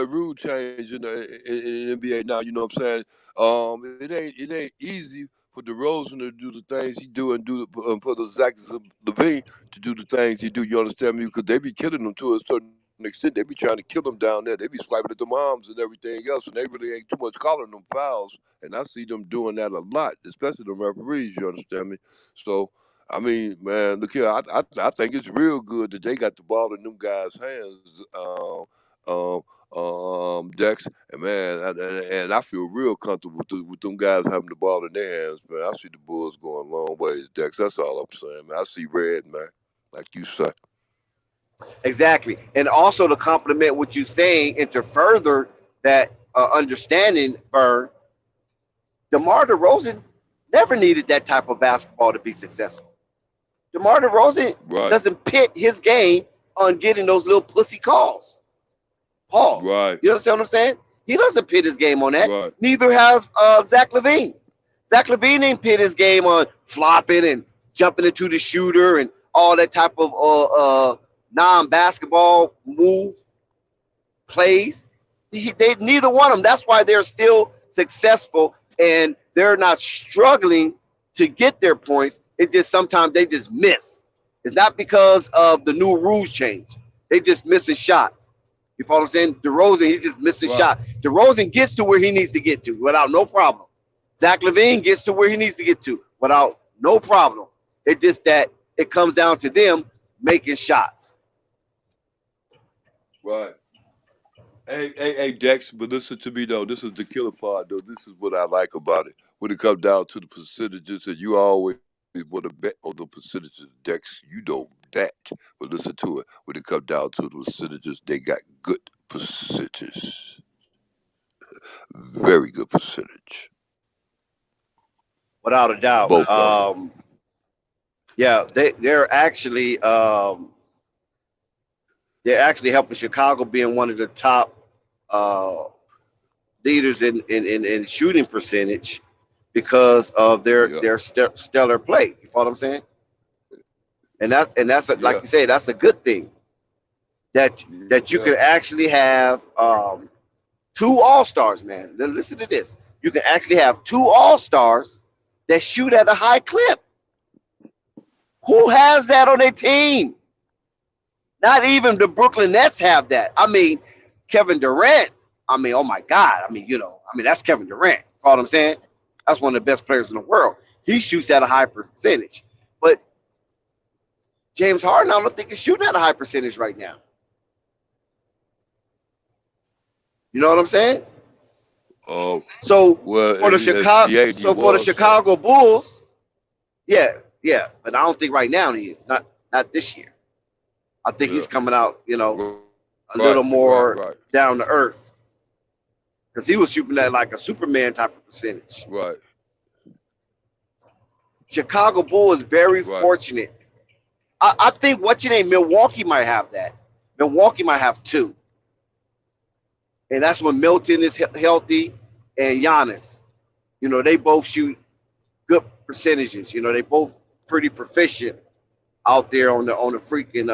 rule change in the NBA now. You know what I'm saying? It ain't easy for DeRozan to do the things he do and for the Zach LaVine to do the things he do. You understand me? Because they be killing them to a certain extent. They be trying to kill them down there. They be swiping at the moms and everything else, and they really ain't too much calling them fouls. And I see them doing that a lot, especially the referees. You understand me? So. I mean, man, look here. I think it's real good that they got the ball in them guys' hands, Dex, and man, and I feel real comfortable with them guys having the ball in their hands, man. I see the Bulls going a long ways, Dex. That's all I'm saying, man. I see red, man, like you say. Exactly, and also to complement what you're saying and to further that understanding, Vern, DeMar DeRozan never needed that type of basketball to be successful. DeMar DeRozan doesn't pit his game on getting those little pussy calls. Pause. You understand what I'm saying? He doesn't pit his game on that. Neither has Zach LaVine. Zach LaVine ain't pit his game on flopping and jumping into the shooter and all that type of non-basketball move plays. They neither one of them. That's why they're still successful and they're not struggling to get their points. It just sometimes they just miss. It's not because of the new rules change. They just missing shots. You follow what I'm saying? DeRozan, he's just missing shots. DeRozan gets to where he needs to get to without no problem. Zach LaVine gets to where he needs to get to without no problem. It's just that it comes down to them making shots. Hey, Dex, but listen to me though. This is the killer part though. This is what I like about it. When it comes down to the percentages, and you always want to bet on the percentages, Dex. You know that. But listen to it. When it comes down to the percentages, they got good percentages. Very good percentage. Without a doubt. Both of them. Yeah, they're actually helping Chicago being one of the top leaders in shooting percentage because of their stellar play. You follow what I'm saying? And that's like you say, that's a good thing that you can actually have two all-stars, man. Listen to this. You can actually have two all-stars that shoot at a high clip. Who has that on their team? Not even the Brooklyn Nets have that. I mean, Kevin Durant. I mean, oh my God. I mean, that's Kevin Durant. You know what I'm saying? That's one of the best players in the world. He shoots at a high percentage. But James Harden, I don't think he's shooting at a high percentage right now. You know what I'm saying? Oh. So well, for the Chicago Bulls, yeah. But I don't think right now he is. Not this year. I think he's coming out, a little more down to earth. Because he was shooting at like a Superman type of percentage. Right. Chicago Bulls is very fortunate. I think Milwaukee might have that. Milwaukee might have two. And that's when Milton is healthy and Giannis. They both shoot good percentages. They both pretty proficient out there on the freaking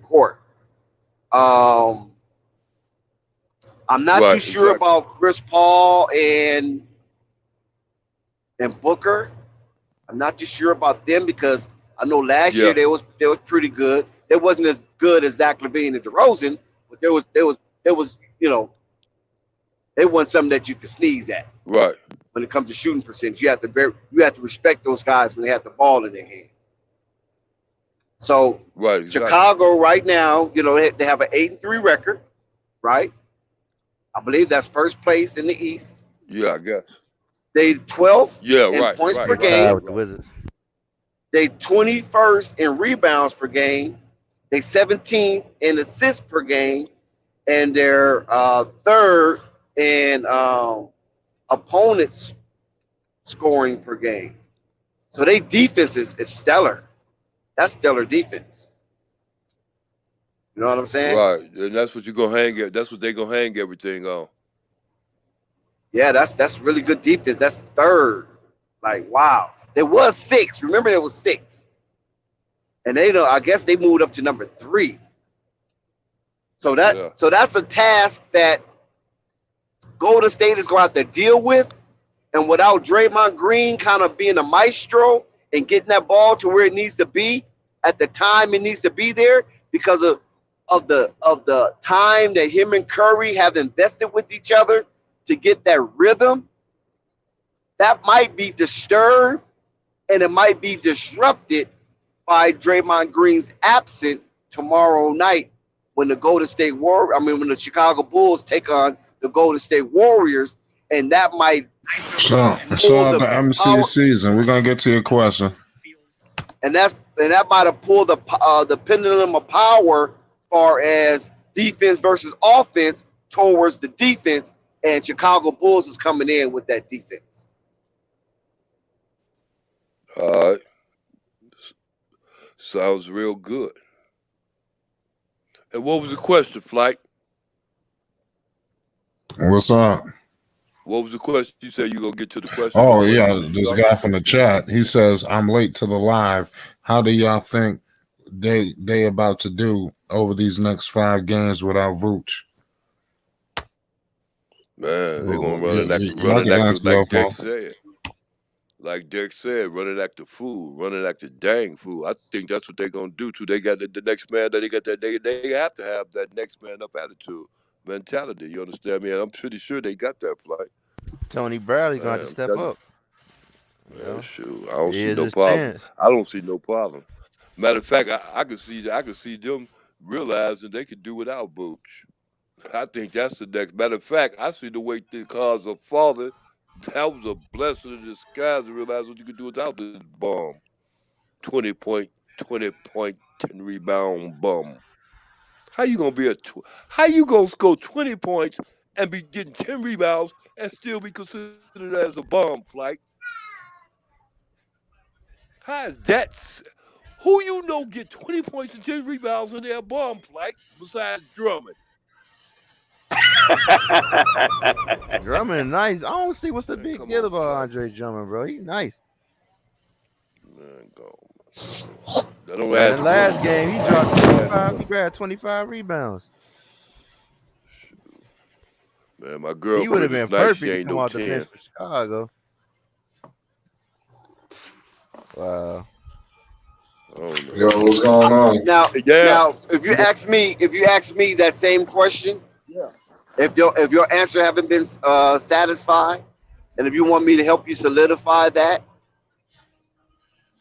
court. I'm not too sure about Chris Paul and Booker. I'm not too sure about them because I know last year they was pretty good. They wasn't as good as Zach LaVine and DeRozan, but there was they wasn't something that you could sneeze at. Right. When it comes to shooting percentage, you have to respect those guys when they have the ball in their hand. So Chicago right now, they have an 8-3 record, right? I believe that's first place in the East. Yeah, I guess. They 12th in points per game. With the Wizards. They 21st in rebounds per game. They 17th in assists per game, and they're third in opponents scoring per game. So their defense is stellar. That's stellar defense. You know what I'm saying? Right, and that's what you're gonna hang. That's what they're gonna hang everything on. Yeah, that's really good defense. That's third. Like, wow. There was 6. Remember, there was 6, and I guess they moved up to number 3. So that's a task that Golden State is going to have to deal with, and without Draymond Green kind of being a maestro and getting that ball to where it needs to be at the time it needs to be there because of the time that him and Curry have invested with each other to get that rhythm, that might be disturbed and it might be disrupted by Draymond Green's absence tomorrow night when the when the Chicago Bulls take on the Golden State Warriors, and that might So the MC season. We're gonna get to your question. And that might have pulled the pendulum of power far as defense versus offense towards the defense, and Chicago Bulls is coming in with that defense. All right. Sounds real good. And what was the question, Flight? What's up? What was the question? You said you gonna get to the question. Oh yeah, this guy from the chat. He says, "I'm late to the live. How do y'all think they about to do over these next 5 games without Vooch?" Man, they're gonna run it like Dick said. Like Dick said, running act the fool, running act the dang fool. I think that's what they're gonna do too. They got the next man that they got that they have to have that next man up attitude mentality. You understand me? And I'm pretty sure they got that, Flight. Tony Bradley gonna have to step up. Yeah, shoot, I don't see no problem. I don't see no problem. Matter of fact, I could see them realizing they could do without Vooch. I think that's the next. Matter of fact, I see the way the cars are falling. That was a blessing in disguise to realize what you could do without this bum. 20 point, 10 rebound bum. How you gonna score 20 points and be getting 10 rebounds and still be considered as a bum, Flight? How is that? Who get 20 points and 10 rebounds and they're a bum, Flight, besides Drummond? Drummond nice. I don't see what's the Man, big come deal on, about Flight. Andre Drummond, bro. He nice. Man, go. That don't Man, add that to last Drummond game numbers, he man. dropped That don't add to 25. He Drummond. grabbed 25 rebounds. Man, my He would have girlfriend is been nice. She perfect to ain't come no out the bench 10. for Chicago. Wow. I don't know. Yo, what's going on? Yeah. Now, if you ask me that same question, if your answer haven't been satisfied, and if you want me to help you solidify that,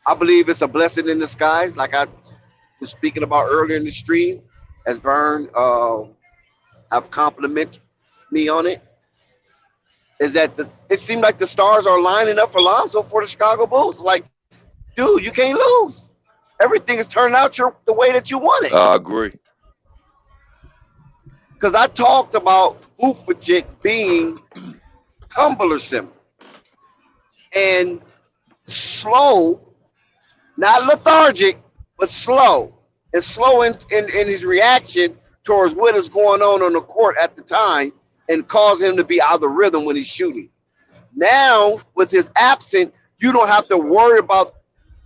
I believe it's a blessing in disguise, like I was speaking about earlier in the stream, as Vern have complimented me on it. Is that it seemed like the stars are lining up for Lonzo for the Chicago Bulls? Like, dude, you can't lose. Everything is turning out the way that you want it. I agree. Because I talked about Vucevic being cumbersome and slow, not lethargic, but slow. And slow in his reaction towards what is going on the court at the time and causing him to be out of the rhythm when he's shooting. Now, with his absence, you don't have to worry about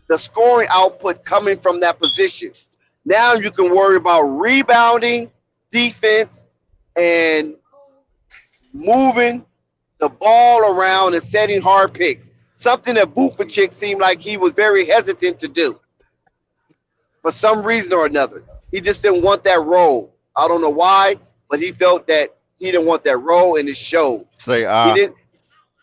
the scoring output coming from that position. Now you can worry about rebounding, defense, and moving the ball around and setting hard picks. Something that Vucevic seemed like he was very hesitant to do for some reason or another. He just didn't want that role. I don't know why, but he felt that he didn't want that role, and it showed. Say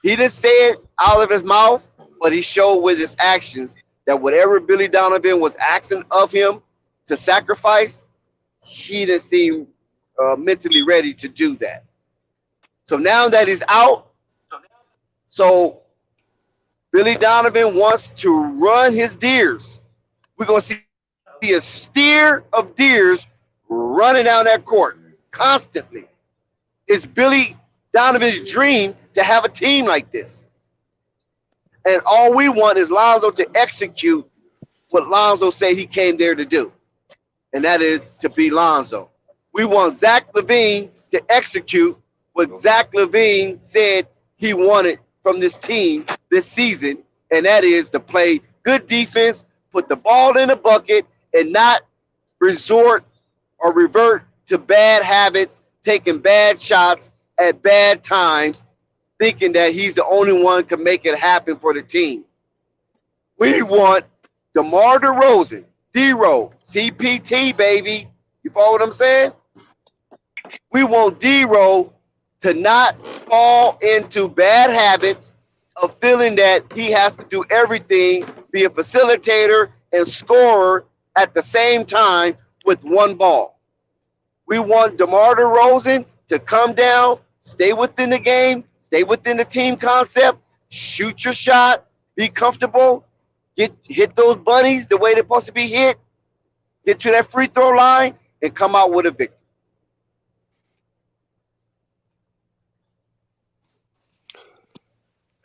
He didn't say it out of his mouth, but he showed with his actions that whatever Billy Donovan was asking of him to sacrifice, he didn't seem mentally ready to do that. So now that he's out, so Billy Donovan wants to run his deers. We're going to see a steer of deers running down that court constantly. It's Billy Donovan's dream to have a team like this. And all we want is Lonzo to execute what Lonzo said he came there to do, and that is to be Lonzo. We want Zach LaVine to execute what Zach LaVine said he wanted from this team this season, and that is to play good defense, put the ball in the bucket, and not resort or revert to bad habits, taking bad shots at bad times, thinking that he's the only one who can make it happen for the team. We want DeMar DeRozan, D-Row, CPT, baby. You follow what I'm saying? We want D-Row to not fall into bad habits of feeling that he has to do everything, be a facilitator and scorer at the same time with one ball. We want DeMar DeRozan to come down, stay within the game, stay within the team concept, shoot your shot, be comfortable, hit those bunnies the way they're supposed to be hit, get to that free throw line, and come out with a victory.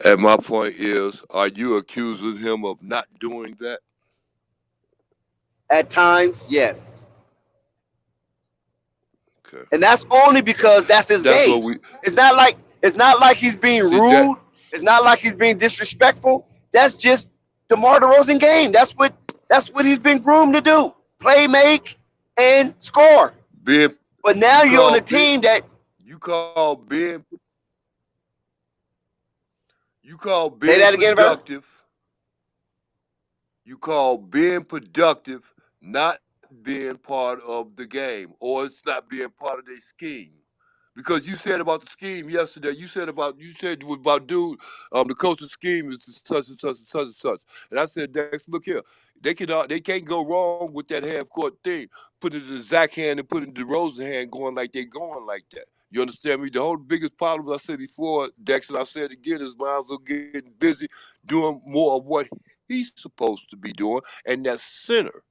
And my point is, are you accusing him of not doing that? At times, yes. Okay. And that's only because that's his game. It's not like he's being rude. It's not like he's being disrespectful. That's just DeMar DeRozan game. That's what he's been groomed to do. Play, make, and score. But now you're on a team that you call being say that again, productive. You call being productive not being part of the game, or it's not being part of their scheme. Because you said about the scheme yesterday, you said about dude, the coach's scheme is such and such and such and such. And I said, Dex, look here, they can't go wrong with that half court thing. Put it in the Zach hand and put it in the DeRozan hand, going like that. You understand me? The whole biggest problem I said before, Dex, and I said again, is Lonzo getting busy doing more of what he's supposed to be doing, and that's center.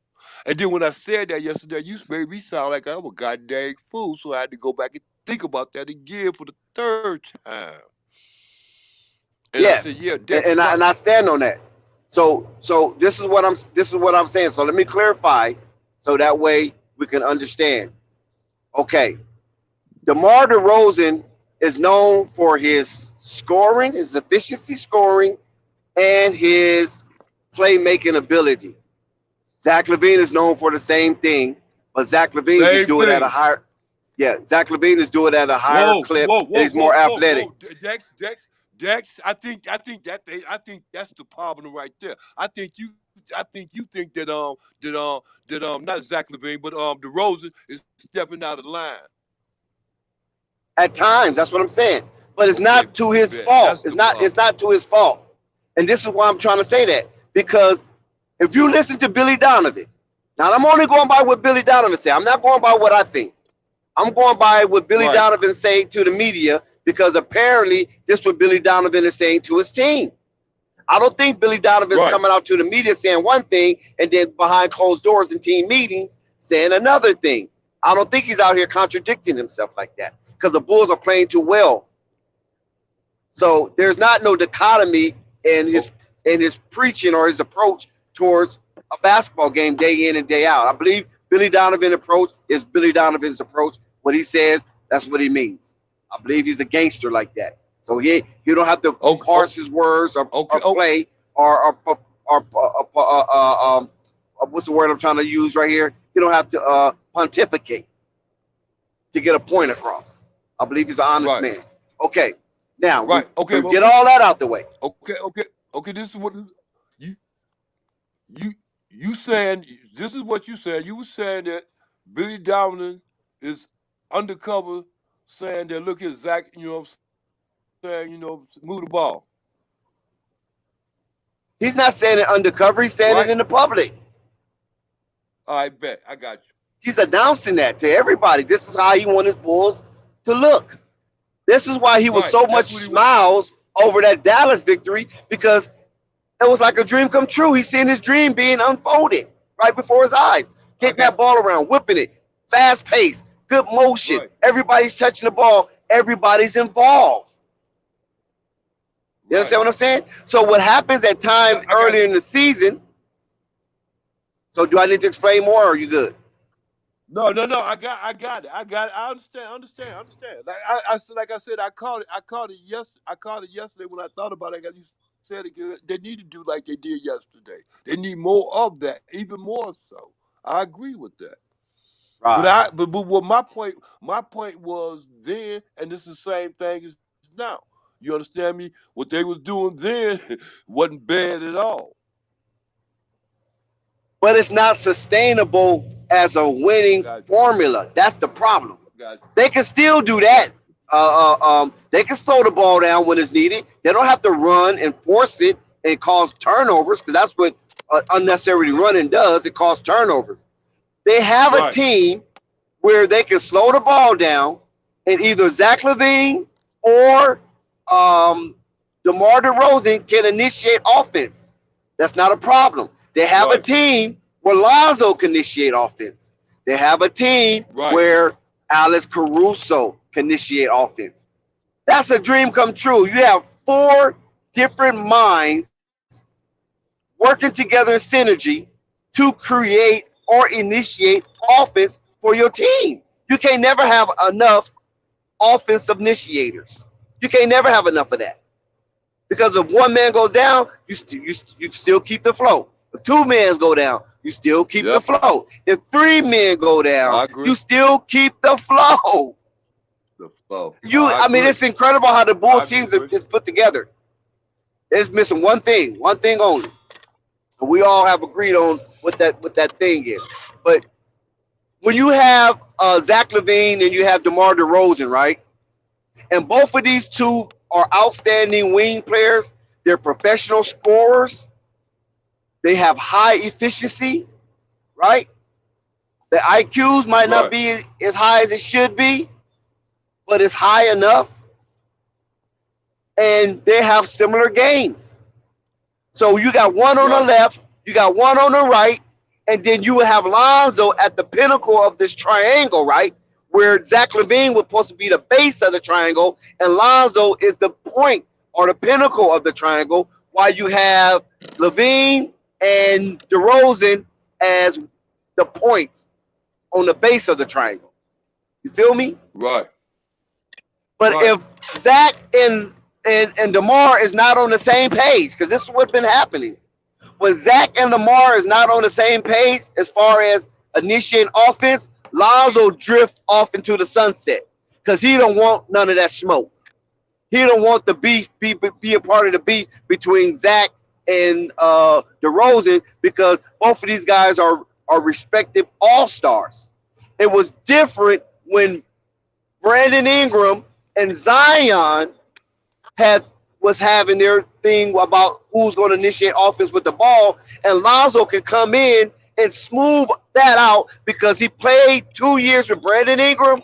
And then when I said that yesterday, you made me sound like I'm a goddamn fool, so I had to go back and think about that again for the third time. And yes. I said, yeah, Dex, and I stand on that. So this is what I'm saying. So let me clarify, so that way we can understand. Okay, DeMar DeRozan is known for his scoring, his efficiency scoring, and his playmaking ability. Zach LaVine is known for the same thing, but Zach LaVine Same just do it at a thing. higher. Yeah, Zach LaVine is doing it at a higher clip, and he's more athletic. Dex. I think that's the problem right there. I think you think that not Zach LaVine, but DeRozan is stepping out of line. At times, that's what I'm saying. But it's not to his fault. It's not to his fault. And this is why I'm trying to say that. Because if you listen to Billy Donovan, now I'm only going by what Billy Donovan said. I'm not going by what I think. I'm going by what Billy Donovan is saying to the media, because apparently this is what Billy Donovan is saying to his team. I don't think Billy Donovan is coming out to the media saying one thing and then behind closed doors in team meetings saying another thing. I don't think he's out here contradicting himself like that, because the Bulls are playing too well. So there's not no dichotomy in his preaching or his approach towards a basketball game day in and day out. I believe Billy Donovan's approach is Billy Donovan's approach. What he says, that's what he means. I believe he's a gangster like that. So he don't have to parse his words or play or what's the word I'm trying to use right here? You don't have to pontificate to get a point across. I believe he's an honest man. Okay. Now, get all that out the way. Okay. This is what you saying. This is what you said. You were saying that Billy Donovan is undercover, saying that look at Zach. You know what I'm saying? Move the ball. He's not saying it undercover. He's saying it in the public. I bet. I got you. He's announcing that to everybody. This is how he wants his Bulls to look. This is why he was so much smiles over that Dallas victory, because it was like a dream come true. He's seeing his dream being unfolded right before his eyes. Getting that ball around, whipping it, fast pace, good motion. Everybody's touching the ball. Everybody's involved. You understand what I'm saying? So what happens at times earlier in the season? So do I need to explain more, or are you good? No. I got it. I understand. Like I said, I called it yesterday when I thought about it. You said it good. They need to do like they did yesterday. They need more of that, even more so. I agree with that. Right. But what my point was then, and this is the same thing as now. You understand me? What they was doing then wasn't bad at all. But it's not sustainable as a winning formula. That's the problem. They can still do that. They can slow the ball down when it's needed. They don't have to run and force it and cause turnovers, because that's what unnecessary running does. It causes turnovers. They have a team where they can slow the ball down, and either Zach LaVine or DeMar DeRozan can initiate offense. That's not a problem. They have a team where Lonzo can initiate offense. They have a team where Alex Caruso can initiate offense. That's a dream come true. You have 4 different minds working together in synergy to create or initiate offense for your team. You can't never have enough offensive initiators. You can't never have enough of that. Because if one man goes down, you still keep the flow. If 2 men go down, you still keep the flow. If 3 men go down, you still keep the flow. I mean, it's incredible how the Bulls teams is put together. It's missing one thing only. And we all have agreed on what that thing is. But when you have Zach LaVine and you have DeMar DeRozan, right? And both of these two are outstanding wing players. They're professional scorers. They have high efficiency, right? The IQs might not be as high as it should be, but it's high enough. And they have similar games. So you got one on the left, you got one on the right, and then you will have Lonzo at the pinnacle of this triangle, right? Where Zach LaVine was supposed to be the base of the triangle, and Lonzo is the point or the pinnacle of the triangle, while you have LaVine and DeRozan as the points on the base of the triangle. You feel me? Right. But if Zach and DeMar is not on the same page, because this is what's been happening. When Zach and DeMar is not on the same page as far as initiating offense, Lonzo drift off into the sunset because he don't want none of that smoke. He don't want the beef be a part of the beef between Zach and DeRozan, because both of these guys are respective all-stars. It was different when Brandon Ingram and Zion was having their thing about who's going to initiate offense with the ball, and Lonzo can come in and smooth that out because he played 2 years with Brandon Ingram,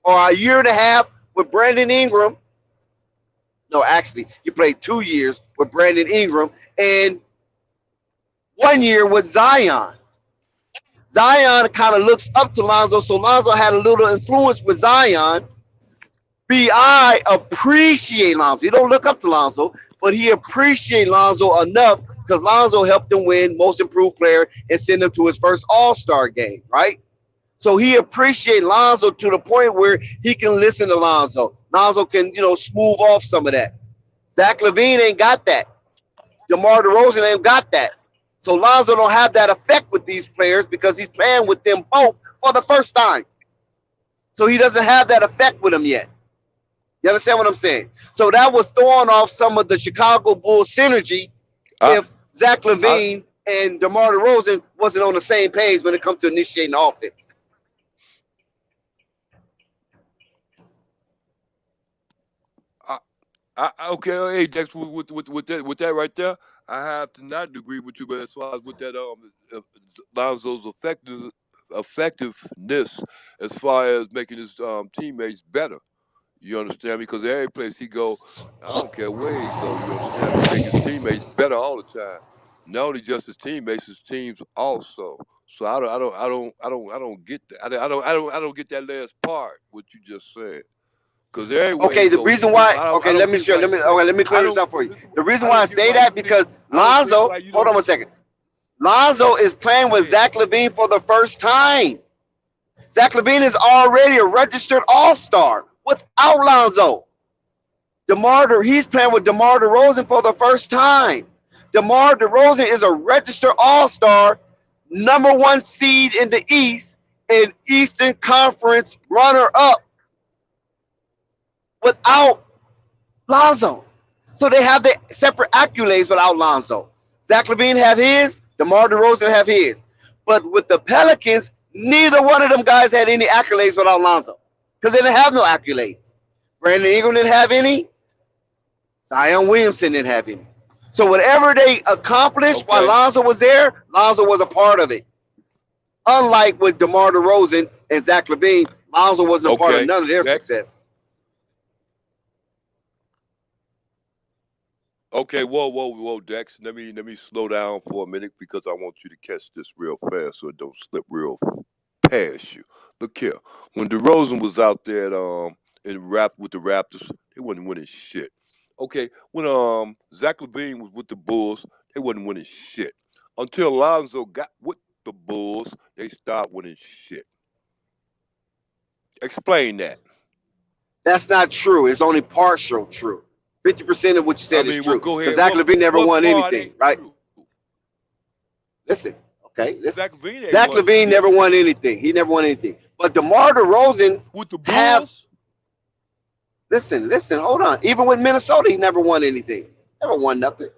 or a year and a half with Brandon Ingram. No, actually, he played 2 years with Brandon Ingram and 1 year with Zion. Zion kind of looks up to Lonzo, so Lonzo had a little influence with Zion. B.I. appreciate Lonzo. He don't look up to Lonzo, but he appreciate Lonzo enough because Lonzo helped him win Most Improved Player and send him to his first All-Star game, right? So he appreciate Lonzo to the point where he can listen to Lonzo. Lonzo can, smooth off some of that. Zach LaVine ain't got that. DeMar DeRozan ain't got that. So Lonzo don't have that effect with these players because he's playing with them both for the first time. So he doesn't have that effect with them yet. You understand what I'm saying? So that was throwing off some of the Chicago Bulls synergy if Zach LaVine and DeMar DeRozan wasn't on the same page when it comes to initiating offense. Okay, hey, Dex, with that right there, I have to not agree with you, but as far as with that Lonzo's effectiveness as far as making his teammates better. You understand me? Because every place he go, I don't care where he go. You understand me? He make his teammates better all the time. Not only just his teammates, his teams also. So I don't get that. I don't get that last part. What you just said. Because okay, the reason why. Okay, let me clear this up for you. The reason why I say that because Lonzo. Hold on 1 second. Lonzo is playing with Zach LaVine for the first time. Zach LaVine is already a registered All-Star without Lonzo. He's playing with DeMar DeRozan for the first time. DeMar DeRozan is a registered All-Star, #1 seed in the East, and Eastern Conference runner-up without Lonzo. So they have the separate accolades without Lonzo. Zach LaVine have his, DeMar DeRozan have his. But with the Pelicans, neither one of them guys had any accolades without Lonzo because they didn't have no accolades. Brandon Ingram didn't have any. Zion Williamson didn't have any. So whatever they accomplished while Lonzo was there, Lonzo was a part of it. Unlike with DeMar DeRozan and Zach LaVine, Lonzo wasn't a part of none of their success. Okay, whoa, Dex. Let me slow down for a minute because I want you to catch this real fast so it don't slip real past you. Look here, when DeRozan was out there with the Raptors, they wasn't winning shit. Okay, when Zach LaVine was with the Bulls, they wasn't winning shit. Until Lonzo got with the Bulls, they started winning shit. Explain that. That's not true. It's only partial true. 50% of what you said is true. Because Zach LaVine never won anything, right? Listen, okay. Zach LaVine never won anything. He never won anything. But DeMar DeRozan with the Bulls. Listen, hold on. Even with Minnesota, he never won anything. Never won nothing.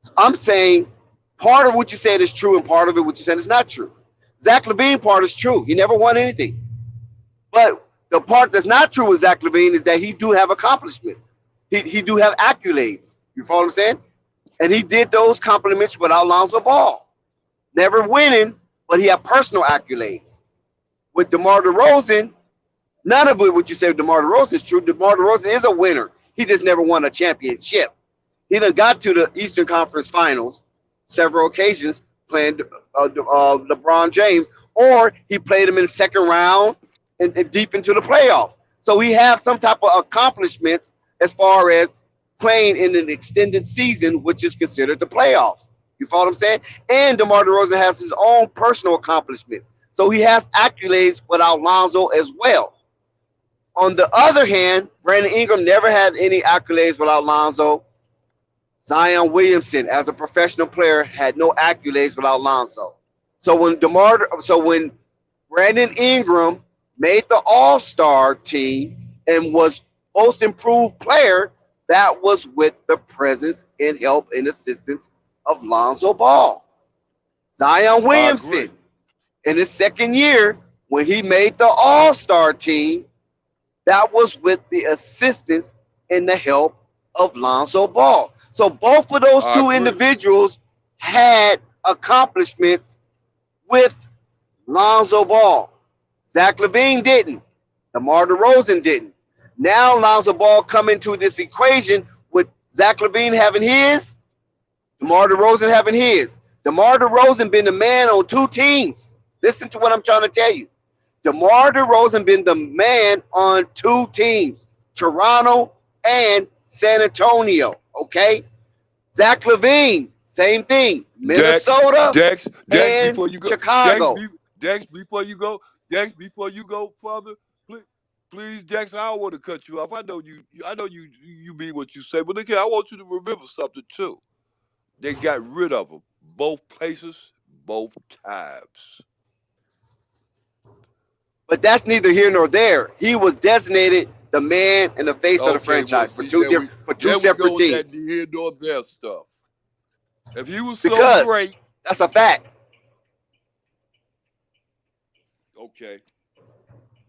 So I'm saying part of what you said is true, and part of it what you said is not true. Zach LaVine part is true. He never won anything. But the part that's not true with Zach LaVine is that he do have accomplishments. He do have accolades. You follow what I'm saying? And he did those compliments without Lonzo Ball. Never winning, but he had personal accolades. With DeMar DeRozan, none of it what you say with DeMar DeRozan is true. DeMar DeRozan is a winner. He just never won a championship. He done got to the Eastern Conference Finals several occasions playing LeBron James, or he played him in the second round and deep into the playoffs. So he have some type of accomplishments as far as playing in an extended season, which is considered the playoffs. You follow what I'm saying? And DeMar DeRozan has his own personal accomplishments. So he has accolades without Lonzo as well. On the other hand, Brandon Ingram never had any accolades without Lonzo. Zion Williamson, as a professional player, had no accolades without Lonzo. So when Brandon Ingram made the All-Star team and was most improved player, that was with the presence and help and assistance of Lonzo Ball. Zion Williamson, in his second year, when he made the All-Star team, that was with the assistance and the help of Lonzo Ball. So both of those two individuals had accomplishments with Lonzo Ball. Zach LaVine didn't. DeMar DeRozan didn't. Now Lonzo Ball come into this equation with Zach LaVine having his, DeMar DeRozan having his. DeMar DeRozan been the man on two teams. Listen to what I'm trying to tell you. DeMar DeRozan been the man on two teams, Toronto and San Antonio. Okay, Zach LaVine, same thing, Minnesota and before you go, Chicago. Dex, before you go further, please, Dex, I don't want to cut you off. I know you mean what you say, but look here, I want you to remember something too. They got rid of them both places, both times. But that's neither here nor there. He was designated the man and the face of the franchise for two separate teams. That here nor there stuff. If he was so great, that's a fact. Okay.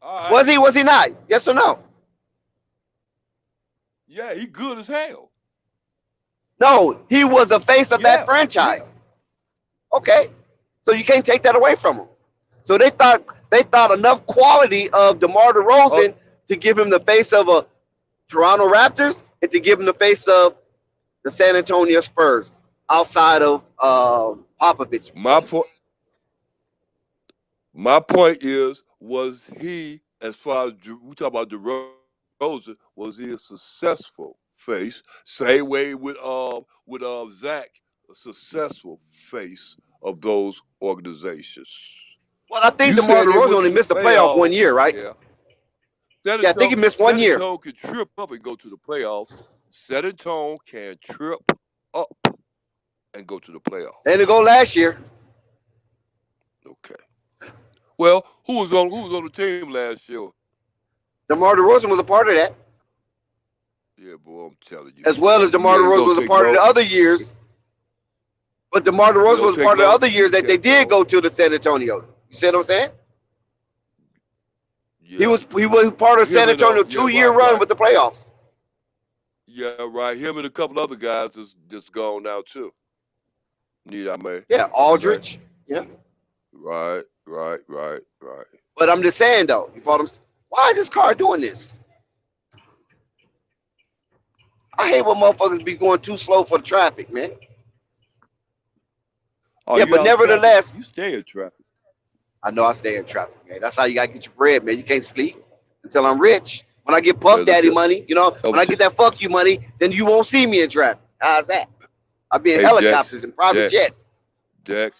All right. Was he not? Yes or no? Yeah, he good as hell. No, he was the face of that franchise. Yeah. Okay. So you can't take that away from him. So they thought enough quality of DeMar DeRozan to give him the face of a Toronto Raptors and to give him the face of the San Antonio Spurs outside of Popovich. My point is, was he, as far as we talk about DeRozan, was he a successful face? Same way with Zach, a successful face of those organizations. Well, I think DeMar DeRozan only missed the playoff 1 year, right? Yeah. I think he missed 1 year. San Antonio can trip up and go to the playoffs. San Antonio can trip up and go to the playoffs. They didn't go last year. Okay. Well, who was on the team last year? DeMar DeRozan was a part of that. Yeah, boy, I'm telling you. As well as DeMar DeRozan was a part of the other years. But DeMar DeRozan was part of the other years that they did go to the San Antonio. You see what I'm saying? Yeah. He was part of San Antonio 2-year run with the playoffs. Yeah, right. Him and a couple other guys is just gone now too. Yeah, Aldridge. Yeah. Right. But I'm just saying though, you follow me? Why is this car doing this? I hate when motherfuckers be going too slow for the traffic, man. Oh, yeah, but nevertheless, you stay in traffic. I know I stay in traffic, man. That's how you gotta get your bread, man. You can't sleep until I'm rich. When I get Puff Daddy money, when I get that fuck you money, then you won't see me in traffic. How's that? I'll be in helicopters and private jets. Dex,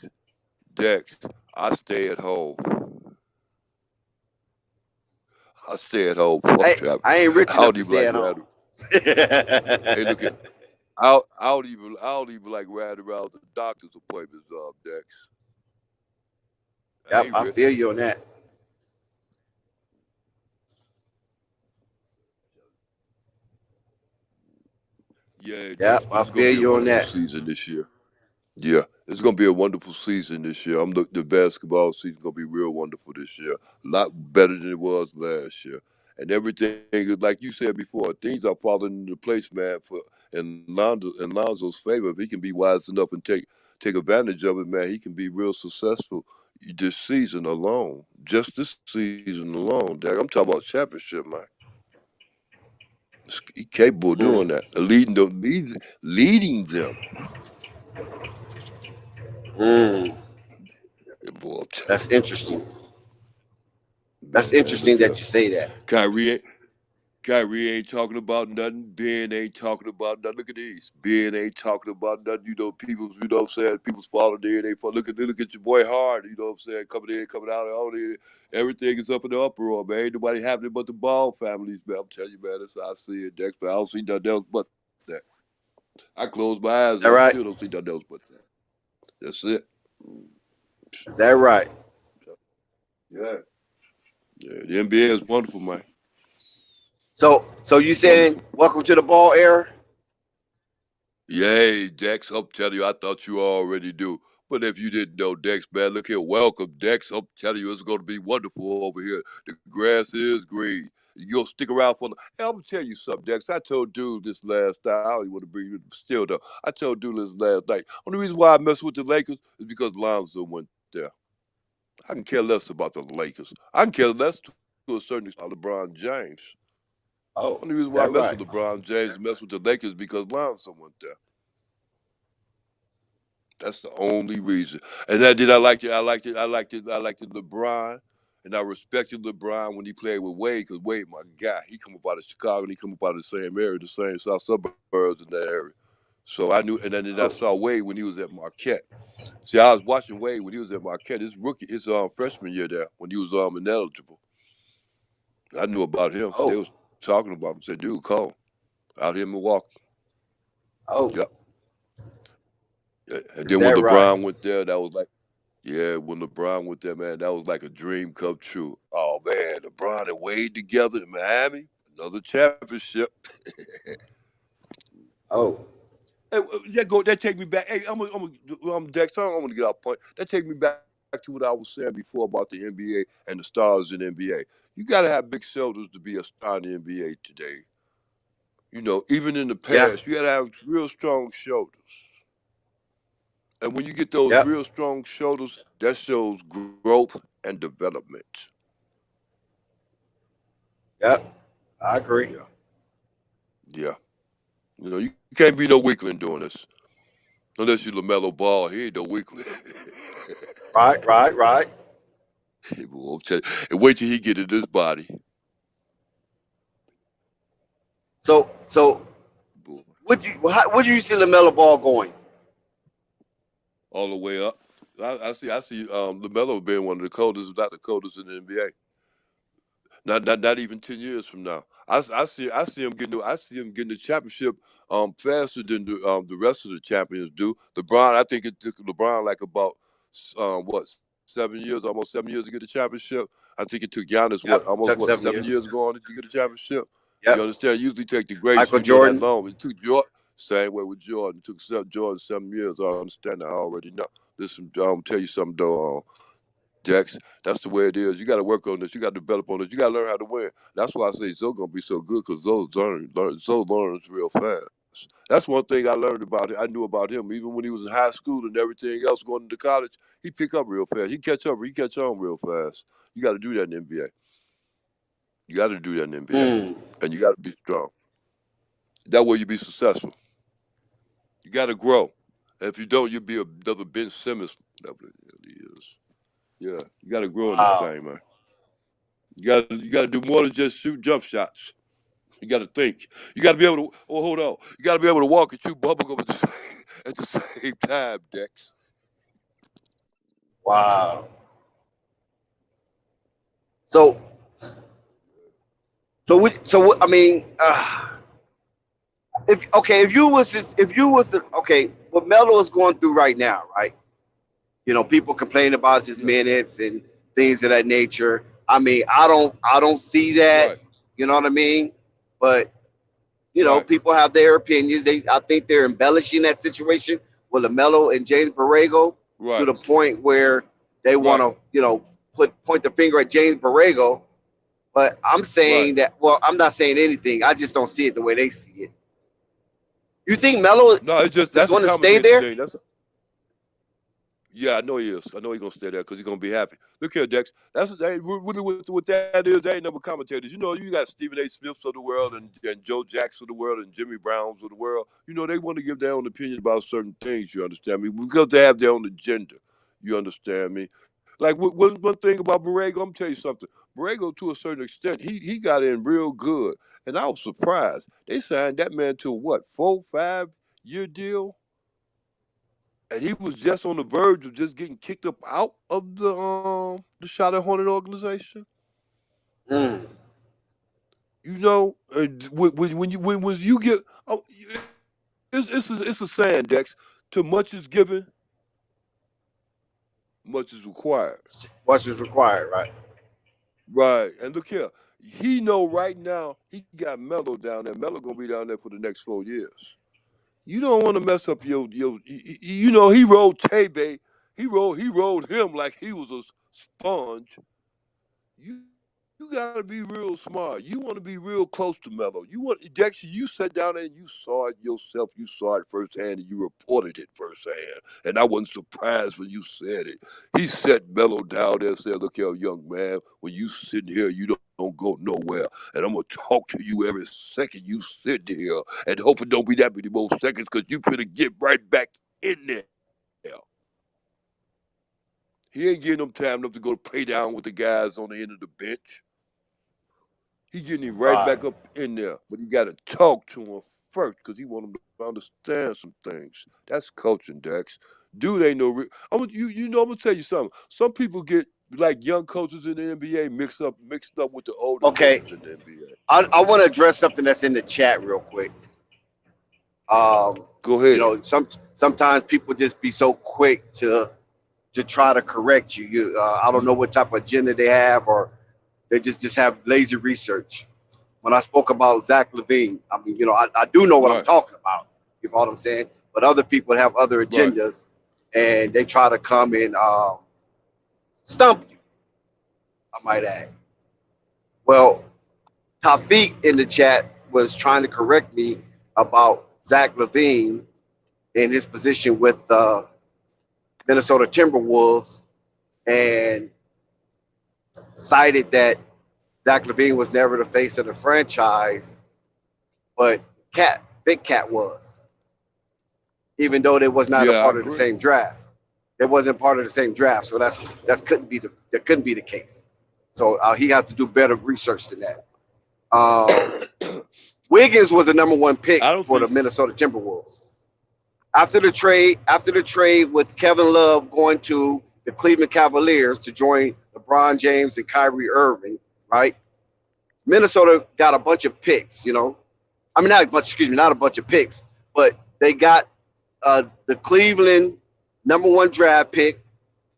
I stay at home. Fuck traffic. I ain't rich enough to stay at home. Hey, look at. I don't even like riding around the doctor's appointments, Dex. Yep, I feel you on that. Yeah, yep, I feel you on that. Season this year. Yeah, it's gonna be a wonderful season this year. The basketball season's gonna be real wonderful this year. A lot better than it was last year. And everything is like you said before, things are falling into place, man, in Lonzo's favor. If he can be wise enough and take advantage of it, man, he can be real successful this season alone. Just this season alone, Dad. I'm talking about championship, man. He's capable of doing that. Leading them. Boy, that's interesting. That's interesting that you say that. Kyrie Kyrie ain't talking about nothing. Ben ain't talking about nothing. Look at these. Ben ain't talking about nothing. People, what I'm saying? People's falling in. Look at your boy Hard. You know what I'm saying? Coming in, coming out, all in. Everything is up in the uproar, man. Ain't nobody happening but the Ball families, man. I'm telling you, man. That's how I see it, Dex. But I don't see nothing else but that. I close my eyes Is and that I right? still don't see nothing else but that. That's it. Is that right? Yeah. Yeah, the NBA is wonderful, man. So you saying Wonderful. welcome to the Ball era? Yay, Dex. I'm telling you, I thought you already do. But if you didn't know, Dex, man, look here. Welcome, Dex. I'm telling you, it's going to be wonderful over here. The grass is green. You'll stick around for the. Hey, I'm going to tell you something, Dex. I told dude this last night. I don't even want to bring you still, though. I told dude this last night. Only reason why I mess with the Lakers is because Lonzo went there. I can care less about the Lakers. I can care less to a certain extent about LeBron James. Oh, Only reason is why I that mess right? with LeBron James and mess with the Lakers is because Lonzo went there. That's the only reason. And then did I liked it. I liked it LeBron, and I respected LeBron when he played with Wade because Wade, my guy, he come up out of Chicago and he come up out of the same area, the same South suburbs in that area. So I knew, and then I Oh, saw Wade when he was at Marquette. See, I was watching Wade when he was at Marquette. His freshman year there when he was ineligible. I knew about him because they oh, was talking about him. Said, dude, call out here in Milwaukee. oh. Yep. Yeah. And Is then when that right? LeBron went there, that was like. Yeah, when LeBron went there, man, that was like a dream come true. Oh man, LeBron and Wade together in Miami, another championship. Oh, Hey, that take me back. Hey, I'm Dex. I'm gonna get off point. That take me back to what I was saying before about the NBA and the stars in the NBA. You gotta have big shoulders to be a star in the NBA today. Even in the yeah, past, you gotta have real strong shoulders. And when you get those yep, real strong shoulders, that shows growth and development. yep. I agree. Yeah, yeah. You can't be no weakling doing this. Unless you LaMelo Ball, he ain't no weakling. Right, right, right. Well, I'm telling you, and wait till he get in this body. So, Boy, would you see Lamelo Ball going? all the way up. I see LaMelo being one of the coldest, if not the coldest in the NBA. Not even 10 years from now. I see him getting the championship faster than the rest of the champions do. LeBron, I think it took LeBron like about what 7 years, almost 7 years to get the championship. I think it took Giannis Yep, almost took what 7 7 years. years ago on to get the championship. You Yep. understand? It usually take the greats, Michael that Jordan. long. It took Jordan same way with Jordan. It took Jordan 7 years. I understand that. I already know. Listen, tell you something though. Dex, that's the way it is. You got to work on this. You got to develop on this. You got to learn how to win. That's why I say Zoe gonna be so good because Zoe learns real fast. That's one thing I learned about it. I knew about him even when he was in high school and everything else going into college. He pick up real fast. He catch up. He catch on real fast. You got to do that in the NBA. You got to do that in the NBA, Mm. and you got to be strong. That way you be successful. You got to grow. And if you don't, you'll be another Ben Simmons. Whatever the hell he is. Yeah, you got to grow in this Wow. thing, man. You got to do more than just shoot jump shots. You got to think. You got to be able to. Oh, hold on. You got to be able to walk and chew bubblegum at the same time, Dex. Wow. So I mean, if you was to, okay, what Melo is going through right now, right? People complain about his Yeah. minutes and things of that nature. I mean, I don't see that. Right. You know what I mean? But Right. people have their opinions. I think they're embellishing that situation with LaMelo and James Borrego to Right. the point where they want Right. to, point the finger at James Borrego. But I'm Right. saying that. Well, I'm not saying anything. I just don't see it the way they see it. You think Melo No, it's just is that's a going to stay commentator there? thing. Yeah, I know he is. I know he's gonna stay there because he's gonna be happy. Look here, Dex. Really what that is. They ain't number commentators. You got Stephen A. Smiths of the world and Joe Jacks of the world and Jimmy Browns of the world. They want to give their own opinion about certain things. You understand me? Because they have their own agenda. You understand me? Like one thing about Borrego, I'm tell you something. Borrego, to a certain extent, he got in real good, and I was surprised. They signed that man to what, 4-5 year deal, and he was just on the verge of just getting kicked up out of the Charlotte Hornet organization. Mm. You know, when you get, it's a saying, Dex. Too much is given, much is required. Much is required, right? Right. And look here, he know right now he got Melo down there. Melo gonna be down there for the next 4 years. You don't want to mess up your. You know, he rolled Tebe. He rolled him like he was a sponge. You gotta be real smart. You want to be real close to Melo. You want Dexter. You sat down there and you saw it yourself. You saw it firsthand and you reported it firsthand. And I wasn't surprised when you said it. He sat Melo down there and said, "Look here, young man. When you sitting here, you don't go nowhere. And I'm gonna talk to you every second you sit here. And hope it don't be that many more seconds, because you finna get right back in there." He ain't getting them time enough to go play down with the guys on the end of the bench. He getting him right back up in there, but you got to talk to him first because he want him to understand some things. That's coaching, Dex. Dude ain't no. I'm gonna tell you something. Some people get like young coaches in the NBA mixed up with the older coaches in the NBA. I want to address something that's in the chat real quick. Go ahead. You know, sometimes people just be so quick to try to correct you. I don't know what type of agenda they have, or they just have lazy research. When I spoke about Zach LaVine, I mean, you know, I do know what I'm talking about. You know what I'm saying? But other people have other agendas, and they try to come and stump you, I might add. Well, Tafiq in the chat was trying to correct me about Zach LaVine in his position with the Minnesota Timberwolves, and cited that Zach LaVine was never the face of the franchise, but Big Cat was, even though they was not a part of the same draft. It wasn't part of the same draft, so that couldn't be the case. So he has to do better research than that. Wiggins was the #1 pick for the Minnesota Timberwolves. After the trade with Kevin Love going to the Cleveland Cavaliers to join LeBron James and Kyrie Irving, right? Minnesota got a bunch of picks, you know. I mean, not a bunch of picks, but they got the Cleveland #1 draft pick,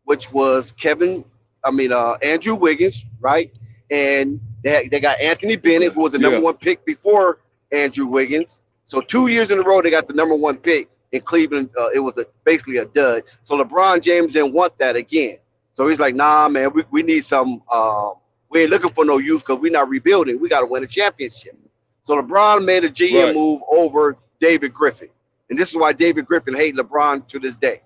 which was Andrew Wiggins, right? And they got Anthony Bennett, who was the #1 pick before Andrew Wiggins. So 2 years in a row, they got the #1 pick in Cleveland. It was basically a dud. So LeBron James didn't want that again. So he's like, nah, man, we need some. We ain't looking for no youth because we're not rebuilding. We got to win a championship. So LeBron made a GM move over David Griffin. And this is why David Griffin hates LeBron to this day.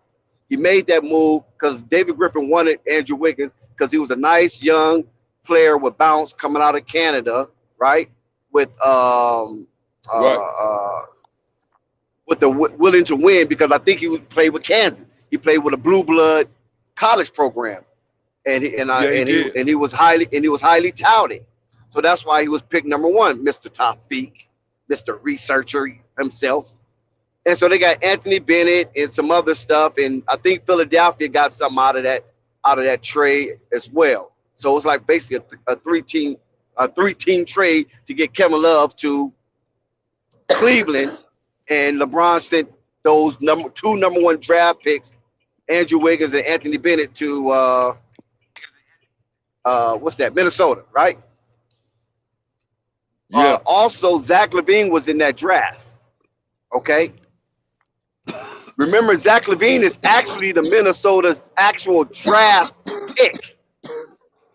He made that move because David Griffin wanted Andrew Wiggins because he was a nice young player with bounce coming out of Canada, right? With the willing to win, because I think he would play with Kansas. He played with a blue blood college program, and he was highly touted. So that's why he was picked #1, Mr. Tafiq, Mr. Researcher himself. And so they got Anthony Bennett and some other stuff, and I think Philadelphia got something out of that trade as well. So it's like basically a three-team trade to get Kevin Love to Cleveland, and LeBron sent those two #1 draft picks, Andrew Wiggins and Anthony Bennett, to Minnesota, right? Yeah. Also, Zach LaVine was in that draft. Okay. Remember, Zach LaVine is actually the Minnesota's actual draft pick.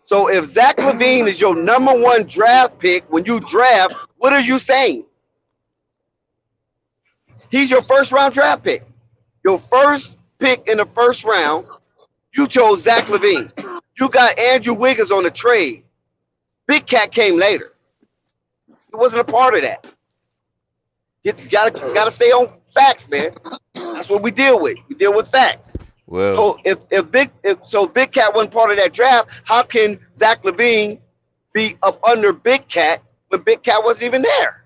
So if Zach LaVine is your #1 draft pick when you draft, what are you saying? He's your first-round draft pick. Your first pick in the first round, you chose Zach LaVine. You got Andrew Wiggins on the trade. Big Cat came later. He wasn't a part of that. You gotta stay on facts, man. That's what we deal with. We deal with facts. Well, so if Big Cat wasn't part of that draft, how can Zach LaVine be up under Big Cat when Big Cat wasn't even there.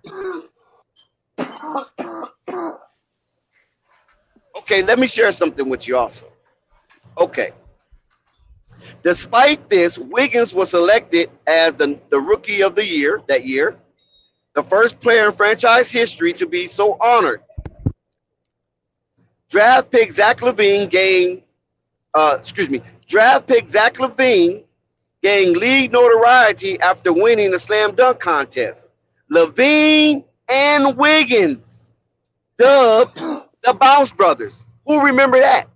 Okay, let me share something with you also. Okay. Despite this, Wiggins was selected as the rookie of the year that year, the first player in franchise history to be so honored. Draft pick Zach LaVine gained league notoriety after winning the slam dunk contest. LaVine and Wiggins dubbed the Bounce Brothers. Who remember that?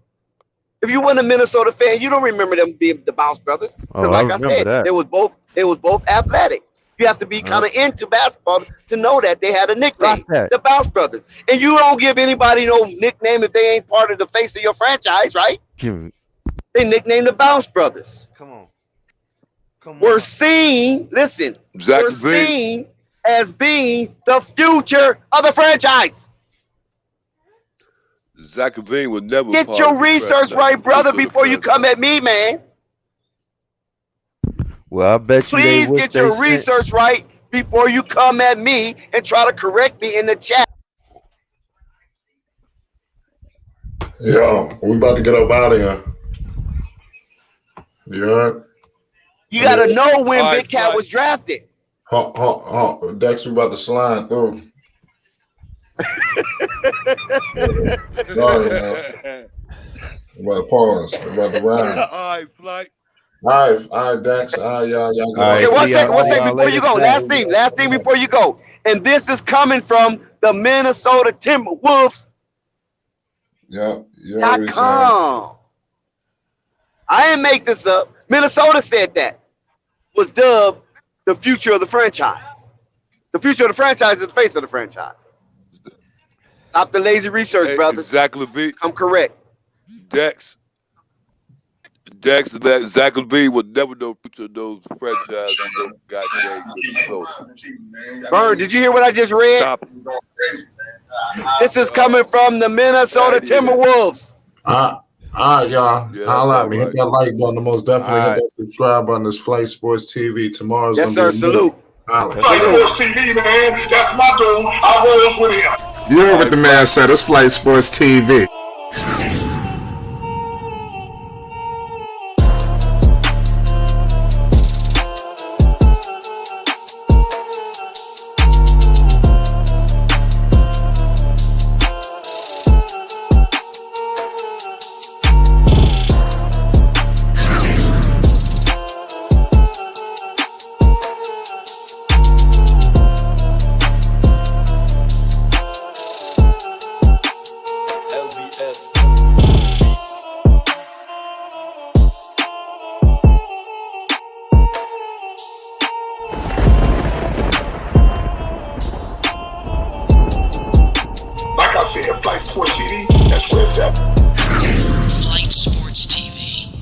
If you weren't a Minnesota fan, you don't remember them being the Bounce Brothers. Because like I said, that. they was both athletic. You have to be kind of into basketball to know that they had a nickname, the Bounce Brothers. And you don't give anybody no nickname if they ain't part of the face of your franchise, right? They nicknamed the Bounce Brothers. Come on. We're seen, listen, we're seen as being the future of the franchise. Zach LaVine was never get your research right, brother, before you come at me, man. Well, I bet you please get your research right before you come at me and try to correct me in the chat. Yo, we about to get up out of here. You got to know when Big Cat was drafted. Dex, we about to slide through. Sorry, man. I'm about to pause. I'm about to ride. All right, Flight. All right, Dex. All right, y'all. Okay, one second before you go. Last thing before you go. And this is coming from the Minnesota Timberwolves. .com. I didn't make this up. Minnesota said that was dubbed the future of the franchise. The future of the franchise is the face of the franchise. Stop the lazy research, brothers. Zach LaVine. I'm correct. Dex, Zach LaVine would never know future of those franchises that got Minnesota. Bird, did you hear what I just read? Stop. This is coming from the Minnesota Timberwolves. All right, y'all. Holla at me. Hit that like button. Most definitely hit that subscribe button. This Flight Sports TV. Tomorrow's yes, sir. Salute. Flight Sports TV, man. That's my dude. I rolls with him. You heard what the man said. It's Flight Sports TV. Flight Sports TV, that's where it's at. Flight Sports TV.